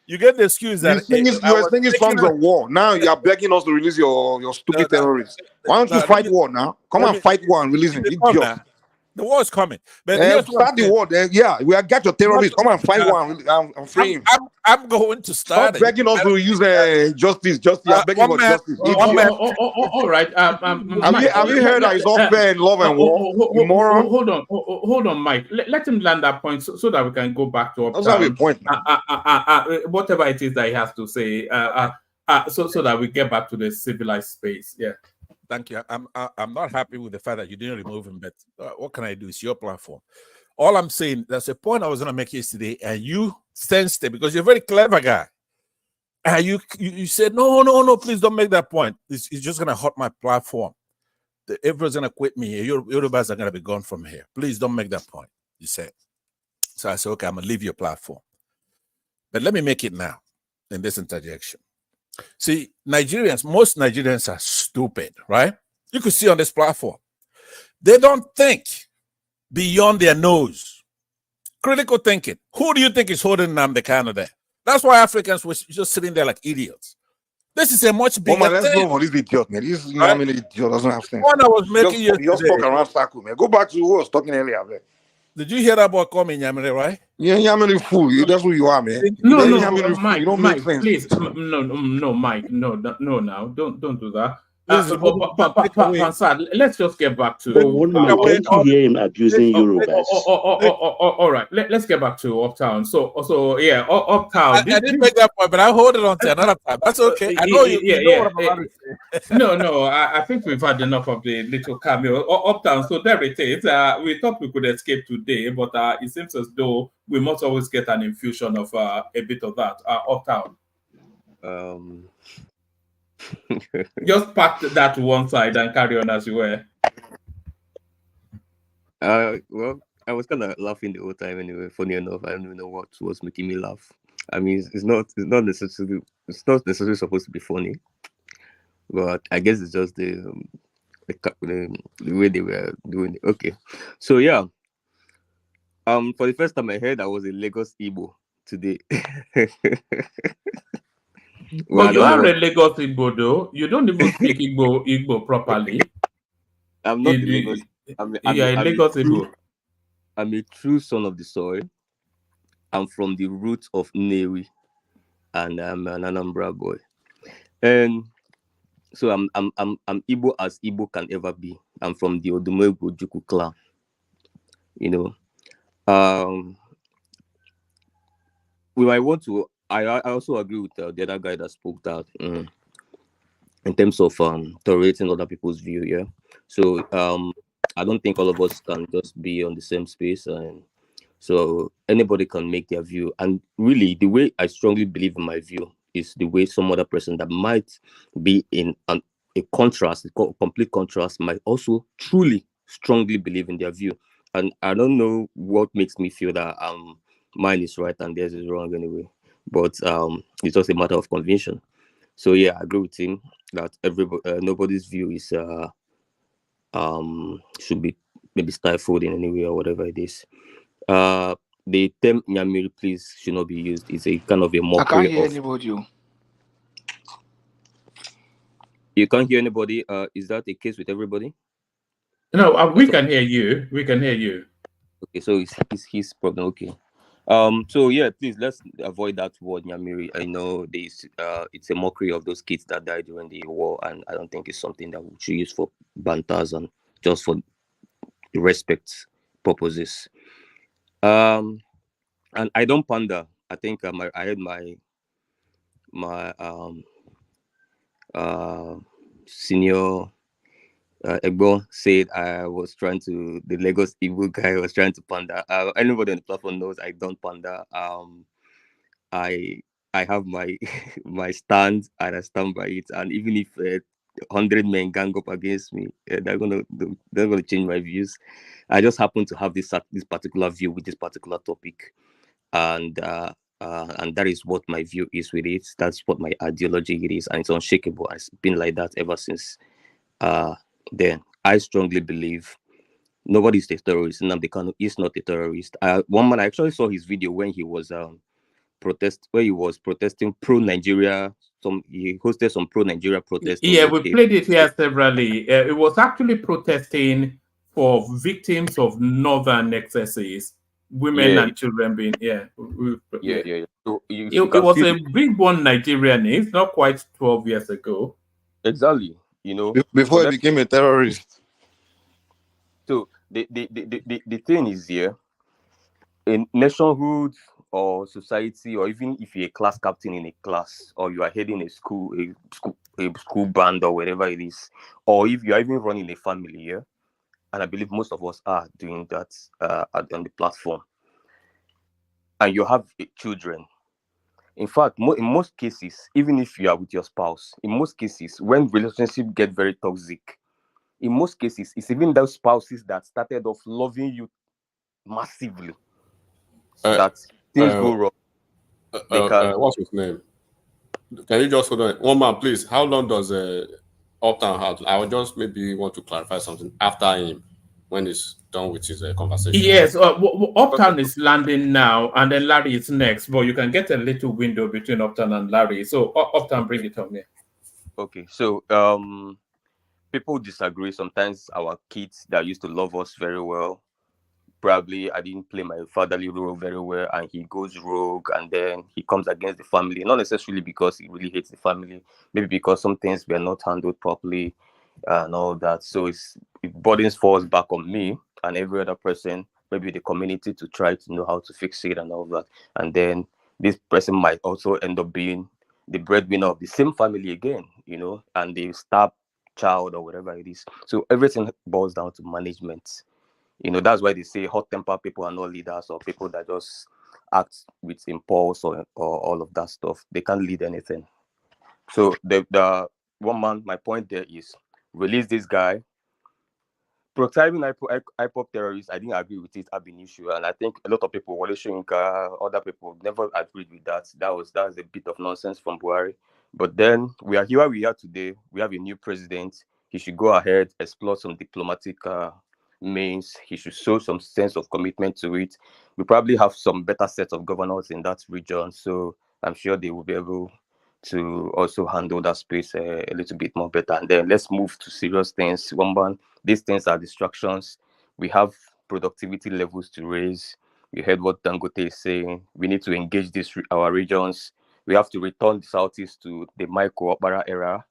N: You get the excuse that
D: you are singing songs of war. Now you are begging us to release your stupid terrorists. Why don't you fight war now? Come and fight war and release him.
N: The war is coming. But here's what
D: start the war. Yeah, we are got your terrorists. Come and find one. I'm free him.
N: I'm going to start.
D: Stop begging us to use justice. Justice. You're begging for justice.
E: All right.
D: Have you heard that it's all fair in love and war? Moron.
E: Hold on, Mike. Let him land that point so that we can go back to
D: That's not a point.
E: Whatever it is that he has to say. So that we get back to the civilized space. Yeah.
N: Thank you. I'm not happy with the fact that you didn't remove him, but what can I do? It's your platform. All I'm saying, that's a point I was going to make yesterday, and you sensed it because you're a very clever guy. And you said, no, please don't make that point. It's just going to hurt my platform. Everyone's going to quit me here. Yorubas are going to be gone from here. Please don't make that point, you said. So I said, okay, I'm going to leave your platform. But let me make it now in this interjection. See, most Nigerians are stupid, right? You could see on this platform. They don't think beyond their nose. Critical thinking. Who do you think is holding Nnamdi Kanu there? That's why Africans were just sitting there like idiots. This is a much bigger thing.
D: Let's go for this idiot, man. This idiot doesn't have sense.
N: One I was making yesterday.
D: Just talk around circle, man. Go back to who was talking earlier, man.
N: Did you hear that boy call me Nyamere, right?
D: Yeah, Nyamere fool. That's who you are, man.
E: No, Mike, please. No, Mike. No, now. Don't do that. Let's just get back to.
T: I hear him abusing Yorubas.
E: All right, let's get back to Uptown. So yeah, Uptown.
N: I didn't make that point, but I hold it on to another time. That's okay. I know you. Know what I'm about to say.
E: No. I think we've had enough of the little cameo. Uptown. So there it is. We thought we could escape today, but it seems as though we must always get an infusion of a bit of that. Uptown. Just pack that to one side and carry on as you were.
A: Well, I was kind of laughing the whole time anyway. Funny enough, I don't even know what was making me laugh. I mean, it's not necessarily supposed to be funny, but I guess it's just the way they were doing it. Okay, so yeah, for the first time I heard I was in Lagos Igbo today.
E: Well, you are a Lagos Igbo though. You don't even speak Igbo properly.
A: I'm not Lagos. I'm
E: Lagos Igbo.
A: I'm a true son of the soil. I'm from the roots of Newi, and I'm an Anambra boy. And so I'm Igbo as Igbo can ever be. I'm from the Odumegwu Juku clan. You know, we might want to. I also agree with the other guy that spoke that in terms of tolerating other people's view. Yeah, so I don't think all of us can just be on the same space, and so anybody can make their view. And really, the way I strongly believe in my view is the way some other person that might be in a contrast, a complete contrast, might also truly strongly believe in their view. And I don't know what makes me feel that mine is right and theirs is wrong anyway. But it's just a matter of conviction. So yeah, I agree with him that nobody's view is should be maybe stifled in any way or whatever it is. The term Nyamiri, please, should not be used. It's a kind of a mockery.
Q: I can't hear anybody.
A: You can't hear anybody. Is that the case with everybody?
E: No, we can hear you. We can hear you.
A: Okay, so it's his problem. Okay. So yeah, please let's avoid that word Nyamiri. I know it's a mockery of those kids that died during the war, and I don't think it's something that we should use for banters and just for respect purposes. And I don't pander. I think I had my senior Egbo said the Lagos Igbo guy was trying to pander. Anybody on the platform knows I don't pander. I have my my stand and I stand by it. And even if 100 men gang up against me, they're gonna change my views. I just happen to have this particular view with this particular topic, and that is what my view is with it. That's what my ideology is, and it's unshakable. It's been like that ever since. Then I strongly believe nobody is a terrorist. Nnamdi Kanu is not a terrorist. One man, I actually saw his video when he was protesting pro-Nigeria. He hosted some pro-Nigeria protests.
E: Yeah, we played it here severally. It was actually protesting for victims of northern excesses, women
A: Yeah,
E: and children being
A: yeah. So you
E: It
A: can
E: was
A: see
E: a big-born Nigerian. It's not quite 12 years ago.
A: exactly, you know. So
D: Before he
A: let's
D: became a terrorist.
A: so the thing is here in nationhood or society, or even if you're a class captain in a class, or you are heading a school band or whatever it is, or if you are even running a family, yeah, and I believe most of us are doing that on the platform, and you have children. In fact, in most cases, even if you are with your spouse, in most cases, when relationships get very toxic, in most cases, it's even those spouses that started off loving you massively
F: Uh,
A: that things
F: uh,
A: go wrong. They can.
F: what's his name? Can you just hold on one man, please? How long does Uptown have? I would just maybe want to clarify something after him when he's done with his conversation.
E: Yes, Uptown is landing now, and then Larry is next. But you can get a little window between Uptown and Larry. So Uptown, bring it on me.
A: Okay, so people disagree. Sometimes our kids that used to love us very well, probably I didn't play my fatherly role very well, and he goes rogue, and then he comes against the family. Not necessarily because he really hates the family, maybe because some things were not handled properly and all that. So it burdens falls back on me and every other person, maybe the community, to try to know how to fix it and all that. And then this person might also end up being the breadwinner of the same family again, and the star child or whatever it is. So everything boils down to management. That's why they say hot tempered people are not leaders, or people that just act with impulse or all of that stuff. They can't lead anything. So the one man, my point there is release this guy. Proscribing hip-hop terrorists, I didn't agree with it ab initio, and I think a lot of people, Wale Soyinka, other people, never agreed with that. That's a bit of nonsense from Buhari. But then we are here. We are today. We have a new president. He should go ahead, explore some diplomatic means. He should show some sense of commitment to it. We probably have some better set of governors in that region, so I'm sure they will be able to also handle that space a little bit more better. And then let's move to serious things. One man, these things are distractions. We have productivity levels to raise. You heard what Dangote is saying. We need to engage our regions. We have to return the Southeast to the micro Okpara era,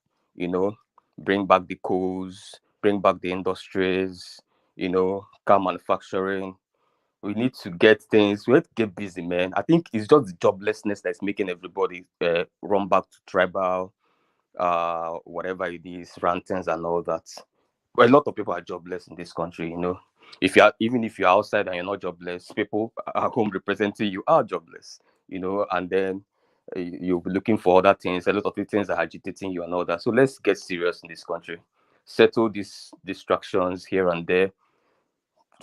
A: bring back the coals, bring back the industries, car manufacturing. We need to get things. We have to get busy, man. I think it's just the joblessness that's making everybody run back to tribal, whatever it is, rantings and all that. Well, a lot of people are jobless in this country. Even if you're outside and you're not jobless, people at home representing you are jobless. And then you'll be looking for other things. A lot of the things are agitating you and all that. So let's get serious in this country. Settle these distractions here and there.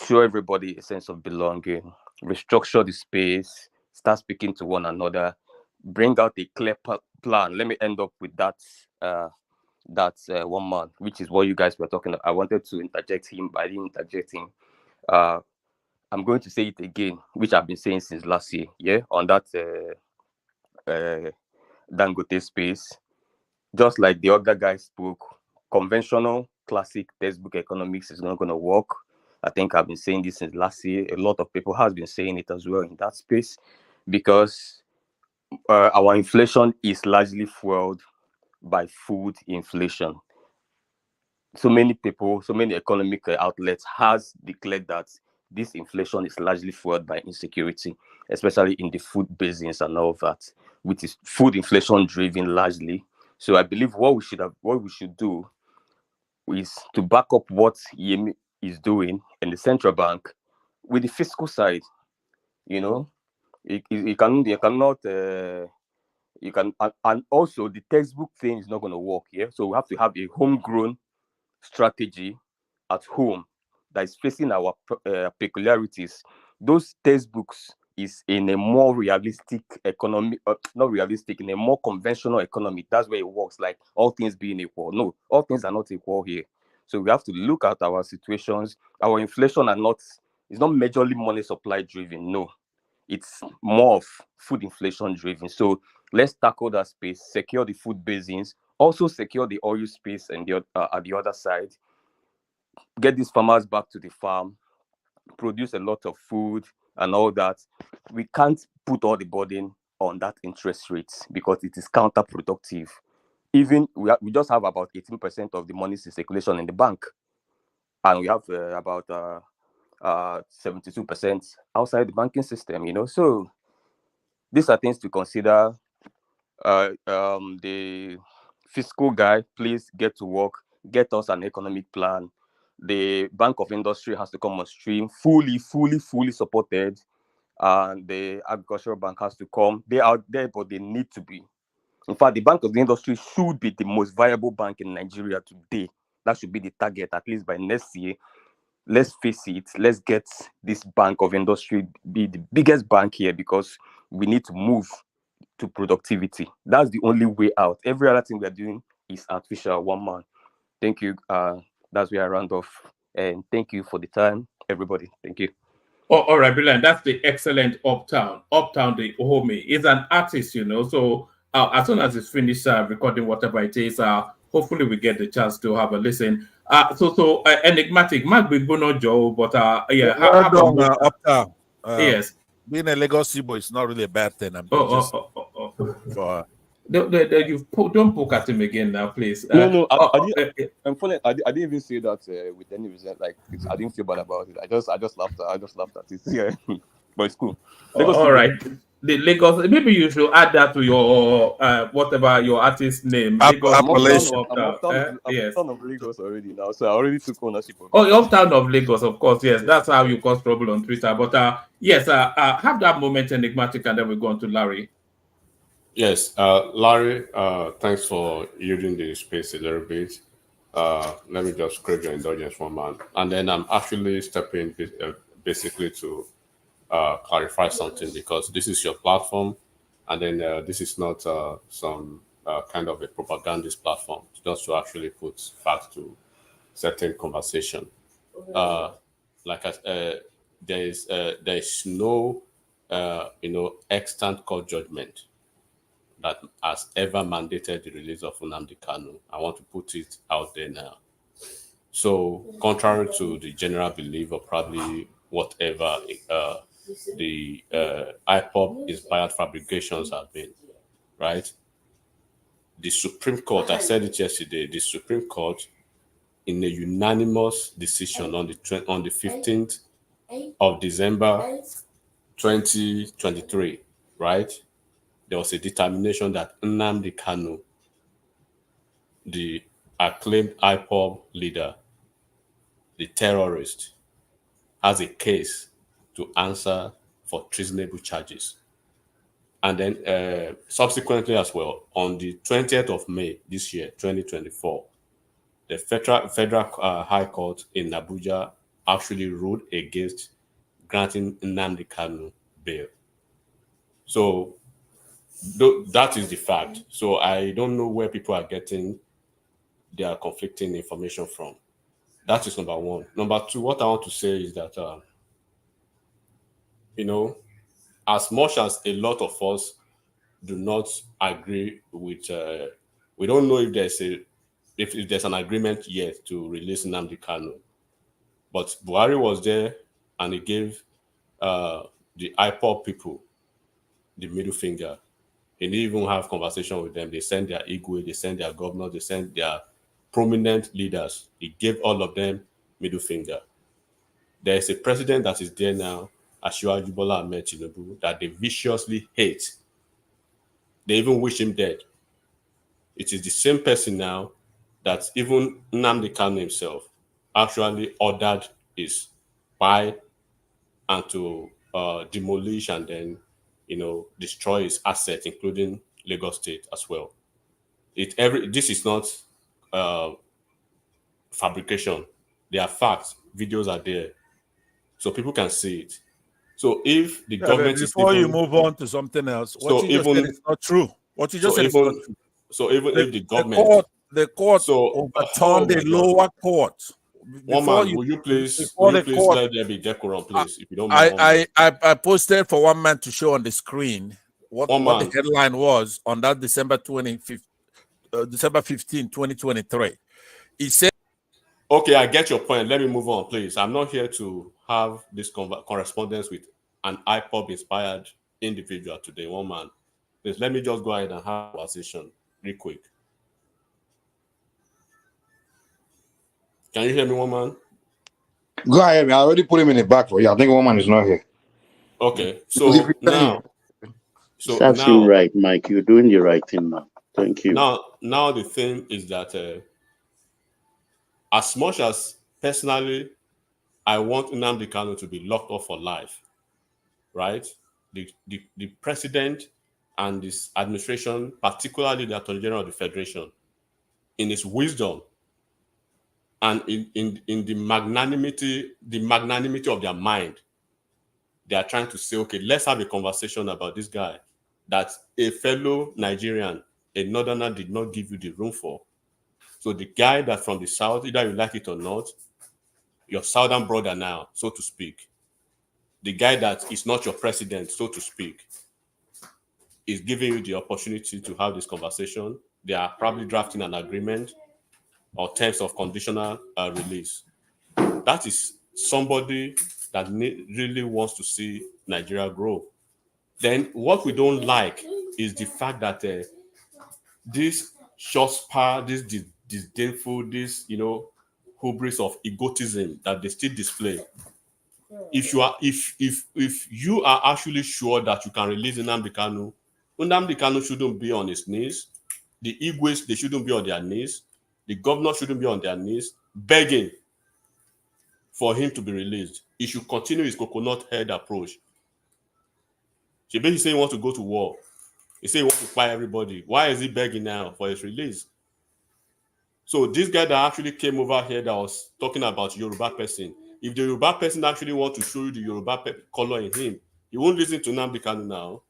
A: Show everybody a sense of belonging, restructure the space, start speaking to one another, bring out a clear plan. Let me end up with that one man, which is what you guys were talking about. I wanted to interject him, but I didn't interject him. I'm going to say it again, which I've been saying since last year, on that Dangote space. Just like the other guy spoke, conventional classic textbook economics is not going to work. I think I've been saying this since last year. A lot of people have been saying it as well in that space, because our inflation is largely fueled by food inflation. So many people, so many economic outlets has declared that this inflation is largely fueled by insecurity, especially in the food business and all that, which is food inflation driven largely. So I believe what we should do is to back up what Yemi is doing in the central bank with the fiscal side. You cannot. You can, and also the textbook thing is not going to work here. So we have to have a homegrown strategy at home that is facing our peculiarities. Those textbooks is in a more realistic economy, not realistic, in a more conventional economy. That's where it works, like all things being equal. No, all things are not equal here. So we have to look at our situations. Our inflation is not majorly money supply driven. No, it's more of food inflation driven. So let's tackle that space, secure the food basins, also secure the oil space and at the other side. get these farmers back to the farm, produce a lot of food and all that. We can't put all the burden on that interest rate because it is counterproductive. Even we just have about 18% of the money in circulation in the bank, and we have about 72% outside the banking system. So these are things to consider. The fiscal guy, please get to work, get us an economic plan. The Bank of Industry has to come on stream, fully supported, and the Agricultural Bank has to come. They are there, but they need to be. In fact, the Bank of the Industry should be the most viable bank in Nigeria today. That should be the target, at least by next year. Let's face it, let's get this Bank of Industry be the biggest bank here, because we need to move to productivity. That's the only way out. Every other thing we're doing is artificial, one man. Thank you. That's where I round off. And thank you for the time, everybody. Thank you.
E: Oh, all right, brilliant. That's the excellent Uptown. Uptown, the homie, is an artist, So as soon as it's finished recording whatever it is, hopefully we get the chance to have a listen. So enigmatic, Mark Bigbono Joe, but yeah.
N: Well done, Uptown.
E: Yes.
N: Being a Lagos boy is not really a bad thing. I'm just for.
E: Don't poke at him again now, please.
A: No. I'm funny. I didn't even say that with any reason. Like, I didn't feel bad about it. I just laughed. I just laughed at it. Yeah, but it's cool.
E: All right. The Lagos. Maybe you should add that to your whatever your artist name. Lagos.
A: I'm Uptown of Lagos already now, so I already took ownership of it.
E: Oh, Uptown of Lagos, of course. Yes, that's how you cause trouble on Twitter. But yes, have that moment enigmatic, and then we go on to Larry.
F: Yes, Larry, thanks for using the space a little bit. Let me just crave your indulgence for a moment. And then I'm actually stepping basically to clarify something, because this is your platform, and then this is not some kind of a propagandist platform, just to actually put facts to certain conversation. Like there is no extant court judgment that has ever mandated the release of Nnamdi Kanu. I want to put it out there now. So, contrary to the general belief, or probably whatever the IPOB inspired fabrications have been, right? The Supreme Court, I said it yesterday, the Supreme Court, in a unanimous decision on the 15th of December 2023, right? There was a determination that Nnamdi Kanu, the acclaimed IPOB leader, the terrorist, has a case to answer for treasonable charges. And then subsequently as well, on the 20th of May this year, 2024, the Federal High Court in Abuja actually ruled against granting Nnamdi Kanu bail. So that is the fact. So I don't know where people are getting their conflicting information from. That is number one. Number two, what I want to say is that, as much as a lot of us do not agree with, we don't know if there's an agreement yet to release Nnamdi Kanu. But Buhari was there, and he gave the IPOB people the middle finger. He didn't even have conversation with them. They sent their Igwe, they sent their governor, they sent their prominent leaders. He gave all of them middle finger. There is a president that is there now, Asiwaju Bola Ahmed TINUBU, that they viciously hate. They even wish him dead. It is the same person now that even Nnamdi Kanu himself actually ordered his spy and to demolish and then destroy his assets, including Lagos State as well. This is not fabrication. There are facts. Videos are there, so people can see it. So if the government
N: before you move on to something else, what you just said is not true. What you just said is not true.
F: So even if the government,
N: the court overturned the lower court.
F: Will you please let there be decorum, please? If you don't mind.
N: I posted for one man to show on the screen what the headline was on that December 15, 2023. He said,
F: Okay, I get your point. Let me move on, please. I'm not here to have this correspondence with an IPOB-inspired individual today, one man. Please, let me just go ahead and have a conversation real quick. Can you hear me, one man?
D: Go ahead, man. I already put him in the back for you. I think one man is not here.
F: Okay, so now...
T: Serves you right, Mike. You're doing the right thing now. Thank you.
F: Now the thing is that as much as personally I want Nnamdi Kanu to be locked up for life, right? The president and this administration, particularly the Attorney General of the Federation, in its wisdom and in the magnanimity of their mind, they are trying to say, okay, let's have a conversation about this guy that a fellow Nigerian, a northerner, did not give you the room for. So the guy that from the south, either you like it or not, your southern brother now, so to speak, the guy that is not your president, so to speak, is giving you the opportunity to have this conversation. They are probably drafting an agreement or terms of conditional release. That is somebody that really wants to see Nigeria grow. Then what we don't like is the fact that this short spur, this disdainful, this hubris of egotism that they still display. If you are actually sure that you can release Nnamdi Kanu shouldn't be on his knees. The Igwes, they shouldn't be on their knees. The governor shouldn't be on their knees begging for him to be released. He should continue his coconut head approach. He basically say he wants to go to war. He say he wants to fight everybody. Why is he begging now for his release? So this guy that actually came over here that was talking about Yoruba person, if the Yoruba person actually wants to show you the Yoruba color in him, he won't listen to Nnamdi Kanu now.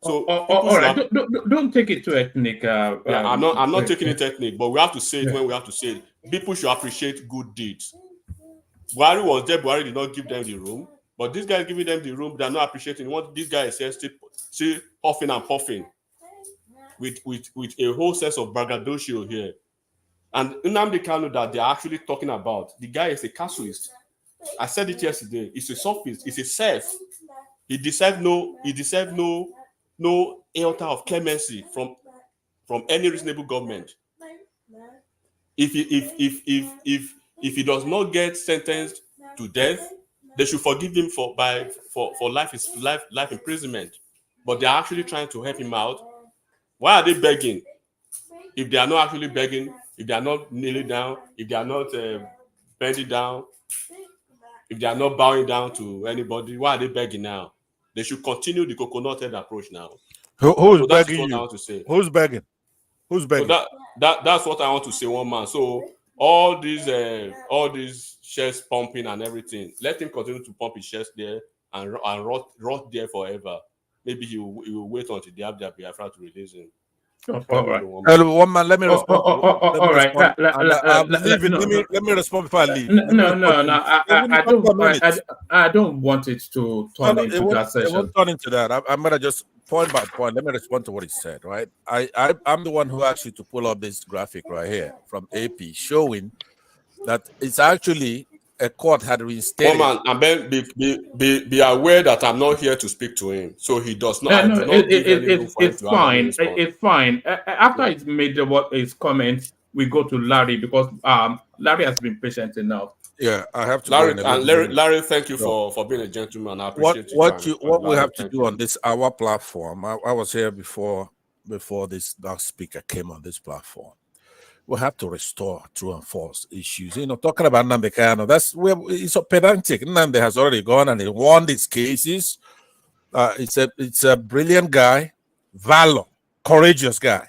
F: So
E: all right, don't take it too ethnic.
F: Yeah, I'm not taking it ethnic, but we have to say it when we have to say it. People should appreciate good deeds. Buhari was there. Buhari did not give them the room, but this guy is giving them the room. They're not appreciating what this guy is still huffing and puffing with a whole sense of braggadocio here. And Nnamdi Kanu that they're actually talking about, the guy is a casuist. I said it yesterday. It's a sophist. It's a self. He deserves no iota of clemency from any reasonable government. If he does not get sentenced to death, they should forgive him for life imprisonment. But they are actually trying to help him out. Why are they begging? If they are not actually begging, if they are not kneeling down, if they are not bending down, if they are not bowing down to anybody, why are they begging now? They should continue the coconut-head approach now.
N: Who's begging you? Who's begging? Who's begging?
F: So that's what I want to say, one man. So all these chest pumping and everything, let him continue to pump his chest there and rot there forever. Maybe he will wait until they have their Biafra to release him.
E: All right.
N: One man, let me respond.
E: All right.
N: Let me respond before I leave.
E: I don't want it to turn into that session.
N: It won't turn into that. I'm gonna just point by point. Let me respond to what he said. Right. I'm the one who asked you to pull up this graphic right here from AP showing that it's actually a court had reinstated.
F: One man, and then be aware that I'm not here to speak to him, so he does not.
E: It's fine. It's fine. After he's made his comment, we go to Larry because Larry has been patient enough.
N: Yeah, I have to.
F: Larry, thank you for being a gentleman. I appreciate
N: what we have to do on this our platform. I was here before this last speaker came on this platform. We have to restore true and false issues. Talking about Nnamdi Kanu, that's where it's so pedantic. Nnamdi has already gone and he won these cases. It's a brilliant guy, valor, courageous guy.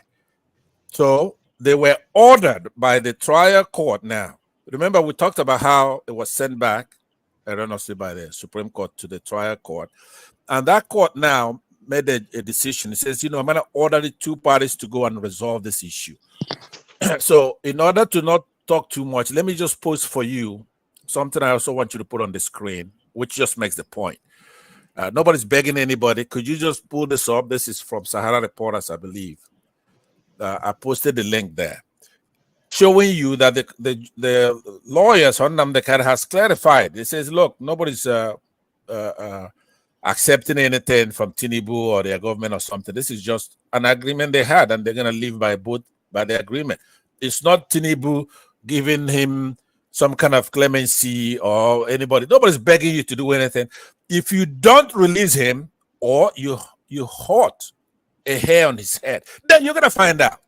N: So they were ordered by the trial court now. Remember, we talked about how it was sent back, erroneously by the Supreme Court to the trial court. And that court now made a decision. It says, I'm going to order the two parties to go and resolve this issue. So in order to not talk too much, let me just post for you something I also want you to put on the screen, which just makes the point. Nobody's begging anybody. Could you just pull this up? This is from Sahara Reporters, I believe. I posted the link there. showing you that the lawyers on them, the cat has clarified. It says, look, nobody's accepting anything from TINUBU or their government or something. This is just an agreement they had, and they're going to live by the agreement. It's not TINUBU giving him some kind of clemency or anybody. Nobody's begging you to do anything. If you don't release him or you hurt a hair on his head, then you're going to find out.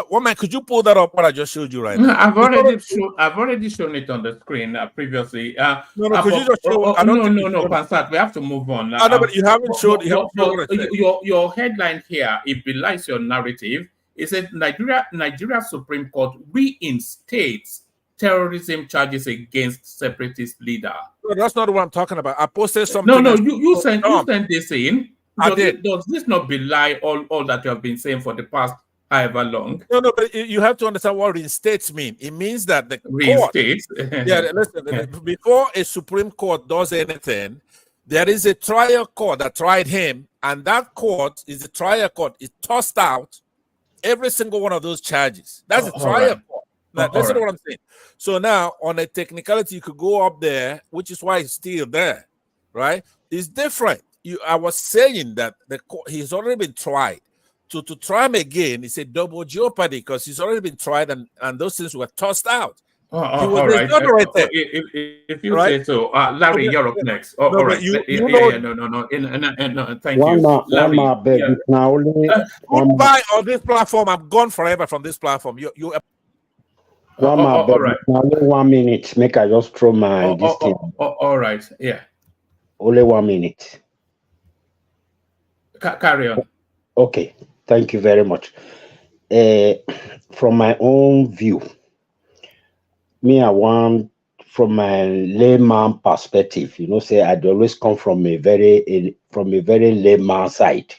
N: Woman, could you pull that up? What I just showed you right now.
E: I've already shown it on the screen previously.
N: Could you just show?
E: No, Pansat, we have to move on.
N: No, but you haven't showed.
E: Your headline here, it belies your narrative. It said Nigeria Supreme Court reinstates terrorism charges against separatist leader.
N: No, that's not what I'm talking about. I posted something.
E: No, you sent this in.
N: I did.
E: Does this not belie all that you have been saying for the past however long?
N: No, but you have to understand what reinstates mean. It means that the
E: reinstates.
N: Listen, before a Supreme Court does anything, there is a trial court that tried him, and that court is the trial court. It tossed out every single one of those charges. That's a trial court. Now, listen to what I'm saying. So now, on a technicality, you could go up there, which is why it's still there, right? It's different. I was saying that he's already been tried. To try him again, it's a double jeopardy because he's already been tried and those things were tossed out.
E: All right. If you say so, Larry, you're up next. All right. No. Thank you. Larry,
N: goodbye on this platform. I'm gone forever from this platform. You.
G: All right. Only 1 minute. Make I just throw my this thing.
E: All right. Yeah.
G: Only 1 minute.
E: Carry on.
G: Okay. Thank you very much. From my own view, I want, from my layman perspective, say I'd always come from a very layman side.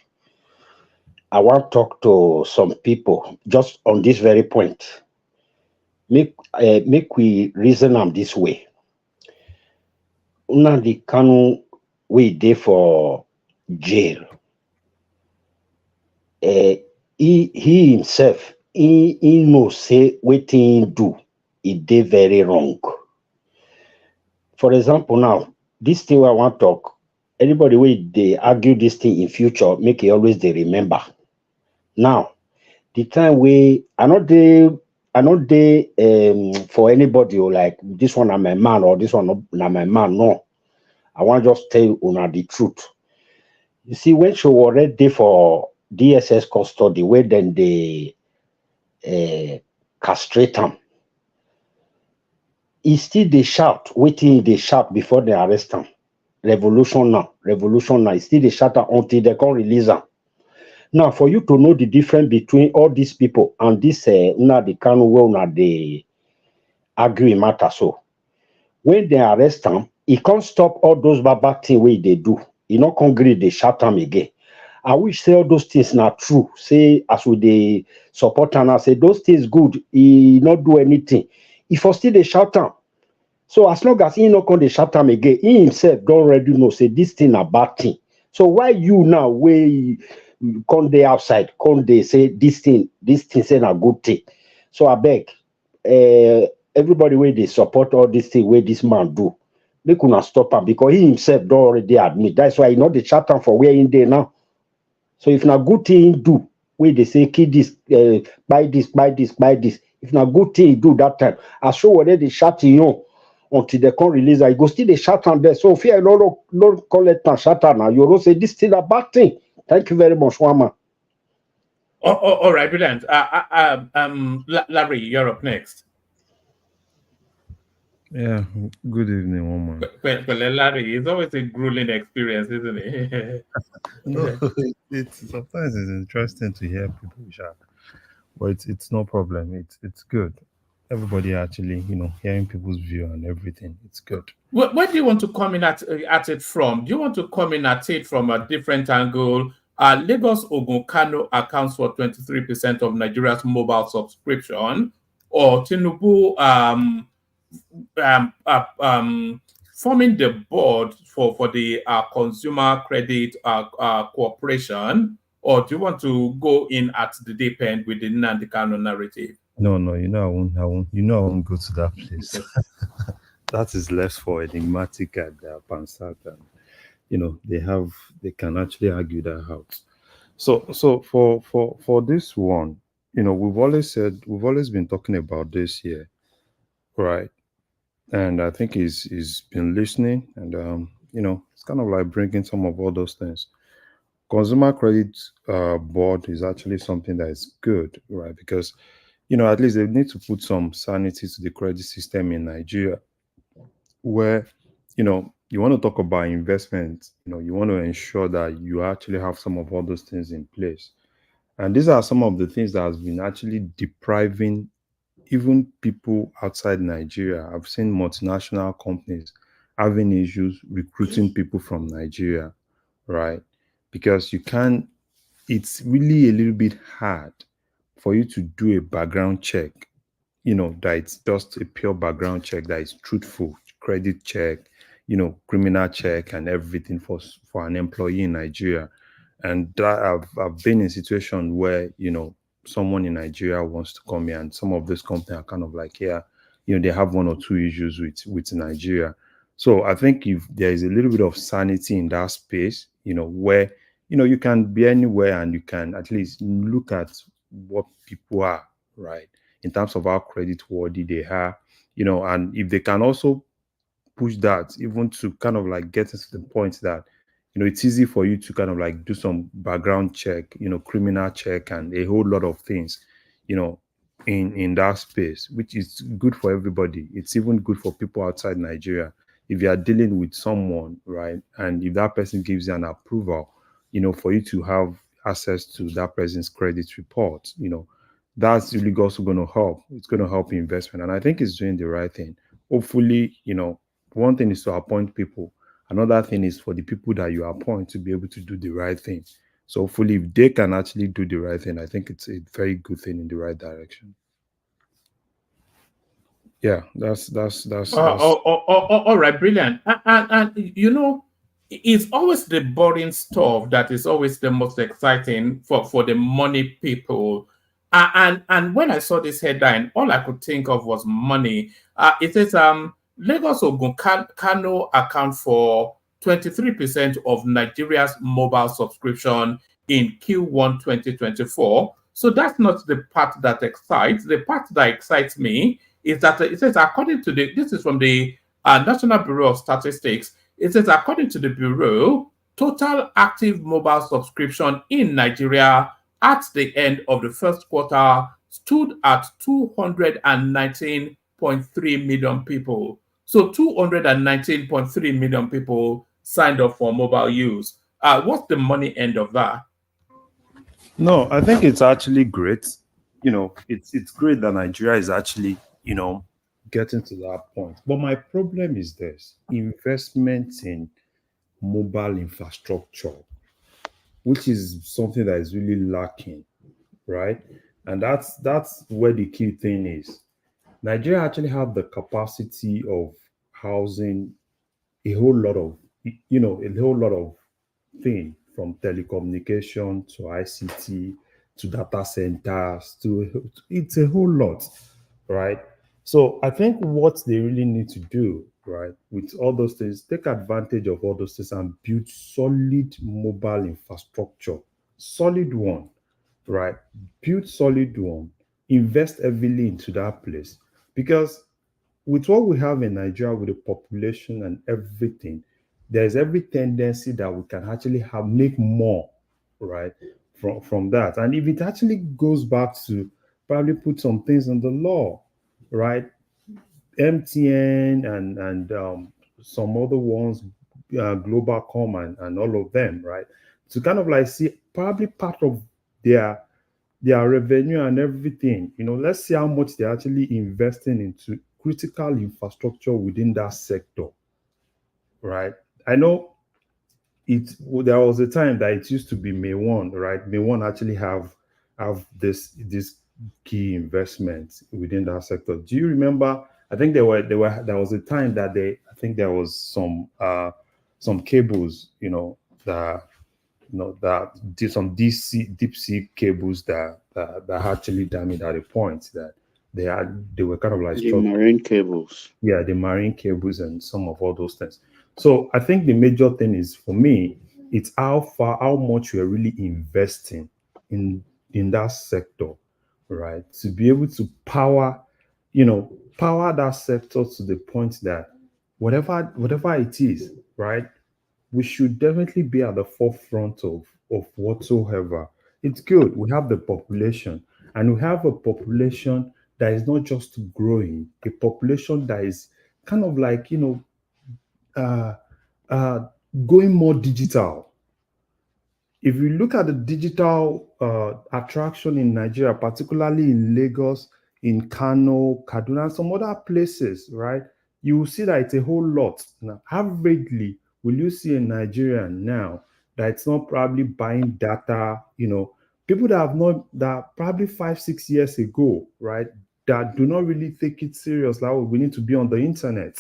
G: I want to talk to some people just on this very point. Make we reason them this way. Nnamdi Kanu we dey for jail. He himself, he knows say wetin he do, he dey very wrong. For example, now this thing I want to talk. Anybody wey they argue this thing in future, make it always they remember. Now, the time we I not dey for anybody who like this one am my man or this one na my man. No, I want to just tell you the truth. You see, when she was already for DSS custody, where then they castrate him, he still they shout, waiting they shout before they arrest him. Revolution now. He still they shout until they can release him. Now, for you to know the difference between all these people and this Nnamdi Kanu where they argue matter, so when they arrest him, he can't stop all those bad things where they do. He not congregate, they shout him again. I wish say all those things not true. Say as we they support and I say those things good, he not do anything. If for still they shout him. So as long as he not come they shout him again, he himself don't already know say this thing a bad thing. So why you now way come they outside, come they say this thing say a good thing. So I beg everybody where they support all this thing where this man do, they could not stop him because he himself don't already admit. That's why he not the chat him for where in there now. So if not good thing do, where they say kid this, buy this. If not good thing do that time, I show whether they shut you until they can't release it. Go still they shut on there. So if you don't call it and shut now, you don't say this thing a bad thing. Thank you very much, Wama.
E: All right, brilliant. Larry, you're up next.
V: Yeah, good evening, Wama.
E: Well, Larry, it's always a grueling experience, isn't it?
V: No, sometimes it's interesting to hear people, but it's no problem. It's good. Everybody actually, hearing people's view and everything. It's good.
E: Where do you want to come in at it from? Do you want to come in at it from a different angle? Lagos Ogun Kano accounts for 23% of Nigeria's mobile subscription, or TINUBU forming the board for the Consumer Credit Corporation, or do you want to go in at the deep end with the Nnamdi Kanu narrative?
V: No, no, I won't go to that place. That is left for enigmatic and Pansat, and they can actually argue that out. So for this one, we've always been talking about this here, right? And I think he's been listening, and it's kind of like bringing some of all those things. Consumer credit board is actually something that is good, right? Because at least they need to put some sanity to the credit system in Nigeria, where you want to talk about investment. You want to ensure that you actually have some of all those things in place. And these are some of the things that has been actually depriving even people outside Nigeria. I've seen multinational companies having issues recruiting people from Nigeria, right? Because it's really a little bit hard for you to do a background check, that it's just a pure background check, that is truthful, credit check, criminal check and everything for an employee in Nigeria. And that I've been in a situation where, someone in Nigeria wants to come here, and some of these companies are kind of like, yeah, they have one or two issues with Nigeria. So I think if there is a little bit of sanity in that space, where you can be anywhere and you can at least look at what people are, right, in terms of how credit worthy they are, and if they can also push that even to kind of like get us to the point that it's easy for you to kind of like do some background check, criminal check and a whole lot of things, you know in that space, which is good for everybody. It's even good for people outside Nigeria. If you are dealing with someone, right, and if that person gives you an approval, for you to have access to that person's credit report, that's really also going to help. It's going to help investment, and I think it's doing the right thing. Hopefully, one thing is to appoint people. Another thing is for the people that you appoint to be able to do the right thing. So hopefully, if they can actually do the right thing, I think it's a very good thing in the right direction. Yeah,
E: All right, brilliant. And it's always the boring stuff that is always the most exciting for the money people. And when I saw this headline, all I could think of was money. It says Lagos Ogun Kano account for 23% of Nigeria's mobile subscription in Q1 2024. So that's not the part that excites. The part that excites me is that it says, according to this is from the National Bureau of Statistics, it says, according to the Bureau, total active mobile subscription in Nigeria at the end of the first quarter stood at 219.3 million people. So 219.3 million people signed up for mobile use. What's the money end of that?
V: No, I think it's actually great. It's great that Nigeria is actually, getting to that point. But my problem is this: investment in mobile infrastructure, which is something that is really lacking, right? And that's where the key thing is. Nigeria actually have the capacity of housing a whole lot of, a whole lot of thing, from telecommunication to ICT to data centers to it's a whole lot, right? So I think what they really need to do, right, with all those things, take advantage of all those things and build solid mobile infrastructure, solid one, right? Build solid one, invest heavily into that place, because with what we have in Nigeria, with the population and everything, there's every tendency that we can actually make more, right, from that. And if it actually goes back to probably put some things in the law, right, MTN and some other ones, Globalcom and all of them, right, to kind of like see probably part of their revenue and everything. Let's see how much they're actually investing into critical infrastructure within that sector, right? I know there was a time that it used to be May 1, right? May 1 actually have this key investments within that sector. Do you remember? I think there was a time that I think there was some cables, that that did some deep sea cables that actually damaged at a point that
U: they were kind of like
T: The
U: struggling.
T: marine cables.
U: Yeah, the marine cables and some of all those things. So I think the major thing is for me, it's how much you're really investing in that sector, right? To be able to power that sector to the point that whatever it is, right? We should definitely be at the forefront of whatsoever. It's good. We have the population, and we have a population that is not just growing, a population that is kind of like, uh, uh, going more digital. If you look at the digital attraction in Nigeria, particularly in Lagos, in Kano, Kaduna, and some other places, right, you will see that it's a whole lot. Now, averagely, will you see a Nigerian now that it's not probably buying data, people that have not, that probably 5, 6 years ago, right, that do not really take it serious, like, oh, we need to be on the internet.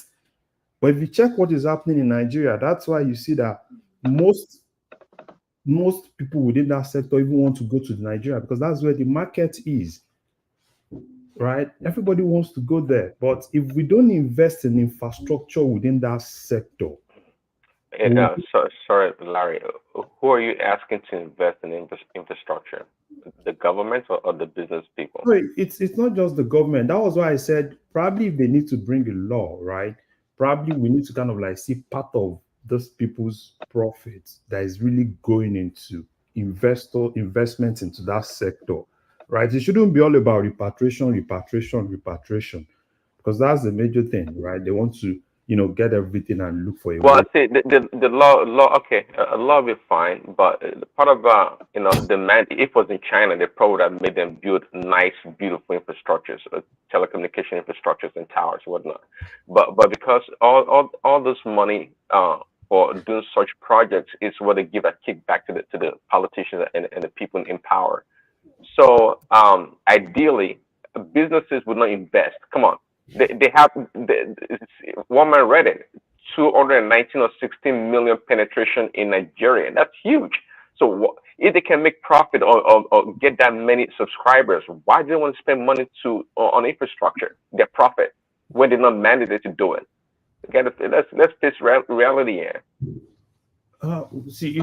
U: But if you check what is happening in Nigeria, that's why you see that most people within that sector even want to go to Nigeria because that's where the market is, right? Everybody wants to go there. But if we don't invest in infrastructure within that sector,
A: Sorry, Larry. Who are you asking to invest in infrastructure? The government or the business people?
U: so it's not just the government. That was why I said probably if they need to bring a law, right? Probably we need to kind of like see part of those people's profits that is really going into investment into that sector, right? It shouldn't be all about repatriation, because that's the major thing, right? They want to, get everything and look for a
A: Well,
U: way.
A: see, the law, okay, a law will be fine, but part of demand. If it was in China, they probably would have made them build nice, beautiful infrastructures, telecommunication infrastructures and towers, whatnot. But because all this money for doing such projects is what they give a kickback to the politicians and the people in power. So ideally, businesses would not invest. Come on, they have one man read it, 219 or 16 million penetration in Nigeria. That's huge. So if they can make profit or get that many subscribers, why do they want to spend money on infrastructure? Their profit when they're not mandated to do it. Let's face reality here.
U: You see,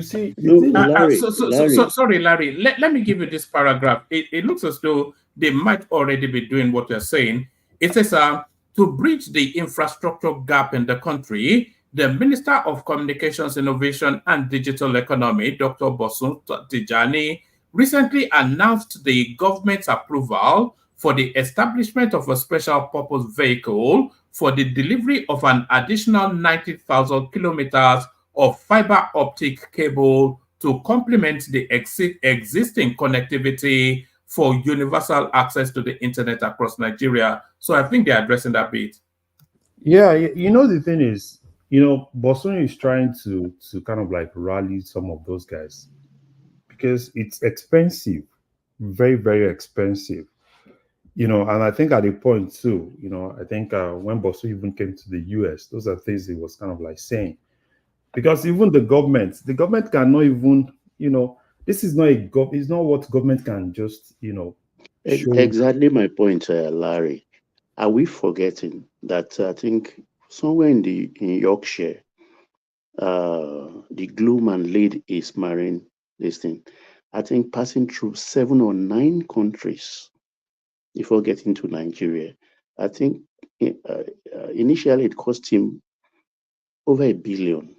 E: Sorry, Larry. Let me give you this paragraph. It looks as though they might already be doing what you're saying. It says, to bridge the infrastructure gap in the country, the Minister of Communications, Innovation and Digital Economy, Dr. Bosun Tijani, recently announced the government's approval for the establishment of a special purpose vehicle for the delivery of an additional 90,000 kilometers of fiber optic cable to complement the existing connectivity for universal access to the internet across Nigeria. So I think they're addressing that bit.
U: Yeah, the thing is, Bosun is trying to kind of like rally some of those guys because it's expensive, very, very expensive. And I think at a point too, I think when Bosun even came to the US, those are things he was kind of like saying. Because even the government cannot even, this is not it's not what government can just, show.
T: Exactly my point, Larry. Are we forgetting that I think somewhere in Yorkshire, the glue man laid his marine listing, I think passing through 7 or 9 countries before getting to Nigeria. I think initially it cost him over $1 billion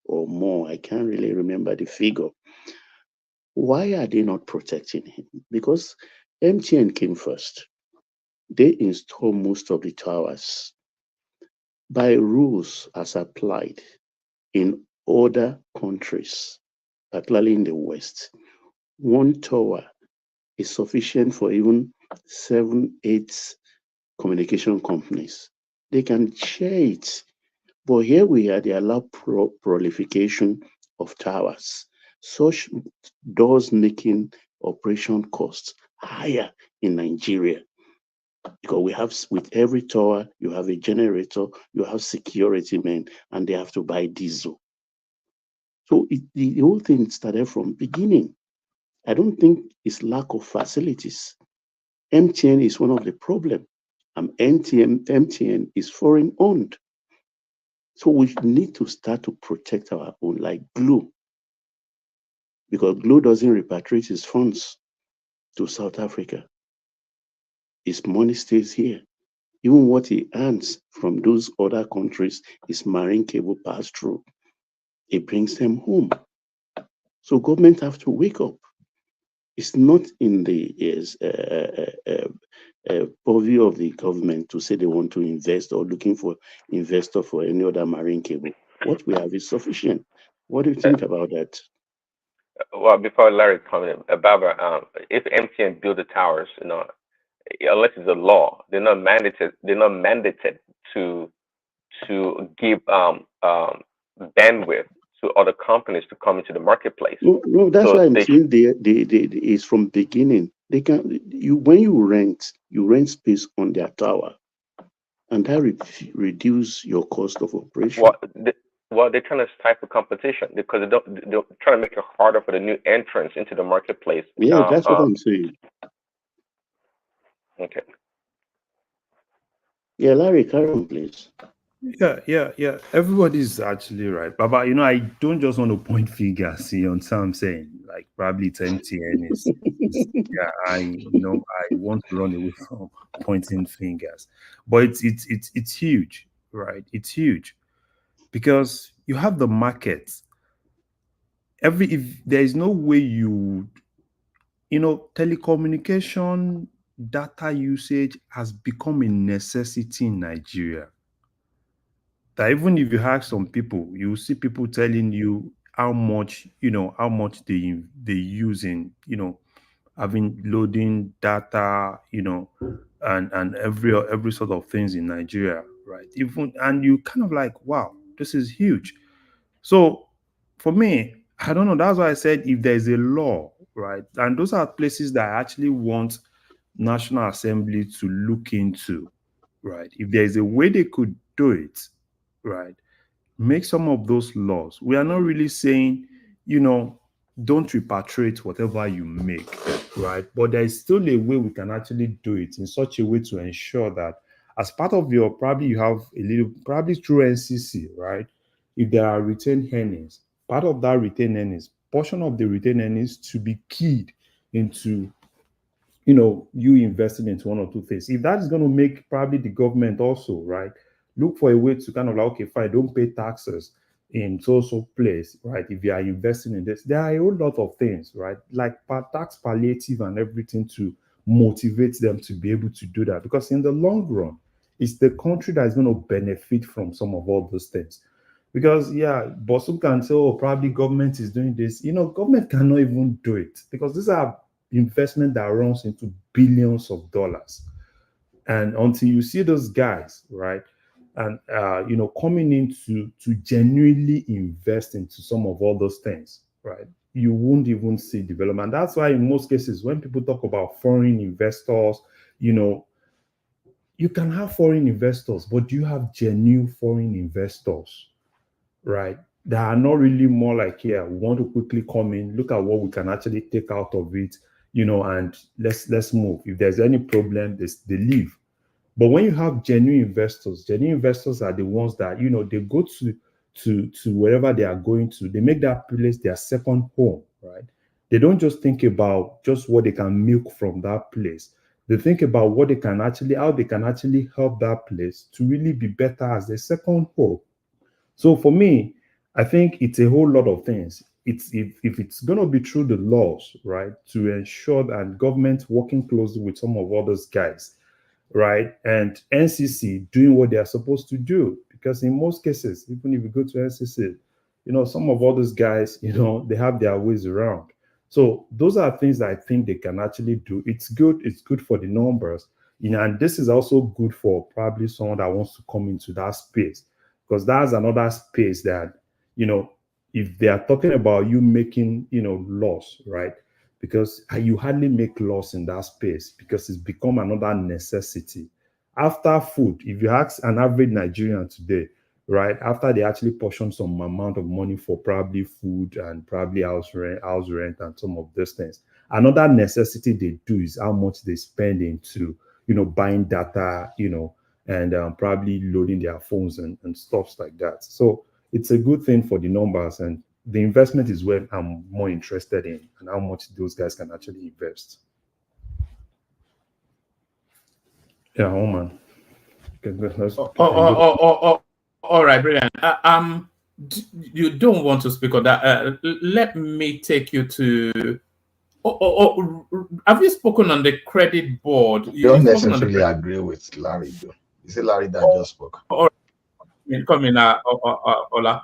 T: or more. I can't really remember the figure. Why are they not protecting him? Because MTN came first. They install most of the towers by rules as applied in other countries, particularly in the West. One tower is sufficient for even 7, 8 communication companies. They can share it. But here we are, they allow proliferation of towers. Such does making operation costs higher in Nigeria. Because we have, with every tower, you have a generator, you have security men, and they have to buy diesel. So the whole thing started from beginning. I don't think it's lack of facilities. MTN is one of the problem. MTN is foreign owned. So we need to start to protect our own, like Glo, because Glo doesn't repatriate its funds to South Africa. His money stays here. Even what he earns from those other countries, his marine cable pass through. It brings them home. So government have to wake up. It's not in the purview of the government to say they want to invest or looking for investor for any other marine cable. What we have is sufficient. What do you think about that?
A: Well, before Larry commented, Barbara, if MTN build the towers, unless it's a law, they're not mandated. They're not mandated to give bandwidth to other companies to come into the marketplace.
T: No, that's why I'm saying they is from beginning. They can when you rent space on their tower, and that reduce your cost of operation.
A: Well, they're trying to stifle competition because they're trying to make it harder for the new entrants into the marketplace.
T: Yeah, that's what I'm saying.
A: Okay.
T: Yeah, Larry, carry on, please.
U: Yeah. Everybody's actually right. But I don't just want to point fingers. You understand what I'm saying? Like probably it's MTN is yeah, I want to run away from pointing fingers. But it's huge, right? It's huge. Because you have the market. If there is no way telecommunication data usage has become a necessity in Nigeria. That even if you ask some people, you will see people telling you how much they use in, having loading data, and every sort of things in Nigeria, right? And you kind of like, wow, this is huge. So for me, I don't know. That's why I said if there's a law, right? And those are places that I actually want National Assembly to look into, right? If there's a way they could do it, right? Make some of those laws. We are not really saying, don't repatriate whatever you make, right? But there is still a way we can actually do it in such a way to ensure that as part of probably you have a little, probably through NCC, right? If there are retained earnings, part of that retained earnings, portion of the retained earnings to be keyed into you investing into one or two things. If that is going to make probably the government also, right, look for a way to kind of like, okay, fine, don't pay taxes in so place, right? If you are investing in this, there are a whole lot of things, right? Like tax palliative and everything to motivate them to be able to do that. Because in the long run, it's the country that is going to benefit from some of all those things. Because Bosu can say, oh, probably government is doing this. Government cannot even do it because these are investment that runs into billions of dollars. And until you see those guys, right, and coming in to genuinely invest into some of all those things, right, you won't even see development. That's why in most cases, when people talk about foreign investors, you can have foreign investors, but do you have genuine foreign investors, right? That are not really more like, we want to quickly come in, look at what we can actually take out of it, and let's move. If there's any problem, they leave. But when you have genuine investors are the ones that, they go to wherever they are going to, they make that place their second home, right? They don't just think about just what they can milk from that place. They think about how they can actually help that place to really be better as their second home. So for me, I think it's a whole lot of things. If it's going to be through the laws, right, to ensure that government working closely with some of all those guys, right, and NCC doing what they are supposed to do. Because in most cases, even if you go to NCC, some of all those guys, they have their ways around. So those are things that I think they can actually do. It's good for the numbers, and this is also good for probably someone that wants to come into that space. Because that's another space that, if they are talking about you making, loss, right? Because you hardly make loss in that space because it's become another necessity. After food, if you ask an average Nigerian today, right, after they actually portion some amount of money for probably food and probably house rent and some of those things, Another necessity they do is how much they spend into, buying data, and probably loading their phones and stuff like that. So it's a good thing for the numbers, and the investment is where I'm more interested in, and how much those guys can actually invest. Yeah, oh man.
E: All right, brilliant. You don't want to speak on that. Let me take you to. Have you spoken on the credit board?
O: Don't necessarily agree with Larry, though. Is it Larry that just spoke?
E: All right. Come in, Ola.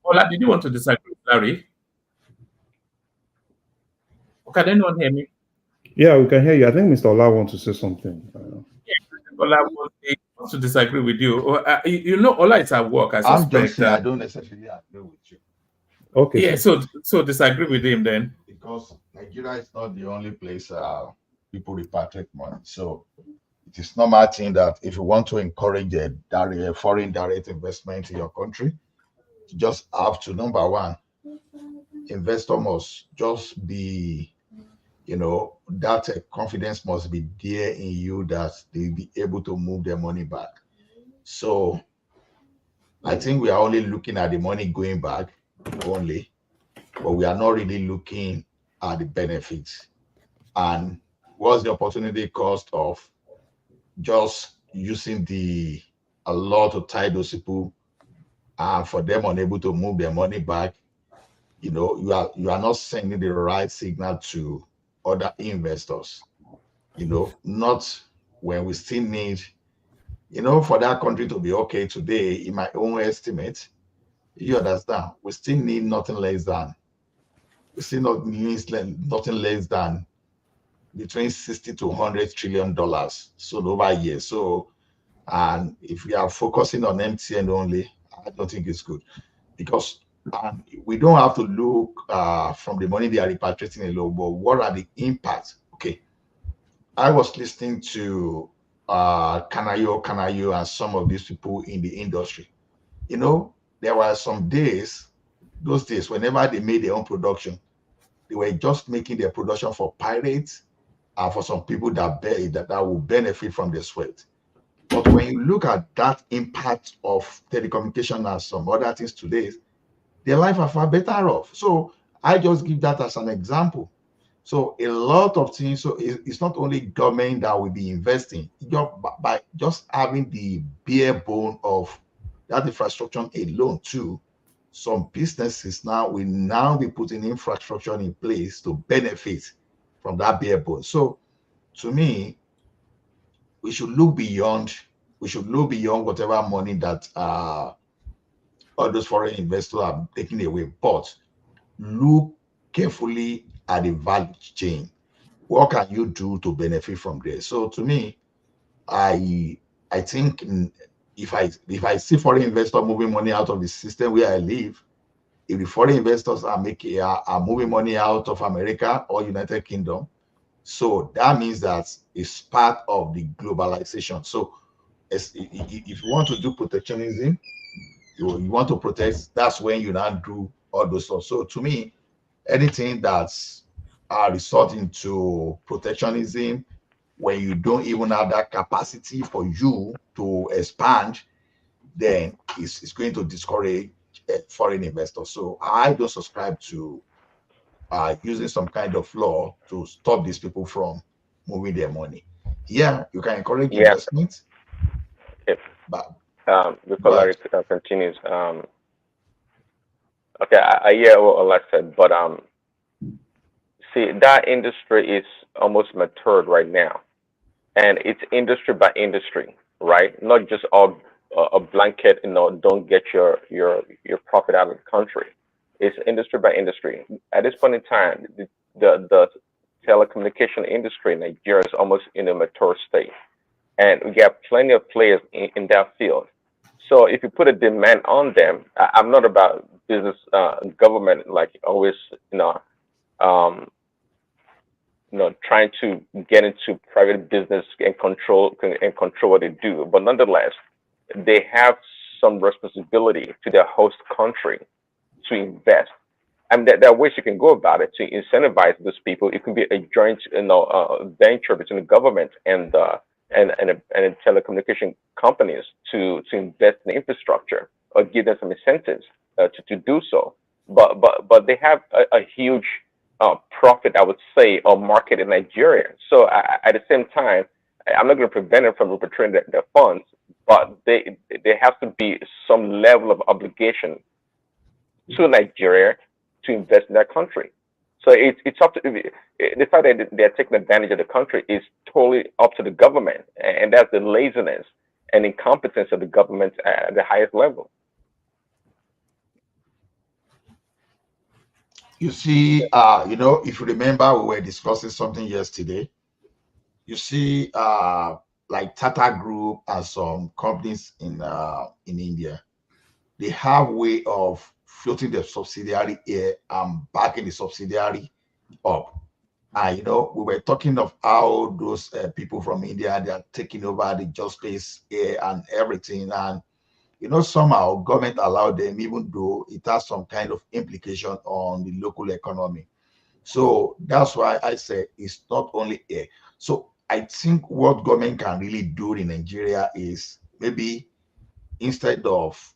E: Ola, did you want to disagree with Larry? Can anyone hear me?
U: Yeah, we can hear you. I think Mr. Ola wants to say something.
E: Ola wants to disagree with you. Ola is at work. I suspect.
O: I'm just saying I don't necessarily agree with you.
U: Okay.
E: Yeah, so disagree with him then.
O: Because Nigeria is not the only place people repatriate money. So it is normal thing that if you want to encourage a foreign direct investment in your country, you just have to, number one, investor must just be, that confidence must be there in you that they'll be able to move their money back. So I think we are only looking at the money going back only, but we are not really looking at the benefits. And what's the opportunity cost of just using a law to tie those people and for them unable to move their money back? You are not sending the right signal to other investors. Not when we still need, for that country to be okay today, in my own estimate, you understand, we still need nothing less than between 60 to 100 trillion dollars sold over a year. So, and if we are focusing on MTN only, I don't think it's good, because we don't have to look from the money they are repatriating alone, but what are the impacts? Okay, I was listening to Kanayo and some of these people in the industry. There were some days, those days, whenever they made their own production, they were just making their production for pirates and for some people that will benefit from the sweat. But when you look at that impact of telecommunication and some other things today, their life are far better off. So I just give that as an example. So a lot of things. So it's not only government that will be investing, by just having the bare bone of that infrastructure alone too. Some businesses now will now be putting infrastructure in place to benefit from that bare bone. So to me, we should look beyond whatever money that all those foreign investors are taking away, but look carefully at the value chain. What can you do to benefit from there? So to me, I think if I see foreign investor moving money out of the system where I live, if the foreign investors are moving money out of America or United Kingdom, so that means that it's part of the globalization. So if you want to do protectionism, you want to protect, that's when you now do all those stuff. So to me, anything that's resorting to protectionism, when you don't even have that capacity for you to expand, then it's going to discourage foreign investors. So I don't subscribe to using some kind of law to stop these people from moving their money. Yeah, you can encourage investment.
C: But before Larry continues, okay, I hear what Ola said, but see, that industry is almost matured right now, and it's industry by industry, right? Not just all a blanket, don't get your profit out of the country. It's industry by industry. At this point in time, the telecommunication industry in Nigeria is almost in a mature state, and we have plenty of players in that field. So if you put a demand on them, I'm not about business, government, like always, trying to get into private business and control what they do. But nonetheless, they have some responsibility to their host country to invest. I mean, there are ways you can go about it to incentivize those people. It can be a joint, venture between the government and telecommunication companies to invest in infrastructure or give them some incentives to do so. But they have a huge profit, I would say, or market in Nigeria. So at the same time, I'm not going to prevent them from repatriating their funds, but there has to be some level of obligation to Nigeria to invest in that country. So it's up to the fact that they're taking advantage of the country is totally up to the government, and that's the laziness and incompetence of the government at the highest level.
O: You see, if you remember, we were discussing something yesterday. You see, like Tata Group and some companies in India, they have way of floating the subsidiary here and backing the subsidiary up. And we were talking of how those people from India, they are taking over the job space here and everything. And somehow government allowed them, even though it has some kind of implication on the local economy. So that's why I say it's not only here. So I think what government can really do in Nigeria is maybe instead of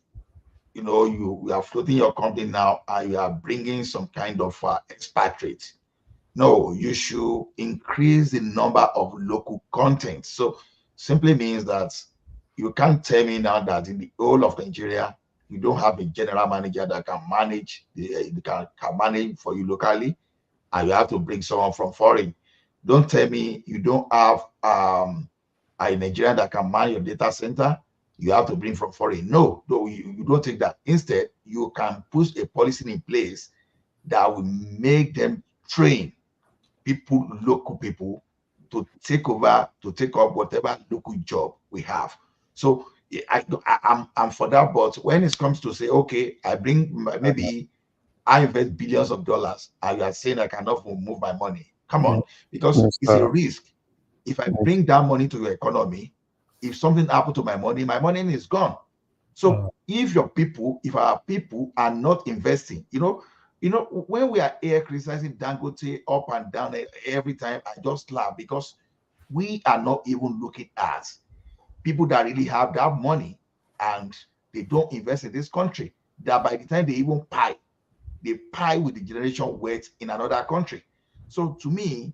O: you are floating your company now and you are bringing some kind of expatriate. No, you should increase the number of local content. So simply means that you can't tell me now that in the whole of Nigeria, you don't have a general manager that can manage can manage for you locally, and you have to bring someone from foreign. Don't tell me you don't have a Nigerian that can manage your data center. You have to bring from foreign. No, you don't take that. Instead, you can put a policy in place that will make them train local people to take over, to take up whatever local job we have. So I'm for that. But when it comes to say, okay, I invest billions of dollars, and you are saying I cannot move my money. Come on, because it's a risk. If I bring that money to your economy, if something happened to my money is gone. So if our people are not investing, when we are here criticizing Dangote up and down every time, I just laugh because we are not even looking at people that really have that money and they don't invest in this country. That by the time they even they pay with the generation wealth in another country. So to me,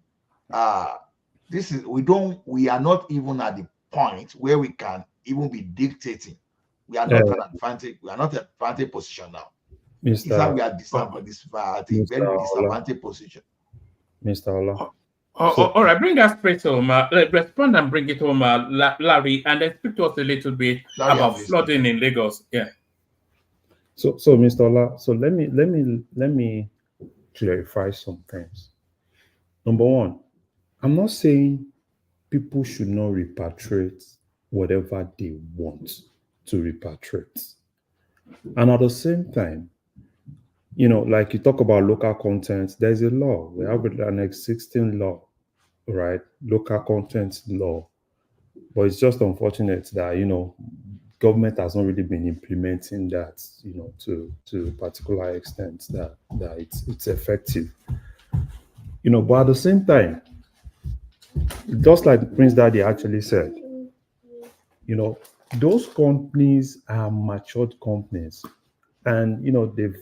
O: we are not even at the point where we can even be dictating. We are not an advantage. We are not an advantage position now. In fact, we are very disadvantaged position.
U: Mr. Ola.
E: All right, bring that straight home. Respond and bring it home, Larry, and then speak to us a little bit about flooding in Lagos. Yeah.
U: So Mr. Ola, so let me clarify some things. Number one, I'm not saying people should not repatriate whatever they want to repatriate. And at the same time, like you talk about local content, there's a law. We have an existing law, right? Local content law. But it's just unfortunate that, government has not really been implementing that, to a particular extent that it's effective. But at the same time, just like Prince Daddy actually said, those companies are matured companies. And they've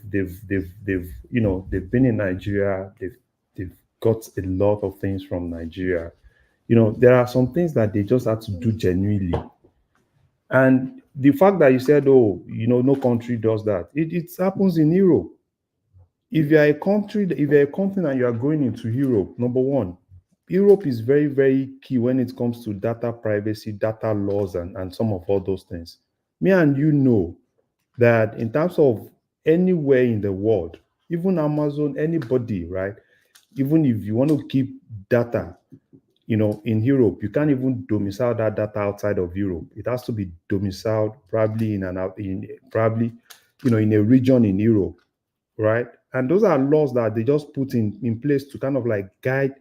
U: been in Nigeria. They've got a lot of things from Nigeria. There are some things that they just have to do genuinely. And the fact that you said, no country does that, it happens in Europe. If you're a company and you are going into Europe, number one, Europe is very, very key when it comes to data privacy, data laws, and some of all those things. Me and you know that in terms of anywhere in the world, even Amazon, anybody, right? Even if you want to keep data, in Europe, you can't even domicile that data outside of Europe. It has to be domiciled probably in a region in Europe, right? And those are laws that they just put in place to kind of like guide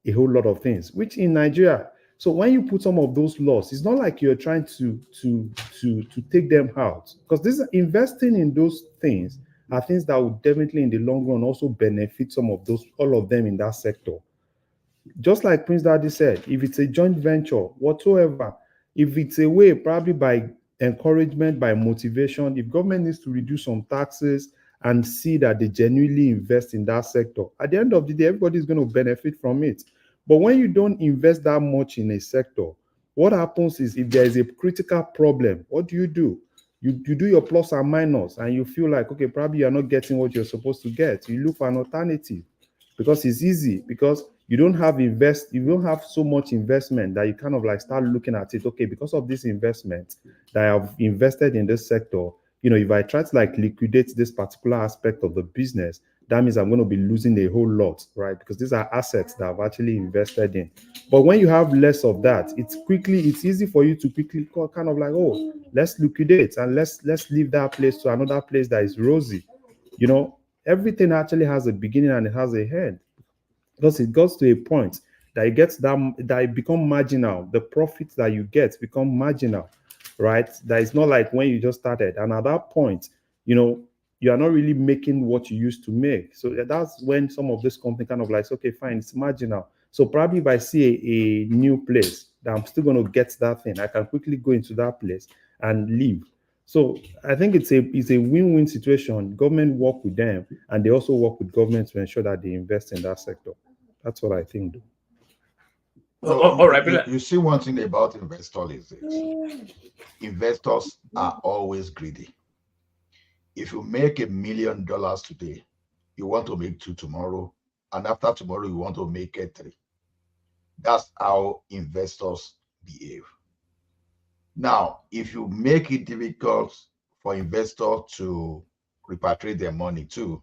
U: a whole lot of things, which in Nigeria. So when you put some of those laws, it's not like you're trying to take them out, because this investing in those things are things that would definitely in the long run also benefit some of those, all of them in that sector. Just like Prince Daddy said, if it's a joint venture, whatsoever, if it's a way, probably by encouragement, by motivation, if government needs to reduce some taxes and see that they genuinely invest in that sector, at the end of the day, everybody's going to benefit from it. But when you don't invest that much in a sector, what happens is if there is a critical problem, what do? You do your plus and minus, and you feel like, okay, probably you're not getting what you're supposed to get. You look for an alternative because it's easy, because you don't have so much investment that you kind of like start looking at it. Okay, because of this investment that I have invested in this sector, if I try to like liquidate this particular aspect of the business, that means I'm going to be losing a whole lot, right? Because these are assets that I've actually invested in. But when you have less of that, it's easy for you to quickly kind of like, oh, let's liquidate and let's leave that place to another place that is rosy. Everything actually has a beginning and it has a end. Because it goes to a point that it become marginal. The profits that you get become marginal, right? That is not like when you just started. And at that point, you are not really making what you used to make. So that's when some of this company kind of like, okay, fine, it's marginal. So probably if I see a new place that I'm still going to get that thing, I can quickly go into that place and leave. So I think it's a win-win situation. Government work with them, and they also work with government to ensure that they invest in that sector. That's what I think.
O: All right. You see, one thing about investors is this: investors are always greedy. If you make $1 million today, you want to make 2 tomorrow, and after tomorrow you want to make 3. That's how investors behave. Now, if you make it difficult for investors to repatriate their money too,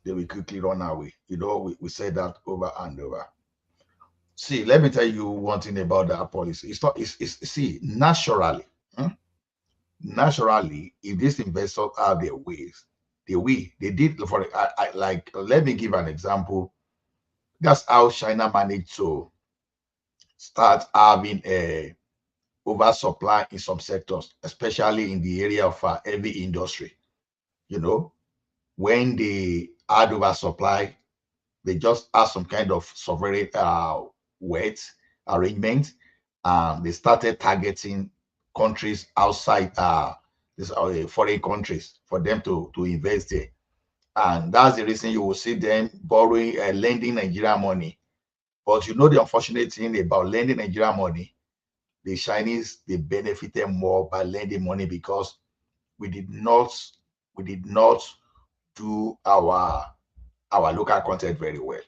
O: they will quickly run away. We say that over and over. See, let me tell you one thing about that policy. See, naturally, if these investors have their ways, they did for like, let me give an example. That's how China managed to start having a oversupply in some sectors, especially in the area of heavy industry. When they had oversupply, they just had some kind of sovereign weight arrangement. They started targeting countries outside foreign countries for them to invest there. And that's the reason you will see them borrowing, lending Nigeria money. But the unfortunate thing about lending Nigeria money, the Chinese, they benefited more by lending money because we did not do our local content very well.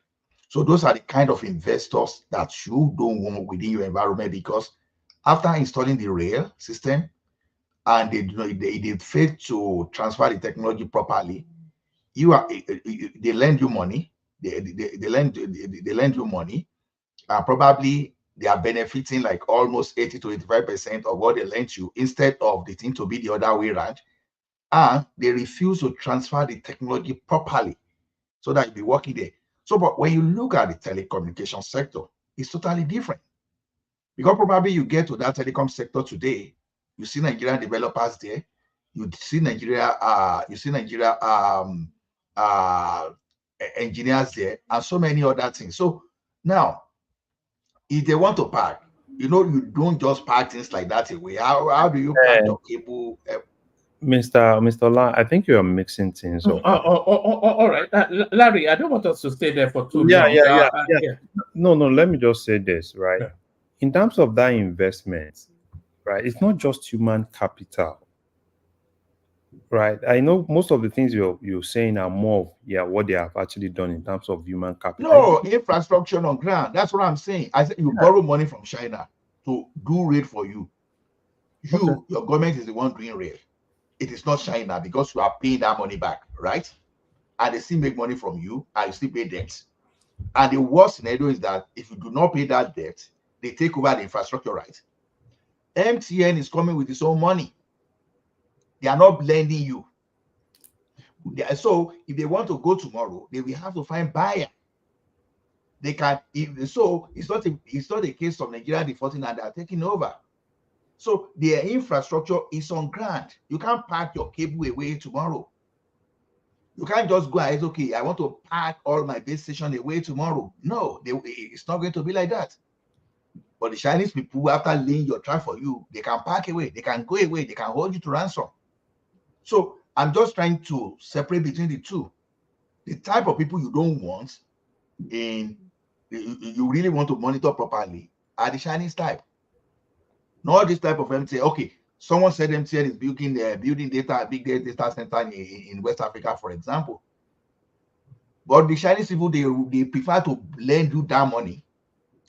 O: So those are the kind of investors that you don't want within your environment, because after installing the rail system and they fail to transfer the technology properly, they lend you money, they lend you money, and probably they are benefiting like almost 80 to 85% of what they lent you, instead of the thing to be the other way around. And they refuse to transfer the technology properly so that you'll be working there. So, but when you look at the telecommunication sector, it's totally different. Because probably you get to that telecom sector today, you see Nigerian developers there, you see Nigeria engineers there, and so many other things. So now, if they want to park, you don't just park things like that away. How do you park your cable?
U: Mr. La, I think you are mixing things up.
E: All right, Larry, I don't want us to stay there for too long.
U: Yeah. No, let me just say this, right?
E: Yeah.
U: In terms of that investment, right, it's not just human capital, right? I know most of the things you're saying are more of, what they have actually done in terms of human capital.
O: No, infrastructure on ground. That's what I'm saying. I said you borrow money from China to do rail for you. Your government is the one doing rail. It is not China, because you are paying that money back, right? And they still make money from you, and you still pay debt. And the worst scenario is that if you do not pay that debt, they take over the infrastructure, right? MTN is coming with its own money. They are not lending you. So if they want to go tomorrow, they will have to find buyer. They can. It's not a case of Nigeria defaulting and they are taking over. So their infrastructure is on ground. You can't park your cable away tomorrow. You can't just go ahead, okay, I want to pack all my base station away tomorrow. No, it's not going to be like that. But the Chinese people, after laying your trap for you, they can pack away, they can go away, they can hold you to ransom. So I'm just trying to separate between the two. The type of people you don't want in you really want to monitor properly are the Chinese type. Not this type of MTN. Okay, someone said MTN is building big data center in West Africa, for example. But the Chinese people, they prefer to lend you that money.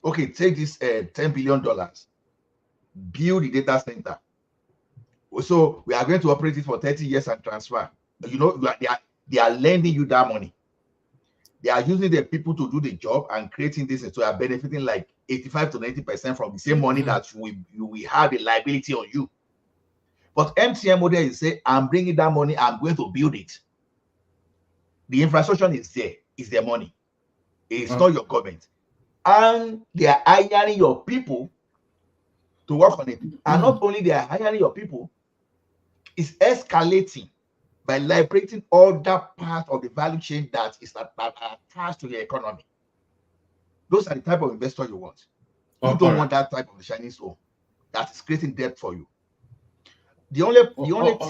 O: Okay, take this $10 billion, build the data center. So we are going to operate it for 30 years and transfer. You know, they are lending you that money. They are using the people to do the job and creating this, so they are benefiting like 85 to 90% from the same money that you will have a liability on you. But MTN model is say, I'm bringing that money, I'm going to build it. The infrastructure is there, it's their money. It's not your government. And they are hiring your people to work on it. And not only they are hiring your people, it's escalating by liberating all that part of the value chain that is attached to the economy. Those are the type of investor you want. You don't want that type of the Chinese own that is creating debt for you. The only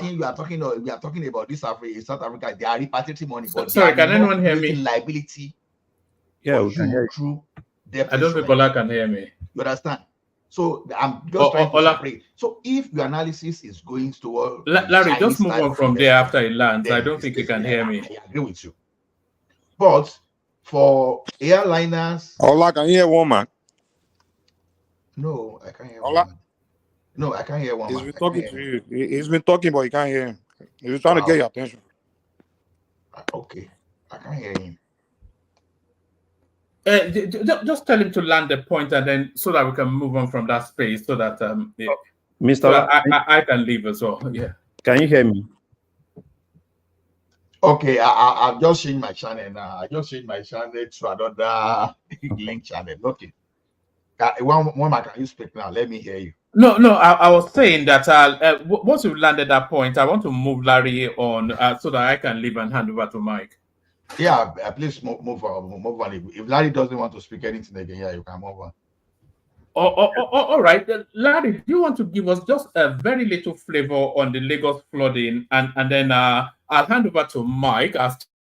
O: thing we are talking about this South Africa, they are repatriating money, but
E: sorry,
O: they are
E: can anyone hear me?
O: Liability
V: Yeah,
O: for you through debt.
E: I don't think Ola can hear me.
O: You understand? So I'm just trying to separate. So if your analysis is going toward
E: Larry, just move on from there after it lands. I don't think you can hear me.
O: I agree with you. But for airliners,
D: Ola, can you hear one man?
O: No, I can't hear
D: Ola?
O: one. No, I can't hear one.
D: He's been talking to you. He's been talking, but he can't hear him. He's trying to get your attention.
O: Okay, I can't hear him.
E: Just tell him to land the point, and then so that we can move on from that space, so that
V: Mr.
E: so that I can leave as well. Yeah.
V: Can you hear me?
O: Okay, I've just changed my channel now. I just changed my channel to another link channel. Okay. One man, can you speak now? Let me hear you.
E: No, I was saying that once you've landed that point, I want to move Larry on so that I can leave and hand over to Mike.
O: Yeah, please move on. If Larry doesn't want to speak anything again, yeah, you can move on.
E: All right, Larry, do you want to give us just a very little flavor on the Lagos flooding, and then I'll hand over to Mike.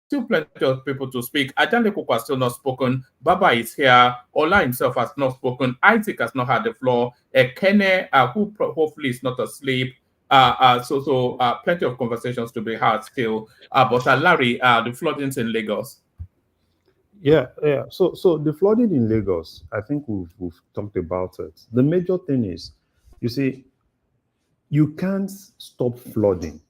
E: Still plenty of people to speak. Ajanle Koko has still not spoken. Baba is here. Ola himself has not spoken. Isaac has not had the floor. Kene, who hopefully is not asleep. So plenty of conversations to be had still. But Larry, the floodings in Lagos.
U: Yeah. So the flooding in Lagos, I think we've talked about it. The major thing is, you see, you can't stop flooding.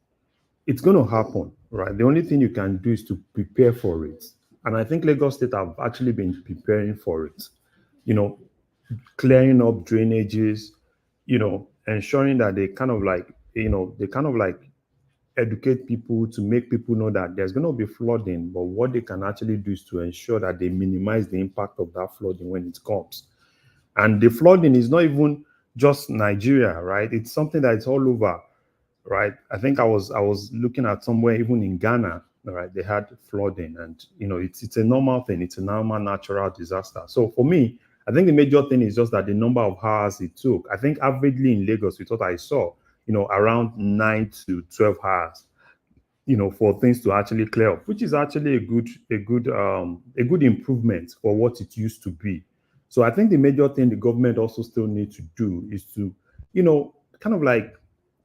U: It's going to happen, right? The only thing you can do is to prepare for it. And I think Lagos State have actually been preparing for it. You know, clearing up drainages, you know, ensuring that they kind of like educate people to make people know that there's going to be flooding, but what they can actually do is to ensure that they minimize the impact of that flooding when it comes. And the flooding is not even just Nigeria, right? It's something that is all over, right? I think I was looking at somewhere even in Ghana, right? They had flooding, and you know, it's a normal thing. It's a normal natural disaster. So for me, I think the major thing is just that the number of hours it took. I think averagely in Lagos, with what I saw, you know, around 9 to 12 hours, you know, for things to actually clear up, which is actually a good improvement for what it used to be. So I think the major thing the government also still needs to do is to, you know, kind of like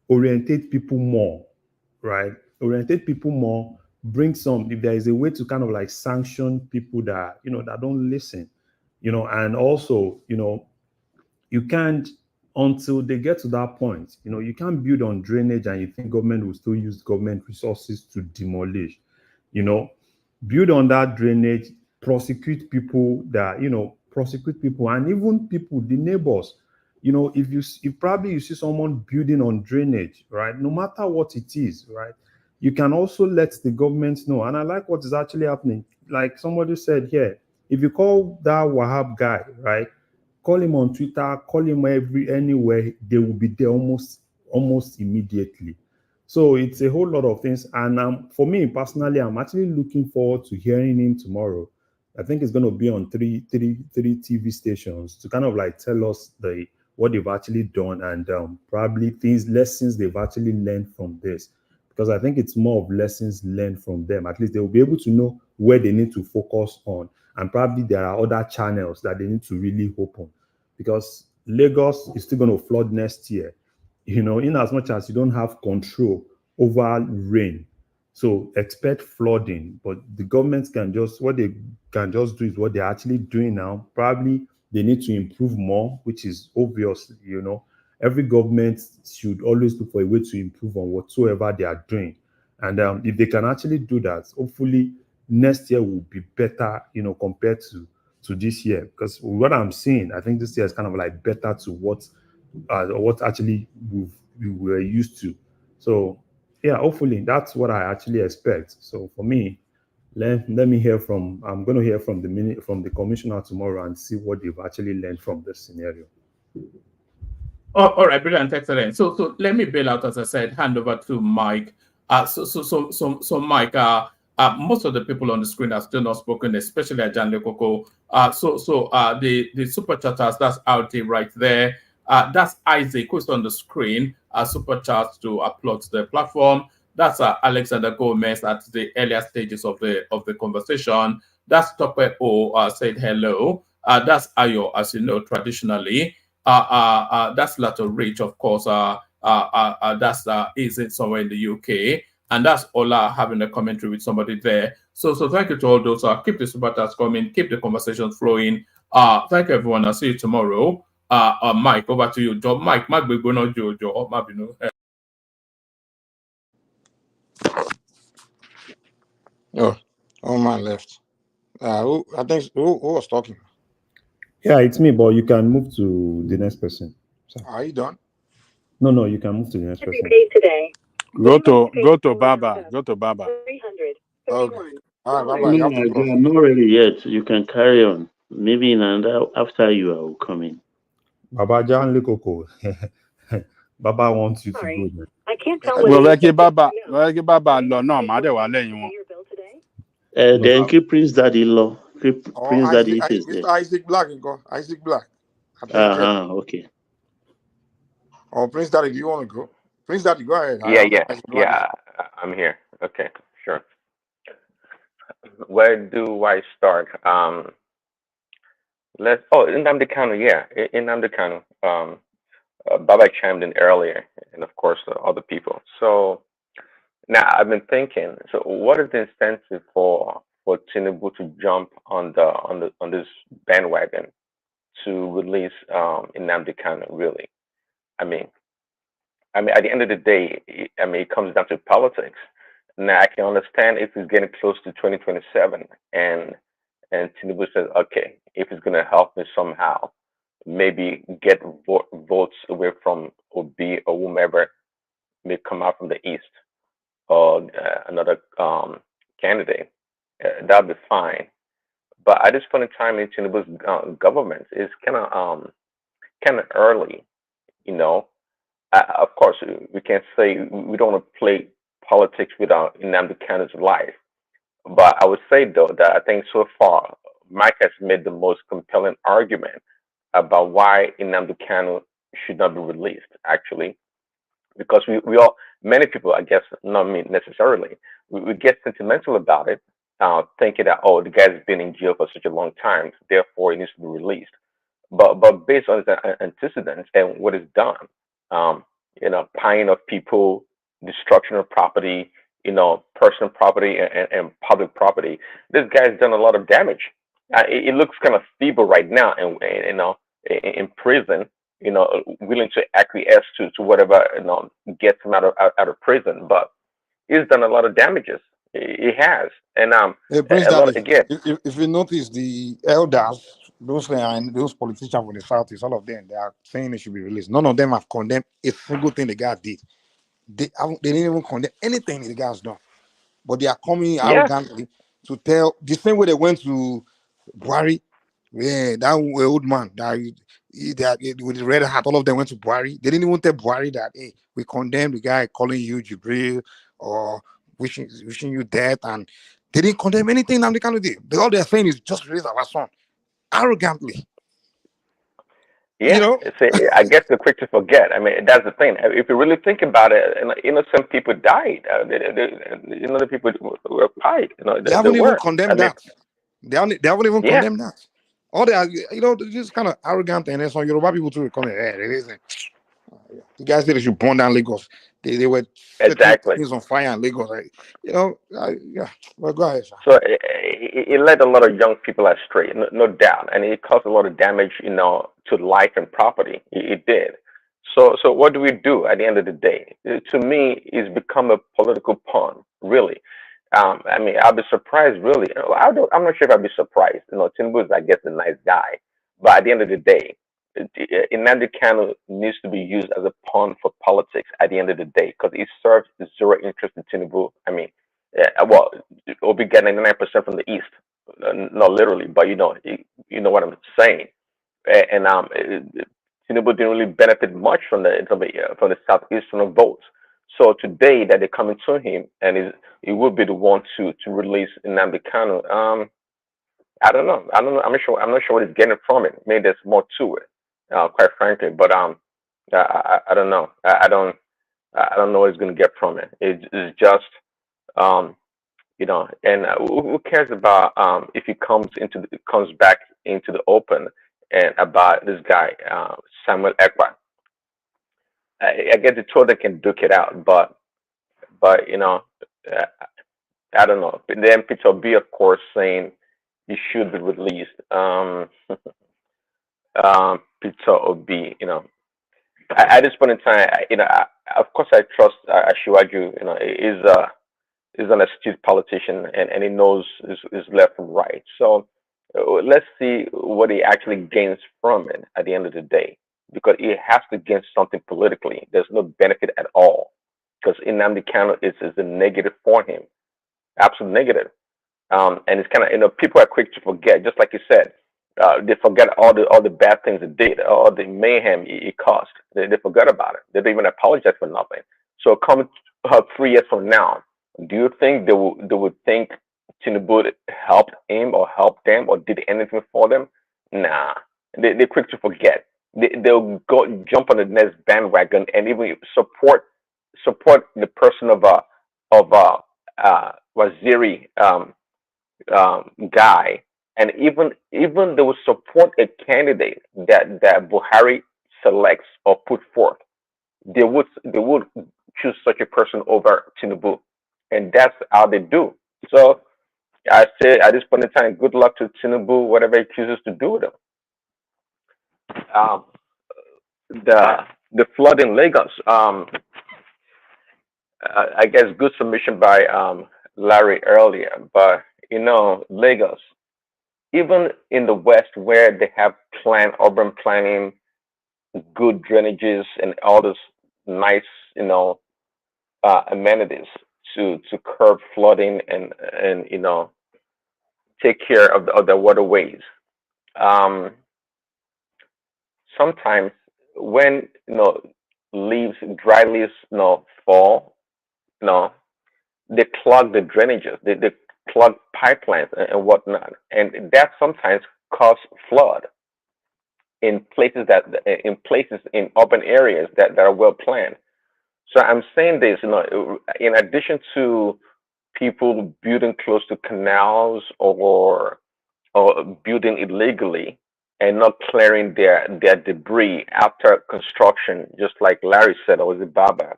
U: orientate people more, right? Orientate people more, bring some, if there is a way to kind of like sanction people that, you know, that don't listen, you know, and also, you know, you can't, until they get to that point, you know, you can't build on drainage and you think government will still use government resources to demolish, you know, build on that drainage, prosecute people that, you know, prosecute people, and even people, the neighbors, you know, if probably you see someone building on drainage, right, no matter what it is, right, you can also let the government know. And I like what is actually happening. Like somebody said here, if you call that Wahab guy, right, call him on Twitter, call him anywhere, they will be there almost immediately. So it's a whole lot of things. And for me personally, I'm actually looking forward to hearing him tomorrow. I think it's going to be on three TV stations to kind of like tell us what they've actually done and probably lessons they've actually learned from this. Because I think it's more of lessons learned from them. At least they will be able to know where they need to focus on. And probably there are other channels that they need to really open. Because Lagos is still going to flood next year, in as much as you don't have control over rain. So expect flooding, but the government what they can just do is what they're actually doing now. Probably they need to improve more, which is obvious, Every government should always look for a way to improve on whatsoever they are doing. And if they can actually do that, hopefully next year will be better, compared to this year. Because what I'm seeing, I think this year is kind of like better to what actually we were used to. So yeah, hopefully that's what I actually expect. So for me, let me hear from. I'm going to hear from the commissioner tomorrow and see what they've actually learned from this scenario.
E: Oh, all right, brilliant, excellent. So let me bail out, as I said, hand over to Mike. So Mike, most of the people on the screen are still not spoken, especially Ajan Lekoko. The super chatters that's out there right there. That's Isaac, who's on the screen. Super chats to upload to the platform. That's Alexander Gomez at the earlier stages of the conversation. That's Tope O said hello. That's Ayo, as you know, traditionally. That's Lato Rich, of course. That's is it somewhere in the UK, and that's Ola having a commentary with somebody there. So thank you to all those. Keep the super chats coming, keep the conversation flowing. Thank you, everyone. I'll see you tomorrow. Mike, over to you. Mike, Jojo, Mabino.
D: Oh, on my left. Who was talking?
U: Yeah, it's me, but you can move to the next person.
D: Are you done?
U: No, you can move to the next person.
S: Today. Go to Baba. Go to Baba.
D: 300. Okay. All right, Baba,
T: No,
D: you have to
T: I'm not ready yet. You can carry on. Maybe in another after you are coming.
U: Baba John Lekoko. Baba wants you to go. Man.
S: I can't tell. Well, like Baba, no, matter what you want.
T: Then keep Prince Daddy Law. Keep Prince Daddy is there.
D: Isaac Black, Isaac Black.
T: Okay.
D: Oh, Prince Daddy, do you want to go? Prince Daddy, go ahead.
C: Yeah, I'm here. Okay, sure. Where do I start? In Nnamdi Kanu, in Nnamdi Kanu. Baba chimed in earlier, and of course other people. So now I've been thinking. So what is the incentive for TINUBU to jump on this bandwagon to release Nnamdi Kanu? Really, I mean, at the end of the day, it comes down to politics. Now I can understand if it's getting close to 2027, and TINUBU says, okay, if it's going to help me somehow, maybe get votes away from Obi or whomever may come out from the east or another candidate, that'll be fine. But at this point in time in Tinubu's government, it's kind of early, Of course, we can't say we don't want to play politics without Nnamdi Kanu's life. But I would say, though, that I think so far, Mike has made the most compelling argument about why Nnamdi Kanu should not be released, actually. Because many people, I guess, not me necessarily, we get sentimental about it, thinking that, the guy's been in jail for such a long time, therefore he needs to be released. But based on his antecedents and what is done, pying of people, destruction of property, personal property and public property, this guy's done a lot of damage. It looks kind of feeble right now, and in prison, willing to acquiesce to whatever gets him out of prison. But he's done a lot of damages. He has, and again.
D: If you notice, the elders, those politicians from the Southeast, all of them, they are saying they should be released. None of them have condemned a single thing the guy did. They didn't even condemn anything the guy's done. But they are coming arrogantly to tell the same way they went to Buhari Yeah, that old man that with the red hat, all of them went to Buhari. They didn't even tell Buhari that hey, we condemn the guy calling you Jibril or wishing you death, and they didn't condemn anything Nnamdi Kanu did. All they're saying is just release our son arrogantly.
C: Yeah, see, I guess they're quick to forget. I mean, that's the thing. If you really think about it, innocent people died. The people were quiet.
D: They
C: They
D: haven't even
C: were. I
D: condemned
C: mean,
D: that. They haven't even
C: yeah,
D: condemned that. All they are, they're just kind of arrogant, and then some Yoruba people too come in. Hey, it isn't. The guys said they should burn down Lagos. They were setting
C: exactly.
D: things on fire in Lagos. Yeah. Well, go ahead, sir.
C: So it led a lot of young people astray, no doubt, and it caused a lot of damage, to life and property. It did. So what do we do at the end of the day? To me, it's become a political pawn, really. I mean, I'll be surprised, really. I'm not sure if I'll be surprised. Tinubu is, I guess, a nice guy, but at the end of the day, Nnamdi Kanu needs to be used as a pawn for politics at the end of the day because it serves zero interest in Tinubu. I mean, well, Obi get 99% from the east, not literally, but you know what I'm saying. And Tinubu didn't really benefit much from the southeastern votes. So today that they're coming to him and he will be the one to release Nnamdi Kanu. I don't know. I'm not sure. I'm not sure what he's getting from it. Maybe there's more to it, quite frankly. But I don't know. I don't know what he's going to get from it. It's just and who cares about if he comes back into the open and about this guy Samuel Ekwa. I get the told they can duke it out, but uh, I don't know. But then Peter B, of course, saying he should be released. Peter Obi, at this point in time, of course, I trust Ashiwaju. Is an astute politician and he knows his left from right. So let's see what he actually gains from it at the end of the day, because he has to gain something politically. There's no benefit at all because Nnamdi Kanu is a negative for him, absolute negative. And it's kind of people are quick to forget, just like you said. They forget all the bad things it did, all the mayhem it caused. They forgot about it. They don't even apologize for nothing. So come 3 years from now, do you think they would think Tinubu helped him or helped them or did anything for them? Nah, they're quick to forget. They'll go jump on the next bandwagon and even support the person of Waziri guy, and even they will support a candidate that Buhari selects or put forth. They would choose such a person over Tinubu, and that's how they do. So I say at this point in time, good luck to Tinubu, whatever he chooses to do with them. Um, the flood in Lagos. I guess good submission by Larry earlier, but Lagos, even in the West where they have urban planning, good drainages, and all this nice, amenities to curb flooding and take care of the waterways. Um, Sometimes when dry leaves, fall, they clog the drainages, they clog pipelines and whatnot, and that sometimes cause flood in places in urban areas that are well planned. So I'm saying this, in addition to people building close to canals or building illegally and not clearing their debris after construction, just like Larry said, or was it Baba?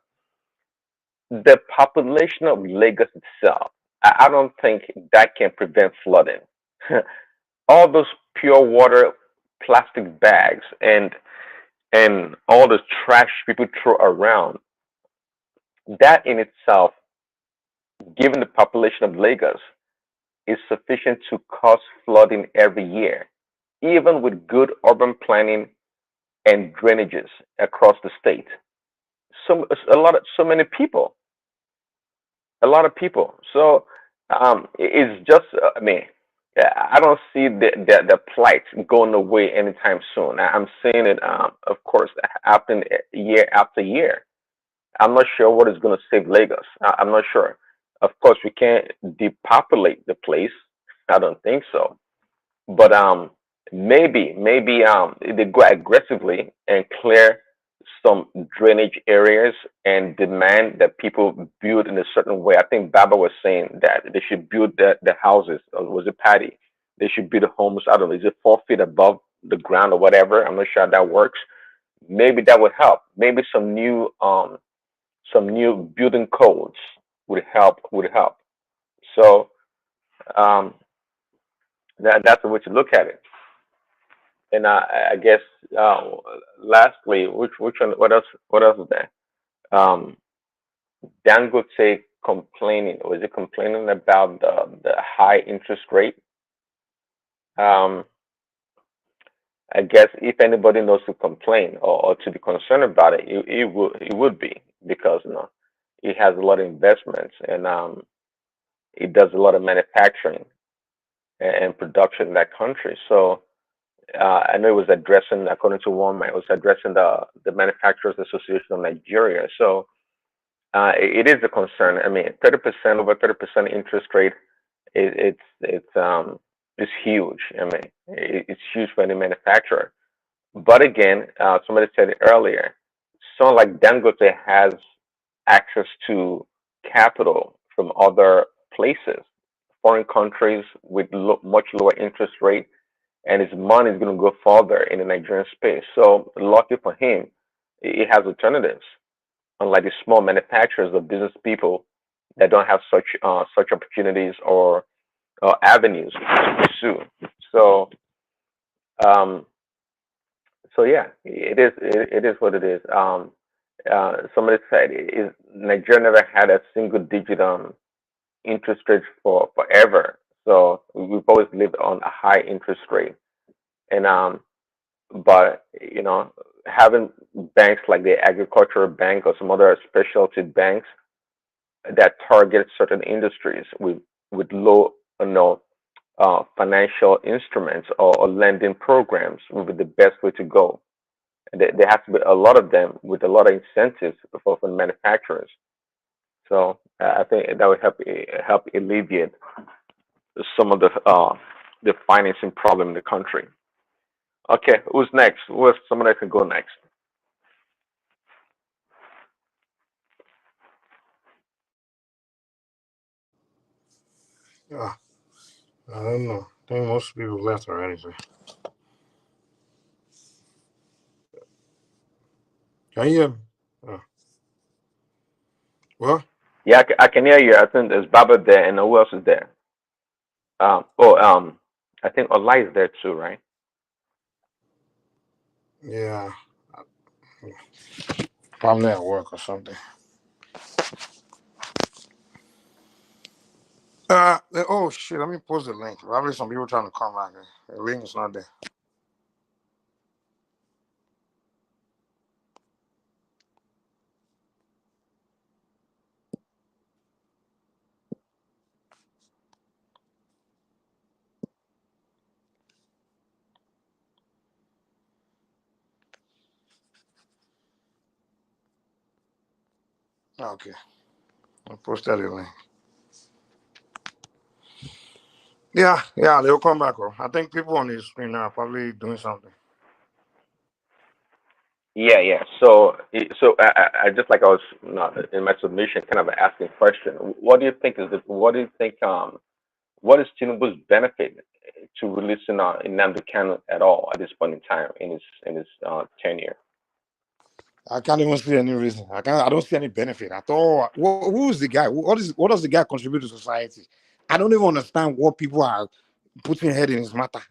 C: The population of Lagos itself, I don't think that can prevent flooding. All those pure water plastic bags and all the trash people throw around, that in itself, given the population of Lagos, is sufficient to cause flooding every year, even with good urban planning and drainages across the state. So many people, a lot of people. So it's just, I don't see the plight going away anytime soon. I'm seeing it, of course, happening year after year. I'm not sure what is going to save Lagos. I'm not sure. Of course, we can't depopulate the place. I don't think so. But maybe they go aggressively and clear some drainage areas and demand that people build in a certain way. I think Baba was saying that they should build the houses, or was it Patty? They should build the homes. I don't know, is it 4 feet above the ground or whatever? I'm not sure how that works. Maybe that would help. Maybe some new building codes would help. So um, that's the way to look at it. And I guess lastly, which one? What else is there? Um, Dangote complaining. Was it complaining about the high interest rate? Um, I guess if anybody knows to complain or to be concerned about it, it would be, because it has a lot of investments, and it does a lot of manufacturing and production in that country. So I know it was addressing, according to Walmart, it was addressing the Manufacturers Association of Nigeria. So it is a concern. I mean, 30%, over 30% interest rate, it's huge. I mean, it's huge for any manufacturer. But again, somebody said it earlier, someone like Dangote has access to capital from other places, foreign countries with much lower interest rate, and his money is going to go further in the Nigerian space. So lucky for him, he has alternatives, unlike the small manufacturers or business people that don't have such opportunities or avenues to pursue. So um, so yeah, it is what it is. Somebody said, is Nigeria never had a single digit interest rate for forever. So we've always lived on a high interest rate. And but having banks like the agricultural bank or some other specialty banks that target certain industries with low, financial instruments, or lending programs would be the best way to go. And there has to be a lot of them with a lot of incentives for manufacturers. So I think that would help alleviate some of the financing problem in the country. Okay, who's next? Who's someone that can go next?
D: Yeah, I don't know. I think most people left already. So. Can you hear me? Oh. Well,
C: Yeah, I can hear you. I think there's Baba there, and who else is there? I think Olai is there too, right?
D: yeah, probably at work or something. Oh shit! Let me post the link. Probably some people trying to come back. The link is not there. Okay, I posted the link. Yeah, they'll come back. Oh. I think people on the screen now are probably doing something.
C: Yeah, yeah. So I just, like I was in my submission, kind of asking a question. What do you think is it? What do you think? What is Tinubu's benefit to releasing Nnamdi Kanu at all at this point in time in his tenure?
D: I can't even see any reason. I don't see any benefit at all. Who is the guy? What does the guy contribute to society? I don't even understand what people are putting head in his matter.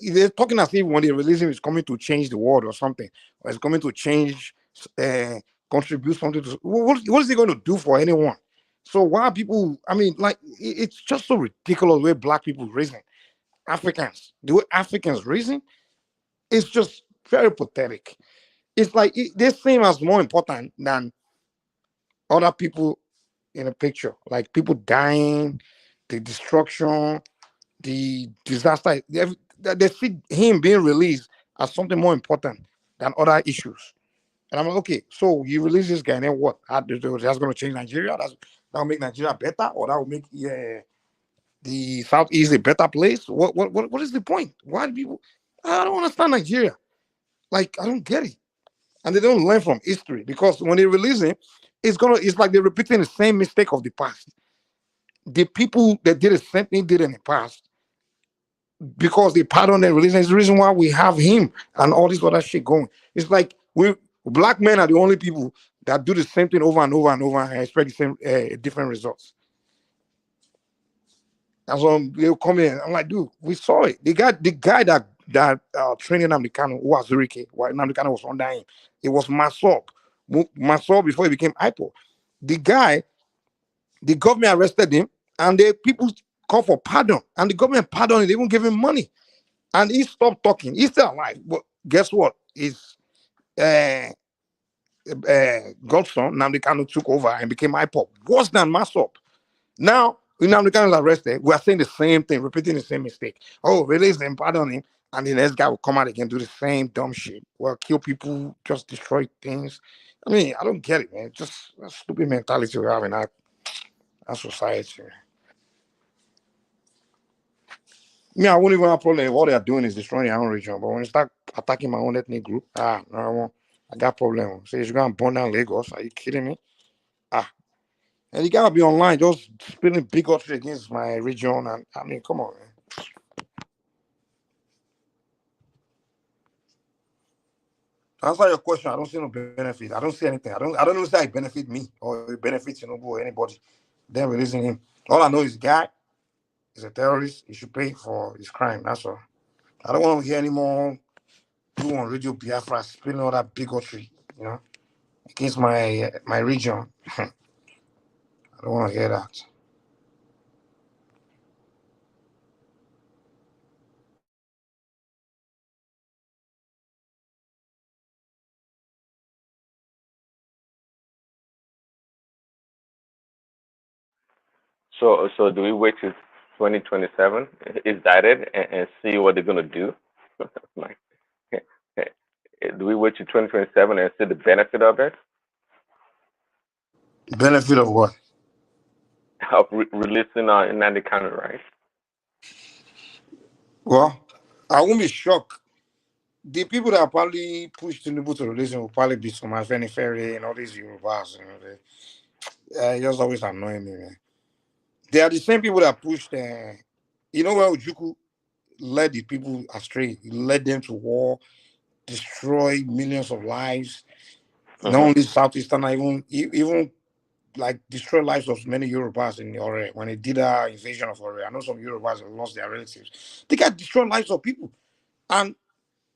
D: They're talking as if when they release him, it's coming to change the world or something, or it's coming to change, contribute something to. What is he going to do for anyone? So why are people? I mean, like it's just so ridiculous the way black people reason. Africans, the way Africans reason, it's just very pathetic. It's like they seem as more important than other people in a picture, like people dying, the destruction, the disaster. They see him being released as something more important than other issues. And I'm like, okay, so you release this guy, and then what? That's going to change Nigeria? That'll make Nigeria better, or that will make the Southeast a better place? What is the point? Why do people? I don't understand Nigeria. Like, I don't get it. And they don't learn from history, because when they release him, it's like they're repeating the same mistake of the past. The people that did the same thing did in the past, because they pardon and release. It's the reason why we have him and all this other shit going. It's like we black men are the only people that do the same thing over and over and over and expect the same different results. And so they'll come in. I'm like, dude, we saw it. The guy that training Nnamdi Kanu, who was Zurike, while Nnamdi Kanu was under him, it was Masop. Masop before he became IPO. The guy, the government arrested him, and the people called for pardon, and the government pardoned him. They even gave him money, and he stopped talking. He's still alive, but guess what? His godson Nnamdi Kanu took over and became IPO. Worse than Masop. Now, when Nnamdi Kanu is arrested, we are saying the same thing, repeating the same mistake. Oh, release him, pardon him, and the next guy will come out again, do the same dumb shit. Well, kill people, just destroy things. I mean, I don't get it, man. Just a stupid mentality we have in our society. Me, I won't even have a problem. What they are doing is destroying their own region. But when you start attacking my own ethnic group, no, I got a problem. Say you're going to burn down Lagos. Are you kidding me? And you gotta be online just spilling bigotry against my region. And I mean, come on, man. To answer your question, I don't see no benefit. I don't see anything. I don't know if it benefit me or it benefits TINUBU or anybody. Then releasing him. All I know is the guy is a terrorist. He should pay for his crime. That's all. I don't want to hear any more people on Radio Biafra spilling all that bigotry, against my region. I don't want to hear that.
C: So do we wait till 2027? Is that it, and see what they're gonna do? Like, do we wait till 2027 and see the benefit of it?
D: Benefit of what?
C: Of releasing Nnamdi Kanu, right?
D: Well, I won't be shocked. The people that probably pushed TINUBU to religion will probably be some Afenifere and all these Yorubas. They just always annoy me, man. They are the same people that pushed. Where Ojukwu led the people astray. He led them to war, destroy millions of lives. Not only Southeastern, even like destroy lives of many Yorubas in Ore when they did an invasion of Ore. I know some Yorubas have lost their relatives. They got destroyed lives of people, and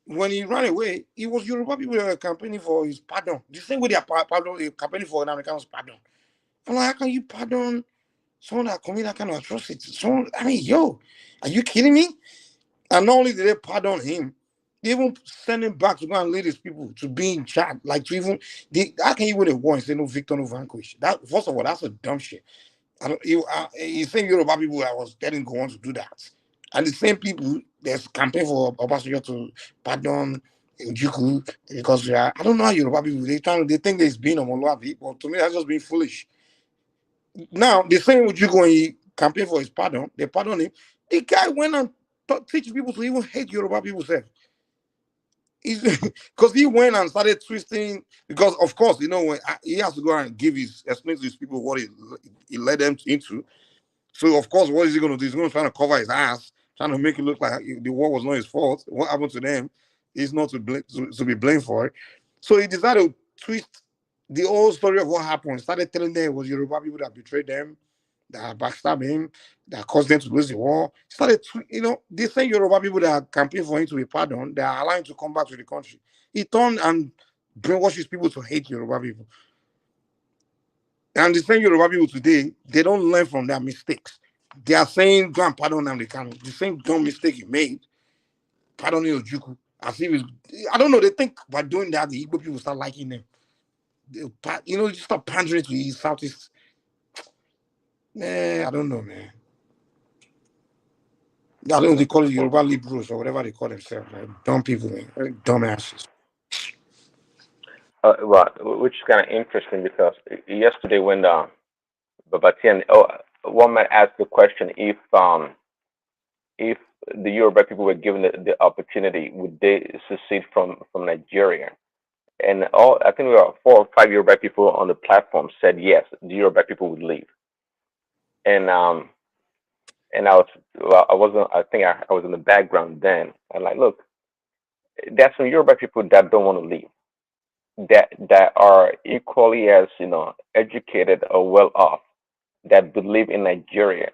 D: when he ran away, it was Yoruba people that were campaigning for his pardon. The same way they are campaigning for an American's pardon. I'm like, how can you pardon someone that committed that kind of atrocity? I mean, are you kidding me? And not only did they pardon him, they even send him back to go and lead his people to be in charge. Like to even, how can you win a war and say no victor, no vanquish? That, first of all, that's a dumb shit. He's saying Yoruba people that was getting go on to do that. And the same people that's campaign for Obasanjo to pardon Ojukwu because I don't know how Yoruba people they think they's being Omoluabi, but to me that's just being foolish. Now the same Ojukwu when he campaigned for his pardon, they pardon him. The guy went and teach people to even hate Yoruba people. Because he went and started twisting. Because of course, when he has to go and explain to his people what he led them into. So of course, what is he going to do? He's going to try to cover his ass, trying to make it look like the war was not his fault. What happened to them is not to be blamed for it. So he decided to twist the whole story of what happened. Started telling them it was Yoruba people that betrayed them, that backstabbed him, that caused them to lose the war. Started, the same Yoruba people that campaigned for him to be pardoned, they are allowing him to come back to the country. He turned and brainwashes people to hate Yoruba people. And the same Yoruba people today, they don't learn from their mistakes. They are saying, go and pardon Nnamdi Kanu. The same dumb mistake he made, pardoning Ojukwu. As if I don't know, they think by doing that, the Igbo people start liking them. Just start pandering to the Southeast. Man, I don't know, man. I don't know, they call it Yoruba liberals or whatever they call themselves. Like dumb people, man. Like dumbasses.
C: Well, which is kind of interesting because yesterday when Babatian, one might ask the question if the Yoruba people were given the opportunity, would they secede from Nigeria? And I think we were 4 or 5 Yoruba people on the platform said yes, the Yoruba people would leave. And I wasn't. I think I was in the background then. And like, look, there's some Yoruba people that don't want to leave, that are equally as educated or well off, that believe in Nigeria.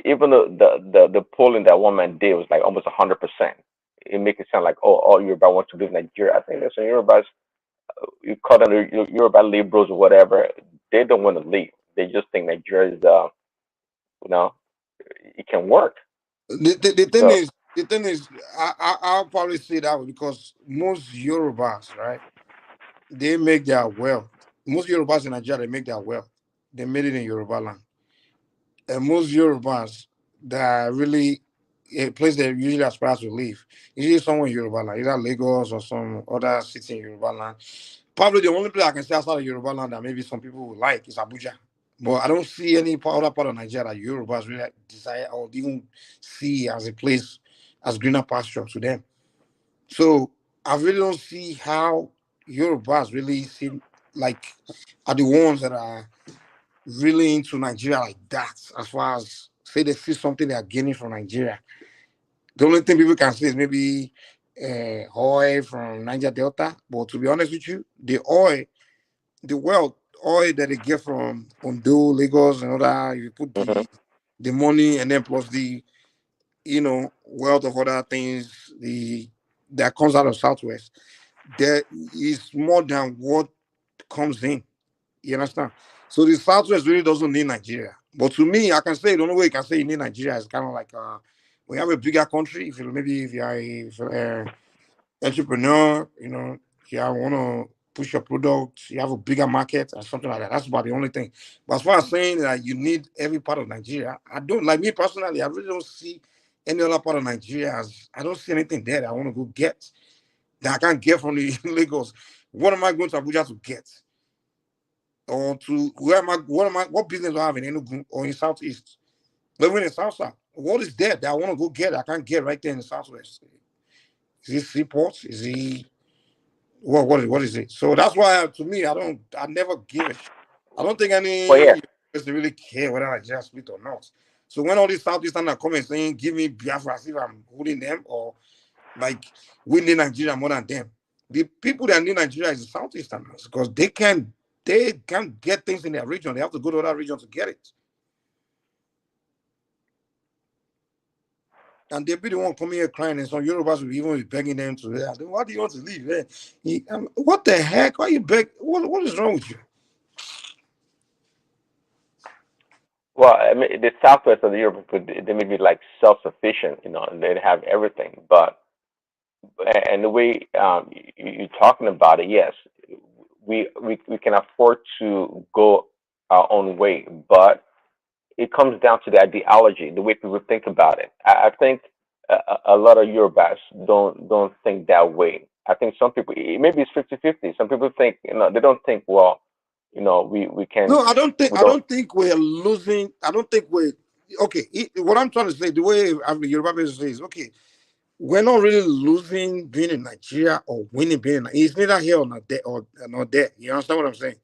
C: Even though the polling that one man did was like almost 100%, it makes it sound like, oh, all Yoruba want to live in Nigeria. I think there's some Yorubas, you call them the Yoruba liberals or whatever. They don't want to leave. They just think Nigeria is it can work.
D: The thing is, I'll probably say that because most Yorubas, right, they make their wealth. Most Yorubas in Nigeria, they make their wealth. They made it in Yoruba land. And most Yorubas that really a place they usually aspire to live, usually somewhere in Yoruba land, either Lagos or some other city in Yoruba land. Probably the only place I can say outside of Yoruba land that maybe some people would like is Abuja. But I don't see any other part of Nigeria that Yorubas really desire or even see as a place as greener pasture to them. So I really don't see how Yorubas really seem like are the ones that are really into Nigeria like that. As far as say they see something they are gaining from Nigeria, the only thing people can say is maybe oil from Niger Delta. But to be honest with you, the oil, the wealth oil that they get from Ondo, Lagos, and other, you put the money and then plus the wealth of other things that comes out of Southwest, there is more than what comes in. You understand? So the Southwest really doesn't need Nigeria. But to me, I can say the only way you can say you need Nigeria is kind of like we have a bigger country. If you are a entrepreneur, you want to push your product, you have a bigger market or something like that. That's about the only thing. But as far as saying that you need every part of Nigeria, I don't, like me personally, I really don't see any other part of Nigeria as, I don't see anything there that I want to go get that I can't get from the Lagos. What am I going to Abuja to get? Or to what business do I have in Enugu or in Southeast? Living in South South. What is there that I want to go get? I can't get right there in the Southwest. Is it seaports? Is he what is it? So that's why to me, I never give it. I don't think any person really care whether I just split or not. So when all these Southeastern are coming saying, give me Biafra as if I'm holding them or like we need Nigeria more than them. The people that need Nigeria is the Southeasterners because they can't get things in their region. They have to go to other regions to get it. And they'll be the one coming here crying, and some Yorubas will even be begging them to, why do you want to leave? What the heck? Why you beg? What is wrong with you?
C: Well, I mean, the Southwest of Europe, they may be like self-sufficient, and they have everything. But and the way you're talking about it, yes, we can afford to go our own way, but it comes down to the ideology, the way people think about it. I think a lot of Yorubas don't think that way. I think some people, maybe it's 50-50. Some people think, they don't think, well, we can.
D: No, I don't think we're losing. I don't think we're okay. What I'm trying to say, the way Yoruba people say is okay. We're not really losing being in Nigeria or winning being in. It's neither here or not there not there. You understand what I'm saying?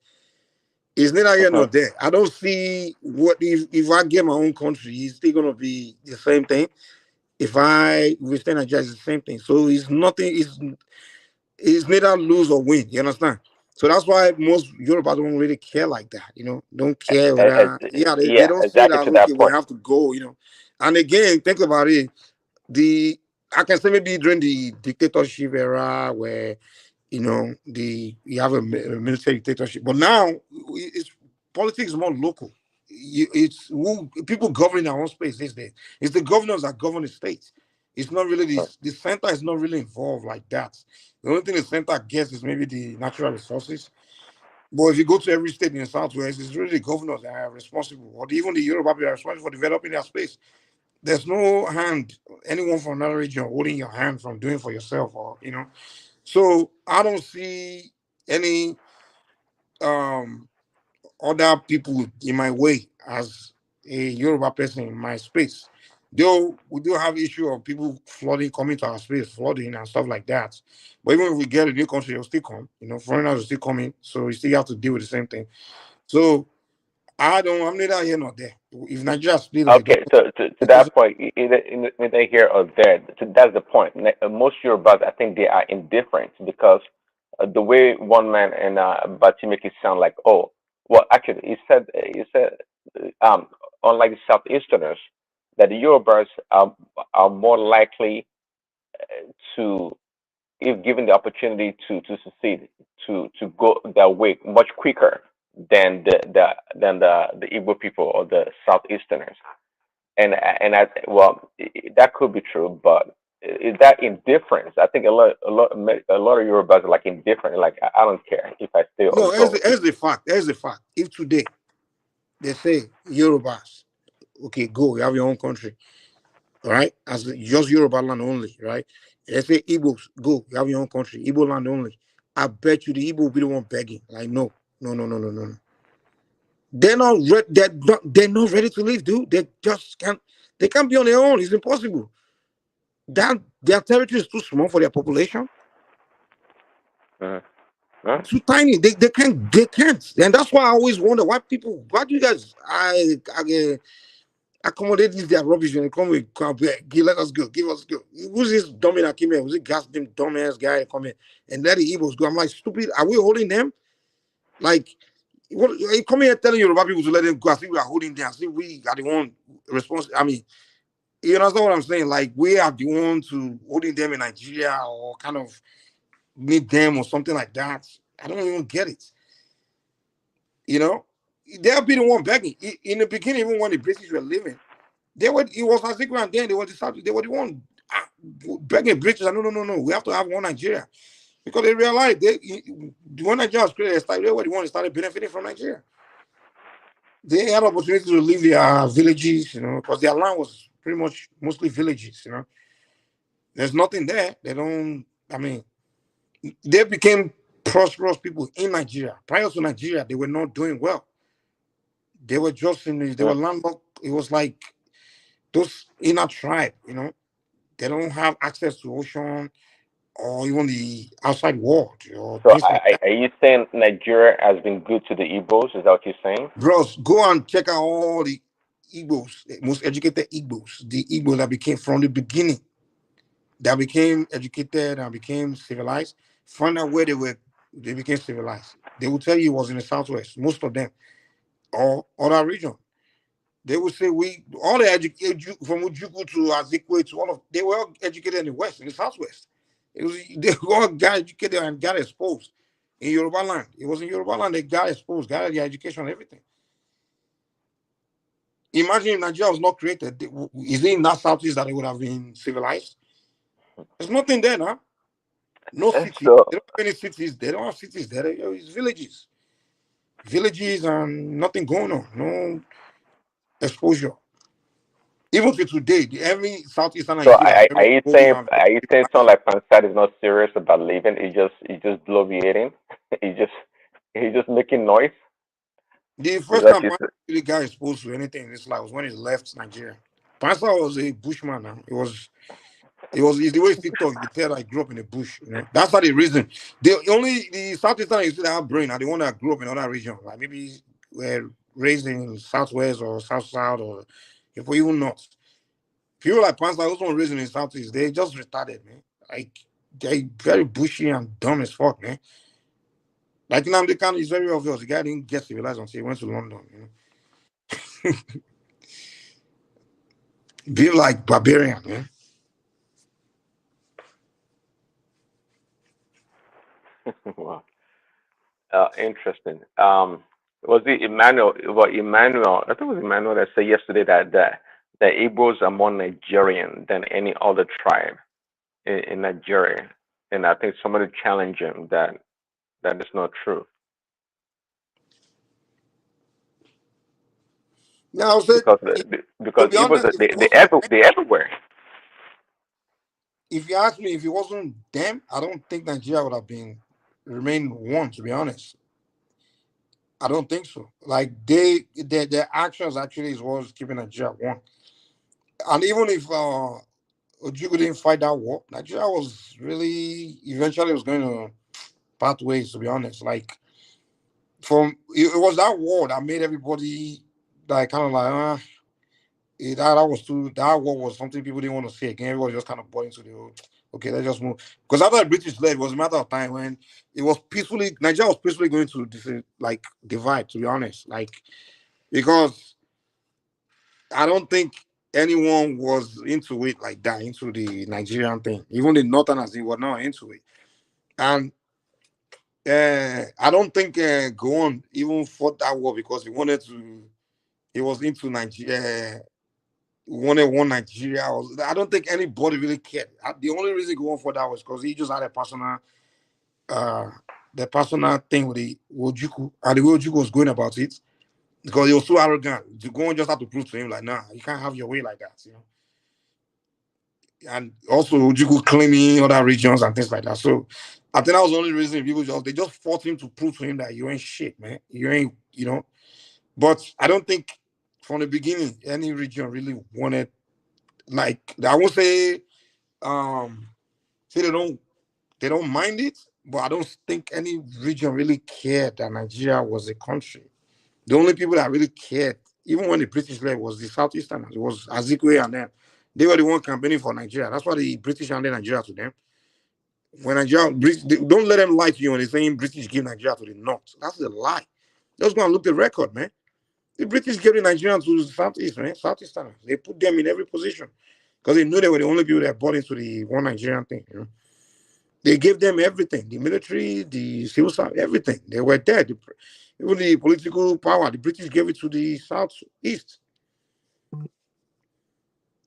D: It's neither here nor there. I don't see what if I get my own country, it's still gonna be the same thing. If we stay in Nigeria, it's the same thing. So it's nothing. It's neither lose or win. You understand? So that's why most Yorubas don't really care like that. Don't care whether they don't see
C: exactly
D: that
C: to that
D: okay, we
C: point.
D: have to go. And again, think about it. I can say maybe during the dictatorship era where you have a military dictatorship, but now it's politics is more local. It's people governing their own space these days. It's the governors that govern the states. It's not really the center is not really involved like that. The only thing the center gets is maybe the natural resources. But if you go to every state in the Southwest, it's really the governors that are responsible, or even the Yoruba people are responsible for developing their space. there's no hand, anyone from another region holding your hand from doing for yourself, or So I don't see any other people in my way as a Yoruba person in my space. Though we do have issue of people flooding, coming to our space, flooding and stuff like that. But even if we get a new country, they'll still come. Foreigners will still come in, so we still have to deal with the same thing. So I'm neither here nor there. If Nigeria split like
C: Okay, so to that point, either here or there, so that's the point. Most Yorubas, I think they are indifferent because the way one man and Bati make it sound like, oh, well, actually, he said, unlike the Southeasterners, that the Yorubas are more likely to, if given the opportunity to succeed, to go their way much quicker than the Igbo people or the Southeasterners. Well, that could be true, but is that indifference? I think a lot of Yorubas are like indifferent. Like I don't care if I stay
D: No,
C: or go.
D: here's the fact. Here's the fact. If today they say Yorubas, okay, go, you have your own country, all right? As just Yoruba land only, right? They say Igbos, go, you have your own country, Igbo land only. I bet you the Igbo will be the one begging. Like, no. They're not ready. They're not ready to leave, dude. They just can't. They can't be on their own. It's impossible. Their territory is too small for their population. Too tiny. They can't. They can't. And that's why I always wonder why do you guys accommodate these their rubbish when they come with let us go, give us go. Who's this dummy that came here? Was it goddamn dumbass guy come here and let the Igbos go? I'm like, stupid. Are we holding them? Like, what are you coming here telling Yoruba people to let them go? I think we are holding them. I think we are the one responsible. I mean, you understand what I'm saying? Like, we are the ones to holding them in Nigeria or kind of need them or something like that. I don't even get it. They'll be the one begging. In the beginning, even when the British were living, it was Azikwe and then they were the one begging British. No. We have to have one Nigeria. Because they realized when Nigeria was created, they were the one that started benefiting from Nigeria. They had opportunity to leave their villages, because their land was pretty much mostly villages, There's nothing there. They became prosperous people in Nigeria. Prior to Nigeria, they were not doing well. They were just they were landlocked. It was like those inner tribe, they don't have access to ocean or even the outside world or
C: So
D: things like that.
C: are you saying Nigeria has been good to the Igbos? Is that what you're saying?
D: Bros, go and check out all the Igbos, the most educated Igbos, the Igbos that became from the beginning, that became educated and became civilized. Find out where they became civilized. They will tell you it was in the southwest, most of them, or other region. They would say all the educated from Ujuku to Azikwe to they were all educated in the west, in the southwest. They all got educated and got exposed in Yoruba land. It was in Yoruba land they got exposed, got their education and everything. Imagine if Nigeria was not created. Is it in that southeast that it would have been civilized? There's nothing there now. No cities.
C: So,
D: They don't have any cities. They don't have cities there. It's villages. Villages and nothing going on. No exposure. Even to today, every southeastern
C: so
D: you see that
C: are
D: very
C: you
D: exposed
C: saying
D: and
C: someone like Pansat is not serious about leaving? He's just bloviating. he's just making noise.
D: the
C: Is
D: first
C: that
D: time
C: you
D: Pansa
C: said?
D: really got exposed to anything in his life was when he left Nigeria. Pansa was a bushman now. It's the way he still talk. You can tell that he grew up in the bush. That's not the reason. The Southeastern you see that have brain are the one that grew up in other region. Like maybe were raised in Southwest or South or if we even not. People like Pansa, those one raised in Southeast, they just retarded, man. Like they very bushy and dumb as fuck, man. Like Nnamdi Kanu is very obvious. The guy didn't get civilized until he went to London. Be like barbarian, man.
C: Wow. Interesting. Was it Emmanuel? Well, Emmanuel, I think it was Emmanuel that said yesterday that the Igbos are more Nigerian than any other tribe in Nigeria, and I think somebody challenged him that is not true.
D: Now,
C: because
D: to be
C: Igbos
D: honest,
C: they everywhere.
D: if you ask me, if it wasn't them, I don't think Nigeria would have been remain one. To be honest, I don't think so. Like their actions actually is what was keeping Nigeria one. And even if Ojukwu didn't fight that war, Nigeria was really eventually was going to part ways. To be honest, like it was that war that made everybody like kind of like that war was something people didn't want to see again. Everybody just kind of bought into the okay, let's just move. Because after the British left, it was a matter of time when it was peacefully Nigeria was peacefully going to like divide, to be honest. Like because I don't think anyone was into it like that, into the Nigerian thing. Even the Northerners they were not into it. And I don't think Gowon even fought that war because he was into Nigeria. Wanted one Nigeria. I don't think anybody really cared. The only reason he went for that was because he just had a personal thing with the Ojukwu, and the way Ojukwu was going about it, because he was so arrogant. The Gowon just had to prove to him, like, nah, you can't have your way like that, you know. And also Ojukwu claiming other regions and things like that. So I think that was the only reason people they just fought him to prove to him that you ain't shit, man. You ain't, you know. But I don't think from the beginning any region really wanted. Like I won't say they don't mind it, but I don't think any region really cared that Nigeria was a country. The only people that really cared, even when the British left, was the Southeasterners. It was Azikwe and them. They were the one campaigning for Nigeria. That's why the British handed Nigeria to them. When Nigeria, don't let them lie to you when they're saying British give Nigeria to the North. That's a lie. Just go and look at the record, man. The British gave the Nigerians to the Southeast, man. Southeasterners. They put them in every position because they knew they were the only people that bought into the one Nigerian thing. You know, they gave them everything: the military, the civil service, everything. They were there. Even the political power, the British gave it to the Southeast.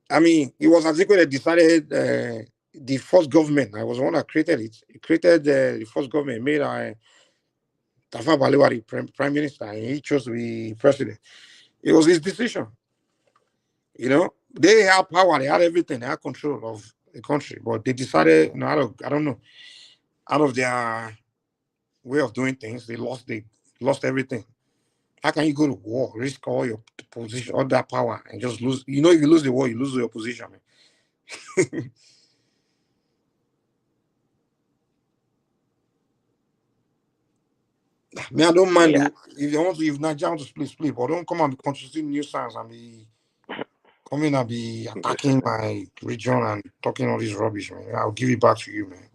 D: I mean, it was Azikwe that decided the first government. I was the one that created it. He created the first government, made Tafawa Balewa the prime minister, and he chose to be president. It was his decision. You know, they had power, they had everything, they had control of the country, but they decided, you know, I don't know, out of their way of doing things, they lost everything. How can you go to war, risk all your position, all that power, and just lose? You know, if you lose the war, you lose your position, man. Me, I don't mind if you want to, if Nigeria want to split, but don't come and be contributing new signs and be coming and be attacking my region and talking all this rubbish, man. I'll give it back to you, man.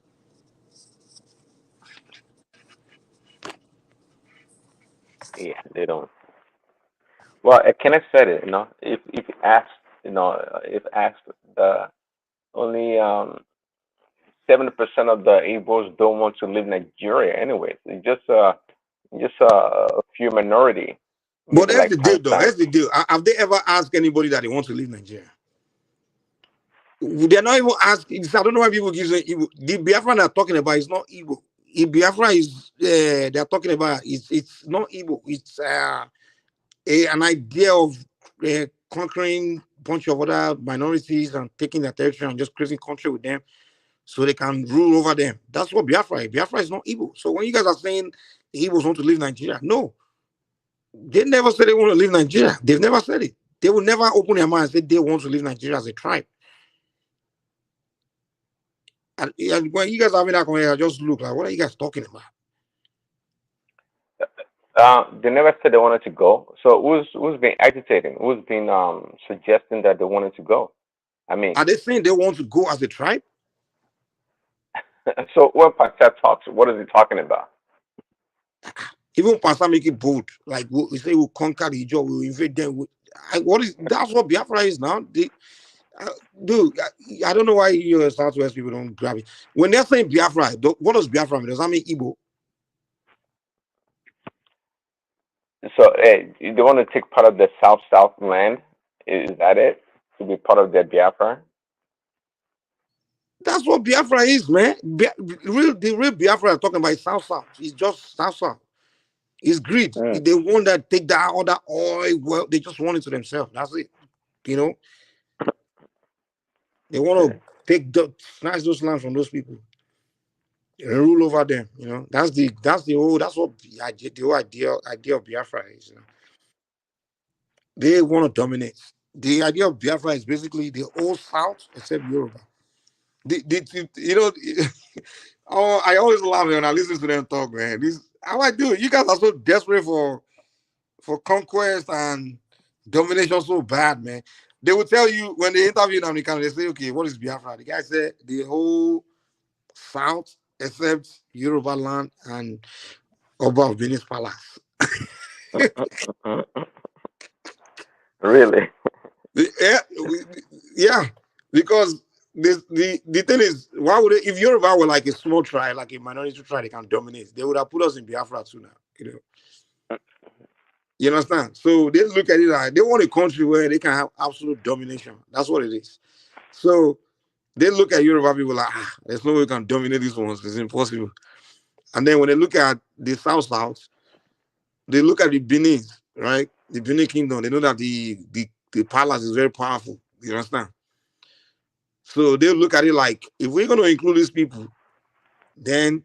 C: Yeah, they don't. Well, Kenneth said it. You know, if asked, you know, if asked, the only 70% of the Igbos don't want to leave Nigeria. Anyways, it's just a few minority.
D: But that's
C: like
D: the deal, though.
C: Palestine.
D: That's the deal. Have they ever asked anybody that they want to leave Nigeria? They're not even asking. I don't know why people give it Igbo. The Biafra they're talking about is not Igbo. If Biafra is they're talking about it's not Igbo. It's an idea of conquering a bunch of other minorities and taking their territory and just creating country with them so they can rule over them. That's what Biafra is. Biafra is not Igbo. So when you guys are saying the Igbos want to leave Nigeria, no. They never said they want to leave Nigeria. They've never said it. They will never open their mind and say they want to leave Nigeria as a tribe. And when you guys are having that conversation, I just look like, what are you guys talking about?
C: They never said they wanted to go. So who's been agitating? Who's been suggesting that they wanted to go? I mean,
D: are they saying they want to go as a tribe?
C: So when Pastor talks, what is he talking about?
D: Even Pastor make it bold. Like we say we'll conquer the Ijaw, we'll invade them. That's what Biafra is now. Dude, I don't know why you Southwest people don't grab it. When they're saying Biafra, what does Biafra mean? Does that mean Igbo?
C: So they want to take part of the South land. Is that it? To be part of the Biafra?
D: That's what Biafra is, man. The real Biafra I'm talking about is South. It's just South. It's greed. They want that take that other oil. Well, they just want it to themselves. That's it. You know, they want to snatch those lands from those people and rule over them. You know, that's what the whole idea of Biafra is. You know, they want to dominate. The idea of Biafra is basically the whole South except Yoruba. You know, oh, I always laugh when I listen to them talk, man. How I do it? You guys are so desperate for conquest and domination so bad, man. They will tell you when they interview them, they say, okay, what is Biafra? The guy said the whole South except Yoruba land and Oba of Benin's palace.
C: Really?
D: Yeah, because the thing is, why would if Yoruba were like a small tribe, like a minority tribe, they can dominate, they would have put us in Biafra too now, you know. You understand? So they look at it like they want a country where they can have absolute domination. That's what it is. So they look at Yoruba people like, there's no way we can dominate these ones. It's impossible. And then when they look at the South, they look at the Benin, right? The Benin Kingdom. They know that the palace is very powerful. You understand? So they look at it like, if we're going to include these people, then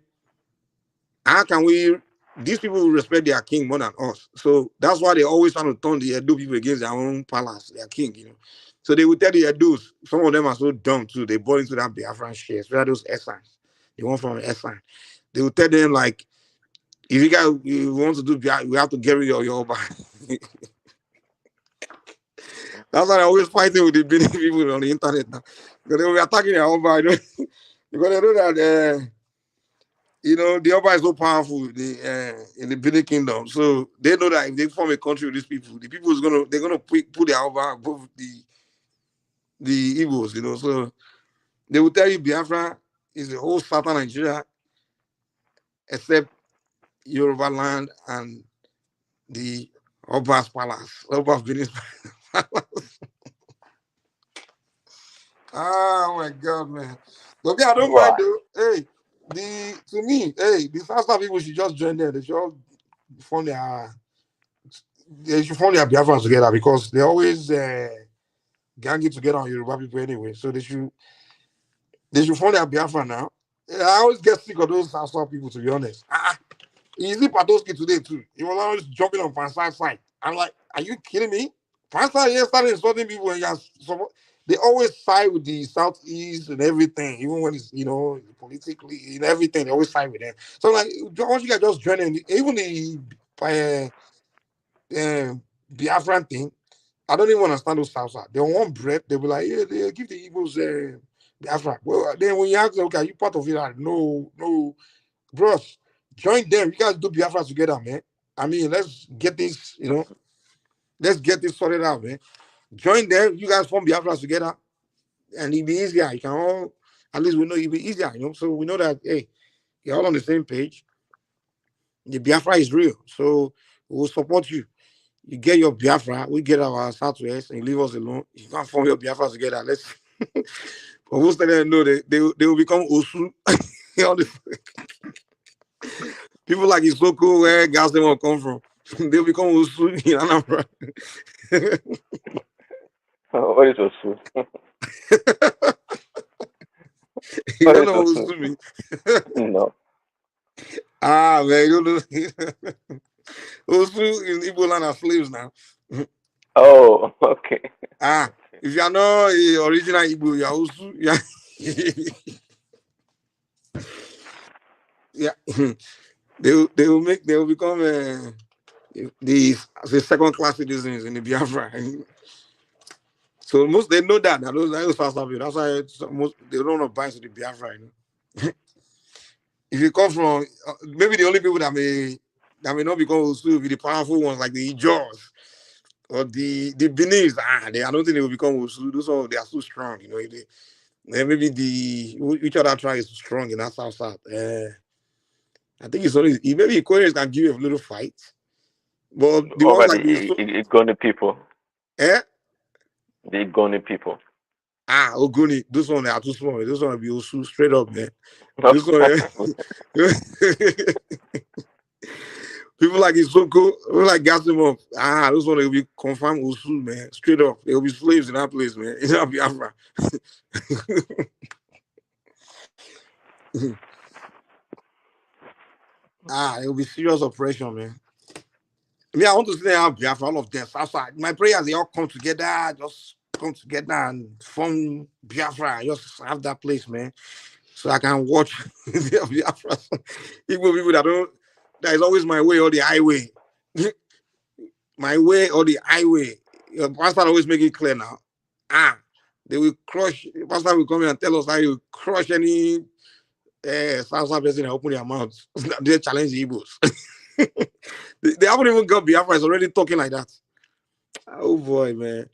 D: how can these people will respect their king more than us. So that's why they always trying to turn the Edo people against their own palace, their king, you know. So they will tell the Edos, some of them are so dumb too, they bought into that Biafran shit, especially those Essans. They want from Essan. They will tell them like, if you want to do Biafra, we have to get rid of Yoruba. That's why I always fighting with the Benin people on the internet now. Because they will be attacking their Yoruba, you know? Because they know that you know, the Oba is so powerful in the Benin Kingdom. So they know that if they form a country with these people, the people they're gonna put their Oba above the Igbos, you know. So they will tell you Biafra is the whole southern Nigeria except Yoruba land and the Oba's palace, Oba's Benin's palace. Oh my God, man. But yeah, I don't mind though. Hey, the South people should just join them. They should all form their Biafrans together because they always ganging together on Yoruba people anyway. So they should form their Biafra now. I always get sick of those South people, to be honest. Easy Patoski today too. He was always jumping on Pansai's side. I'm like, are you kidding me? Pansai here started insulting people and they always side with the Southeast and everything, even when it's, you know, politically and everything, they always side with them. So like, once you guys just join in, even the Biafran thing, I don't even understand those Southside. They want bread, they'll be like, yeah, they give the Igbos Biafra. Well, then when you ask them, okay, are you part of it? Like, no, bros, join them. You guys do Biafra together, man. I mean, let's get this, you know, let's get this sorted out, man. Join them. You guys form Biafra together, and it'll be easier. You can all, at least we know it'll be easier, you know. So we know that, hey, you're all on the same page. The Biafra is real, so we'll support you. You get your Biafra, we get our Southwest, and you leave us alone. You can't form your Biafra together. Let's. But most of them know they will become Osu. People like it's so cool where guys they want to come from. They'll become Osu in Anambra.
C: What is Osu?
D: You don't know what Osu means?
C: No.
D: Man, you don't know. Osu in Igbo land are slaves now.
C: Oh, okay.
D: If you are not original Igbo, you are Osu. Yeah. They will become the second class citizens in the Biafra. So most they know that those fast people. That's why they don't want to buy into the Biafra. You know? If you come from maybe the only people that may not become Osu be the powerful ones like the Ijaws or the Benis. I don't think they will become Osu. Those are they are so strong. You know, maybe which other tribe is strong in that south. I think it's only maybe Koreans can give you a little fight, but the ones like
C: the Igoni people.
D: The
C: Igoni people.
D: Ogoni. Those ones are too small. Those ones will be Osu straight up, man. Those ones, People like Isoko, people like Gasimov. Those one will be confirmed Usul, man. Straight up. They'll be slaves in that place, man. In that Biafra. It will be serious operation, man. I want to say Biafra, all of them. Outside. My prayers, they all come together, just come together and form Biafra. Just have that place, man. So I can watch Biafra. Even people that don't, that is always my way or the highway. My way or the highway. Your pastor always make it clear now. They will crush. Pastor will come in and tell us how you crush any South person and open their mouths. They challenge the Igbos. They haven't even got Biafra. It's already talking like that. Oh boy, man.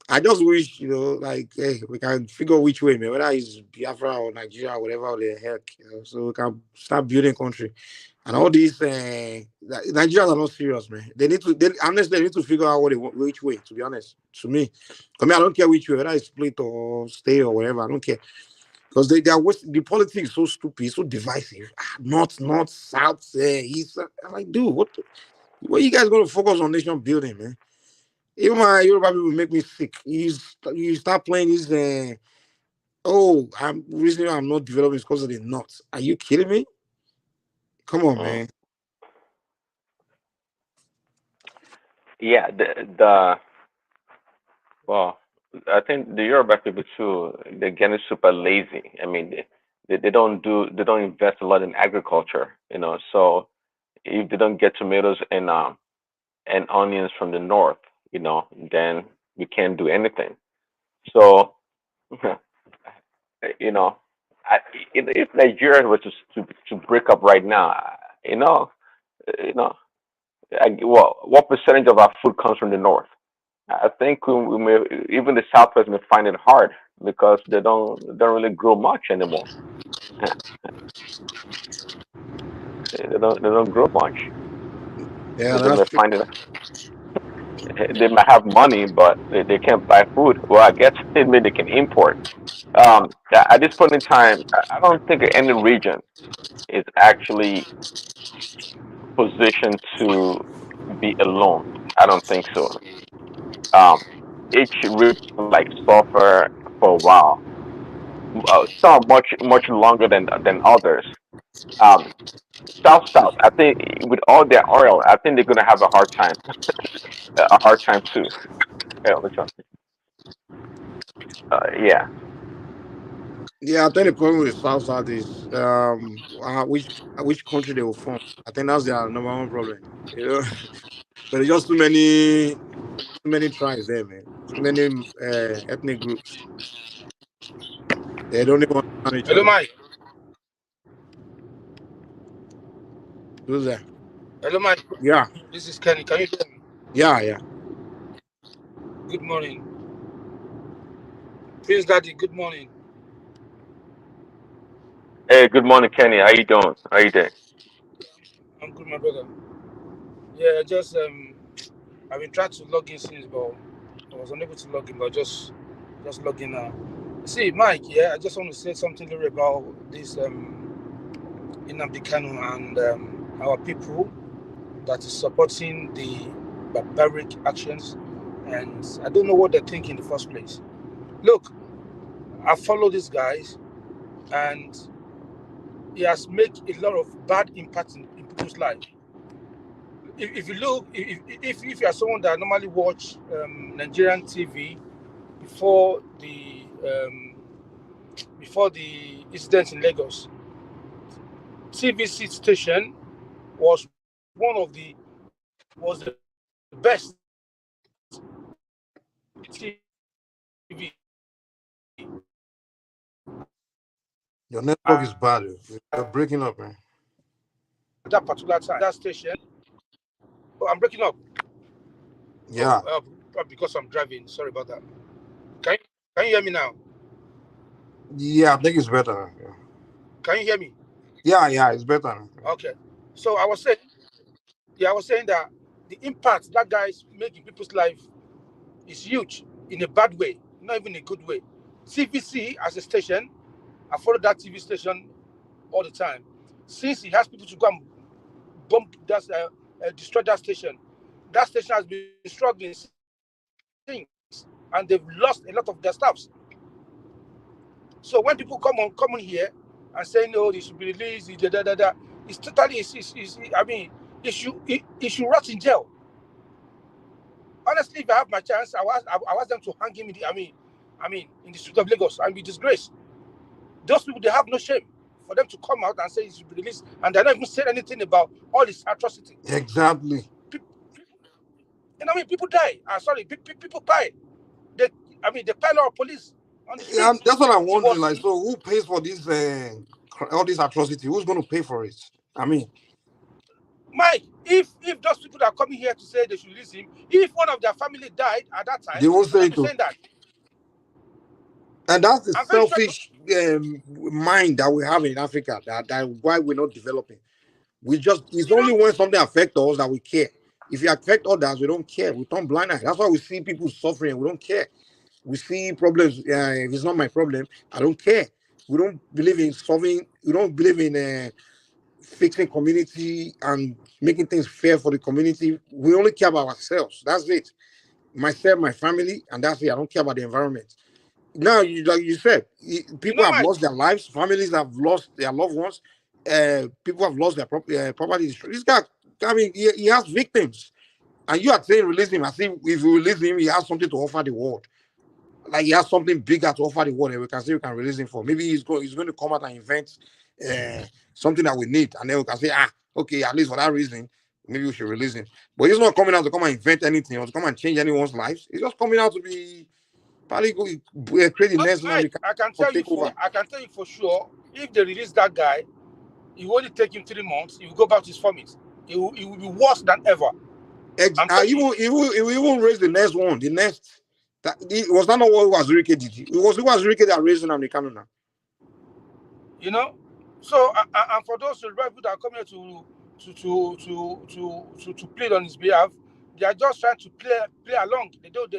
D: I just wish, like, hey, we can figure which way, man, whether it's Biafra or Nigeria or whatever the heck, so we can start building country. And all these Nigerians are not serious, man. They need to figure out which way, to be honest. To me, I don't care which way, whether it's split or stay or whatever. I don't care. Because they are the politics is so stupid, so divisive. North, south, east. I'm like, dude, what you guys going to focus on nation building, man? Even my Yoruba people make me sick. You start playing this. Reason I'm not developing is because of the nuts. Are you kidding me? Come on, man.
C: Yeah, well, I think the Yoruba people too, they're getting super lazy. I mean, they don't invest a lot in agriculture, So if they don't get tomatoes and onions from the north, then we can't do anything. So, if Nigeria was to break up right now, what percentage of our food comes from the north? I think we may, even the Southwest may find it hard because they don't really grow much anymore. They don't grow much.
D: Yeah,
C: So they may
D: that's
C: find it. They might have money, but they can't buy food. Well, I guess it means they can import. At this point in time, I don't think any region is actually positioned to be alone. I don't think so. Each region like suffer for a while. Some much longer than others. Um, South, I think with all their oil, I think they're gonna have a hard time. A hard time too. Yeah, which one? Yeah.
D: Yeah, I think the problem with South is which country they will form. I think that's their number one problem. But there's just too many tribes there, man. Too many ethnic groups. They don't even understand each
H: Hello,
D: other.
H: Mike.
D: Who's that?
H: Hello, Mike.
D: Yeah.
H: This is Kenny. Can you hear me?
D: Yeah.
H: Good morning. Prince Daddy, good morning.
C: Hey, good morning, Kenny. How you doing? How you doing?
H: I'm good, my brother. Yeah, just I've been trying to log in since, but I was unable to log in, but just log in now. See, Mike, I just want to say something little about this Nnamdi Kanu and our people that is supporting the barbaric actions, and I don't know what they think in the first place. Look, I follow these guys, and he has made a lot of bad impact in people's life. If you look, if you are someone that normally watch Nigerian TV before the incident in Lagos, TVC station was the best TV.
D: Your network is bad. You're breaking up, man.
H: That particular time, that station. Oh, I'm breaking up.
D: Yeah.
H: Because I'm driving. Sorry about that. Can you hear me now?
D: Yeah, I think it's better. Yeah.
H: Can you hear me?
D: Yeah, it's better.
H: Okay. So I was saying that the impact that guy is making people's life is huge in a bad way, not even a good way. TVC as a station, I follow that TV station all the time. Since he has people to go and destroyed that station. That station has been struggling since, and they've lost a lot of their staffs. So when people come on here and say no, they should be released, it's totally, I mean, it should rot in jail. Honestly, if I have my chance, I want them to hang him in in the street of Lagos and be disgraced. Those people, they have no shame for them to come out and say he should be released, and they're not even saying anything about all this atrocity.
D: Exactly.
H: People die. Sorry, people die. They pile of police on the streets.
D: Yeah, that's what I'm wondering. Like, so who pays for this all this atrocity? Who's going to pay for it? I mean,
H: Mike, if those people that are coming here to say they should release him, if one of their family died at that time,
D: they won't say it.
H: That.
D: And that's the selfish mind that we have in Africa. That why we're not developing. It's only when something affects us that we care. If it affects others, we don't care. We turn blind eye. That's why we see people suffering. We don't care. We see problems. If it's not my problem, I don't care. We don't believe in solving. We don't believe in fixing community and making things fair for the community. We only care about ourselves. That's it. Myself, my family, and that's it. I don't care about the environment. Now, like you said, people have lost their lives. Families have lost their loved ones. People have lost their property. This guy, I mean, he has victims. And you are saying release him. I think if you release him, he has something to offer the world. Like he has something bigger to offer the world, and we can say we can release him for. Maybe he's going to come out and invent something that we need, and then we can say, okay, at least for that reason, maybe we should release him. But he's not coming out to come and invent anything or to come and change anyone's lives. He's just coming out to be probably create the next one.
H: I can tell you for sure, if they release that guy, it will only take him 3 months. He will go back to his vomit. It will be worse than ever.
D: He will even raise the next one. The next. Was that not what Wazirike did? It was Wazirike that raised him on the Kanu'S.
H: So and for those people that are coming here to plead on his behalf, they are just trying to play along. They don't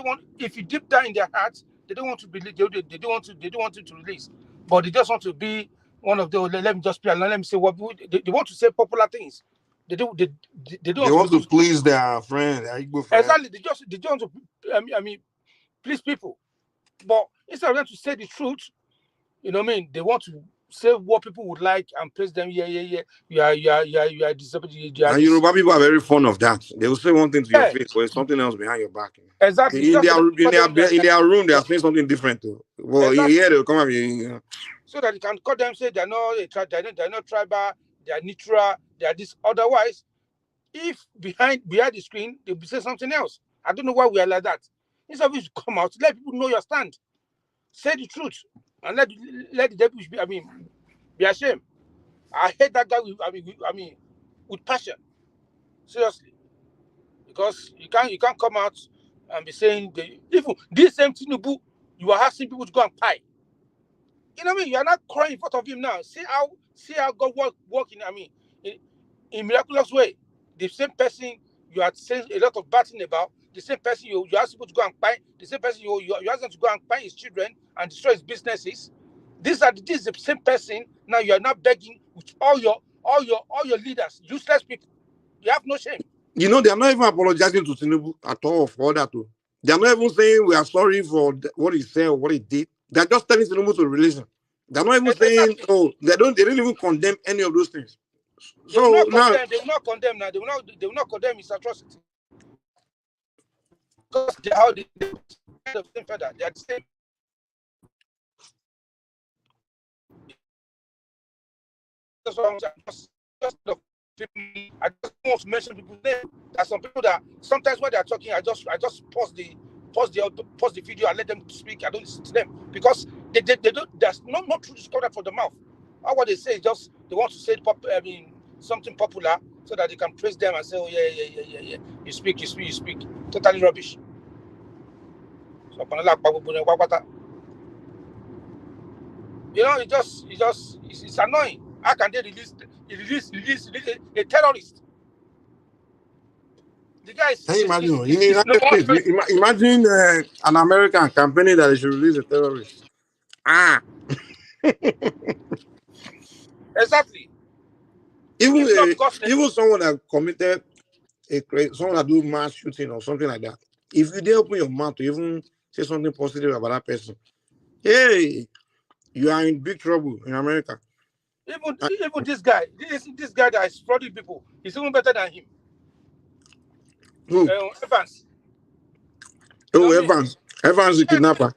H: want. If you deep down in their hearts, they don't want to believe. They don't want it to release. But they just want to be one of those. Let me just play along. Let me say what they want to say popular things. They don't
D: want to please their friend, their Igbo friend.
H: Exactly. They don't want to please people. But instead of them to say the truth, they want to say what people would like and praise them. Yeah. You are disabled.
D: And Yoruba people are very fond of that. They will say one thing to your face, but it's something else behind your back.
H: Exactly.
D: In their room, they are saying something different too. Well, exactly. Here they'll come and
H: so that you can call them, say they're not tribal, they are neutral, they are this. Otherwise, if behind the screen they'll be saying something else. I don't know why we are like that. Instead of you to come out, let people know your stand. Say the truth and let the devil be ashamed. I hate that guy with passion. Seriously. Because you can't come out and be saying even this same TINUBU, you are asking people to go and pie. You know what I mean? You are not crying in front of him now. See how God working. In miraculous way. The same person you are saying a lot of bad things about, the same person you ask people to go and buy, the same person you ask them to go and buy his children and destroy his businesses. This is the same person. Now you are not begging with all your leaders, useless people. You have no shame.
D: They are not even apologizing to TINUBU at all for that too. They are not even saying we are sorry for what he said or what he did. They are just telling TINUBU to release him. They are not even saying they don't even condemn any of those things.
H: They will not condemn now. They will not condemn his atrocity. Because they are the same feather. They are the same. That's why I just want to mention people's name. There are some people that sometimes when they are talking, I just pause the video and let them speak. I don't listen to them because they don't. There's no truth coming out from the mouth. All what they say is just they want to say something popular so that they can praise them and say, oh yeah. You speak. Totally rubbish. So it's annoying. How can they release a terrorist? The guy is.
D: Can you imagine? In the United States, imagine an American campaigning that they should release a terrorist.
H: Exactly.
D: Even someone that committed someone that do mass shooting or something like that, if you dare open your mouth to even say something positive about that person, hey, you are in big trouble in America.
H: Even this guy that is frauding people, he's even better than him.
D: Who?
H: Evans.
D: Oh, Evans. Evans the kidnapper.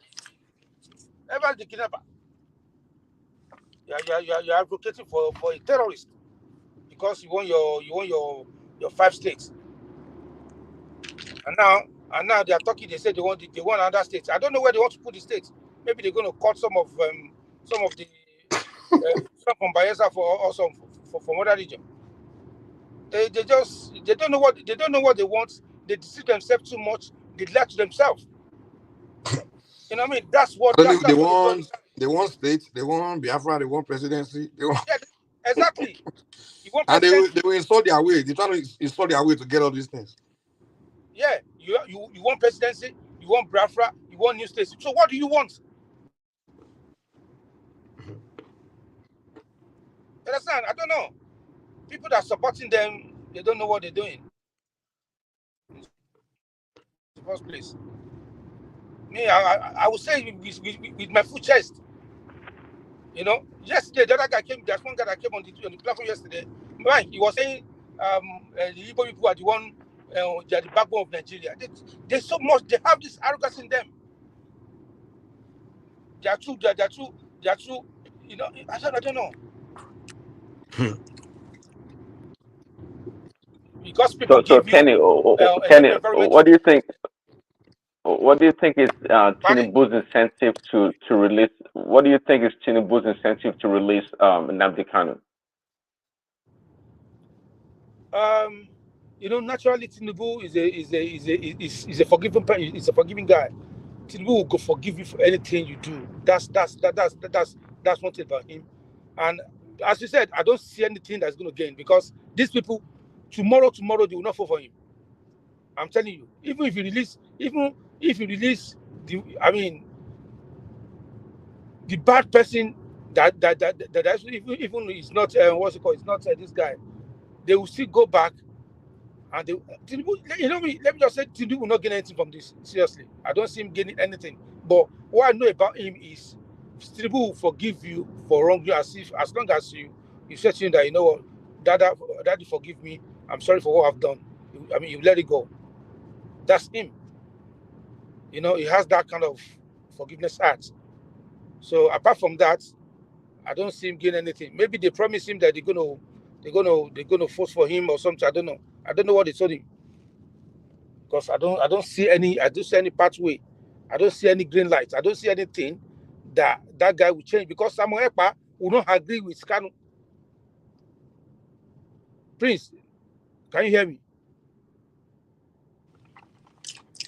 H: Evans the kidnapper. You're advocating for a terrorist because you want your 5 states. And now they are talking. They say they want other states. I don't know where they want to put the states. Maybe they're going to cut some of the some from Bayelsa or some from other region. They don't know what they want. They deceive themselves too much. They lie to themselves. You know what I mean? That's what
D: they want. They want states. They want Biafra. They want presidency. They want...
H: Yeah, exactly.
D: You want and they will install their way. They try to install their way to get all these things.
H: Yeah, you want presidency. You want Biafra. You want new states. So what do you want? You understand? I don't know. People that are supporting them, they don't know what they're doing. In the first place. Me, I would say with my full chest. You know, yesterday the other guy came. There's one guy that came on the platform yesterday. Right, he was saying the Igbo people are the one, they are the backbone of Nigeria. They so much. They have this arrogance in them. They are true. You know, I don't know. Because people give
C: Kenny,
H: you
C: Kenny, what do you think? What do you think is TINUBU's incentive to release? What do you think is TINUBU's incentive to release Nnamdi Kanu?
H: You know, naturally TINUBU is a forgiving guy. TINUBU will go forgive you for anything you do. That's one thing about him. And as you said, I don't see anything that's going to gain because these people, tomorrow they will not fall for him. I'm telling you. Even if you release the bad person that even is not what's it called? It's not this guy. They will still go back. And let me just say, TINUBU will not gain anything from this. Seriously, I don't see him gaining anything. But what I know about him is, TINUBU will forgive you for wrongdoing as long as you say to him that, you know what, Daddy, forgive me. I'm sorry for what I've done. I mean, you let it go. That's him. You know, he has that kind of forgiveness heart. So apart from that, I don't see him gain anything. Maybe they promise him that they're gonna force for him or something. I don't know. I don't know what they told him. Because I don't see any pathway. I don't see any green lights. I don't see anything that guy will change because Samuel Ekpa will not agree with Kanu. Prince, can you hear me?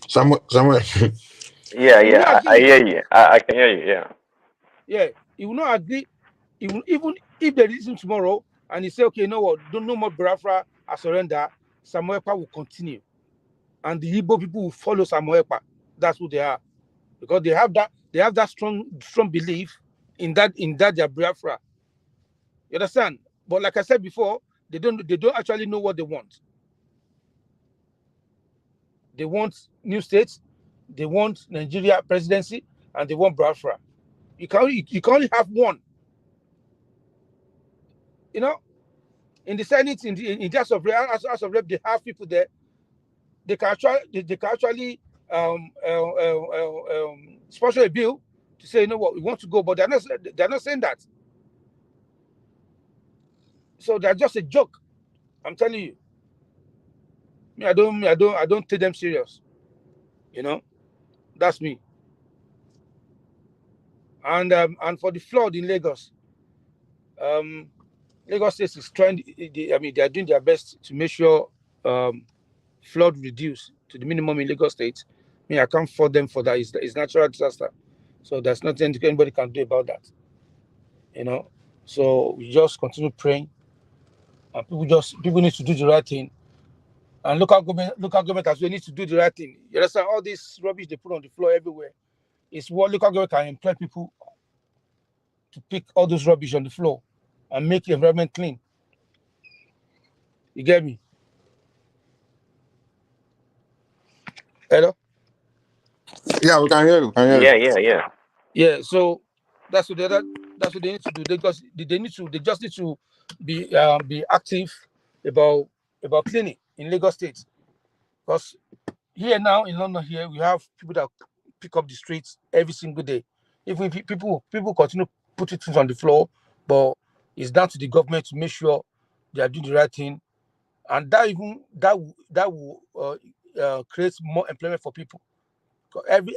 D: Samuel.
C: Yeah, I hear you. I can hear you. Yeah.
H: Yeah, he will not agree. Even if they listen tomorrow and he say, okay, you know what, no more Biafra, I surrender. Samuel Ekpa will continue, and the Igbo people will follow Samuel Ekpa. That's who they are, because they have that strong belief in that their Biafra. You understand? But like I said before, they don't actually know what they want. They want new states, they want Nigeria presidency, and they want Biafra. You can only have one. You know, in the Senate, in the House of Rep, they have people there. They can actually sponsor a bill to say, you know what, we want to go, but they're not saying that. So they're just a joke. I'm telling you. I don't take them serious. You know, that's me. And for the flood in Lagos, Lagos State is trying. They are doing their best to make sure flood reduce to the minimum in Lagos State. I can't fault them for that. It's natural disaster, so there's nothing anybody can do about that. You know, so we just continue praying, and people need to do the right thing, and local government as well needs to do the right thing. You understand? All this rubbish they put on the floor everywhere. It's what local government can employ people to pick all those rubbish on the floor and make the environment clean. You get me? Hello?
D: Yeah, we can hear you.
C: Yeah.
H: Yeah, so that's what that's what they need to do. They just need to be active about cleaning in Lagos State. Because here now in London here we have people that pick up the streets every single day. Even if people continue putting things on the floor, but it's down to the government to make sure they are doing the right thing, and that will create more employment for people. 'Cause every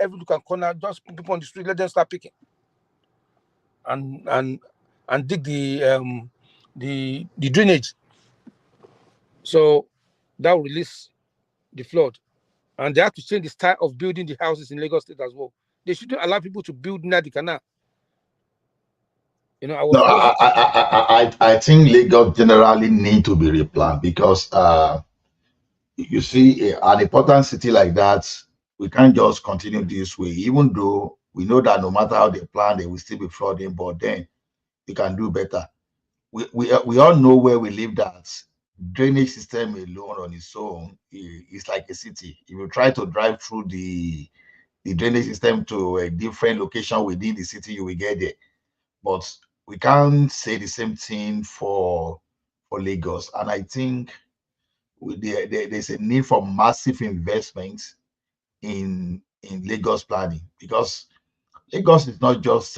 H: look and corner, just put people on the street, let them start picking and and and dig the drainage. So that will release the flood. And they have to change the style of building the houses in Lagos State as well. They shouldn't allow people to build near the canal. You know, I
O: No,
H: was supposed to.
O: I think Lagos generally need to be replanned because you see an important city like that, we can't just continue this way. Even though we know that no matter how they plan, they will still be flooding, but then we can do better. We all know where we live that drainage system alone on its own is like a city. If you try to drive through the drainage system to a different location within the city, you will get there. But we can't say the same thing for Lagos. And I think there's a need for massive investments in Lagos planning because Lagos is not just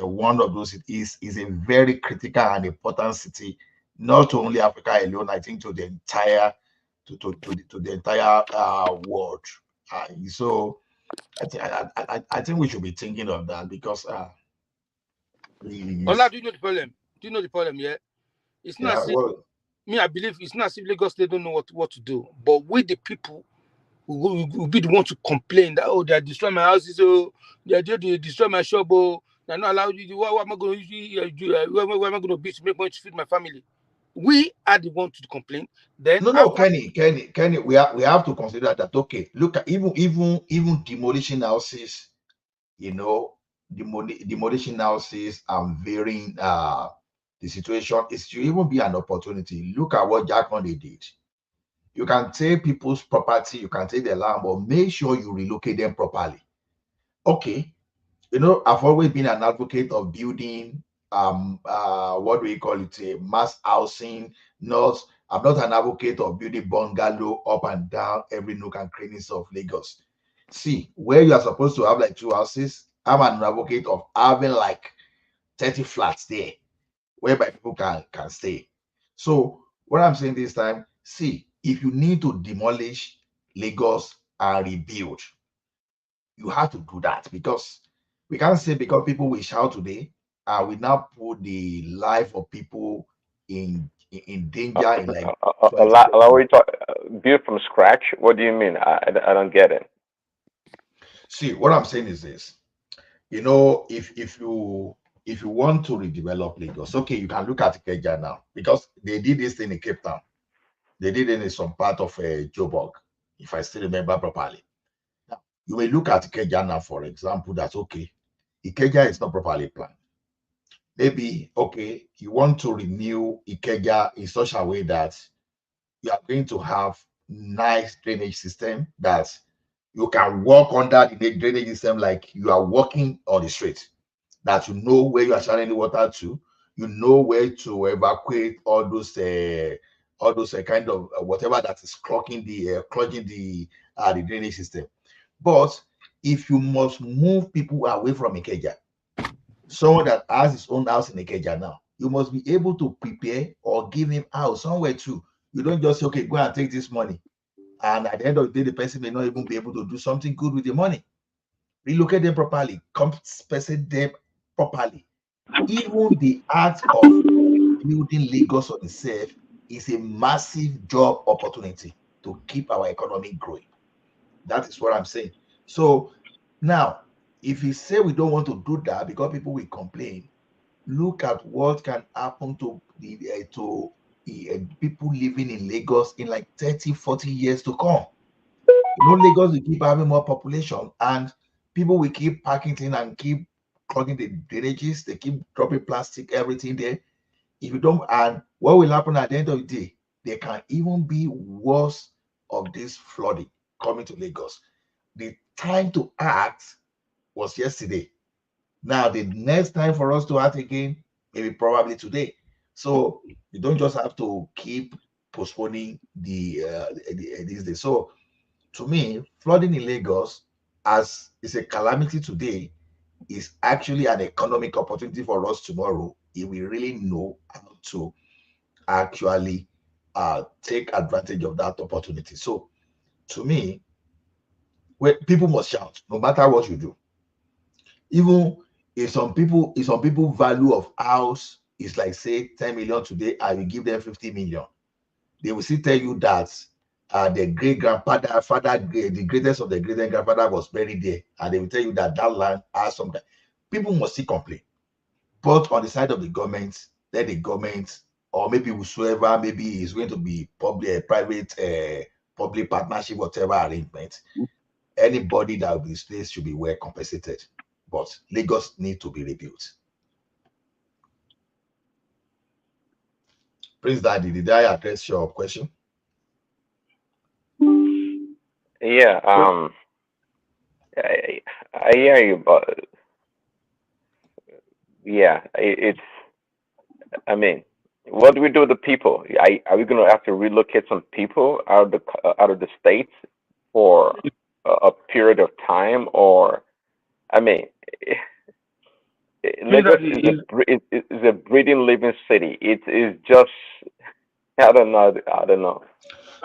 O: one of those. It is a very critical and important city, not to only Africa alone. I think to the entire to the entire world. So I think we should be thinking of that because
H: Ola, do you know the problem? Do you know the problem? Yeah, it's not
O: yeah,
H: as if
O: well,
H: me. I believe it's not as if Lagos they don't know what to do, but we the people will be the one to complain that they are destroying my houses, they destroy my shop, they're not allowed you. What am I going to do? Where am I going to be to make money to feed my family? We are the one to complain. Then
O: no, Kenny, we have to consider that. Okay, look at even demolition houses. You know, demolition houses and varying the situation. It should even be an opportunity. Look at what Jack Monday did. You can take people's property, you can take their land, but make sure you relocate them properly. Okay, I've always been an advocate of building what do we call it, a mass housing. Not I'm not an advocate of building bungalow up and down every nook and crannies of Lagos. See, where you are supposed to have like two houses, I'm an advocate of having like 30 flats there whereby people can stay. So what I'm saying this time, see, if you need to demolish Lagos and rebuild, you have to do that because we can't say because people will shout today, we now put the life of people in danger in like
C: Allow we talk build from scratch. What do you mean? I don't get it.
O: See, what I'm saying is this. If you want to redevelop Lagos, okay, you can look at Ikeja now because they did this thing in Cape Town. They did it in some part of Joburg, if I still remember properly. Now, you may look at Ikeja now, for example, that's okay. Ikeja is not properly planned. Maybe, okay, you want to renew Ikeja in such a way that you are going to have nice drainage system that you can walk under the drainage system like you are walking on the street, that you know where you are shining the water to, you know where to evacuate all those kind of whatever that is clogging the drainage system. But if you must move people away from Ikeja, someone that has his own house in Ikeja now, you must be able to prepare or give him house somewhere too. You don't just say, okay, go and take this money. And at the end of the day, the person may not even be able to do something good with the money. Relocate them properly, compensate them properly. Even the act of building Lagos on itself is a massive job opportunity to keep our economy growing. That is what I'm saying. So now, if you say we don't want to do that because people will complain, look at what can happen to people living in Lagos in like 30, 40 years to come. Lagos will keep having more population and people will keep packing things and keep clogging the drainages. They keep dropping plastic, everything there. If you don't, and what will happen at the end of the day, there can even be worse of this flooding coming to Lagos. The time to act was yesterday. Now the next time for us to act again, maybe probably today. So you don't just have to keep postponing these days. So to me, flooding in Lagos, as is a calamity today, is actually an economic opportunity for us tomorrow if we really know how to actually take advantage of that opportunity. So to me, people must shout no matter what you do. Even if some people value of house is like say 10 million today, I will give them 50 million. They will still tell you that the the greatest of the great grandfather was buried there, and they will tell you that that land has something. People must still complain, but on the side of the government, let the government, or maybe whosoever, maybe is going to be public, private, public partnership, whatever arrangement. Anybody that will be displaced should be well compensated. But Lagos need to be rebuilt. Prince Daddy, did I address your question?
C: Yeah, I hear you, but yeah, it's. I mean, what do we do with the people? Are we going to have to relocate some people out of the states for a period of time, or? I mean, Lagos is a breathing, living city. It is just. I don't know.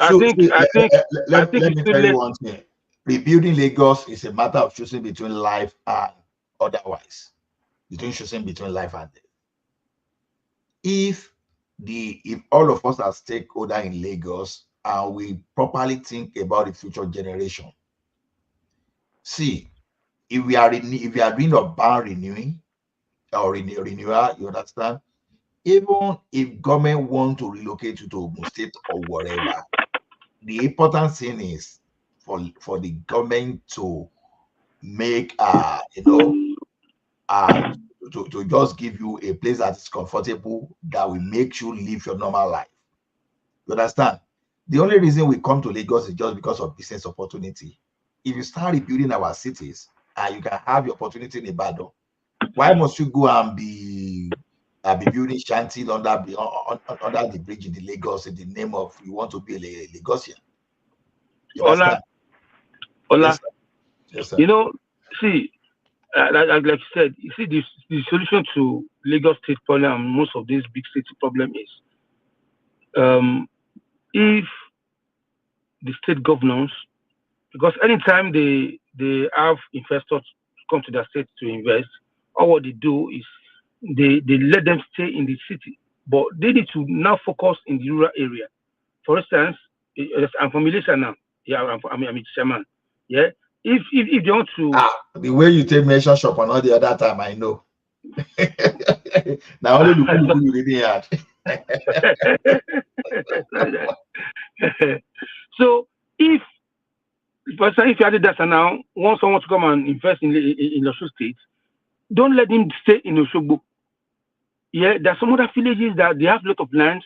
O: So, let me tell you one thing. Rebuilding Lagos is a matter of choosing between life and otherwise. Choosing between life and death. If all of us are stakeholders in Lagos and we properly think about the future generation, see, if we are doing urban renewing or renewal, you understand? Even if government want to relocate you to Ogun State or whatever, the important thing is for the government to make to just give you a place that is comfortable, that will make you live your normal life. You understand? The only reason we come to Lagos is just because of business opportunity. If you start rebuilding our cities and you can have your opportunity in Ibadan, why must you go and be building shanties under the bridge in the Lagos in the name of you want to be a Lagosian? You understand?
H: Ola,
O: yes, sir.
H: You know, see, like you said, you see, the solution to Lagos state problem and most of these big city problem is if the state governors, because anytime they have investors come to their state to invest, all what they do is they let them stay in the city, but they need to now focus in the rural area. For instance, I'm from Malaysia now. Yeah, I'm chairman. Yeah, if they want to,
O: the way you take measure shop and all the other time, I know. Now only the you didn't add.
H: So if you added that now, want someone to come and invest in Osho State, don't let him stay in Osogbo. Yeah, there's some other villages that they have a lot of lands.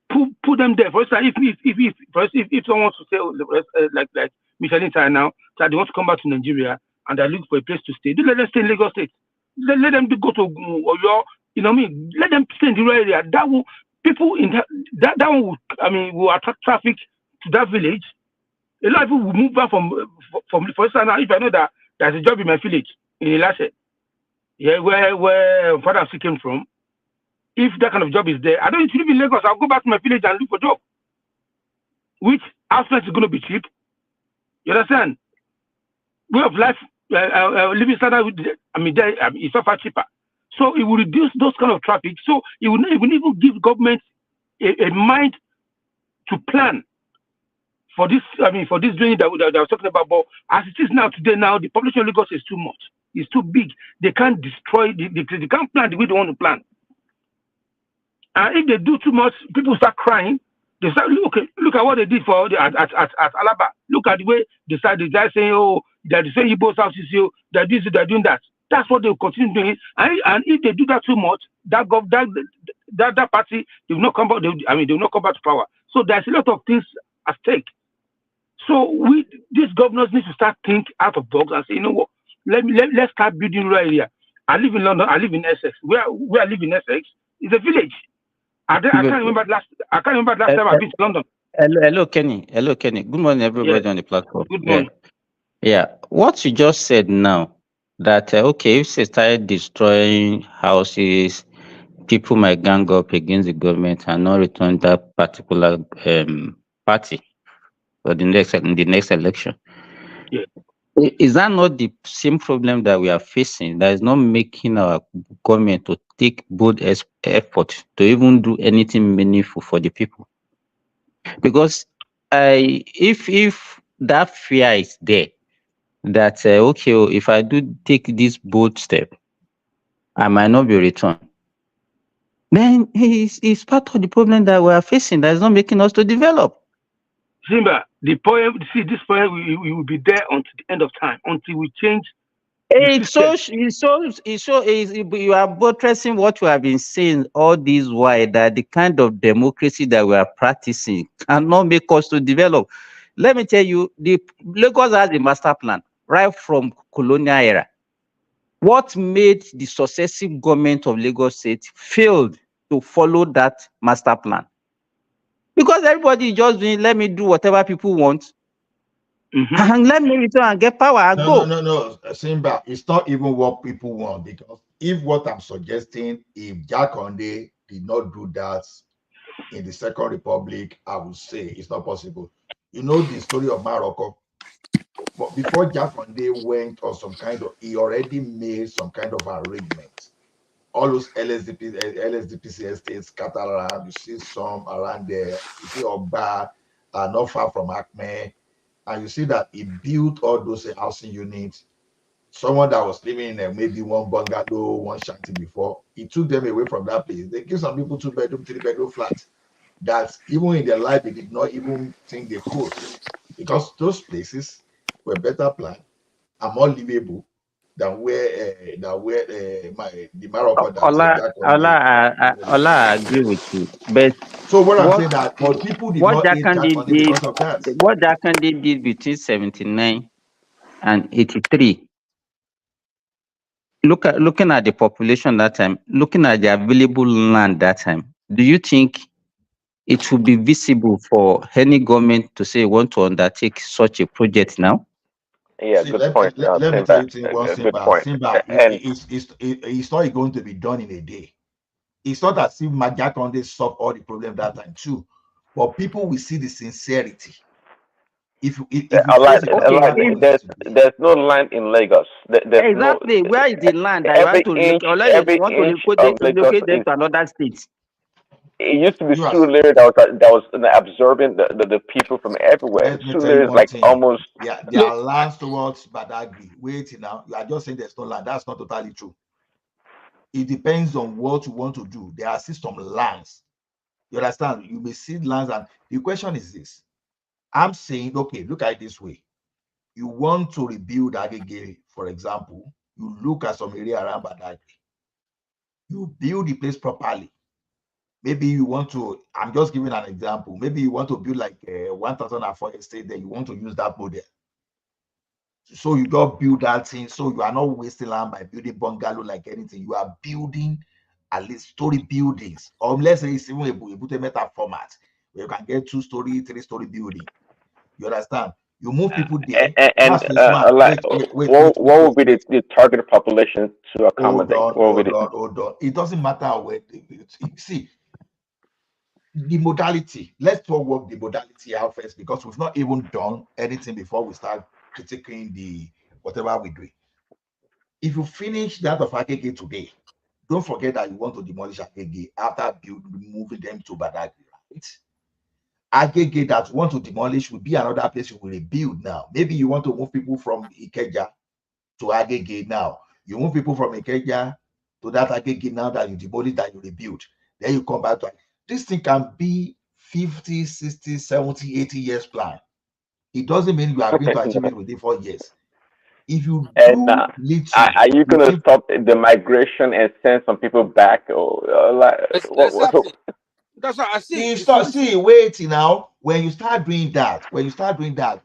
H: Put them there. For instance, if someone wants to say like Michelin now, that they want to come back to Nigeria and they're looking for a place to stay, don't let them stay in Lagos State. Let them go to Oyo. You know what I mean? Let them stay in the rural area. That will people in that one will attract traffic to that village. A lot of people will move back from for instance, now if I know that there's a job in my village in Ilashe, yeah, where father came from. If that kind of job is there, I don't need to live in Lagos. I'll go back to my village and look for a job. Which aspect is going to be cheap? You understand? Way of life, living standard, it's far cheaper. So it will reduce those kind of traffic. So it will even give government a mind to plan for this. For this journey that I was talking about. But as it is now, today, the population of Lagos is too much. It's too big. They can't destroy. They can't plan the way they want to plan. And if they do too much, people start crying. They start, look at what they did for at Alaba. Look at the way they started. The guy saying, "Oh, they're the same Igbo South CCO. They're this, they're doing that." That's what they'll continue doing. And if they do that too much, that that party, they will not come back. They will not come back to power. So there's a lot of things at stake. So these governors need to start think out of box and say, you know what, let's start building rural area. I live in London. I live in Essex. Where I live in Essex is a village. I can't remember last time I've been to London.
I: Hello, Kenny. Hello, Kenny. Good morning, everybody on the platform.
H: Good morning.
I: Yeah. What you just said now, that okay, if they start destroying houses, people might gang up against the government and not return that particular party for the next election.
H: Yeah.
I: Is that not the same problem that we are facing? That is not making our government to take bold effort to even do anything meaningful for the people? Because if that fear is there, that okay, if I do take this bold step, I might not be returned, then it's part of the problem that we are facing that is not making us to develop.
H: Simba, this poem will be there until the end of time, until we change.
I: You are buttressing what we have been saying all this while, that the kind of democracy that we are practicing cannot make us to develop. Let me tell you, the Lagos has a master plan right from colonial era. What made the successive government of Lagos State failed to follow that master plan? Because everybody is just doing, let me do whatever people want, and let me return and get power and go.
O: No, Simba, it's not even what people want, because if what I'm suggesting, if Jack Conde did not do that in the Second Republic, I would say it's not possible. You know the story of Morocco. But before Jack Conde went on some kind of, he already made some kind of arrangement. All those LSDPC estates scattered around. You see some around there. You see Ogba, not far from Acme. And you see that he built all those housing units. Someone that was living in maybe one bungalow, one shanty before, he took them away from that place. They give some people 2-bedroom, 3-bedroom flats that even in their life they did not even think they could, because those places were better planned and more livable than where the Morocco that
I: I agree with you. But
O: so what I'm saying that people did not hate Jack Conde because of that.
I: What Jack Conde did between 79 and 83. Looking at the population that time, looking at the available land that time, do you think it would be visible for any government to say want to undertake such a project now?
C: Yeah, good point.
O: Let me tell you one thing, Simba, it's not going to be done in a day. It's not as if Jack Conde solved all the problems that time too, but people will see the sincerity.
C: There's no land in Lagos.
I: Exactly. Where is the land that
C: every
I: inch of
C: Lagos
I: to another state?
C: It used to be Surulere that was absorbing the people from everywhere. Surulere is like almost.
O: Yeah, there are lands towards Badagry. Wait now, you are just saying there's no land. That's not totally true. It depends on what you want to do. There are some lands. You understand? You may see lands, and the question is this. I'm saying, okay, look at it this way. You want to rebuild Agege, for example, you look at some area around Badagry. You build the place properly. Maybe you want to, I'm just giving an example. Maybe you want to build like a 1,004 estate, then you want to use that model. So you don't build that thing. So you are not wasting land by building bungalow like anything. You are building at least story buildings, or let's say it's even a meta format where you can get 2-story, 3-story building. You understand? You move people there.
C: What would be the target population to accommodate?
O: Hold on. It doesn't matter where. See, the modality. Let's work the modality out first, because we've not even done anything before we start critiquing the whatever we do. If you finish that of Agege today, don't forget that you want to demolish Agege after moving them to Badagry, right? Agege that you want to demolish will be another place you will rebuild now. Maybe you want to move people from Ikeja to Agege now. You move people from Ikeja to that Agege now that you demolish, that you rebuild. Then you come back to it. This thing can be 50, 60, 70, 80 years plan. It doesn't mean you are going to achieve it within 4 years. If you
C: And
O: do little,
C: are you
O: you
C: going to
O: keep.
C: stop the migration and send some people back? Or like,
H: Exactly. That's what I see.
O: You
H: You
O: start
H: see,
O: see wait now. When you start doing that,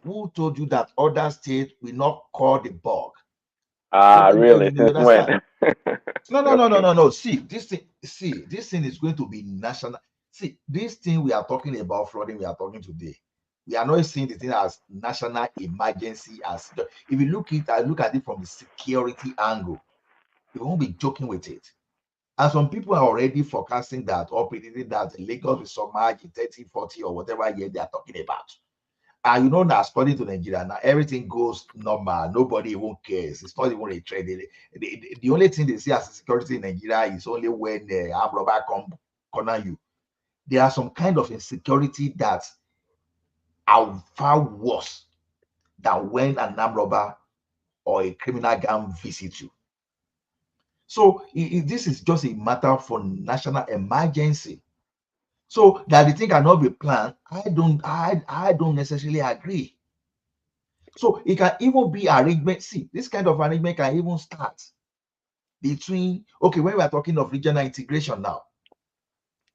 O: who told you that other states will not call the bug?
C: really?
O: You
C: Since when?
O: understand?
C: Okay.
O: No. See, this thing is going to be national. See, this thing we are talking about flooding, we are talking today. We are not seeing the thing as national emergency. As if you look at it from the security angle, you won't be joking with it. And some people are already forecasting that or predicting that Lagos will submerge in 30, 40, or whatever year they are talking about. And you know, now, according to Nigeria, now everything goes normal. Nobody even cares. It's not even a trend. The only thing they see as security in Nigeria is only when the armed robber come corner you. There are some kind of insecurity that are far worse than when an armed robber or a criminal gang visits you. So this is just a matter for national emergency. So that the thing cannot be planned, I don't necessarily agree. So it can even be arrangement. See, this kind of arrangement can even start between, okay, when we are talking of regional integration now,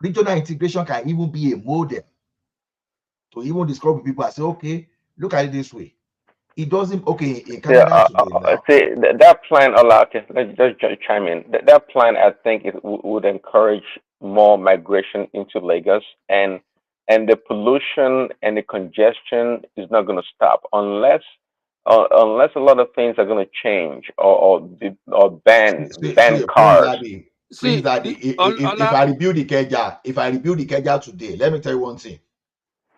O: regional integration can even be a model to even discover people and say, okay, look at it this way. It doesn't, okay, in Canada today now.
C: See, that plan, okay, let's just chime in. That plan, I think, would encourage more migration into Lagos, and the pollution and the congestion is not going to stop unless a lot of things are going to change or ban
O: Prince
C: cars.
O: Daddy, if I rebuild the Keja today, let me tell you one thing.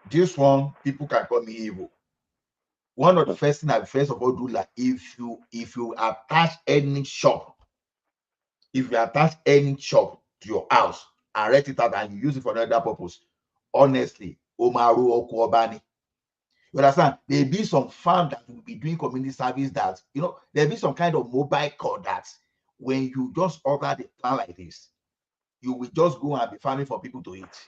O: This one, people can call me evil. One of the first thing I first of all do, like if you attach any shop, to your house and rent it out and you use it for another purpose, honestly, Omaru Okuobani. You understand? There'll be some farm that will be doing community service that, there'll be some kind of mobile call that when you just order the plan like this, you will just go and be farming for people to eat.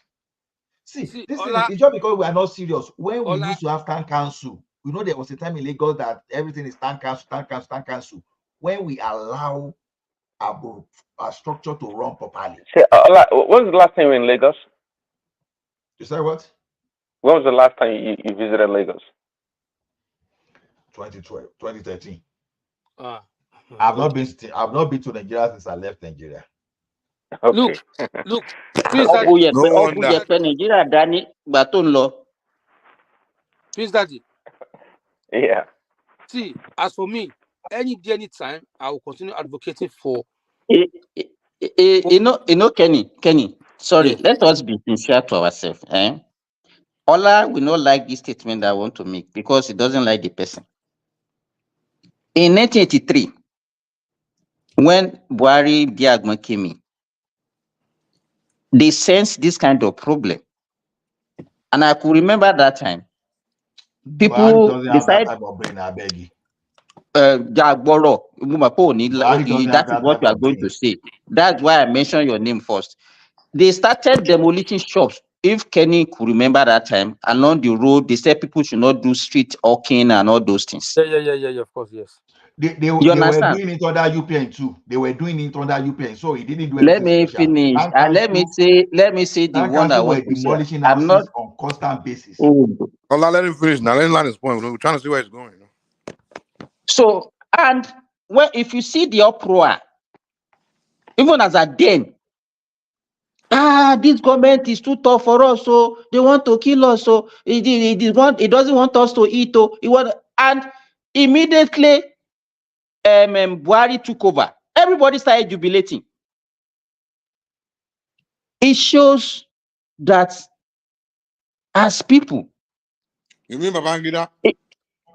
O: See, this thing is just because we are not serious. When we used to have town council, there was a time in Lagos that everything is town council. When we allow a structure to run properly.
C: See, when was the last time you were in Lagos?
O: You say what?
C: When was the last time you visited Lagos?
O: 2012, 2013. I've not been to Nigeria since I left Nigeria.
C: Okay.
H: Look.
I: Prince
H: Daddy.
C: Yeah.
H: See, as for me, any day, any time, I will continue advocating for.
I: Kenny. Sorry, yes. Let us be sincere to ourselves. Ola will not like this statement that I want to make because he doesn't like the person. In 1983, when Buhari Diagma came in, they sensed this kind of problem. And I could remember that time. People decide that is what we are going to say. That's why I mentioned your name first. They started demolishing shops. If Kenny could remember that time, along the road, they said people should not do street hawking and all those things.
H: Yeah, of course, yes.
O: They were doing it under UPN too. They were doing it under UPN, so he didn't do anything.
I: Let me finish. And let me say the one I want to say. I'm not
O: on constant basis.
D: Hold on, let him finish now. Let him land his point. We're trying to see where it's going.
I: So, and if you see the uproar, even as a then, this government is too tough for us, so they want to kill us, so it doesn't want us to eat, and immediately Buhari took over. Everybody started jubilating. It shows that as people.
D: You mean Babangida?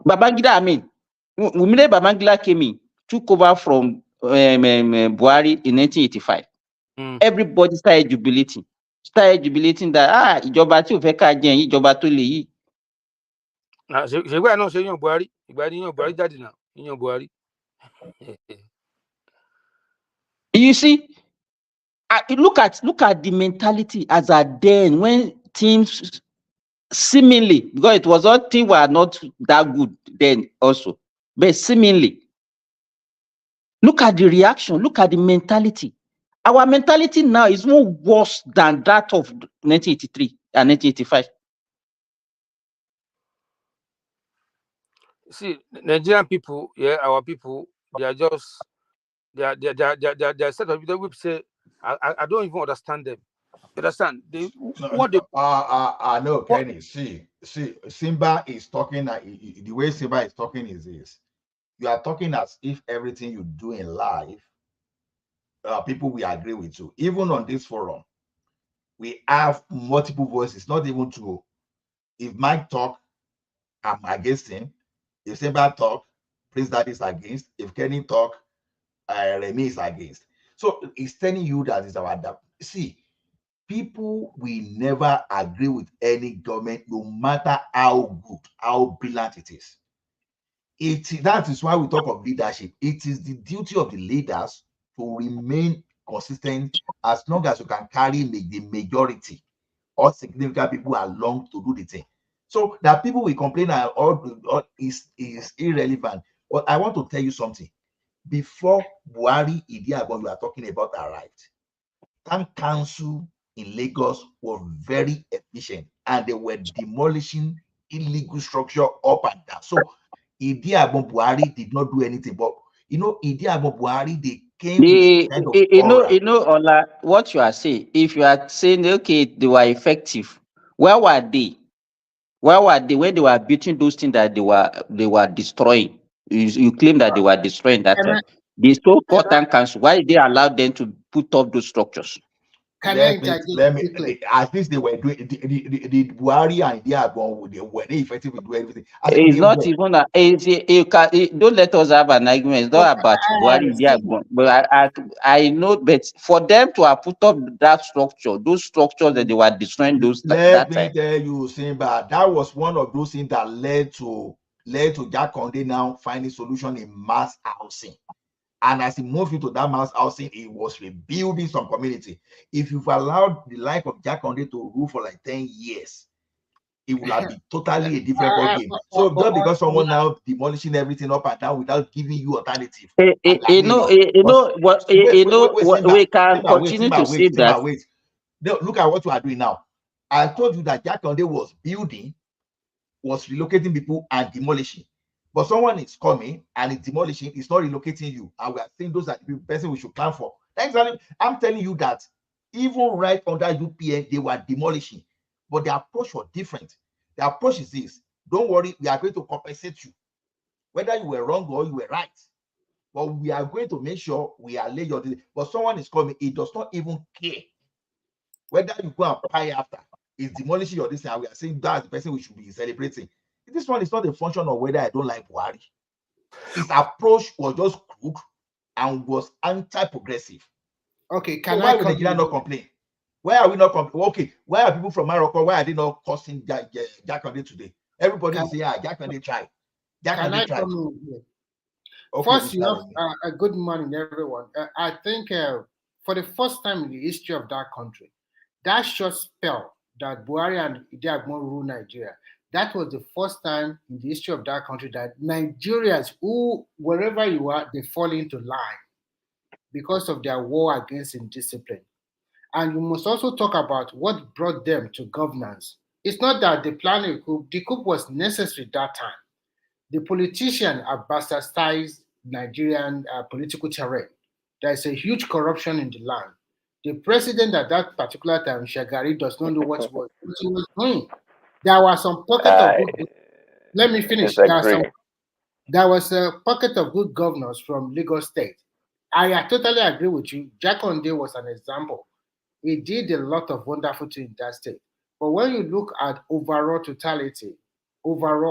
I: Babangida, I mean, immediately Babangida came in, took over from Buhari in 1985. Everybody started jubilating that ìjọba tí ò fẹ́ ká jẹ ìjọba tó lè yí.
H: ṣègbà náà ṣe yan Buhari ìgbà ni yan Buhari jáde náà yan Buhari.
I: You see, look at the mentality as at then when teams seemingly, because it was all things were not that good then also, but seemingly Look at the reaction. Look at the mentality. Our mentality now is more worse than that of 1983 and 1985.
H: See, Nigerian people, yeah, our people, they are just they are set of people say I don't even understand them. You understand?
O: I know, Kenny. See, Simba is talking. The way Simba is talking is this: you are talking as if everything you do in life, people will agree with you. Even on this forum, we have multiple voices. Not even two. If Mike talk, I'm against him. If Simba talk, Prince Daddy is against. If Kenny talk, Remy is against. So it's telling you that it's our see. People will never agree with any government, no matter how good, how brilliant it is. That is why we talk of leadership. It is the duty of the leaders to remain consistent as long as you can carry the majority or significant people along to do the thing. So that people will complain or is irrelevant. But I want to tell you something. Before Buhari Idiagbon, you are talking about arrived, town council in Lagos were very efficient and they were demolishing illegal structure up and down. So Idiagbon Buhari did not do anything, but Idiagbon Buhari, they came with kind of aura.
I: Ola, what you are saying, if you are saying, okay, they were effective, where were they? Where were they when they were building those things that they were destroying? You claim that they were destroying that time. The so-called town council, why did they allow them to put up those structures?
O: Let me, at least they were doing the Buhari and Idiagbon, were they effective in doing everything?
I: It's not even don't let us have an argument. It's not about Buhari. But I know, but for them to have put up that structure, those structures that they were destroying
O: Let me tell you, Simba, that was one of those things that led to Jack Conde now finding solution in mass housing. And as he moved into that mass housing, he was rebuilding some community. If you've allowed the life of Jack Conde to rule for like 10 years, it would have been totally a different ball game. So just because someone now demolishing everything up and down without giving you alternative,
I: we can continue to say that.
O: Wait. Look at what you are doing now. I told you that Jack Conde was building, was relocating people and demolishing. But someone is coming and it's demolishing, it's not relocating you. And we are saying those are the person we should plan for. Exactly. I'm telling you that even right under UPN, they were demolishing. But the approach was different. The approach is this: don't worry, we are going to compensate you, whether you were wrong or you were right. But we are going to make sure we allay your. But someone is coming, it does not even care whether you go and pay after. It's demolishing your this, and we are saying that's the person we should be celebrating. This one is not a function of whether I don't like Buhari. His approach was just crooked and was anti-progressive.
J: Okay,
O: why would Nigeria not complain? Why are we not complaining? Okay, why are people from Morocco? Why are they not cursing Jack Conde today? Everybody is saying, Jack Conde tried. Jack Conde tried.
J: Okay, first, you have a good morning, everyone. I think for the first time in the history of that country, that short spell that Buhari and Idiagbon ruled Nigeria, that was the first time in the history of that country that Nigerians, who, wherever you are, they fall into line because of their war against indiscipline. And you must also talk about what brought them to governance. It's not that they planned a coup. The coup was necessary that time. The politician have bastardized Nigerian political terrain. There is a huge corruption in the land. The president at that particular time, Shagari, does not know what he was doing. There was some pocket of good. Let me finish. There was a pocket of good governors from Lagos State. I totally agree with you. Jack Conde was an example. He did a lot of wonderful things in that state. But when you look at overall totality, they were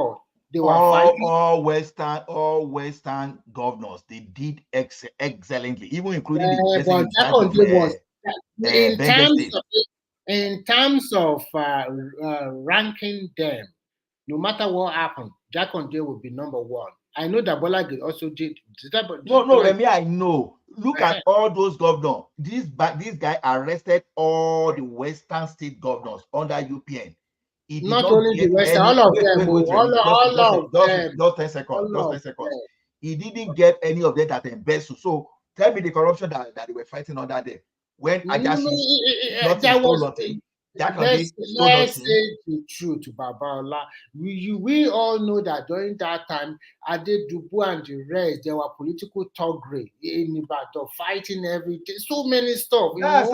O: all Western governors. They did excellently, even including the president.
J: In terms of ranking them, no matter what happened, Jack Conde will be number one. I know that Bola also did.
O: No, Remy, I know. Look at all those governors. This guy arrested all the Western state governors under UPN.
J: Not only the Western, all of them.
O: Just 10 seconds. he didn't get any of them that embezzle. So tell me the corruption that they were fighting under there. When Ajashi, nothing stole nothing.
J: Let's say the truth, Babaola. We all know that during that time, Adedubu and the rest, there were political thuggery in Ibadan, fighting everything, so many stuff.
O: That's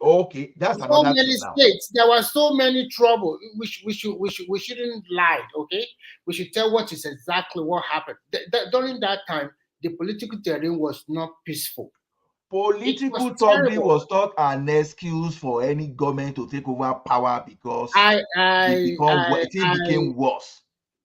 O: okay. That's
J: so
O: another
J: many
O: thing now.
J: states. There was so many trouble. We shouldn't lie. Okay, we should tell what is exactly what happened. During that time, the political terrain was not peaceful.
O: Political thuggery was not an excuse for any government to take over power because it became worse.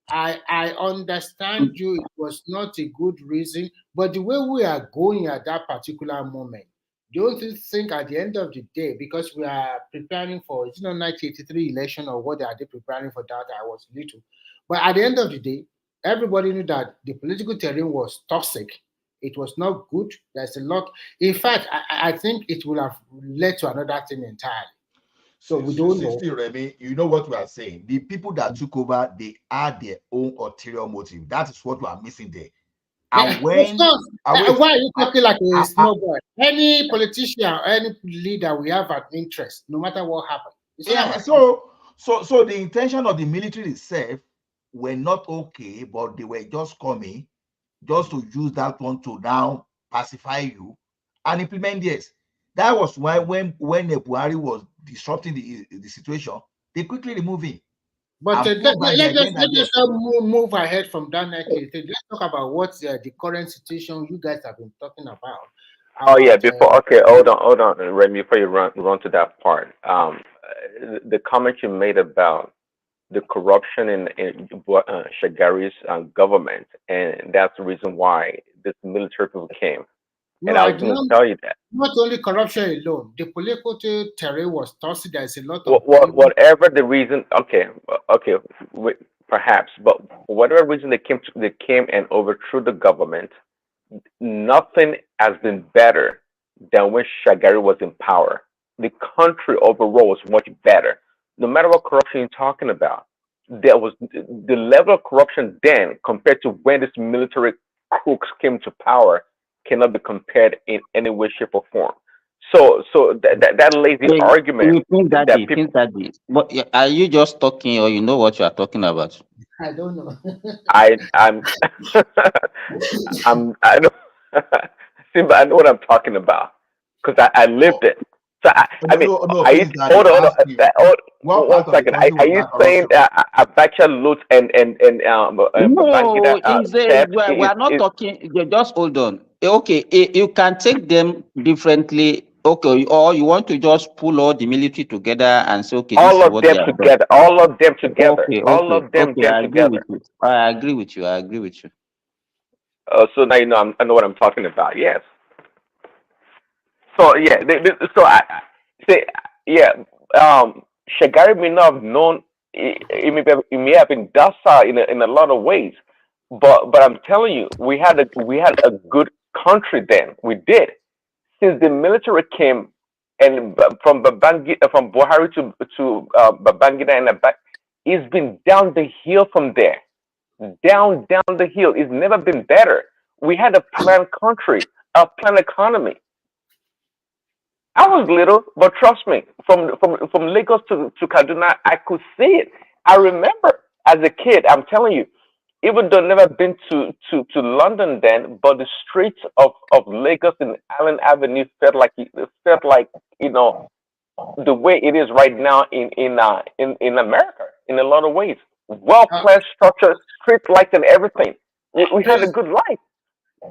J: I understand you. It was not a good reason, but the way we are going at that particular moment, don't you think at the end of the day, because we are preparing for 1983 election or what are they preparing for that? I was little, but at the end of the day, everybody knew that the political terrain was toxic. It was not good. There's a lot. In fact, I think it will have led to another thing entirely. So we don't know.
O: Remy, you know what we are saying. The people that took over, they had their own ulterior motive. That is what we are missing there. And when
J: why are you talking like a small boy? Any politician, any leader, we have an interest, no matter what happens.
O: Yeah. So the intention of the military itself were not okay, but they were just coming just to use that one to now pacify you and implement this. That was why when Buhari was disrupting the situation, they quickly removed him.
J: But let's just move ahead from that. Let's talk about what's the current situation you guys have been talking about.
C: Oh yeah, hold on, Remy, before you run to that part. The comment you made about the corruption in Shagari's government, and that's the reason why this military people came. And I was going to tell you that.
J: Not only corruption alone, the political terrain was toxic. There's a lot of
C: whatever the reason. Okay, perhaps, but for whatever reason they came and overthrew the government. Nothing has been better than when Shagari was in power. The country overall was much better. No matter what corruption you're talking about, there was the level of corruption then compared to when this military crooks came to power cannot be compared in any way, shape, or form. So that lazy argument
I: but are you just talking, or you know what you are talking about?
J: I don't know.
C: I don't. See, but I know what I'm talking about because I lived it. So hold on. One second. Are you saying Abacha loot and
I: no, we are not talking. Just hold on. Okay, you can take them differently. Okay, or you want to just pull all the military together and say, okay,
C: all of them together. All of them together. All of them together.
I: I agree with you.
C: So now you know I know what I'm talking about. Yes. So yeah, Shagari may not have known. It may have been docile in a lot of ways, but I'm telling you, we had a good country then. We did. Since the military came, and from Buhari to Babangida and back, it's been down the hill from there. Down the hill. It's never been better. We had a planned country, a planned economy. I was little, but trust me, from Lagos to Kaduna, I could see it. I remember as a kid, I'm telling you, even though I've never been to London then, but the streets of Lagos and Allen Avenue felt like you know the way it is right now in America in a lot of ways. Well planned structure, street lights and everything. We had a good life.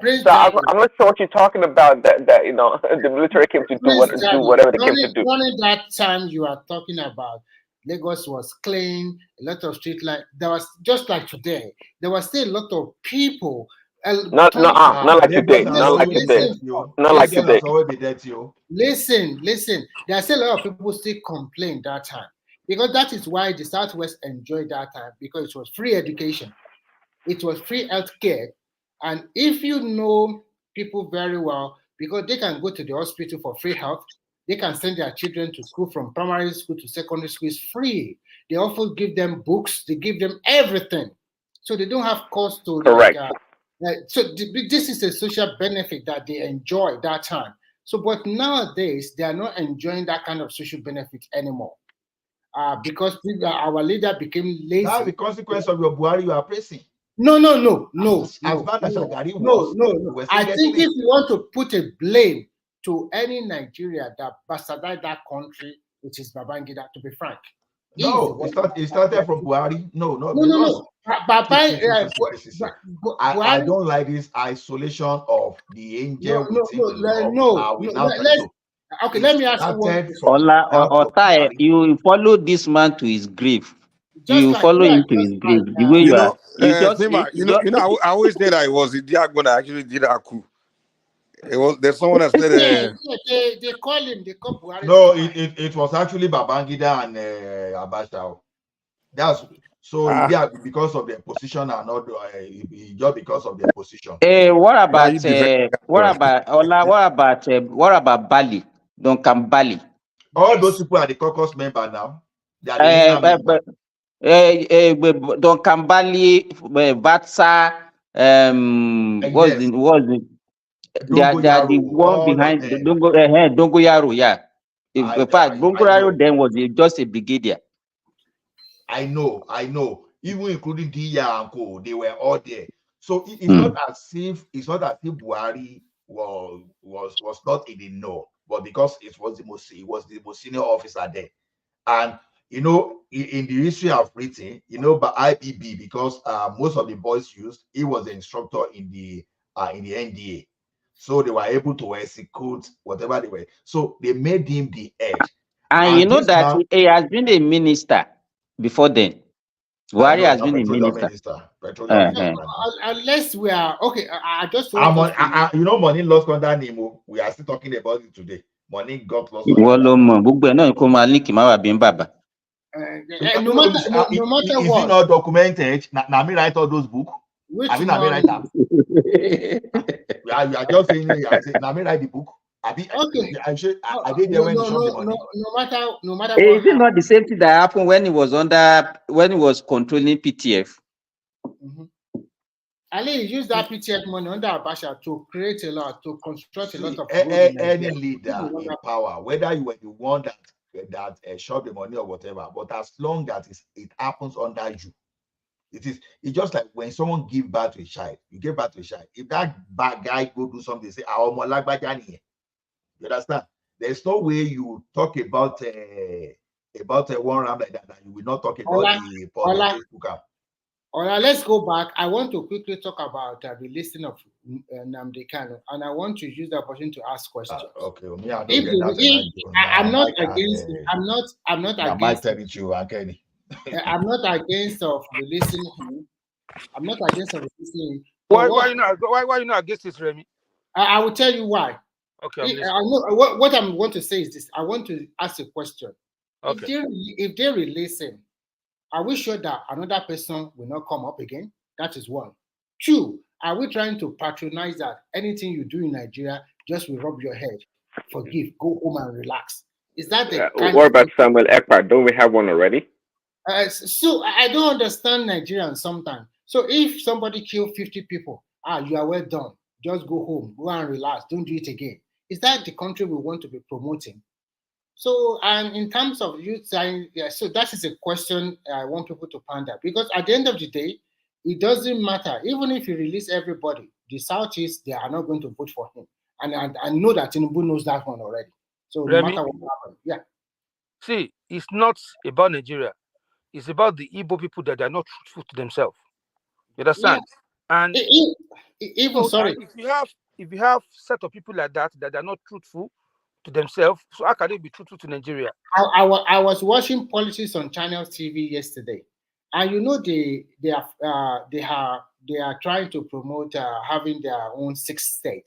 C: So I'm not sure what you're talking about. That the military came to do whatever they came to do.
J: During that time you are talking about, Lagos was clean, a lot of street light. There was just like today. There was still a lot of people.
C: Not like today. Not like today. Not like today.
J: Listen. There are still a lot of people still complain that time, because that is why the Southwest enjoyed that time, because it was free education, it was free healthcare, and if you know people very well, because they can go to the hospital for free health. They can send their children to school from primary school to secondary school. It's free. They often give them books. They give them everything. So they don't have cost to.
C: Correct.
J: This is a social benefit that they enjoy that time. So, but nowadays they are not enjoying that kind of social benefit anymore, because our leader became lazy.
O: That's the consequence of your Buhari you are praising.
J: No.
O: As bad as Shagari
J: was, I think if you want to put a blame to any Nigeria that bastardized that country, which is Babangida, to be frank.
O: No, it started from Buhari. No. I don't like this isolation of the angel within the love.
J: Okay, let me ask you one
I: question. You follow this man to his grave. You follow him to his grave. The way you are.
D: I always say that it was the Diagon that actually did that coup. There's someone that said
J: they call him. They call Buhari.
O: No, it was actually Babangida and Abacha. That's so because of their position and not just because of their position.
I: What about Bali? Duncan Bali?
O: All those people are the caucus member now. They are the
I: Duncan Bali, Vatsa, what's it? They are the one behind the Dongoyaro, yeah. In fact, Dongoyaro then was just a brigadier.
O: I know. Even including Dia and Co, they were all there. So it's not as if Buhari was not in the know, but because it was the most senior officer there. And in the history of Britain, by IBB, because most of the boys he was the instructor in the NDA. So they were able to execute whatever they were. So they made him the head.
I: And you know that he has been a minister before then. Buhari has been a minister.
J: Unless we are okay, I just want
O: money lost under Nemo. We are still talking about it today. Money got lost.
J: No matter
O: is
J: what.
O: it not documented? Now me write all those books. I mean, I write them. You are just saying. Now me write the book.
J: Okay.
O: I did there when he shot the money.
J: No matter.
I: Is it not the same thing that happened when he was controlling PTF?
J: Ali used that PTF money under Abacha to create a lot, to construct a lot of
O: any leader in power, whether you were the one that shot the money or whatever, but as long as it happens under you, it's just like when someone give birth to a child, you give birth to a child. If that bad guy go do something, say, you understand? There's no way you talk about one ram like that, and you will not talk about the politics.
J: Let's go back. I want to quickly talk about the listing of Nnamdi Kanu, and I want to use the opportunity to ask questions.
O: Okay,
J: I'm not against. I'm not against of releasing him. I'm not against of releasing him.
H: Why you not against this, Remy?
J: I will tell you why.
H: Okay.
J: I know what I want to say is this. I want to ask a question.
H: Okay.
J: If they release him, are we sure that another person will not come up again? That is one. Two, are we trying to patronize that anything you do in Nigeria just will rub your head? Forgive, go home and relax. Is that the kind
C: what about Samuel Ekpa? Don't we have one already?
J: So I don't understand Nigerians sometimes. So if somebody killed 50 people, you are well done. Just go home, go and relax. Don't do it again. Is that the country we want to be promoting? So, and in terms of youth saying, so that is a question I want people to ponder, because at the end of the day, it doesn't matter. Even if you release everybody, the Southeast, they are not going to vote for him. And I know that TINUBU knows that one already. So no matter what happens,
H: See, it's not about Nigeria. It's about the Igbo people that are not truthful to themselves. You understand? Yeah. And if you have set of people like that are not truthful to themselves, so how can they be truthful to Nigeria?
J: I was watching politics on Channel TV yesterday, and they are trying to promote having their own sixth state,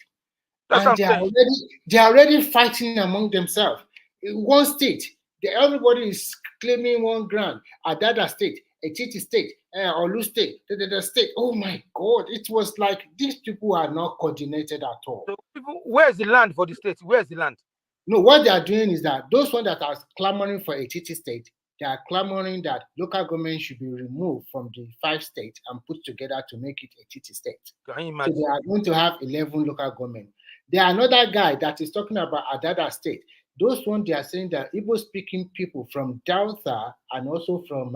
J: and they are already fighting among themselves. In one state, everybody is claiming one ground. At the other state, a Titi state, Olu state, the state. Oh my God! It was like these people are not coordinated at all.
H: So where's the land for the state? Where's the land?
J: No, what they are doing is that those ones that are clamoring for a Titi state, They are clamoring that local government should be removed from the 5 states and put together to make it a TT state.
H: Can you
J: So
H: imagine?
J: they are going to have 11 local government. There are another guy that is talking about Adada state. Those ones, they are saying that Igbo-speaking people from Delta and also from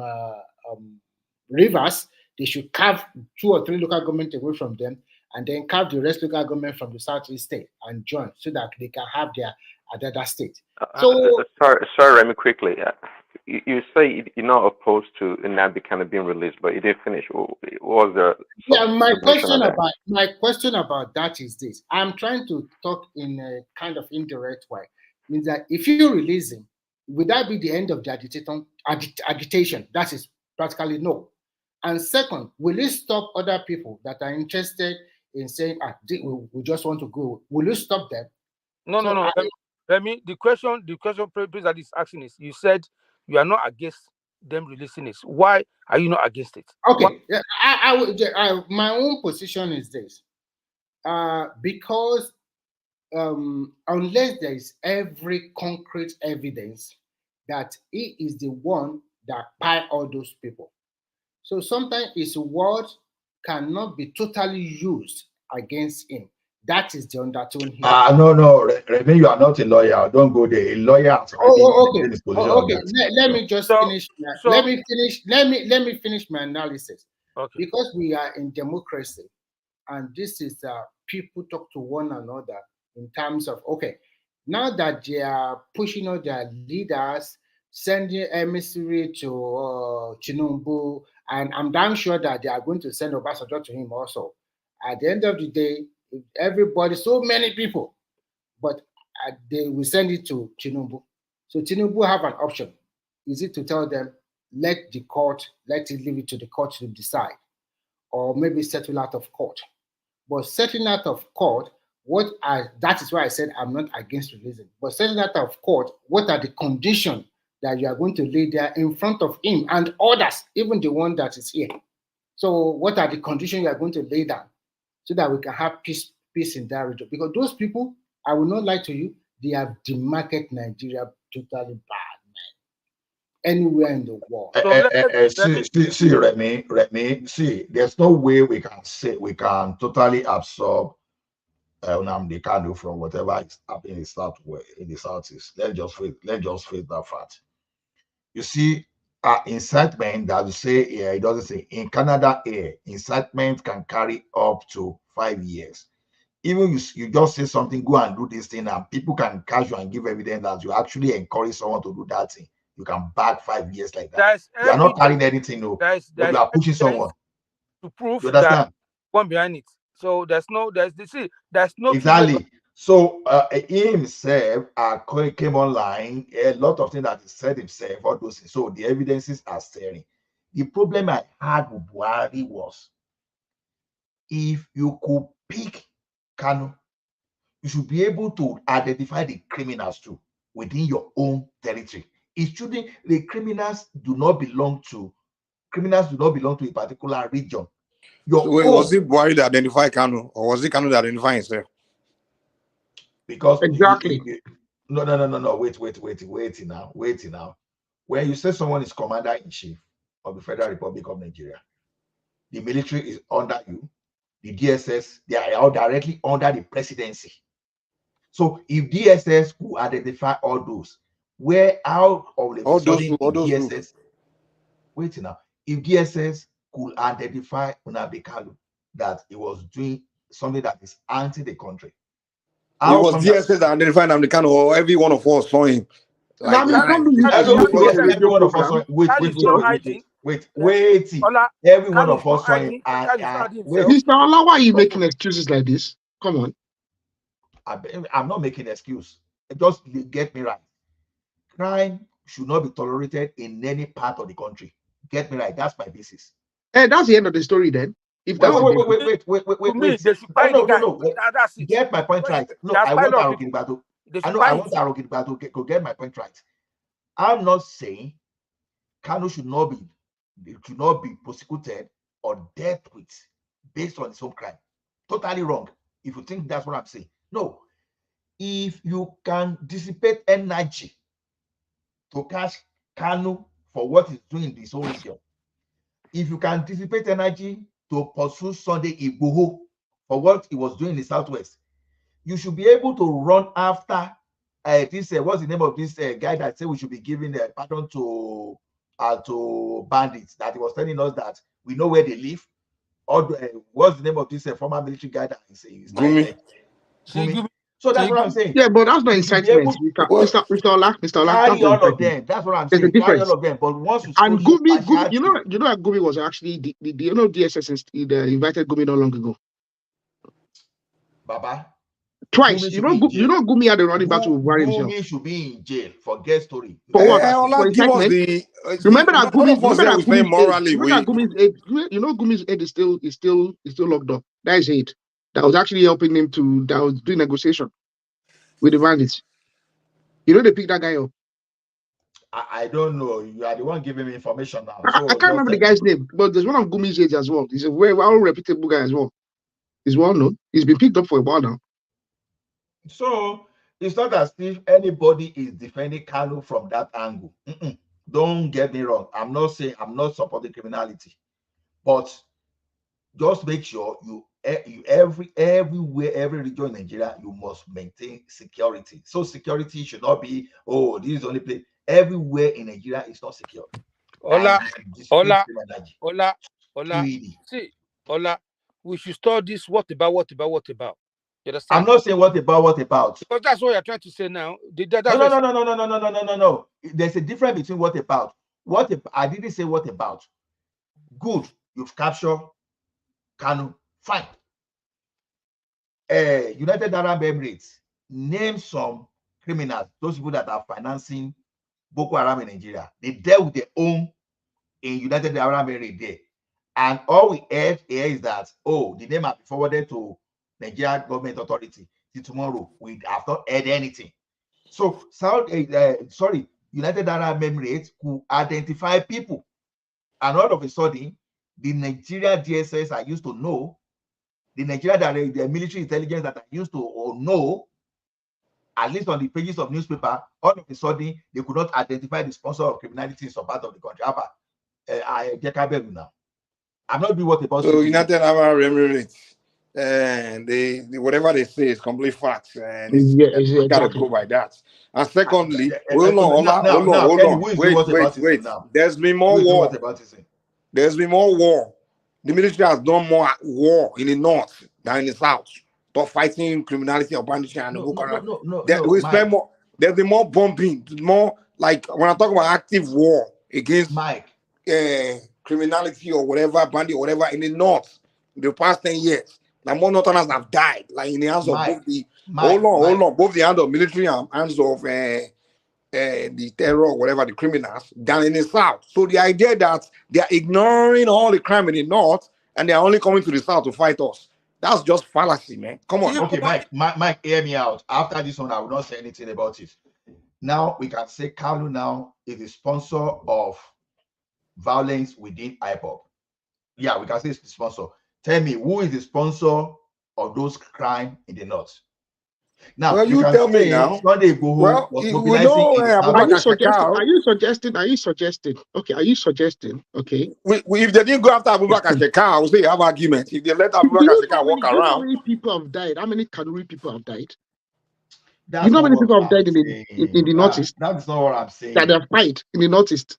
J: Rivers, they should carve 2 or 3 local government away from them and then carve the rest local government from the Southeast state and join so that they can have their Adada state. So
C: sorry, Remy, quickly. You say you're not opposed to Nnamdi Kanu being released, but you didn't finish. What was the
J: my question about that is this. I'm trying to talk in a kind of indirect way. Means that if you release him, would that be the end of the agitation? That is practically no. And second, will it stop other people that are interested in saying, we just want to go? Will you stop them?
H: No. Remy, the question that is asking is, you said you are not against them releasing it. Why are you not against it?
J: Okay, my own position is this. Because unless there is every concrete evidence that he is the one that piled all those people. So sometimes his word cannot be totally used against him. That is the undertone here.
O: No, Remy, you are not a lawyer. Don't go there. A lawyer has already his position on that.
J: Let me just finish. Let me finish my analysis.
H: Okay.
J: Because we are in democracy, and this is people talk to one another in terms of, okay, now that they are pushing out their leaders, sending emissary to TINUBU, and I'm damn sure that they are going to send Obasanjo to him also. At the end of the day, everybody, so many people, but they will send it to TINUBU. So TINUBU have an option. Is it to tell them, let it leave it to the court to decide, or maybe settle out of court? But settling out of court, that is why I said I'm not against releasing. But settling out of court, what are the conditions that you are going to lay there in front of him and others, even the one that is here? So what are the conditions you are going to lay down so that we can have peace in that region? Because those people, I will not lie to you, they have demarcated Nigeria totally bad, man. Anywhere in the world.
O: See, Remy, see, there's no way we can totally absorb Nnamdi Kanu from whatever is happening in the southeast. Let's just face that fact. You see, incitement that you say here, it doesn't say in Canada here, incitement can carry up to 5 years. Even you just say something, go and do this thing, and people can catch you and give evidence that you actually encourage someone to do that thing. You can back 5 years like that. You are not carrying anything, no. But you are pushing someone
H: to prove
O: you understand?
H: That one behind it. So there's no
O: exactly. So he himself came online. A lot of things that he said himself, all those things. So the evidences are staring. The problem I had with Buhari was, if you could pick Kanu, you should be able to identify the criminals too within your own territory. It shouldn't. The criminals do not belong to a particular region.
D: Was it Buhari that identified Kanu, or was it Kanu that identified himself?
O: Because
J: exactly.
O: No. Wait now. When you say someone is commander-in-chief of the Federal Republic of Nigeria, the military is under you, the DSS, they are all directly under the presidency. So if DSS could identify all those, where out of the DSS, wait now, if DSS could identify Nnamdi Kanu that he was doing something that is anti the country.
D: It was DSS that identified Nnamdi Kanu, or every one of us saw him. Like
O: every one of us saw him. Wait. Every one of us saw him.
B: Mr. Ola, why are you making excuses like this? Come on.
O: I'm not making an excuse. Just get me right. Crime should not be tolerated in any part of the country. Get me right. That's my basis.
B: Hey, that's the end of the story then. If that's
O: wait. No. Get my point right. No, I want Arugin Battle. I want Arugin Battle to get my point right. I'm not saying Kanu should not be prosecuted or dealt with based on his own crime. Totally wrong. If you think that's what I'm saying. No. If you can dissipate energy to catch Kanu for what he's doing in his own region. If you can dissipate energy to pursue Sunday Igboho for what he was doing in the Southwest, you should be able to run after this. What's the name of this guy that said we should be giving pardon to bandits? That he was telling us that we know where they live. Or what's the name of this former military guy that is Gumi? So that's what I'm saying.
B: Yeah, but that's not incitement, Mr. Ola.
O: Carry all of them. That's what I'm saying.
B: There's a difference.
O: Carry all of them. But once you
B: and Gumi, you know that Gumi was actually the DSS invited Gumi not long ago.
O: Baba.
B: Twice. Gumi had a running battle with Buhari himself.
O: Gumi should be in jail for guest story.
B: For what? For incitement. Remember that Gumi's head is still locked up. That is it. That was actually helping him that was doing negotiation with the bandits. They picked that guy up.
O: I don't know. You are the one giving me information now.
B: I can't remember the guy's name, but there's one of Gumi's age as well. He's a very well reputable guy as well. He's well known. He's been picked up for a while now.
O: So it's not as if anybody is defending Kanu from that angle. Don't get me wrong. I'm not saying I'm not supporting criminality, but just make sure everywhere, every region in Nigeria, you must maintain security. So security should not be, this is the only place. Everywhere in Nigeria is not secure.
H: Ola. See, Ola, we should start this. What about? You understand?
O: I'm not saying what about.
H: Because that's what you're trying to say now.
O: No. There's a difference between what about. I didn't say what about. Good, you've captured Kanu. Fine. United Arab Emirates, name some criminals, those people that are financing Boko Haram in Nigeria. They dealt with their own in United Arab Emirates there. And all we heard here is that, the name has been forwarded to Nigeria government authority. Till tomorrow, we have not heard anything. So, United Arab Emirates could identify people. And all of a sudden, the Nigeria DSS are used to know, the Nigeria the military intelligence that are used to know, at least on the pages of newspaper, all of a sudden, they could not identify the sponsor of criminality in some part of the country. I'm not doing what about.
D: So United Arab Emirates, and they whatever they say is complete facts, and it's gotta go by that. And secondly, hold on. Wait. There's been more war. There's been more war. The military has done more war in the north than in the south. Stop fighting criminality or banditry and we spend more. There's been more bombing, more like when I talk about active war against criminality or whatever, bandit or whatever in the north in the past 10 years. Like more northerners have died, like in the hands of both the both the hands of military and hands of the terror or whatever, the criminals down in the south. So the idea that they are ignoring all the crime in the north and they are only coming to the south to fight us, that's just fallacy, man. Come on.
O: Okay, Mike, hear me out. After this one, I will not say anything about it. Now we can say Kanu now is the sponsor of violence within IPOB. Yeah, we can say it's the sponsor. Tell me, who is the sponsor of those crime in the north? Now,
D: well, you tell me now.
O: Sunday Igboho was
B: are you suggesting? Okay, are you suggesting? Okay.
D: If they didn't go after Abubakar Shekau, I would say you have argument. If they let Abubakar Shekau walk around.
B: How many people have died? How many Kanuri people have died? You know how many people have died in the northeast?
O: That's not what I'm saying.
B: That have died in the northeast.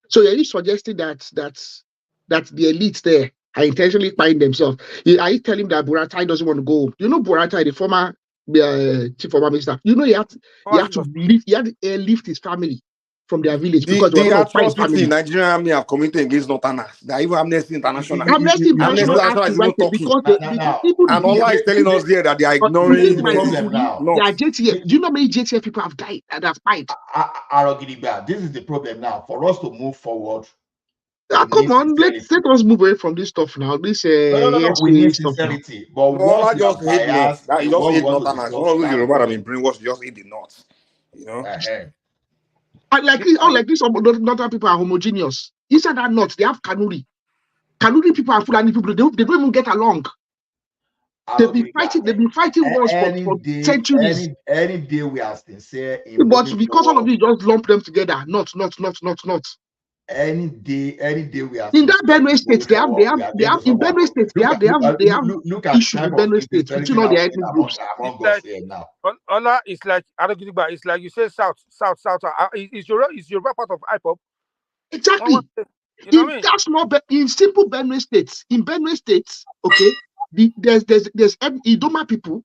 B: So are you suggesting that the elites there are intentionally find themselves? Are you telling that Buratai doesn't want to go? You know Buratai, the former chief former minister. You know he had to airlift his family from their village because
D: the atrocity Nigerian army have committed against Northerners. That even Amnesty International.
B: Amnesty International is even talking.
D: And Allah is telling us there that they are ignoring
B: the JTF. Do you know how many JTF people have died and have died?
O: This is the problem now. For us to move forward.
B: Come on, let us move away from this stuff now. This
O: we need sincerity. But
D: what just hate North. You just hate Northerners. All of Yoruba have been brainwashed. You just hate the North. You know.
B: Like this, Northern people are homogeneous. Inside that North, they have Kanuri. Kanuri people are Fulani people. They don't even get along. They've been fighting wars for centuries.
O: Any day we are sincere in
B: But
O: moving
B: because all of
O: forward,
B: you just lump them together, not.
O: any day we are
B: In that
O: sincere
B: Benue
O: in
B: State,
O: moving forward, we are going to
B: in
O: solve our
B: Benue State, they have
O: look at
B: issues
O: type
B: in
O: of
B: Benue State
O: insincerity
B: between all
O: now
B: the ethnic groups.
O: among us here now.
H: Ola, it's like Aragidugba. It's like you say south. Is your part of IPOP?
B: Exactly.
H: You know what I mean?
B: That's not in simple Benue States. In Benue States, okay, there's Idoma people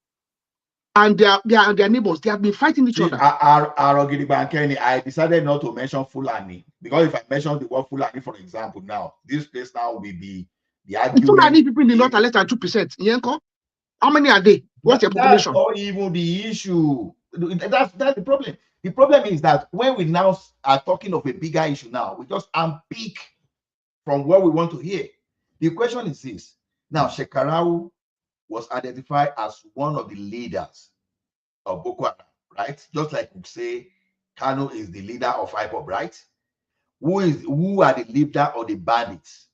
B: and their neighbors. They have been fighting each other.
O: I decided not to mention Fulani because if I mention the word Fulani, for example, now this place now will be the argument.
B: Fulani people in the north are less than 2%. Yenko, how many are they? What's their population?
O: That's not even the issue. That's the problem. The problem is that when we now are talking of a bigger issue now, we just unpick from what we want to hear. The question is this. Now, Shekarau was identified as one of the leaders of Boko Haram, right? Just like we say Kanu is the leader of IPOB, right? Who are the leader of the bandits?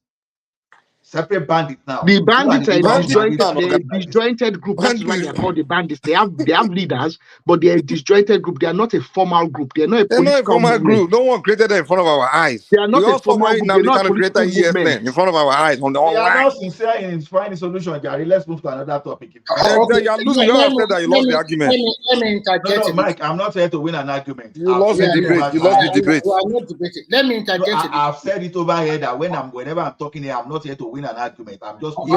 O: Separate bandits now.
B: The bandits are a disjointed group. That's why they are called the bandits. They have leaders, but they are a disjointed group. They are not a formal group. They are not a political movement.
D: No one created them in front of our eyes.
B: They are not a formal group. They're not a political movement.
D: In front of our eyes on the
O: online. They are not sincere in finding solution, Gary. Let's move to another topic.
D: Okay. You are losing. You have said that you lost the argument.
J: Let me interject.
O: No, Mike, I'm not here to win an argument.
D: You lost the debate. You lost the debate.
J: We are not debating. Let me interject.
O: I've said it over here that whenever I'm talking here, I'm not here to win an argument. I'm just
D: you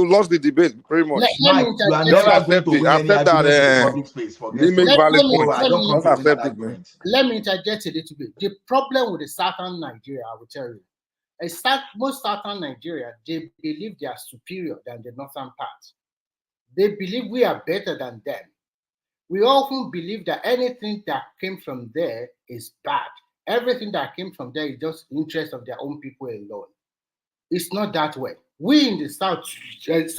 D: lost the debate pretty much.
O: Mike, you are never going to win any argument in public space.
J: Let me interject a little bit. The problem with the southern Nigeria, I will tell you, most southern Nigeria, they believe they are superior than the northern part. They believe we are better than them. We often believe that anything that came from there is bad. Everything that came from there is just the interest of their own people alone. It's not that way. We in the South, there's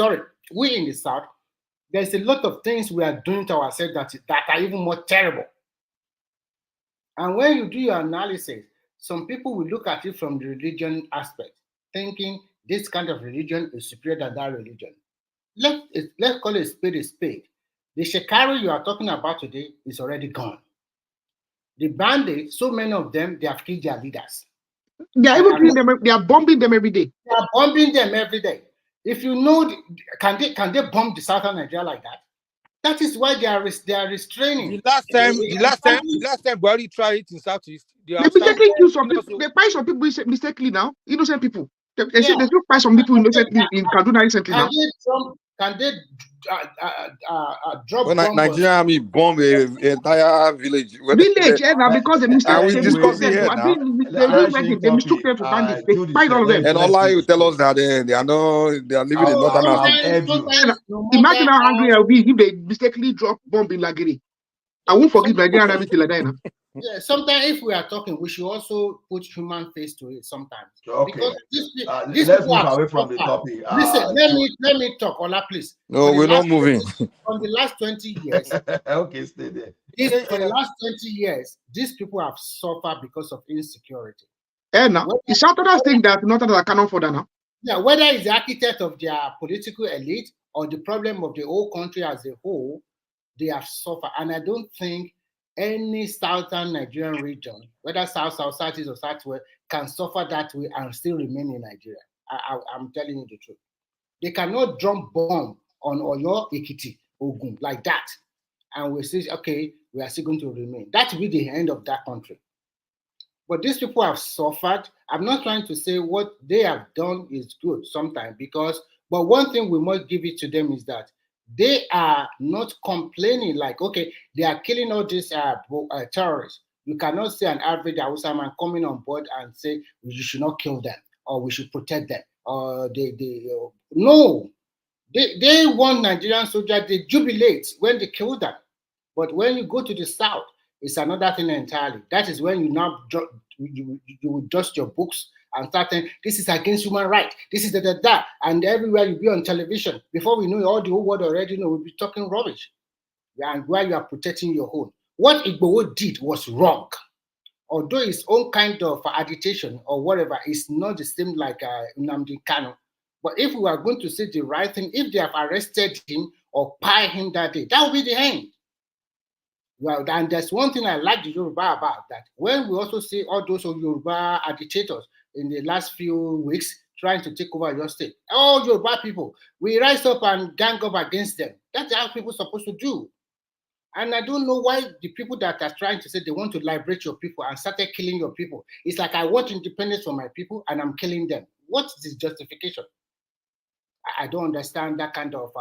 J: a lot of things we are doing to ourselves that are even more terrible. And when you do your analysis, some people will look at it from the religion aspect, thinking this kind of religion is superior than that religion. Let's call it a spade a spade. The Shekari you are talking about today is already gone. The bandits, so many of them, they have killed their leaders.
B: They are even killing them. They are bombing them every day.
J: They are bombing them every day. If you know, can they bomb the southern Nigeria like that? That is why they are restraining.
H: The last time Buhari tried it in Southeast,
B: they mistakenly kill some people. They find some people mistakenly now, innocent people. They still find some people innocently in Kaduna recently now.
J: Can they drop
D: when Nigerian army bomb an entire village?
B: Because they mistakenly they mistook them for bandits. They find all of them.
D: And Allah will tell us that they are living in northern Africa.
B: Imagine how angry I'll be if they mistakenly drop bomb in Lagiri. I won't forgive Nigerian army till I die now.
J: Yeah, sometimes if we are talking, we should also put human face to it sometimes.
O: Okay.
J: Because
O: let's move away from the topic.
J: Listen, let me talk, Ola, please.
D: No, we're not moving.
J: On the last 20 years.
O: Okay, stay there.
J: For the last 20 years, these people have suffered because of insecurity.
B: Now, it's Southerners think that Northerners cannot afford that now.
J: Yeah, whether it's the architect of their political elite or the problem of the whole country as a whole, they have suffered. And I don't think any southern Nigerian region, whether south, southeast, or southwest, can suffer that way and still remain in Nigeria. I'm telling you the truth. They cannot drop bomb on Oyo, Ekiti, Ogun like that. And we say, okay, we are still going to remain. That will be the end of that country. But these people have suffered. I'm not trying to say what they have done is good sometimes but one thing we must give it to them is that they are not complaining like, okay, they are killing all these terrorists. You cannot see an average Hausa man coming on board and say, you should not kill them or we should protect them. No, they want Nigerian soldiers, they jubilate when they kill them. But when you go to the south, it's another thing entirely. That is when you now you adjust your books and start saying, this is against human rights, this is that, and everywhere you be on television. Before we know it, all the whole world already know we'll be talking rubbish. And where you are protecting your own. What Igboho did was wrong. Although his own kind of agitation or whatever is not the same like Nnamdi Kanu, But if we are going to say the right thing, if they have arrested him or pie him that day, that will be the end. Well, and there's one thing I like the Yoruba about that. When we also see all those Yoruba agitators in the last few weeks trying to take over your state, all Yoruba people, we rise up and gang up against them. That's how people are supposed to do. And I don't know why the people that are trying to say they want to liberate your people and started killing your people. It's like I want independence for my people and I'm killing them. What's this justification? I don't understand that kind of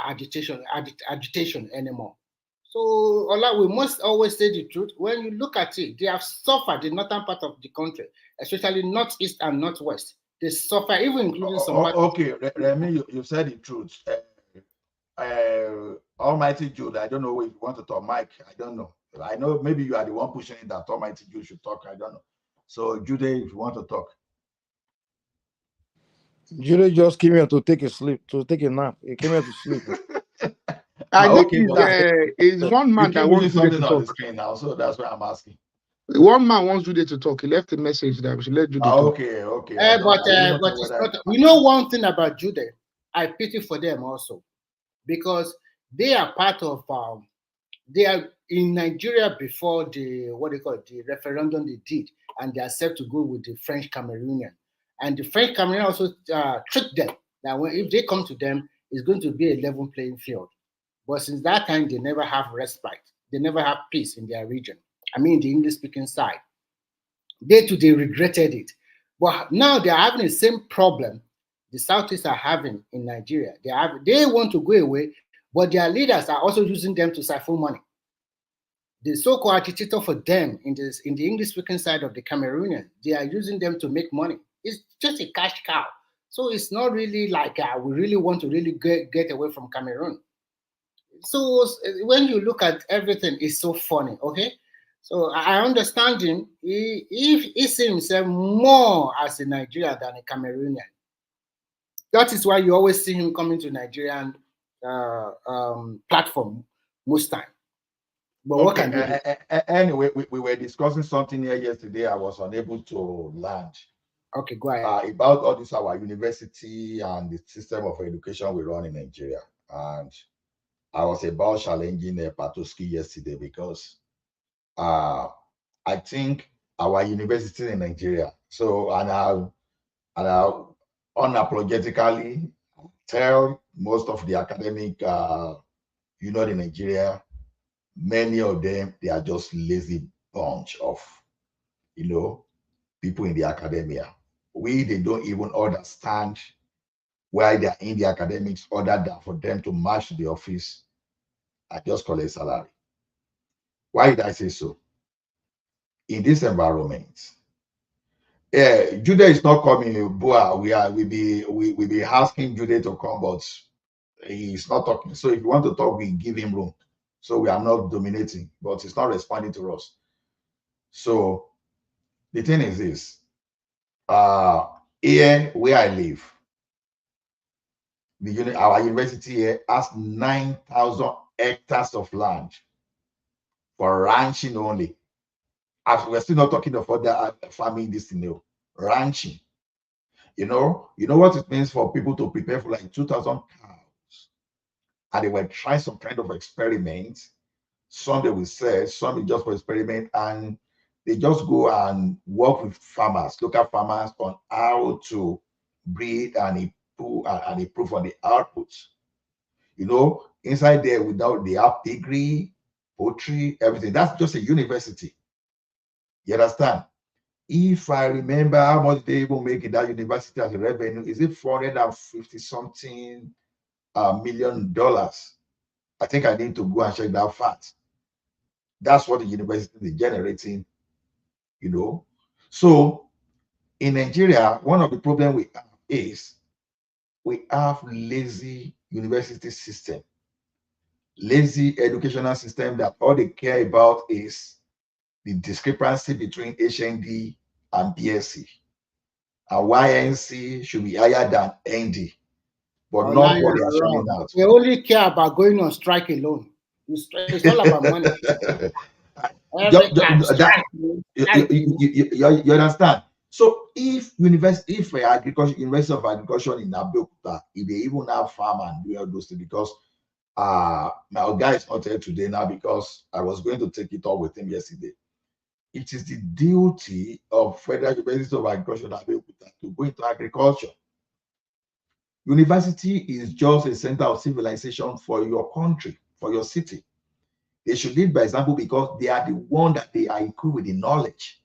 J: agitation anymore. So, Ola, we must always say the truth. When you look at it, they have suffered the northern part of the country, especially northeast and northwest. They suffer, even including some.
O: Okay, Remy, you said the truth. Almighty Jude, I don't know if you want to talk, Mike. I don't know. I know maybe you are the one pushing it that Almighty Jude should talk. I don't know. So, Jude, if you want to talk.
H: Jude just came here to take a nap. He came here to sleep.
B: I think it's one man that wants Jude to talk.
O: On the screen now, so that's why I'm asking.
B: One man wants Jude to talk. He left a message that we should let Jude talk.
O: Okay.
J: But it's not, we know one thing about Jude. I pity for them also, because they are part of they are in Nigeria before the referendum they did, and they are set to go with the French Cameroonian. And the French Cameroonian also tricked them that if they come to them, it's going to be a level playing field. But since that time, they never have respite. They never have peace in their region. I mean, the English-speaking side. They regretted it. But now they are having the same problem the Southeast are having in Nigeria. They want to go away, but their leaders are also using them to siphon money. The so-called agitator for them in the English-speaking side of the Cameroonian, they are using them to make money. It's just a cash cow. So it's not really like we really want to really get away from Cameroon. So when you look at everything, it's so funny, okay? So I understand him. He sees himself more as a Nigerian than a Cameroonian. That is why you always see him coming to Nigerian platform most time. But what can you do?
O: Anyway, we were discussing something here yesterday. I was unable to land.
J: Okay, go ahead.
O: About all this, our university and the system of education we run in Nigeria. And I was about challenging Patoski yesterday because I think our university in Nigeria, and I'll unapologetically tell most of the academic in Nigeria, many of them, they are just lazy bunch of, people in the academia. They don't even understand why they are in the academics other than for them to march to the office and just collect salary. Why did I say so? In this environment, Jude is not coming. Boa, we be asking Jude to come, but he's not talking. So if you want to talk, we give him room. So we are not dominating, but he's not responding to us. So the thing is this: here where I live, our university here has 9,000 hectares of land for ranching only. As we're still not talking of other farming, this thing, ranching. You know what it means for people to prepare for like 2,000 cows, and they were trying some kind of experiment. Some they will sell, some just for experiment, and they just go and work with farmers, local farmers, on how to breed and improve on the output. Inside there, without the piggery, poultry, everything. That's just a university. You understand? If I remember how much they even make in that university as a revenue, is it $450-something million? I think I need to go and check that fact. That's what the university is generating, So in Nigeria, one of the problems we have is we have lazy university system, lazy educational system that all they care about is the discrepancy between HND and BSc. And YNC should be higher than ND, but not what they are showing out.
J: We only care about going on strike alone. It's all about money.
O: You understand? So if University of Agriculture in Abeokuta, if they even have farm and do all those things, because my guy is not here today now because I was going to take it up with him yesterday. It is the duty of Federal University of Agriculture in Abeokuta to go into agriculture. University is just a center of civilization for your country, for your city. They should lead by example because they are the one that they are equipped with the knowledge.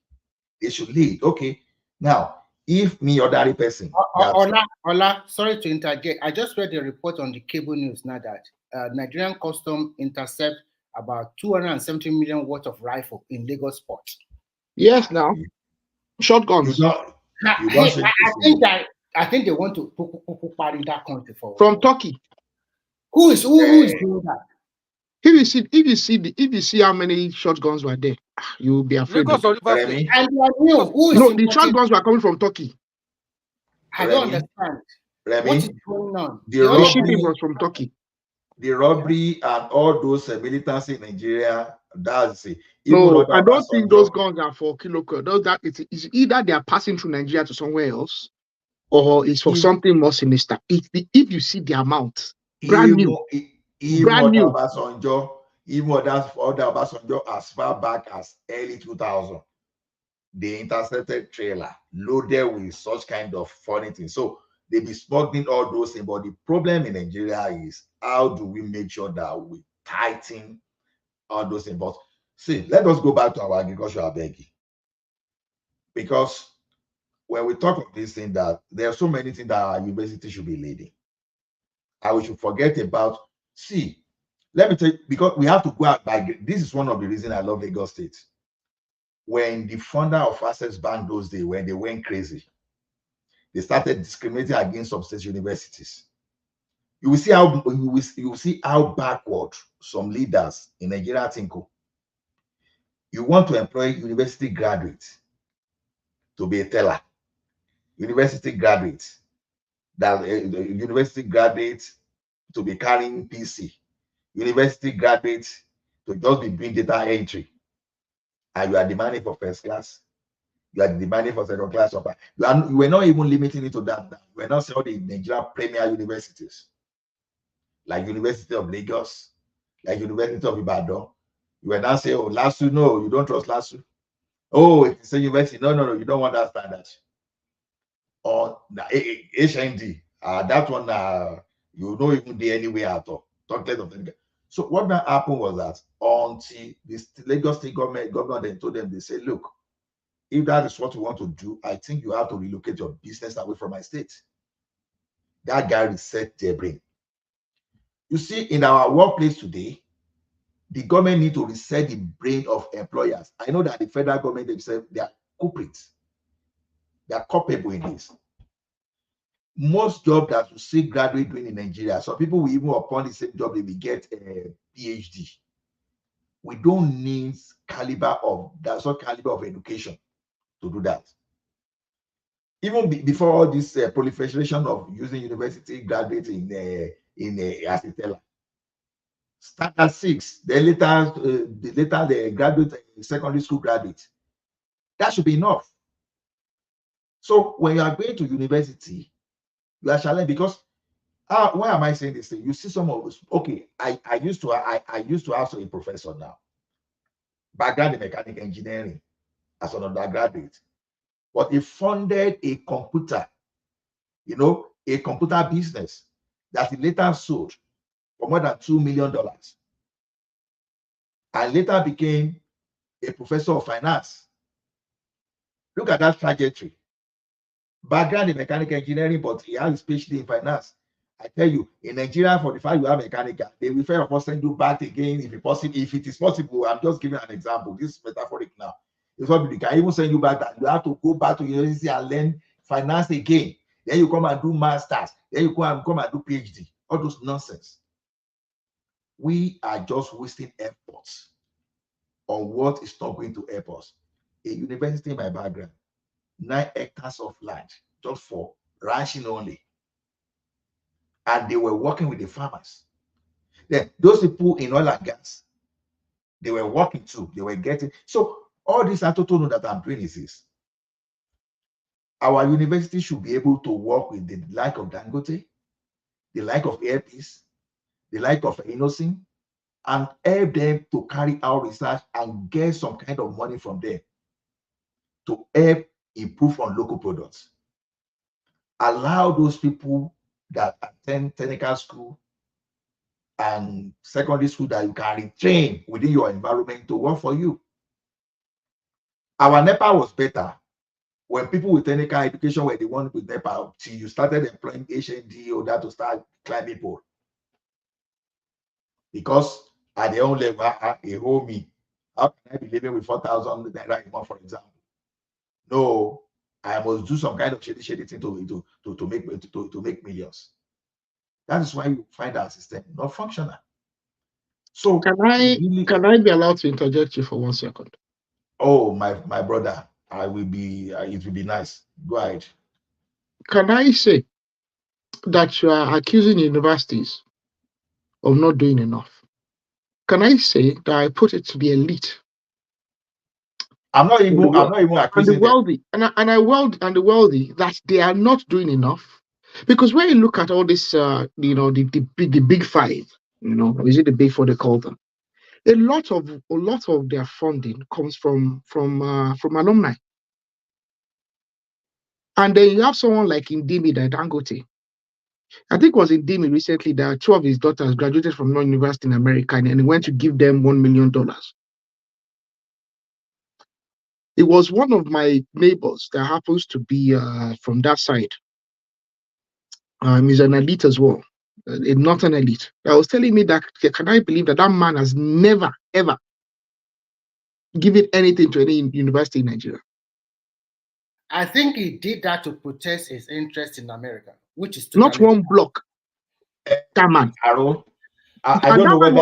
O: They should lead. Okay. Now, if me or that person.
J: Ola, sorry to interject. I just read the report on the cable news now that Nigerian Custom intercept about 270 million worth of rifle in Lagos port.
B: Yes, now shotguns.
J: I think they want to party that country for
B: from Turkey.
J: Who is doing that?
B: If you see how many shotguns were there, you will be afraid.
J: And the
B: shotguns were coming from Turkey.
J: I don't understand. What is going on?
O: The
B: shipping was from Turkey.
O: The robbery and all those militancy in Nigeria, that's it.
B: No, I don't think those guns are for Kiloko. It's either they are passing through Nigeria to somewhere else, or it's for something more sinister. If you see the amount, brand new.
O: Even Obasanjo as far back as early 2000, they intercepted trailer loaded with such kind of funny things. So they be smuggling all those things. But the problem in Nigeria is how do we make sure that we tighten all those things? But see, let us go back to our agriculture, Abegi. Because when we talk of this thing, that there are so many things that our university should be leading. And we should forget about, see, let me tell you, because we have to go out by, this is one of the reasons I love Lagos State. When the founder of Access Bank those days, when they went crazy, they started discriminating against some state universities. You will see how backward some leaders in Nigeria think. You want to employ university graduates to be a teller, university graduates to be carrying PC, university graduates to just be doing data entry, and you are demanding for first class. You are demanding for second class offer. You were not even limiting it to that. You were not saying all the Nigerian premier universities, like University of Lagos, like University of Ibadan. You were not saying, oh, LASU, no, you don't trust LASU. Oh, it's a university. No, you don't want that standard. Or HND, that one, you don't even do anywhere at all. Talk less of anything. So what that happened was that until this Lagos State governor then told them, they say, look, if that is what you want to do, I think you have to relocate your business away from my state. That guy reset their brain. You see, in our workplace today, the government need to reset the brain of employers. I know that the federal government themselves, they are culprits. They are culpable in this. Most jobs that you see graduate doing in Nigeria, some people will even upon the same job, they will get a PhD. We don't need caliber of education to do that. Even before all this proliferation of using university graduates in as a teller, start at 6, then later the graduate secondary school graduate. That should be enough. So when you are going to university, you are challenged because why am I saying this thing? You see some of us. Okay, I used to have a professor now, background in mechanical engineering as an undergraduate, but he funded a computer, a computer business that he later sold for more than $2 million, and later became a professor of finance. Look at that trajectory. Background in mechanical engineering, but he has his PhD in finance. I tell you, in Nigeria, for the fact you have mechanical, they will fair of send you back again if it is possible. I'm just giving an example. This is metaphoric now. It's what they can even send you back that you have to go back to university and learn finance again. Then you come and do masters. Then you come and do PhD. All those nonsense. We are just wasting efforts on what is not going to help us. A university in my background, 9 hectares of land just for ranching only. And they were working with the farmers. Then those people in oil and gas, they were working too. They were getting. So all this I told you that I'm doing is this. Our university should be able to work with the like of Dangote, the like of Airpeace, the like of Innocent, and help them to carry out research and get some kind of money from them to help improve on local products. Allow those people that attend technical school and secondary school that you can retrain within your environment to work for you. Our NEPA was better when people with technical education were the one with NEPA till you started employing HND or that to start climbing people. Because at their own level, a whole me, how can I be living with 4,000 naira a month, for example? No, I must do some kind of shady thing to make millions. That is why you find our system not functional. So
B: can I be allowed to interject you for 1 second?
O: Oh, my brother, I will be. It will be nice. Go ahead.
B: Can I say that you are accusing universities of not doing enough? Can I say that I put it to the elite?
O: I'm not even accusing
B: the wealthy, and the wealthy that they are not doing enough, because when you look at all this, the big five, is it the big four they call them? A lot of their funding comes from alumni, and then you have someone like Indimi that Dangote. I think it was Indimi recently that 2 of his daughters graduated from non-university in America, and he went to give them $1 million. It was one of my neighbors that happens to be from that side. He's an elite as well, not an elite. I was telling me that, can I believe that man has never, ever given anything to any university in Nigeria?
J: I think he did that to protest his interest in America, which is
B: not one block. That man.
O: I don't know whether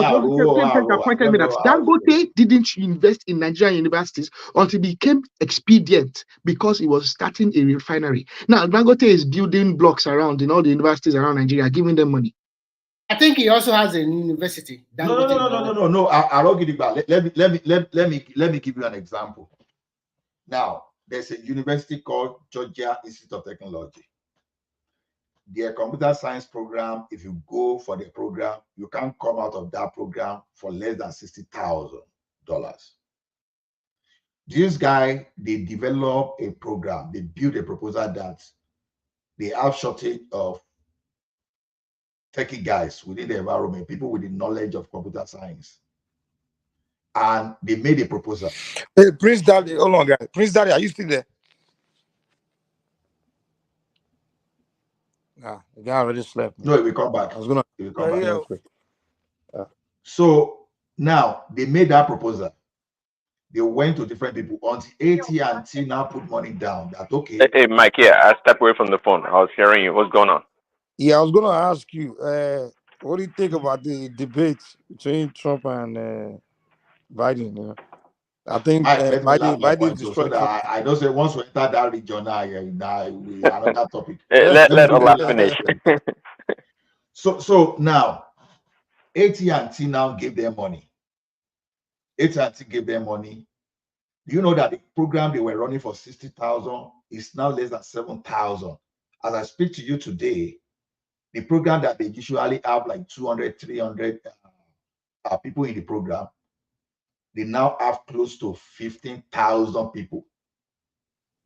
B: Dangote didn't invest in Nigerian universities until it became expedient because he was starting a refinery. Now Dangote is building blocks around in all the universities around Nigeria, giving them money.
J: I think he also has a university.
O: No. I'll give it back. Let me give you an example. Now there's a university called Georgia Institute of Technology. Their computer science program, if you go for the program, you can't come out of that program for less than $60,000. This guy, they develop a program, they build a proposal that they have shortage of techie guys within the environment, people with the knowledge of computer science. And they made a proposal.
D: Hey, Prince Daddy, hold on, guys. Prince Daddy, are you still there? Nah, the guy already slept.
O: No, he will come back.
D: I was gonna.
O: He will come back. So now they made that proposal. They went to different people until AT&T now put money down. That okay.
C: Hey, Mike, yeah, I stepped away from the phone. I was hearing you. What's going on?
D: Yeah, I was gonna ask you, what do you think about the debate between Trump and Biden? I think Biden destroyed Trump.
O: I don't say once we enter that region, another topic.
C: Let Ola finish.
O: So now, AT&T now gave them money. AT&T gave them money. Do you know that the program they were running for 60,000 is now less than 7,000? As I speak to you today, the program that they usually have like 200, 300 people in the program, they now have close to 15,000 people.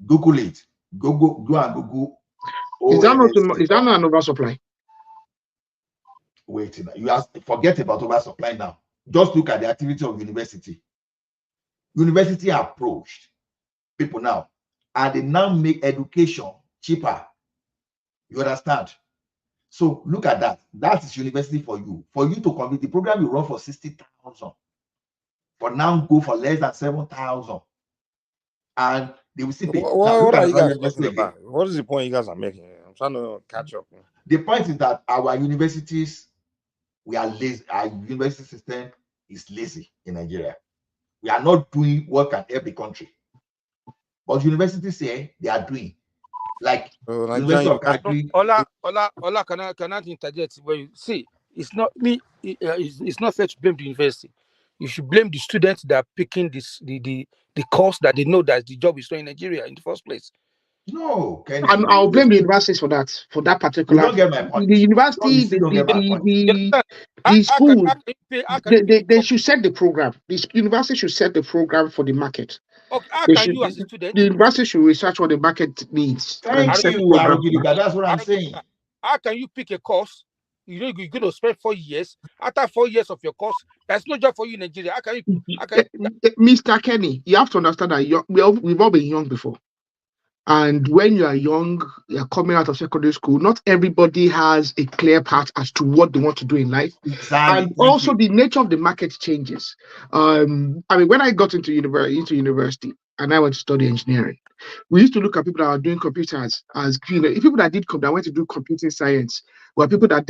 O: Google it. Go and Google.
B: Is that not an oversupply?
O: Wait, forget about oversupply now. Just look at the activity of university. University approached people now, and they now make education cheaper. You understand? So look at that. That is university for you. For you to complete the program, you run for 60,000. For now, go for less than 7,000. And they will see.
D: What are you guys talking about? What is the point you guys are making? I'm trying to catch up.
O: The point is that our universities, we are lazy. Our university system is lazy in Nigeria. We are not doing what can help the country. But universities say they are doing. Like University of Agri.
H: Ola, can I interject? Well, you see, it's not me. It's not fair to blame the university. You should blame the students that are picking the course that they know that the job is done in Nigeria in the first place.
O: No, Kenny.
B: And I'll blame the universities for that particular.
O: You don't get my point.
B: The university,
O: You don't get my point.
B: the school, they should set the program. The university should set the program for the market.
H: Okay, how
B: They
H: can
B: should,
H: you as a student?
B: the university should research what the market needs.
O: Thank
B: And set
O: you,
B: program.
O: That's what I'm saying.
H: How can you pick a course? You know you're going to spend 4 years. After 4 years of your course, there's no job for you in Nigeria. How can you
B: Mr. Kenny, you have to understand that we've all been young before. And when you are young, you're coming out of secondary school, not everybody has a clear path as to what they want to do in life.
O: Exactly.
B: And also the nature of the market changes. I mean, when I got into university and I went to study engineering, we used to look at people that are doing computers as people that went to do computing science were people that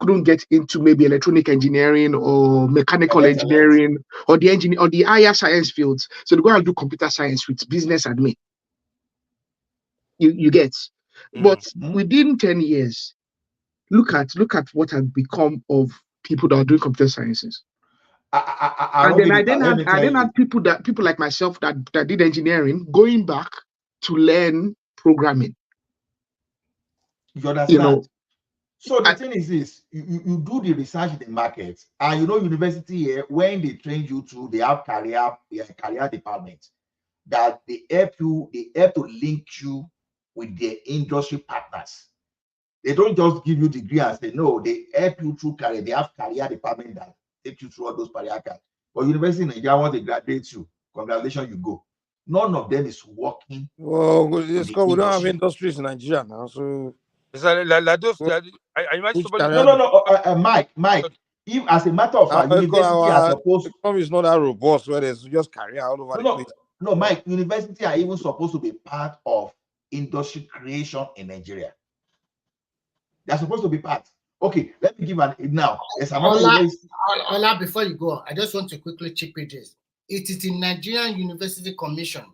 B: couldn't get into maybe electronic engineering or mechanical engineering or the higher science fields. So they go and do computer science with business admin. You get, but within 10 years, look at what has become of people that are doing computer sciences. I then had people like myself that did engineering going back to learn programming.
O: You understand? So the thing is this: you do the research in the market, and university here, when they train you to, they have career department that they help to link you with their industry partners. They don't just give you degree and say no, they help you through career. They have career department that take you through all those career cards. But university in Nigeria, once they graduate you, congratulations, you go. None of them is working.
H: Well, we don't have industries in Nigeria now, so it's like those. I imagine somebody.
O: No, Mike. If as a matter of fact, university are supposed.
H: The economy is not that robust where there's just career all over the place.
O: No, Mike. University are even supposed to be part of industry creation in Nigeria. They're supposed to be part. Okay, let me give now.
J: Ola, before you go, I just want to quickly chip in this. It is the Nigerian University Commission,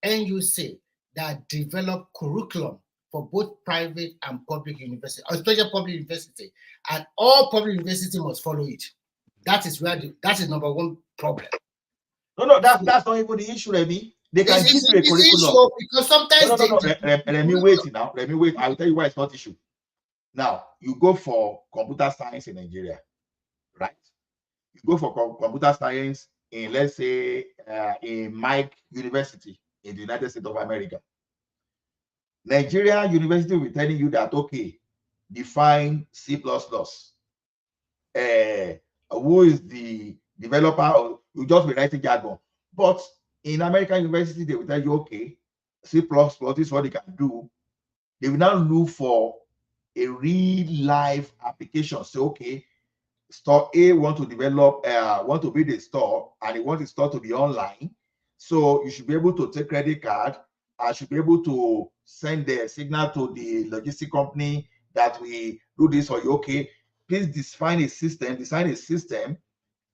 J: NUC, that develop curriculum for both private and public university, especially public university, and all public university must follow it. That is number one problem.
O: No, that's not even the issue, Remy. They can give you a curriculum.
J: Because sometimes
O: Let me wait now. Let me wait. I'll tell you why it's not issue. Now, you go for computer science in Nigeria, right? You go for computer science in, let's say, in Mike University in the United States of America. Nigeria University will be telling you that, okay, define C++. Who is the developer? You just be writing jargon. But in American University, they will tell you, okay, C++ is what they can do. They will now look for a real life application. So, okay, store A want to develop, want to build a store, and they want the store to be online. So you should be able to take credit card. I should be able to send the signal to the logistic company that we do this for you. Okay, please design a system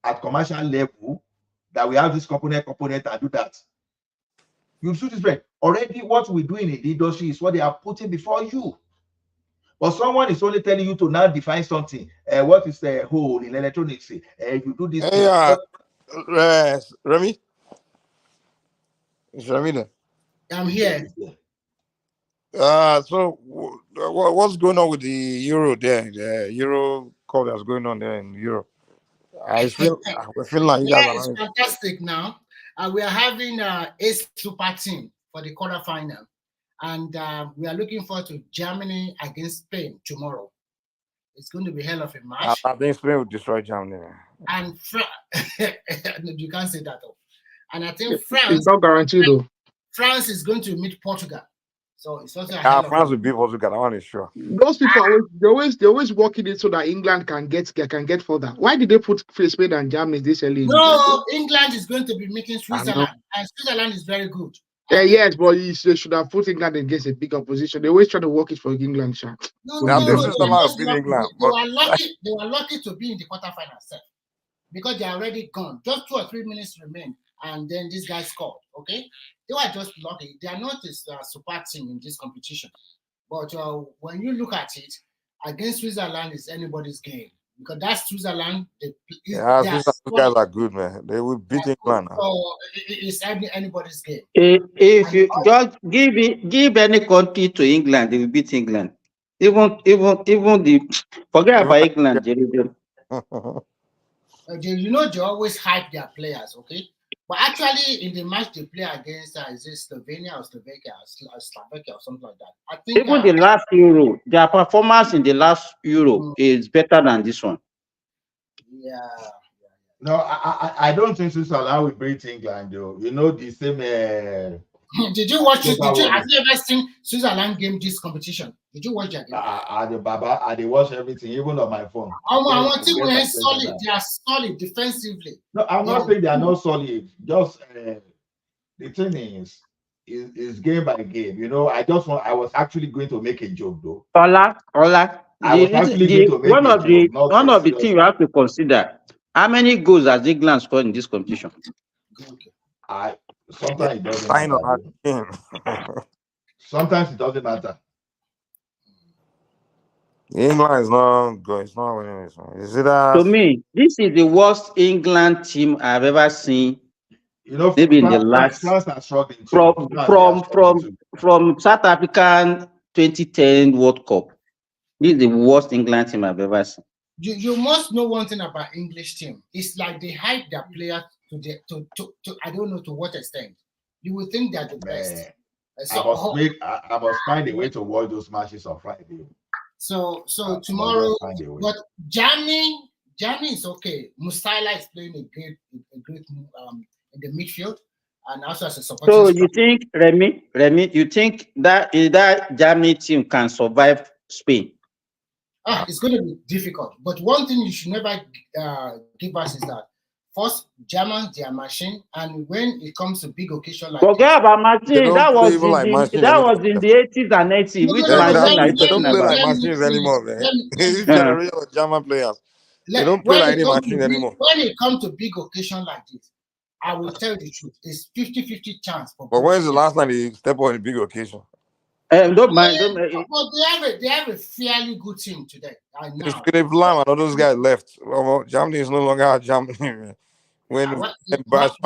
O: at commercial level that we have this component and do that. You see this right? Already what we're doing in the industry is what they are putting before you. But someone is only telling you to now define something. What is the whole in electronics? You do this.
H: Remy? Is Remy there?
J: I'm here.
H: So what's going on with the Euro there? The Euro Cup that's going on there in Europe. I feel like you guys
J: are fantastic now. We are having a super team for the quarterfinal. And we are looking forward to Germany against Spain tomorrow. It's going to be hell of a match.
H: I think Spain will destroy Germany.
J: And you can't say that though. And I think France.
B: It's not guaranteed though.
J: France is going to meet Portugal. So it's also a
H: France will beat Portugal. That one is sure.
B: Those people always working it so that England can get further. Why did they put Spain and Germany this early?
J: No, England is going to be meeting Switzerland, and Switzerland is very good.
B: Yes, but they should have put England against a big opposition. They always try to work it for England, sure.
J: They were lucky to be in the quarterfinals because they are already gone. Just 2 or 3 minutes remain, and then this guy scored. Okay, they were just lucky. They are not a super team in this competition. But when you look at it, against Switzerland is anybody's game. because that's Switzerland.
D: Yeah, those guys are good, man. They will beat England.
J: So it's anybody's game.
I: If you just give any country to England, they will beat England. Even the forget about England,
J: they always hype their players, okay? But actually, in the match they play against, is it Slovenia or Slovakia or something like that? I think
I: even the last Euro, their performance in the last Euro is better than this one.
J: Yeah.
O: No, I don't think Switzerland will beat England, though. You know, the same.
J: Did you watch it? Have you ever seen Switzerland game this competition? Did you watch that game?
O: I watch everything, even on my phone.
J: I want to say solid. They are solid defensively.
O: No, I'm not saying they are not solid. Just the thing is game by game. You know, I was actually going to make a joke, though.
I: Ola.
O: One
I: of the things you have to consider: how many goals has England scored in this competition?
O: Sometimes it doesn't matter. Sometimes it doesn't matter.
D: England is not good. It's not winning this one.
I: To me, this is the worst England team I've ever seen.
O: You know,
I: maybe in the last from South African 2010 World Cup. This is the worst England team I've ever seen.
J: You must know one thing about English team. It's like they hype their players to I don't know to what extent. You would think they're the best.
O: I must find a way to watch those matches on Friday.
J: So tomorrow, but Germany is okay. Musiala is playing a great in the midfield and also as a supporting.
I: So you think Remy, you think that Germany team can survive Spain?
J: It's going to be difficult. But one thing you should never give us is that first, Germans, they are machine, and when it comes to big occasion like
I: forget about machine, that was in the 80s and 90s. Which machine are you talking
D: about? They don't play like machines anymore, man. This generation of German players, they don't play like any machine anymore.
J: When it comes to big occasion like this, I will tell you the truth. It's 50-50 chance.
D: But when is the last time they step on a big occasion?
I: Don't mind.
J: But they have a fairly good team today.
D: Philip Lam and all those guys left. Well, Germany is no longer Germany. When
I: the last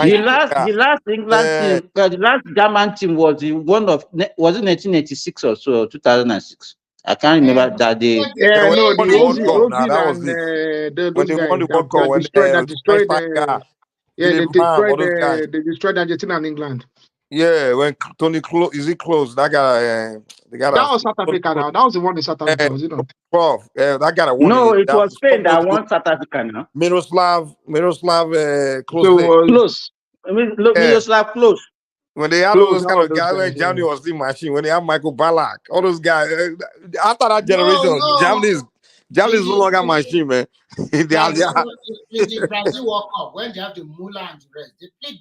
I: England team, the last German team was it 1986 or so, or 2006? I can't remember that day.
B: Yeah, no, the Ozil
D: that was it. When they won the World Cup,
B: they destroyed Argentina and England.
D: Yeah, when Tony Close, that guy,
B: that was South Africa now. That was the one in South Africa, was it not?
D: That guy won.
I: No, it was Spain that won South Africa now.
D: Miroslav Klose.
I: Miroslav Klose.
D: When they had all those kind of guys, when Germany was the machine, when they had Michael Ballack, all those guys, after that generation, Germany is no longer machine, man.
J: In the Brazil World Cup, when they have the Muller and the rest, they play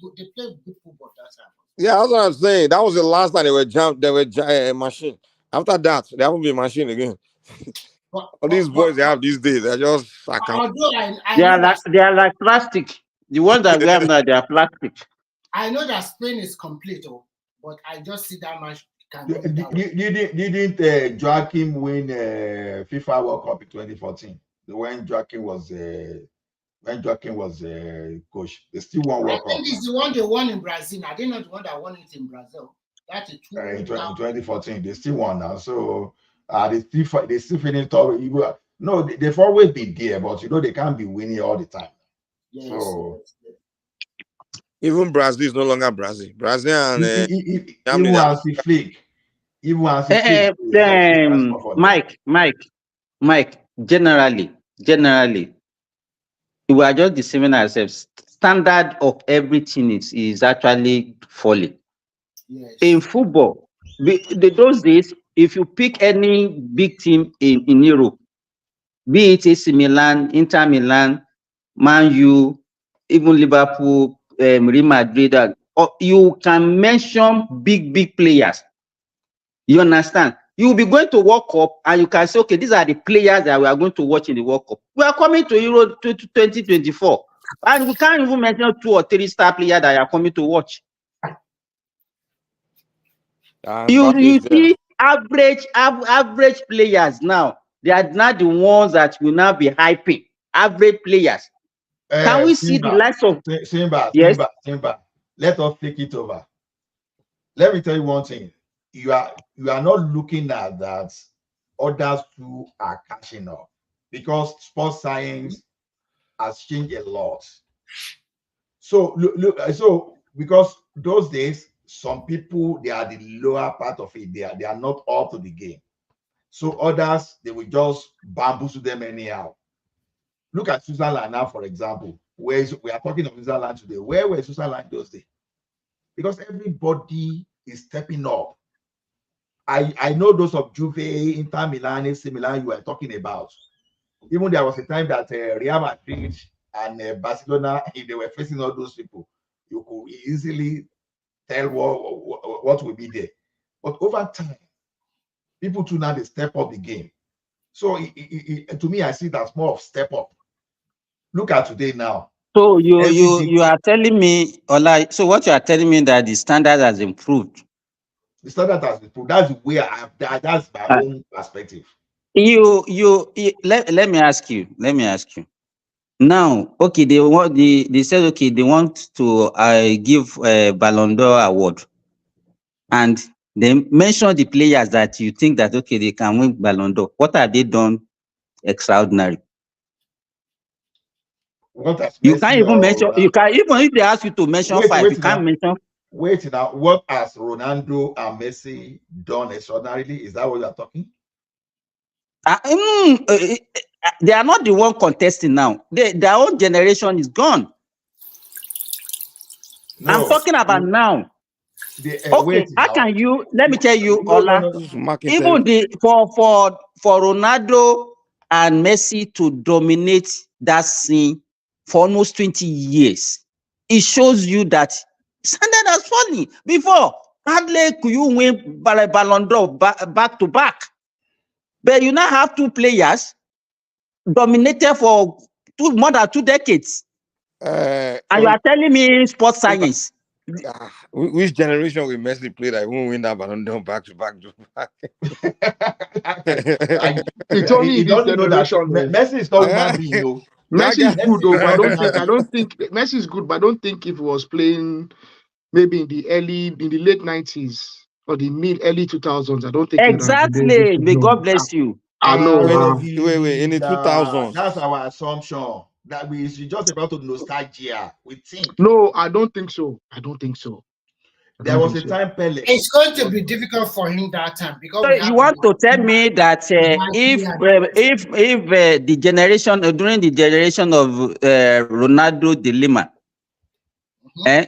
J: good football that time.
D: Yeah, that's what I'm saying. That was the last time they were machine. After that, they haven't been machine again. All these boys they have these days, they're just
I: they are like plastic. The ones that we have now, they are plastic.
J: I know that Spain is complete, but I just see that match.
O: Didn't Joachim win FIFA World Cup in 2014? When Joachim was coach, they still won World Cup.
J: I think it's the one they won in Brazil. I didn't know the one that won it in Brazil. That's a
O: in 2014, they still won now. So they still finished top. No, they've always been there, but they can't be winning all the time.
J: Yes.
O: So
D: even Brazil is no longer Brazil. Brazil and
O: even Hansi Flick.
I: Mike. Generally, we are just deceiving ourselves. Standard of everything is actually falling.
J: Yes.
I: In football, those days, if you pick any big team in Europe, be it AC Milan, Inter Milan, Man U, even Liverpool, Real Madrid, you can mention big players. You understand? You will be going to World Cup and you can say, okay, these are the players that we are going to watch in the World Cup. We are coming to Euro 2024 and we can't even mention 2 or 3 star players that are coming to watch. You see average players now. They are not the ones that will now be hyping. average players. Can we see the likes of
O: Simba? Let us take it over. Let me tell you one thing. You are not looking at that others too are catching up, because sports science has changed a lot. So look, so because those days, some people, they are the lower part of it. They are not up to the game. So others, they will just bamboozle them anyhow. Look at Switzerland now, for example. We are talking of Switzerland today. Where were Switzerland those days? Because everybody is stepping up. I know those of Juve, Inter Milan, AC Milan you were talking about. Even there was a time that Real Madrid and Barcelona, if they were facing all those people, you could easily tell what will be there. But over time, people too now, they step up the game. So to me, I see that's more of step up. Look at today now.
I: So you are telling me, Ola, so what you are telling me that the standard has improved?
O: The standard has improved. That's the way that's my own perspective.
I: Let me ask you. Now, okay, they said okay, they want to give a Ballon d'Or award, and they mention the players that you think that okay, they can win Ballon d'Or. What have they done extraordinary? You can't even mention. You can even if they ask you to mention five, you can't mention.
O: Wait now, what has Ronaldo and Messi done extraordinarily? Is that what you are talking?
I: They are not the one contesting now. Their own generation is gone. No. I'm talking about now. Okay, how can you? Let me tell you, Ola. Even for Ronaldo and Messi to dominate that scene for almost 20 years, it shows you that standard has fallen. Before, hardly could you win Ballon d'Or back to back. But you now have two players dominated for more than 2 decades. And you are telling me sports science.
D: Which generation will Messi play that won't win that Ballon d'Or back to back?
B: It's only in this generation.
O: Messi is not human being, though.
B: Messi is good, though, but I don't think Messi is good, but I don't think if he was playing maybe in the late 90s or the early 2000s, I don't think
I: exactly. May God bless you.
B: I know.
D: Wait, in the 2000s.
O: That's our assumption. That we just about to nostalgia. We think.
B: No, I don't think so.
O: There was a time Pele.
J: It's going to be difficult for him that time because
I: so you want to tell me that if the generation during the generation of Ronaldo de Lima,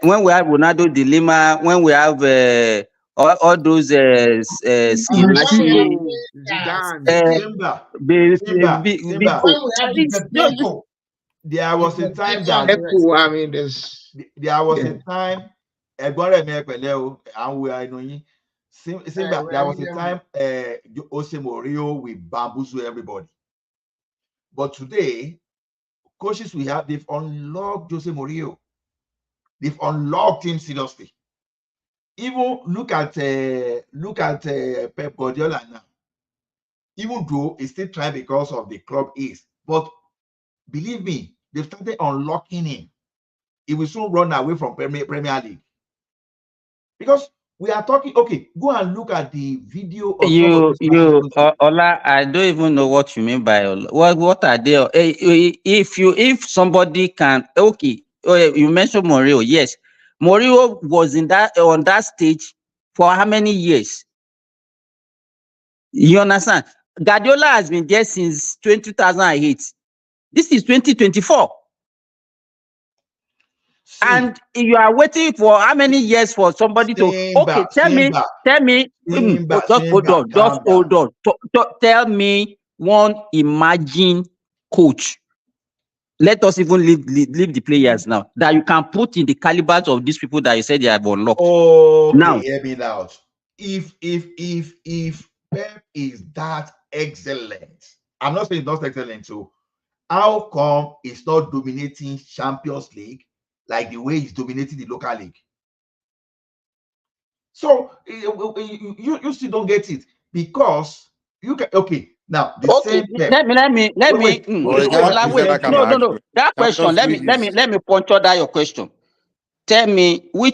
I: when we have Ronaldo de Lima, when we have all those
O: there was a time that there was a time there was a time Jose Mourinho will bamboozle everybody. But today, coaches we have, they've unlocked Jose Mourinho. They've unlocked him seriously. Even look at Pep Guardiola now. Even though he's still trying because of the club is, but believe me, they've started unlocking him. He will soon run away from Premier League. Because we are talking, okay, go and look at the video of
I: Ola, I don't even know what you mean by what are they? If somebody can, okay, you mentioned Mourinho, yes. Mourinho was on that stage for how many years? You understand? Guardiola has been there since 2008. This is 2024. And you are waiting for how many years for somebody to tell me, just hold on. Tell me one imagined coach. Let us even leave the players now that you can put in the calibers of these people that you said they have unlocked.
O: Okay, now hear me out. If Pep is that excellent, I'm not saying it's not excellent too. How come it's not dominating Champions League like the way he's dominating the local league? So you still don't get it because you can. Okay, Now, the
I: Okay,
O: same Pep.
I: let me
O: Wait.
I: No. That question, let me puncture that your question. Tell me who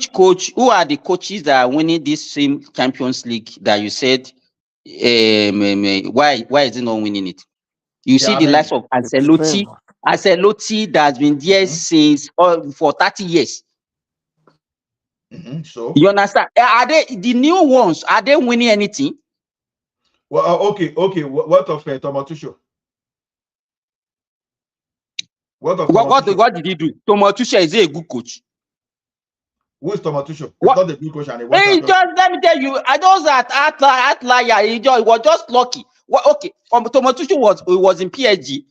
I: are the coaches that are winning this same Champions League that you said? Why is it not winning it? You see the likes of Ancelotti that has been there since for 30 years.
O: So
I: you understand? Are they the new ones? Are they winning anything?
O: Well, okay. What of Thomas Tuchel?
I: What did he do? Thomas Tuchel is a good coach.
O: Who is Thomas Tuchel? He's not a good coach, and
I: let me tell you, I those that outlier. He was just lucky. Thomas Tuchel was in PSG.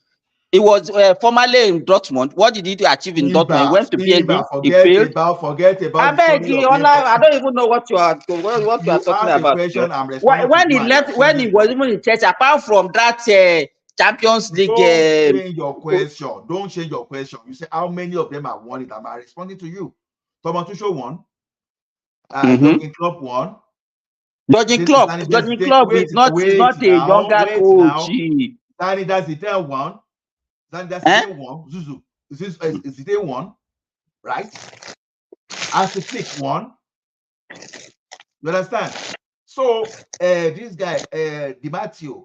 I: He was formerly in Dortmund. What did he achieve in Dortmund? He went to PSG. He failed.
O: Forget about.
I: I don't even know what you are talking about. When he left, when he was even in Chelsea, apart from that Champions League.
O: Don't change your question. You say how many of them have won it? Am I responding to you? Thomas Tuchel won. Jurgen Klopp won.
I: Jurgen Klopp is not a younger coach.
O: Danny Zidane won. Zuzu. Zidane won, right? Flick won. You understand? So this guy,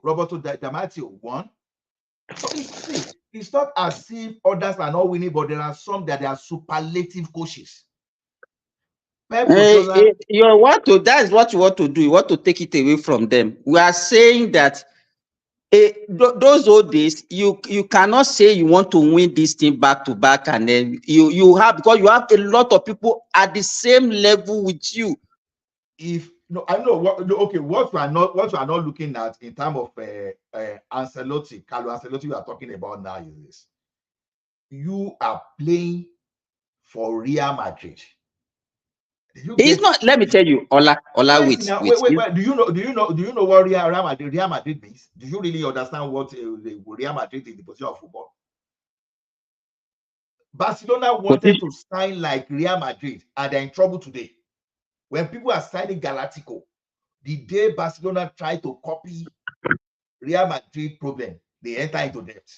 O: Roberto Di Matteo won. So it's not as if others are not winning, but there are some that they are superlative coaches.
I: That's what you want to do. You want to take it away from them. We are saying that those old days, you cannot say you want to win this thing back to back, and then you have a lot of people at the same level with you.
O: I know what we are not looking at in terms of Ancelotti, Carlo Ancelotti we are talking about now is this. You are playing for Real Madrid.
I: It's not. Let me tell you, Ola. Wait.
O: Do you know what Real Madrid means? Do you really understand what Real Madrid is in the position of football? Barcelona wanted to sign like Real Madrid, and they're in trouble today. When people are signing Galactico, the day Barcelona tried to copy Real Madrid problem, they enter into debt.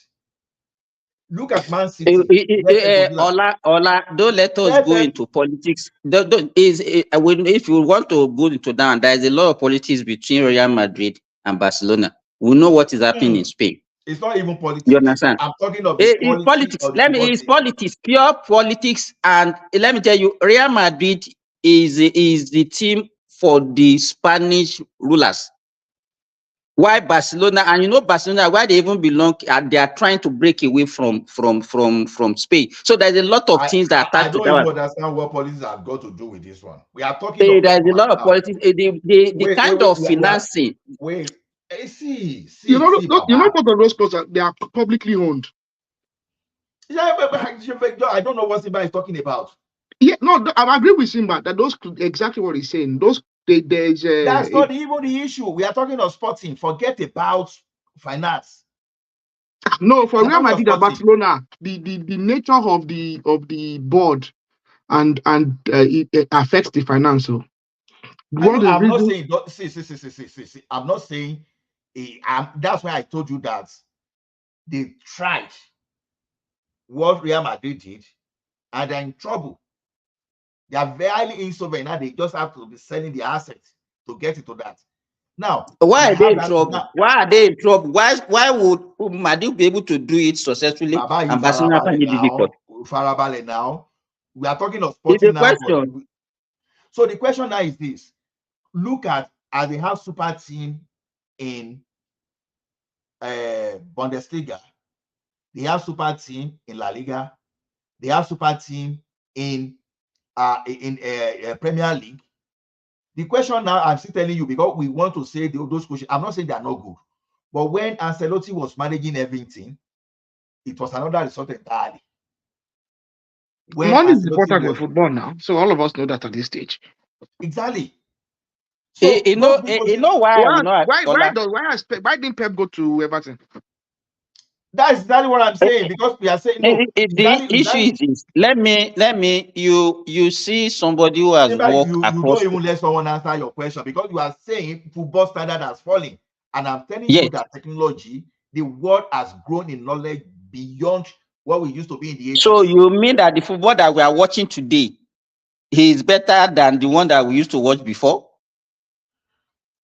O: Look at Man City.
I: Ola, don't let us go into politics. If you want to go into that, there is a lot of politics between Real Madrid and Barcelona. We know what is happening in Spain.
O: It's not even politics.
I: You understand?
O: I'm talking of
I: politics. It's politics, pure politics. And let me tell you, Real Madrid is the team for the Spanish rulers. Why Barcelona, and you know Barcelona, why they even belong, they are trying to break away from Spain. So there's a lot of things that
O: I don't even understand what politics have got to do with this one. We are talking.
I: There's a lot of politics. The kind of financing.
O: See.
B: You know, both of those clubs they are publicly owned.
O: Yeah, but I don't know what Simba is talking about.
B: Yeah, no, I agree with Simba that those exactly what he's saying.
O: That's not even the issue. We are talking of sporting. Forget about finance.
B: No, for Real Madrid and Barcelona, the nature of the board and it affects the financial.
O: I'm not saying. See. I'm not saying. That's why I told you that they tried what Real Madrid did, and they're in trouble. They are very insolvent now. They just have to be selling the assets to get into that. Now,
I: why are they in trouble? Why are they in trouble? Why would Madrid be able to do it successfully? And Barcelona find it difficult.
O: Farabale now. We are talking of sporting now. So the question now is this: look at as they have super team in Bundesliga, they have super team in La Liga, they have super team in Premier League. The question now I'm still telling you, because we want to say those coaches, I'm not saying they are not good, but when Ancelotti was managing everything, it was another result entirely.
B: Money is important in football now, so all of us know that at this stage.
O: Exactly.
I: So you know why?
B: Why didn't Pep go to Everton?
O: That's exactly what I'm saying, because we are saying no.
I: The issue is this. Let me. You see somebody who has worked across.
O: You don't even let someone answer your question, because you are saying football standard has fallen. And I'm telling
I: Yes.
O: you that technology, the world has grown in knowledge beyond what we used to be in the 80s.
I: So you mean that the football that we are watching today is better than the one that we used to watch before?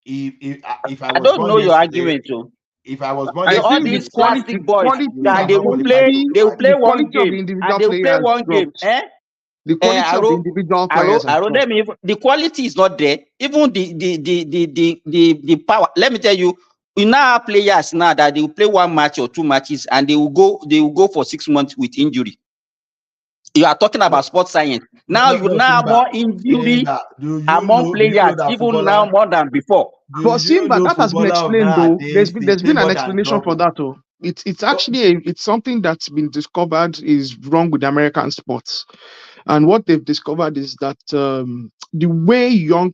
O: If I
I: I
O: was
I: don't
O: born
I: know your
O: yesterday,
I: argument, too.
O: if I was born
B: I
I: All
B: think
O: yesterday,
I: these plastic boys
O: you
I: that
O: cannot qualify to
I: they will play
B: the
I: one
B: quality of the
I: game
B: individual
I: and they will play
B: players
I: one game.
B: dropped. The quality of the individual players has dropped.
I: Let me the quality is not there. Even the power. Let me tell you, we now have players now that they will play one match or two matches and they will go for 6 months with injury. You are talking about sports science. Now you now have more injury among players, even now more than before.
B: But Simba, that has been explained though. There's been an explanation for that though. It's actually it's something that's been discovered is wrong with American sports. And what they've discovered is that the way young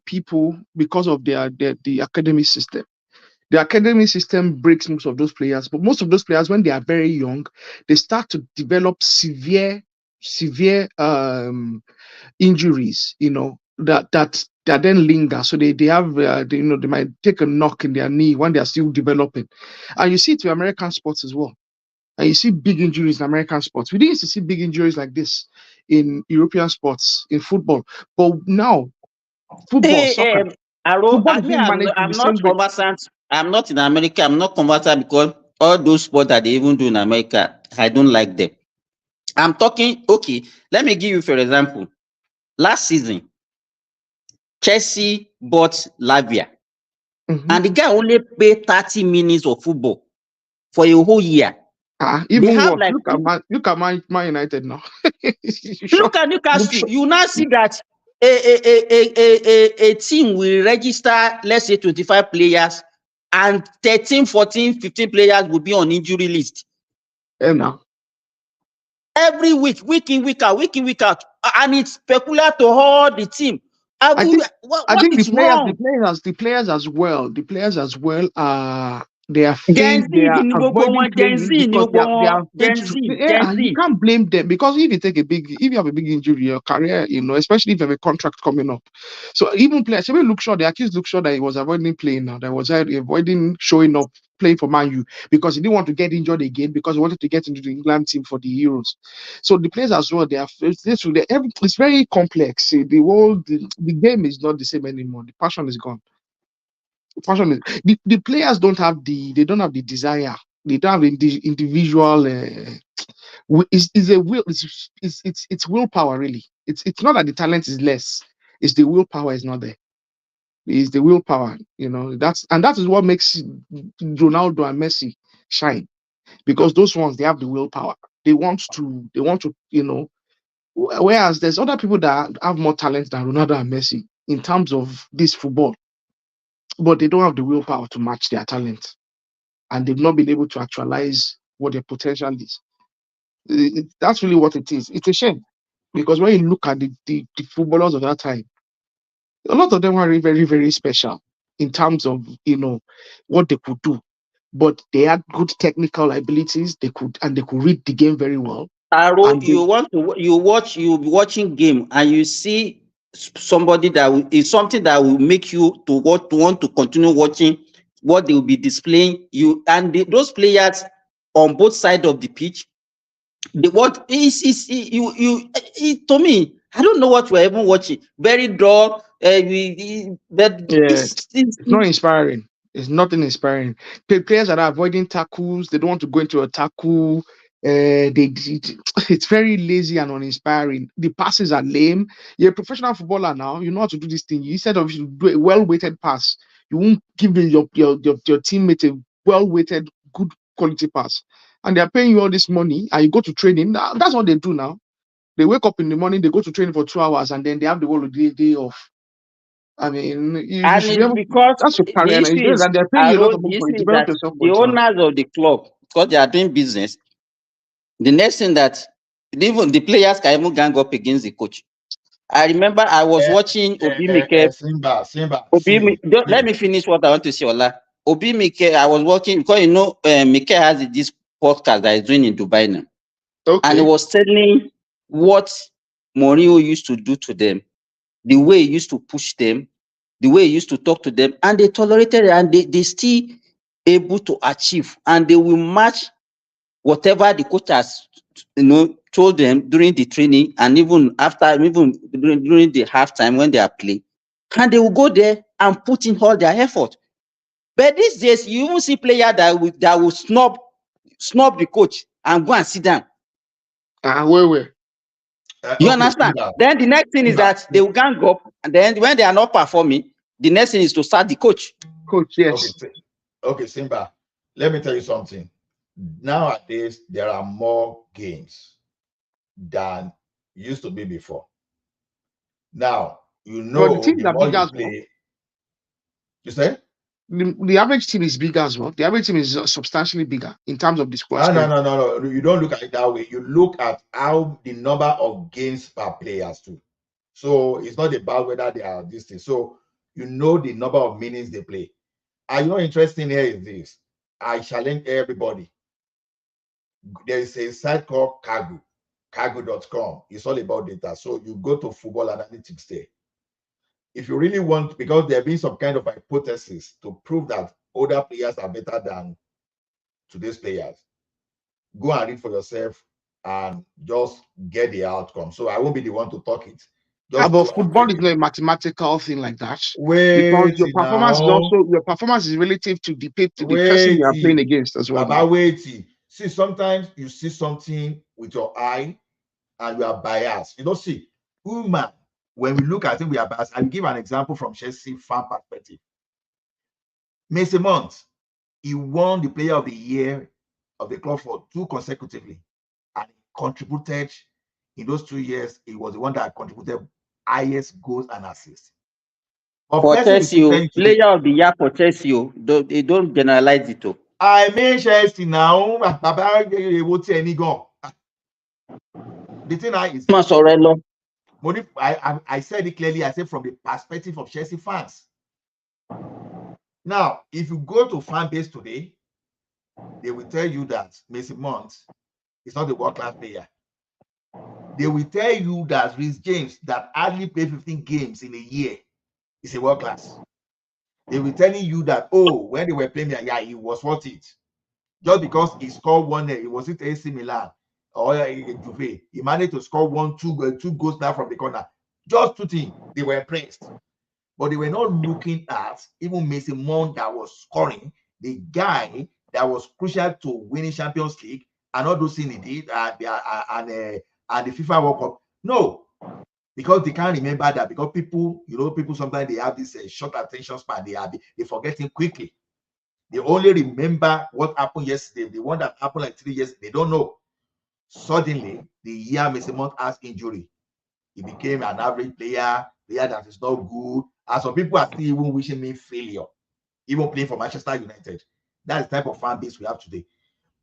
B: people, because of the academic system, the academic system breaks most of those players. But most of those players, when they are very young, they start to develop severe injuries. That then linger. So they have they might take a knock in their knee when they are still developing, and you see it with American sports as well. And you see big injuries in American sports. We didn't used to see big injuries like this in European sports, in football. But now, football, soccer, football is being managed in
I: I'm
B: the same
I: not
B: way.
I: conversant. I'm not in America. I'm not conversant because all those sports that they even do in America, I don't like them. I'm talking, okay, let me give you for example. Last season, Chelsea bought Lavia. And the guy only played 30 minutes of football for a whole year.
B: Even worse. Look at Man United now.
I: Look at Newcastle. You now see that a team will register, let's say 25 players, and 13, 14, 15 players will be on injury list.
B: Now.
I: Every week in, week out. And it's peculiar to all the team.
B: I think
I: is wrong?
B: The players as well are they are avoiding playing because they are afraid to. You can't blame them because if you have a big injury, your career, especially if you have a contract coming up. So even players, they accused Luke Shaw that he was avoiding playing now. That was avoiding showing up playing for Man U because he didn't want to get injured again because he wanted to get into the England team for the Euros. So the players as well, it's very complex. The game is not the same anymore. The passion is gone. The players don't have the desire. They don't have the individual. It's a will. It's willpower really. It's not that the talent is less. It's the willpower is not there. It's the willpower. That is what makes Ronaldo and Messi shine, because those ones they have the willpower. They want to. Whereas there's other people that have more talent than Ronaldo and Messi in terms of this football, but they don't have the willpower to match their talent, and they've not been able to actualize what their potential is. That's really what it is. It's a shame, because when you look at the footballers of that time, a lot of them were very, very special in terms of what they could do, but they had good technical abilities. They could read the game very well.
I: Aro, you be watching game and you see somebody that is something that will make you to want to continue watching what they will be displaying. Those players on both sides of the pitch. To me, I don't know what we're even watching. Very dull.
B: It's not inspiring. It's nothing inspiring. Players that are avoiding tackles, they don't want to go into a tackle. It's very lazy and uninspiring. The passes are lame. You're a professional footballer now. You know how to do this thing. Instead of do a well-weighted pass, you won't give your teammate a well-weighted, good quality pass. And they're paying you all this money, and you go to training. That's what they do now. They wake up in the morning, they go to training for 2 hours, and then they have the whole day off. I mean,
I: because
B: that's your career, and they're paying you a lot of money for it. Develop yourself.
I: The owners of the club, because they are doing business, the next thing that even the players can even gang up against the coach. I remember I was watching Obi Mike. Let me finish what I want to say, Ola. Obi Mike, I was watching because Mike has this podcast that he's doing in Dubai now. Okay. And he was telling what Mourinho used to do to them, the way he used to push them, the way he used to talk to them, and they tolerated it, and they still able to achieve, and they will match whatever the coach has, told them during the training, and even after, even during the halftime when they are playing, and they will go there and put in all their effort. But these days, you even see players that will snub the coach and go and sit down.
B: Where?
I: You understand? Then the next thing is that they will gang up, and then when they are not performing, the next thing is to start the coach.
B: Coach, yes.
O: Okay, Simba, let me tell you something. Nowadays, there are more games than used to be before. Now, the more you play, you say?
B: The average team is bigger as well. The average team is substantially bigger in terms of the squad.
O: No. You don't look at it that way. You look at how the number of games per players too. So it's not about whether they are this thing. So the number of minutes they play. And interesting here is this. I challenge everybody. There is a site called cargo.com. It's all about data. So you go to football analytics there. If you really want, because there have been some kind of hypothesis to prove that older players are better than today's players, go and read for yourself and just get the outcome. So I won't be the one to talk it.
B: But football is not a mathematical thing like that. Because your performance is relative to the person you are playing against as well.
O: See, sometimes you see something with your eye and you are biased. See, woman, when we look at it, we are biased. I'll give an example from Chelsea fan perspective. Mason Mount, he won the Player of the Year of the club for 2 consecutively, and he contributed in those 2 years. He was the one that contributed highest goals and assists.
I: For Chelsea, Player of the Year for Chelsea, they don't generalize it too.
O: I mean Chelsea now. The thing is, I said it clearly. I said from the perspective of Chelsea fans. Now, if you go to fan base today, they will tell you that Mason Mount is not a world-class player. They will tell you that Reece James, that hardly played 15 games in a year, is a world-class. They will telling you that, when they were playing, he was worth it. Just because he scored one, it wasn't AC Milan or Juve. He managed to score 2 goals now from the corner. Just 2 things. They were impressed. But they were not looking at even Mason Mount that was scoring, the guy that was crucial to winning Champions League and all those things he did and the FIFA World Cup. No, because they can't remember that, because people sometimes they have this short attention span. They forget it quickly. They only remember what happened yesterday. The one that happened like 3 years, they don't know. Suddenly, the year Mason Mount has injury, he became an average player that is not good. And some people are still even wishing me failure, even playing for Manchester United. That's the type of fan base we have today.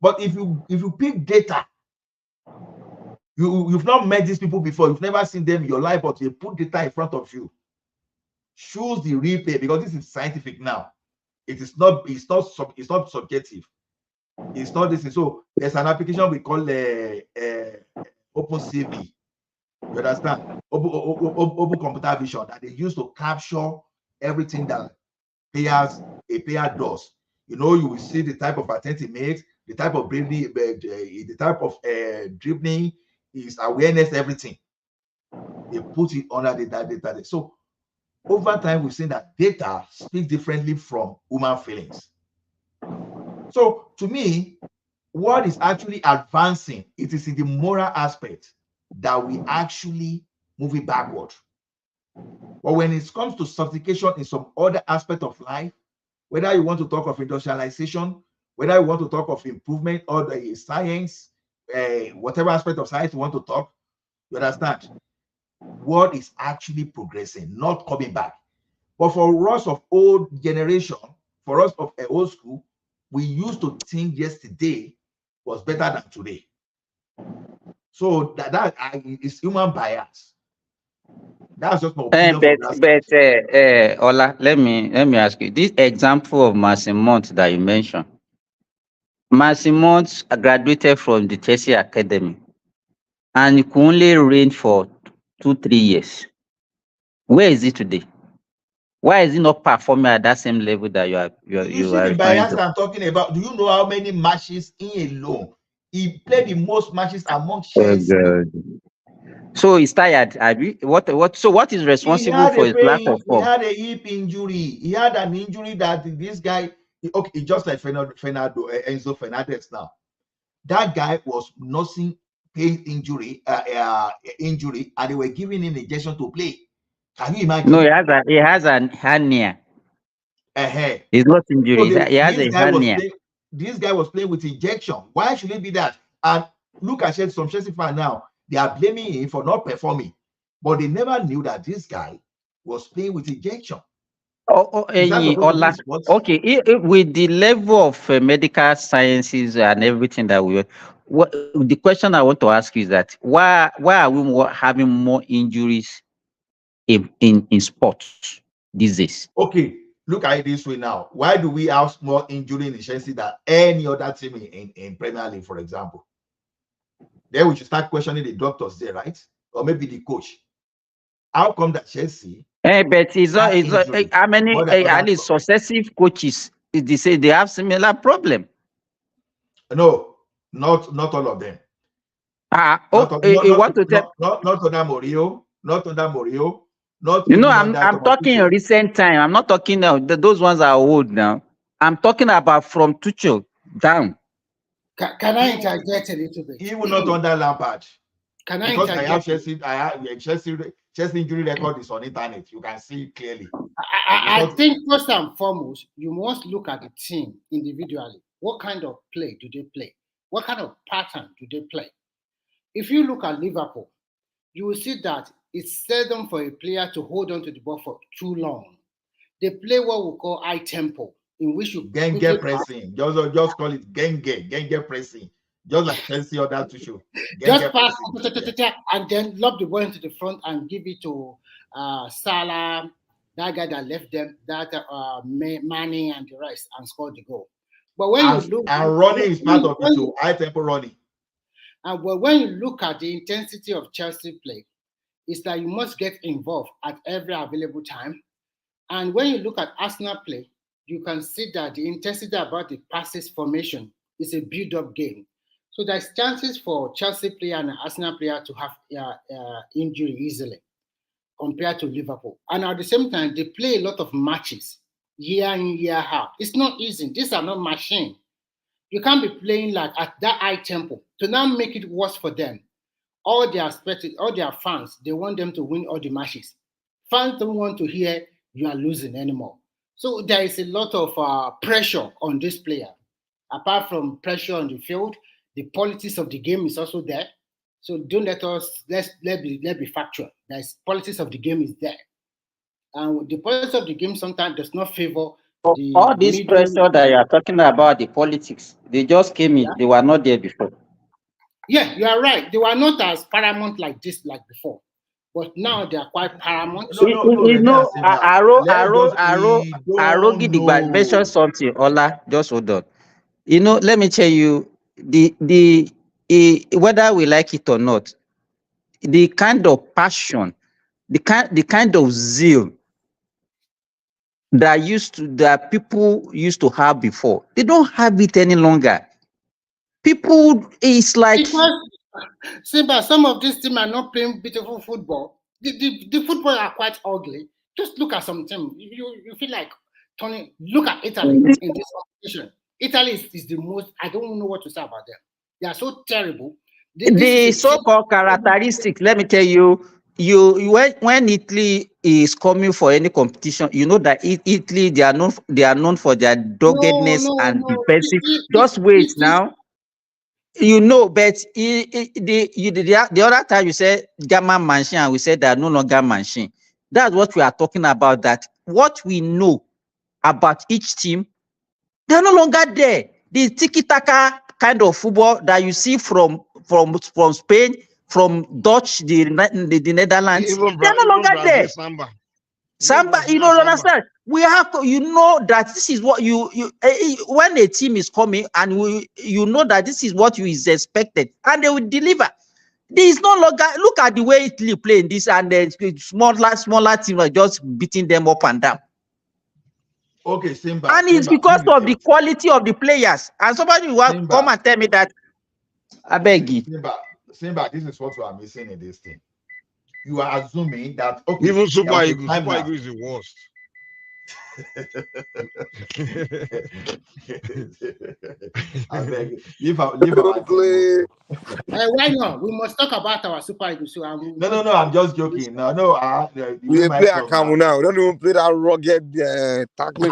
O: But if you pick data, you've not met these people before, you've never seen them in your life, but they put data in front of you. Choose the replay, because this is scientific now. It's not subjective. It's not this. So there's an application we call OpenCV. You understand? Open computer vision, that they use to capture everything that a player does. You will see the type of attempt he makes, the type of dribbling, dribbling, his awareness, everything. They put it under the data. So over time, we've seen that data speaks differently from human feelings. So to me, what is actually advancing, it is in the moral aspect that we actually moving backward. But when it comes to sophistication in some other aspect of life, whether you want to talk of industrialization, whether you want to talk of improvement or the science, whatever aspect of science you want to talk, you understand, what is actually progressing, not coming back. But for us of old generation, for us of old school, we used to think yesterday was better than today. So that is human bias. That's just my opinion.
I: Ola, let me ask you. This example of Mason Mount that you mentioned. Mason Mount graduated from the Chelsea Academy, and he could only reign for 2-3 years. Where is he today? Why is he not performing at that same level that you are
O: You see the
I: referring
O: bias
I: to?
O: I'm talking about. Do you know how many matches in alone? He played the most matches among Chelsea.
I: So he's tired. So what is responsible for his lack of
O: He
I: form?
O: had a hip injury. He had an injury that this guy, okay, just like Enzo Fernandez now. That guy was nursing pain injury, and they were giving him injection to play. Can you imagine?
I: No, he has an hernia. He's not injured.
O: So
I: He has a hernia.
O: This guy was playing with injection. Why should it be that? And look at some Chelsea fans now. They are blaming him for not performing, but they never knew that this guy was playing with injection.
I: Okay, with the level of medical sciences and everything that the question I want to ask is that why are we having more injuries in sports these days?
O: Okay, look at it this way now. Why do we have more injury in Chelsea than any other team in Premier League, for example? Then we should start questioning the doctors there, right? Or maybe the coach. How come that Chelsea?
I: But how many at least successive coaches they say they have similar problem?
O: No, not all of them.
I: Not under
O: Mourinho, not under Mourinho, not.
I: You know, I'm talking in recent time. I'm not talking now. Those ones are old now. I'm talking about from Tuchel down.
J: Can I interject a little bit?
O: He will not under Lampard.
J: Can I
O: because
J: interject?
O: I have Chelsea injury record is on internet. You can see it clearly.
J: I think first and foremost, you must look at the team individually. What kind of play do they play? What kind of pattern do they play? If you look at Liverpool, you will see that it's seldom for a player to hold on to the ball for too long. They play what we call high tempo, in which you
O: Genge pressing. Just call it Genge pressing. Just like Chelsea or that to show.
J: Just pass and then lob the ball into the front and give it to Salah, that guy that left them, that Manny and the rest, and scored the goal. But when you look,
O: and running is part of it too, high tempo running.
J: And when you look at the intensity of Chelsea play, it's that you must get involved at every available time. And when you look at Arsenal play, you can see that the intensity about the passes formation is a build-up game. So there's chances for Chelsea player and Arsenal player to have injury easily compared to Liverpool. And at the same time, they play a lot of matches year in, year out. It's not easy. These are not machines. You can't be playing like at that high tempo to now make it worse for them. All their fans, they want them to win all the matches. Fans don't want to hear you are losing anymore. So there is a lot of pressure on this player. Apart from pressure on the field, the politics of the game is also there. So don't let's be factual. There's politics of the game is there. And the politics of the game sometimes does not favor
I: all this pressure that you are talking about, the politics, they just came in. They were not there before.
J: Yeah, you are right. They were not as paramount like this like before. But now they are quite paramount.
I: Arogi mentioned something. Ola, just hold on. You know, let me tell you, whether we like it or not, the kind of passion, the kind of zeal that people used to have before, they don't have it any longer. People, it's like
J: Simba, some of these teams are not playing beautiful football. The football are quite ugly. Just look at some team. You feel like turning. Look at Italy in this competition. Italy is the most. I don't know what to say about them. They are so terrible.
I: The so-called characteristics. Let me tell you. When Italy is coming for any competition, you know that Italy they are known for their doggedness and defensive. Just wait now. You know, but the other time you said German machine, and we said that no longer machine. That's what we are talking about. That what we know about each team, they're no longer there. The tiki-taka kind of football that you see from Spain, from Dutch, the Netherlands, they're no longer there. Samba, you don't understand. We have to, you know that this is what when a team is coming and you know that this is what you is expected and they will deliver. This is no longer, look at the way Italy playing this and the smaller teams are just beating them up and down.
O: Okay, Simba.
I: And it's because of the quality of the players. And somebody will come and tell me that, I beg you.
O: Simba, this is what we are missing in this thing. You are assuming that, okay,
D: even Super Eagles
O: now.
D: is the worst.
O: I beg you. Leave our play.
J: Why not? We must talk about our Super Eagles. So
O: no, I'm just joking. No,
D: we play a Camu now. We don't even play that rugged tackling.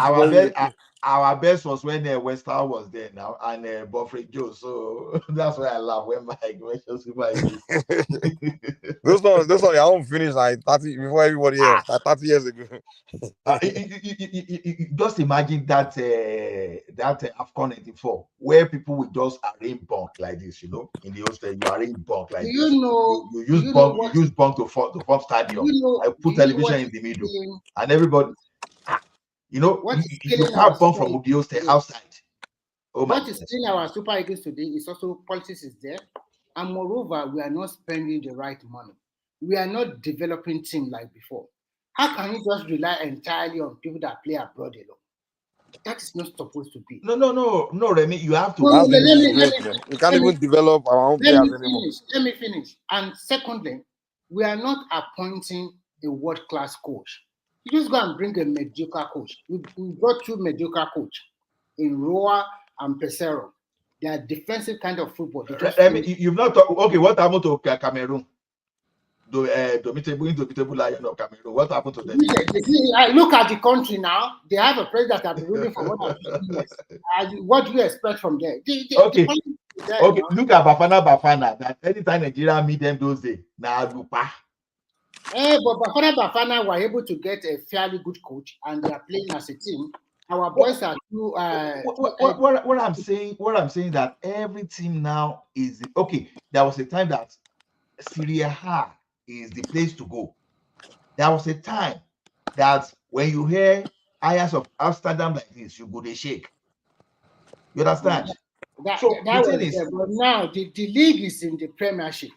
O: Our best was when West Ham was there now, and Buffett Joe. So that's why I laugh when Mike mentions Super Eagles.
D: those ones, your own finish like 30 before everybody else, like 30 years ago.
O: Just imagine that AFCON 84, where people will just arrange bunk like this, in the hostel, you arrange bunk like this. You use bunk to form stadium. I put television in the middle, and everybody, you can't bunk from the hostel outside.
J: What is still our Super Eagles today is also politics is there, and moreover, we are not spending the right money. We are not developing teams like before. How can you just rely entirely on people that play abroad alone? That is not supposed to be.
O: No, Remy, you have to.
D: We can't even develop our own players anymore.
J: Let me finish. And secondly, we are not appointing a world-class coach. You just go and bring a mediocre coach. We got two mediocre coaches in Roa and Pesero. They are defensive kind of football.
O: You've not talked. Okay, what happened to Cameroon? Indomitable Lion of Cameroon. What happened to them?
J: I look at the country now. They have a president that has been ruling for more than 50 years. What do you expect from there?
O: Okay. Look at Bafana. That anytime Nigeria meet them those days, now Lupa.
J: But Bafana were able to get a fairly good coach, and they are playing as a team. Our boys are too.
O: What I'm saying that every team now is okay. There was a time that Serie A is the place to go. There was a time that when you hear Ajax of Amsterdam like this, you go to shake. You understand?
J: But now the league is in the Premiership.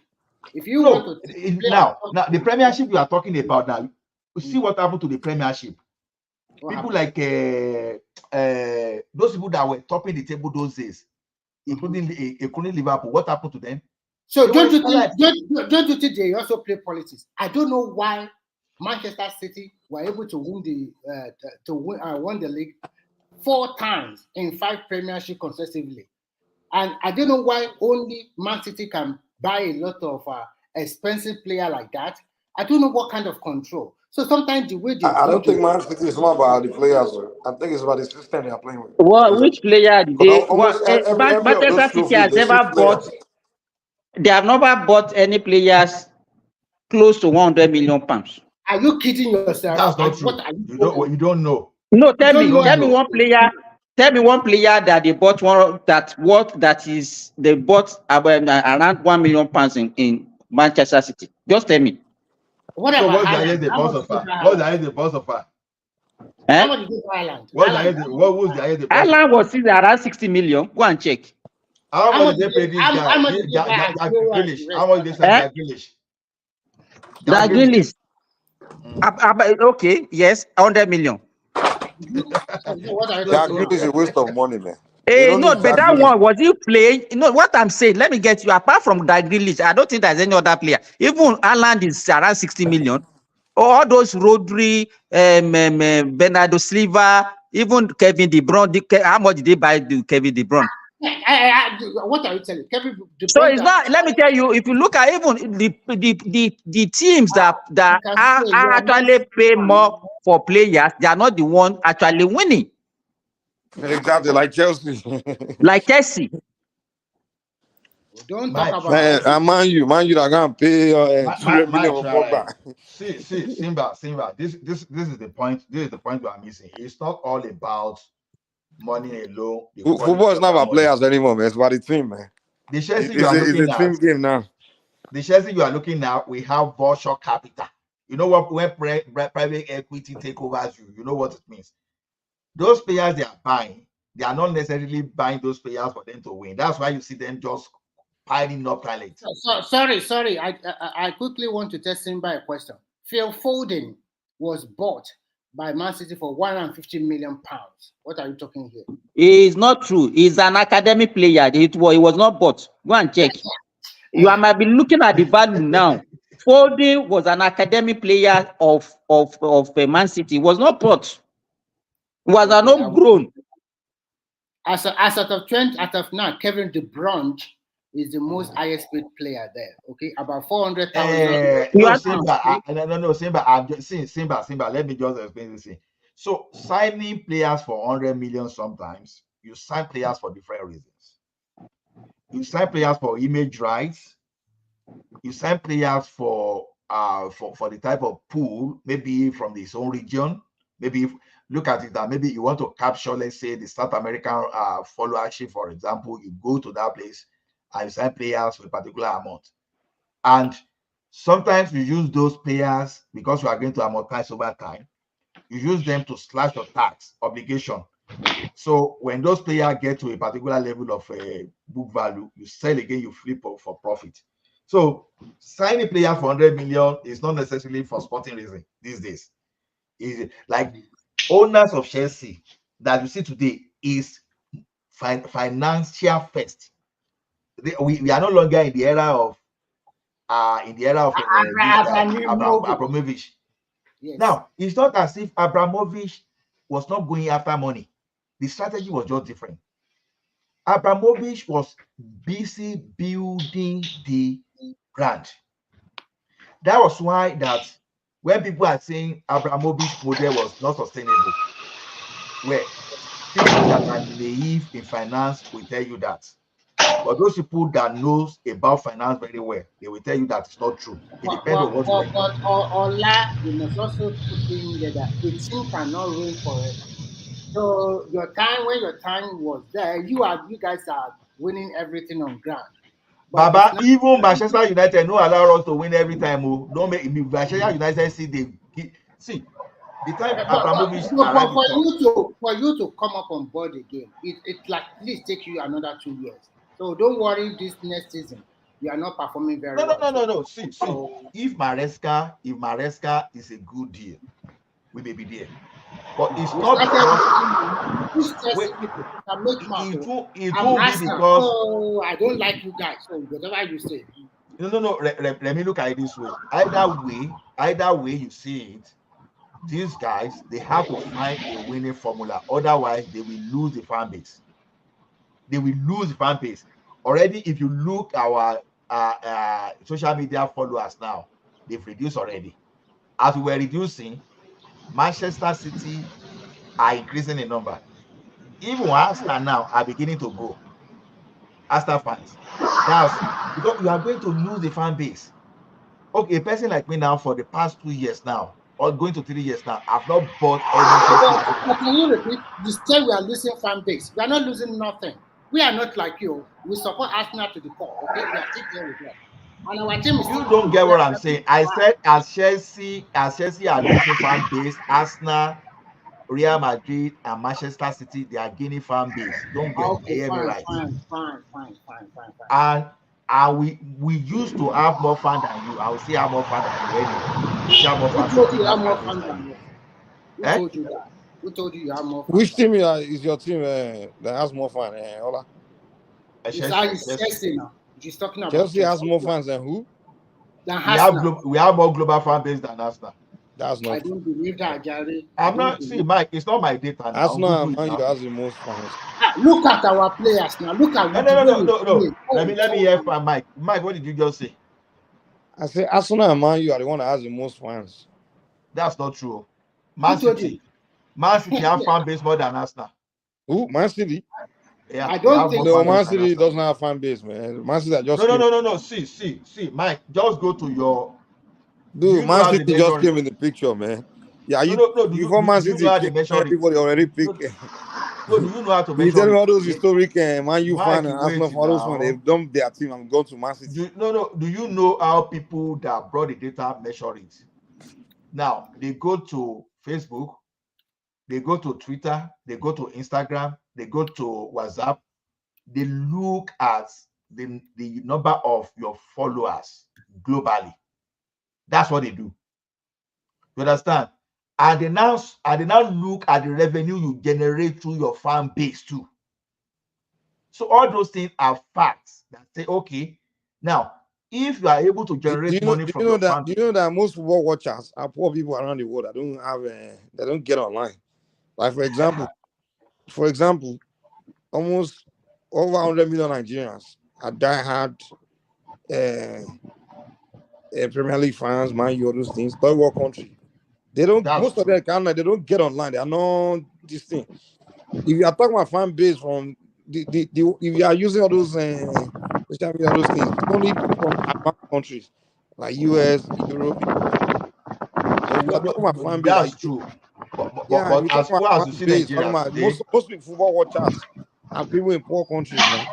J: If you want to
O: now the Premiership you are talking about now, you see what happened to the Premiership. People like those people that were topping the table those days, including Liverpool. What happened to them?
J: So don't you think they also play politics? I don't know why Manchester City were able to win the league 4 times in 5 Premiership consecutively, and I don't know why only Man City can buy a lot of expensive player like that. I don't know what kind of control. So sometimes the way
D: I don't think Man City is more about the players. I think it's about the system they are playing with.
I: Well, which player did they? Manchester City has never bought. They have never bought any players close to 100 million pounds.
J: Are you kidding yourself?
O: That's not true. You don't know.
I: No, tell me one player. Tell me one player that they bought they bought around 1 million pounds in Manchester City. Just tell me.
J: What
O: so
J: about
O: what's the boss of her?
J: How much is Ireland?
O: What was the
I: Ireland was still around 60 million. Go and check.
O: How much did they pay this guy? How much did they pay
I: Jack Grealish? Okay, yes, 100 million.
D: Jack Grealish is a waste of money, man.
I: No, but that one was he playing? You know what I'm saying? Let me get you. Apart from Jack Grealish, I don't think there's any other player. Even Ireland is around 60 million. All those Rodri, Bernardo Silva, even Kevin De Bruyne. How much did they buy Kevin De Bruyne?
J: What are you telling? Kevin De Bruyne.
I: So it's not. Let me tell you. If you look at even the teams that are actually pay more for players, they are not the one actually winning.
D: Exactly, like Chelsea.
I: Like Chelsea.
J: Don't talk about
D: Man you that gonna pay 2 million for Pogba.
O: See, Simba. This is the point. This is the point we are missing. It's not all about money alone.
D: Football is not about players anymore, man. It's about the team, man.
O: The Chelsea you are looking at.
D: It's a team game now.
O: The Chelsea you are looking at, we have virtual capital. You know what? When private equity take over you know what it means. Those players they are buying, they are not necessarily buying those players for them to win. That's why you see them just piling up talent.
J: Sorry. I quickly want to test him by a question. Phil Foden was bought by Man City for 150 million pounds. What are you talking here?
I: It's not true. He's an academic player. It was not bought. Go and check. You might be looking at the value now. Foden was an academic player of Man City. He was not bought. He was an homegrown.
J: As of 20, out of now, Kevin De Bruyne is the most highest paid player there. Okay, about 400,000.
O: No, Simba. I'm just saying, Simba. Let me just explain this thing. So signing players for 100 million sometimes you sign players for different reasons. You sign players for image rights. You sign players for the type of pool, maybe from his own region. Maybe look at it that maybe you want to capture, let's say, the South American followership, for example. You go to that place and you sign players for a particular amount. And sometimes you use those players because you are going to amortize over time. You use them to slash your tax obligation. So when those players get to a particular level of book value, you sell again, you flip for profit. So signing a player for 100 million is not necessarily for sporting reason these days. Is like owners of Chelsea that you see today is financial first. We are no longer in the era of Abramovich. Yes. Now it's not as if Abramovich was not going after money. The strategy was just different. Abramovich was busy building the brand. That was why that when people are saying Abramovich model was not sustainable, where people that are naive in finance will tell you that. But those people that knows about finance very well, they will tell you that it's not true. It depends on what you
J: But Ola, you must also put in there that a team cannot reign forever. So when your time was there, you guys are winning everything on ground.
O: But Baba, even Manchester United no allow us to win every time. Oh, don't make Manchester United see the time Abramovich arrived.
J: For you to come up on board again, it like at least take you another 2 years. So don't worry, this next season you are not performing very well.
O: No. See. If Maresca is a good deal, we may be there. But it's not because it won't be because
J: I don't like you guys. So whatever you say.
O: No. Let me look at it this way. Either way you see it, these guys they have to find a winning formula. Otherwise, they will lose the fan base. Already. If you look our social media followers now, they've reduced already. As we were reducing, Manchester City are increasing in number. Even Arsenal now are beginning to go. Arsenal fans. That's because you are going to lose the fan base. Okay, a person like me now for the past 2 years now, or going to 3 years now, I've not bought any.
J: But can you repeat? You say we are losing fan base. We are not losing nothing. We are not like you. We support Arsenal to the core. Okay, we are still there with them. And our team is
O: you don't get what I'm saying. I said as Chelsea are losing fan base, Arsenal, Real Madrid, and Manchester City, they are gaining fan base. Don't get me right.
J: Fine.
O: And we used to have more fun than you. I will say have more fun than you anyway. We have more fun.
J: Who told you have more fun than you? Who told you that? Who told you you have more fun?
D: Which team is your team that has more fun? Ola?
J: Chelsea now. She's talking about
D: Chelsea has more fans than who?
O: We have more global fan base than Arsenal.
D: That's not.
J: I don't believe that, Gary.
O: I'm not. See, Mike, it's not my data now.
D: Arsenal and Man U has the most fans.
J: Look at our players now. Look at
O: no. Let me hear from Mike. Mike, what did you just say?
D: I say Arsenal and Man U are the one that has the most fans.
O: That's not true. Man City have fan base more than Arsenal.
D: Who? Man City?
O: Yeah,
J: I don't think
D: no. Man City doesn't have fan base, man. Man City just
O: no. See, Mike, just go to your.
D: Dude, Man City just came in the picture, man. Yeah, before Man City came, everybody already picked.
O: No, do you know how to measure?
D: You tell me all those historic Man U fans and Arsenal for those ones, they've done their team and gone to Man City.
O: Do you know how people that brought the data measure it? Now they go to Facebook, they go to Twitter, they go to Instagram, they go to WhatsApp. They look at the number of your followers globally. That's what they do. You understand? and they now look at the revenue you generate through your fan base too. So all those things are facts that say, okay, now if you are able to generate money from your fan,
D: do you know that most football watchers are poor people around the world that don't have they don't get online? Like for example, almost over 100 million Nigerians are diehard Premier League fans, Man U, all those things, third world country. They don't. Most of them they don't get online. They are not this thing. If you are talking about fan base from if you are using all those social media, all those things, it's only from advanced countries like US, Europe. But if you are talking about fan base,
O: that's true.
D: Yeah,
O: But
D: you
O: as
D: talk
O: poor
D: about
O: as you
D: fan
O: see
D: base, talking
O: Nigerians
D: about
O: today,
D: most football watchers are people in poor countries now.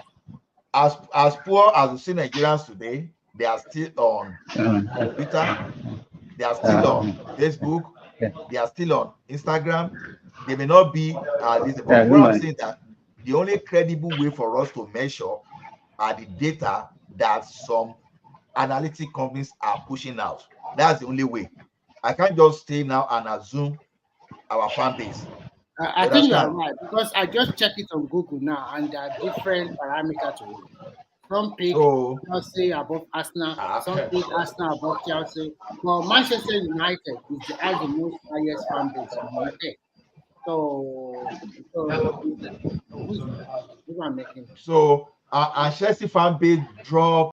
O: As poor as you see Nigerians today, they are still on computer, they are still on Facebook, they are still on Instagram. They may not be this, but what I'm saying that the only credible way for us to measure are the data that some analytic companies are pushing out. That's the only way. I can't just stay now and assume our fan base.
J: I think you are right, because I just checked it on Google now, and there are different parameters to it. Some pick Chelsea above Arsenal, some pick Arsenal above Chelsea. But Manchester United has the most highest fan base in the UK. So who's I'm making?
O: So our Chelsea fan base drop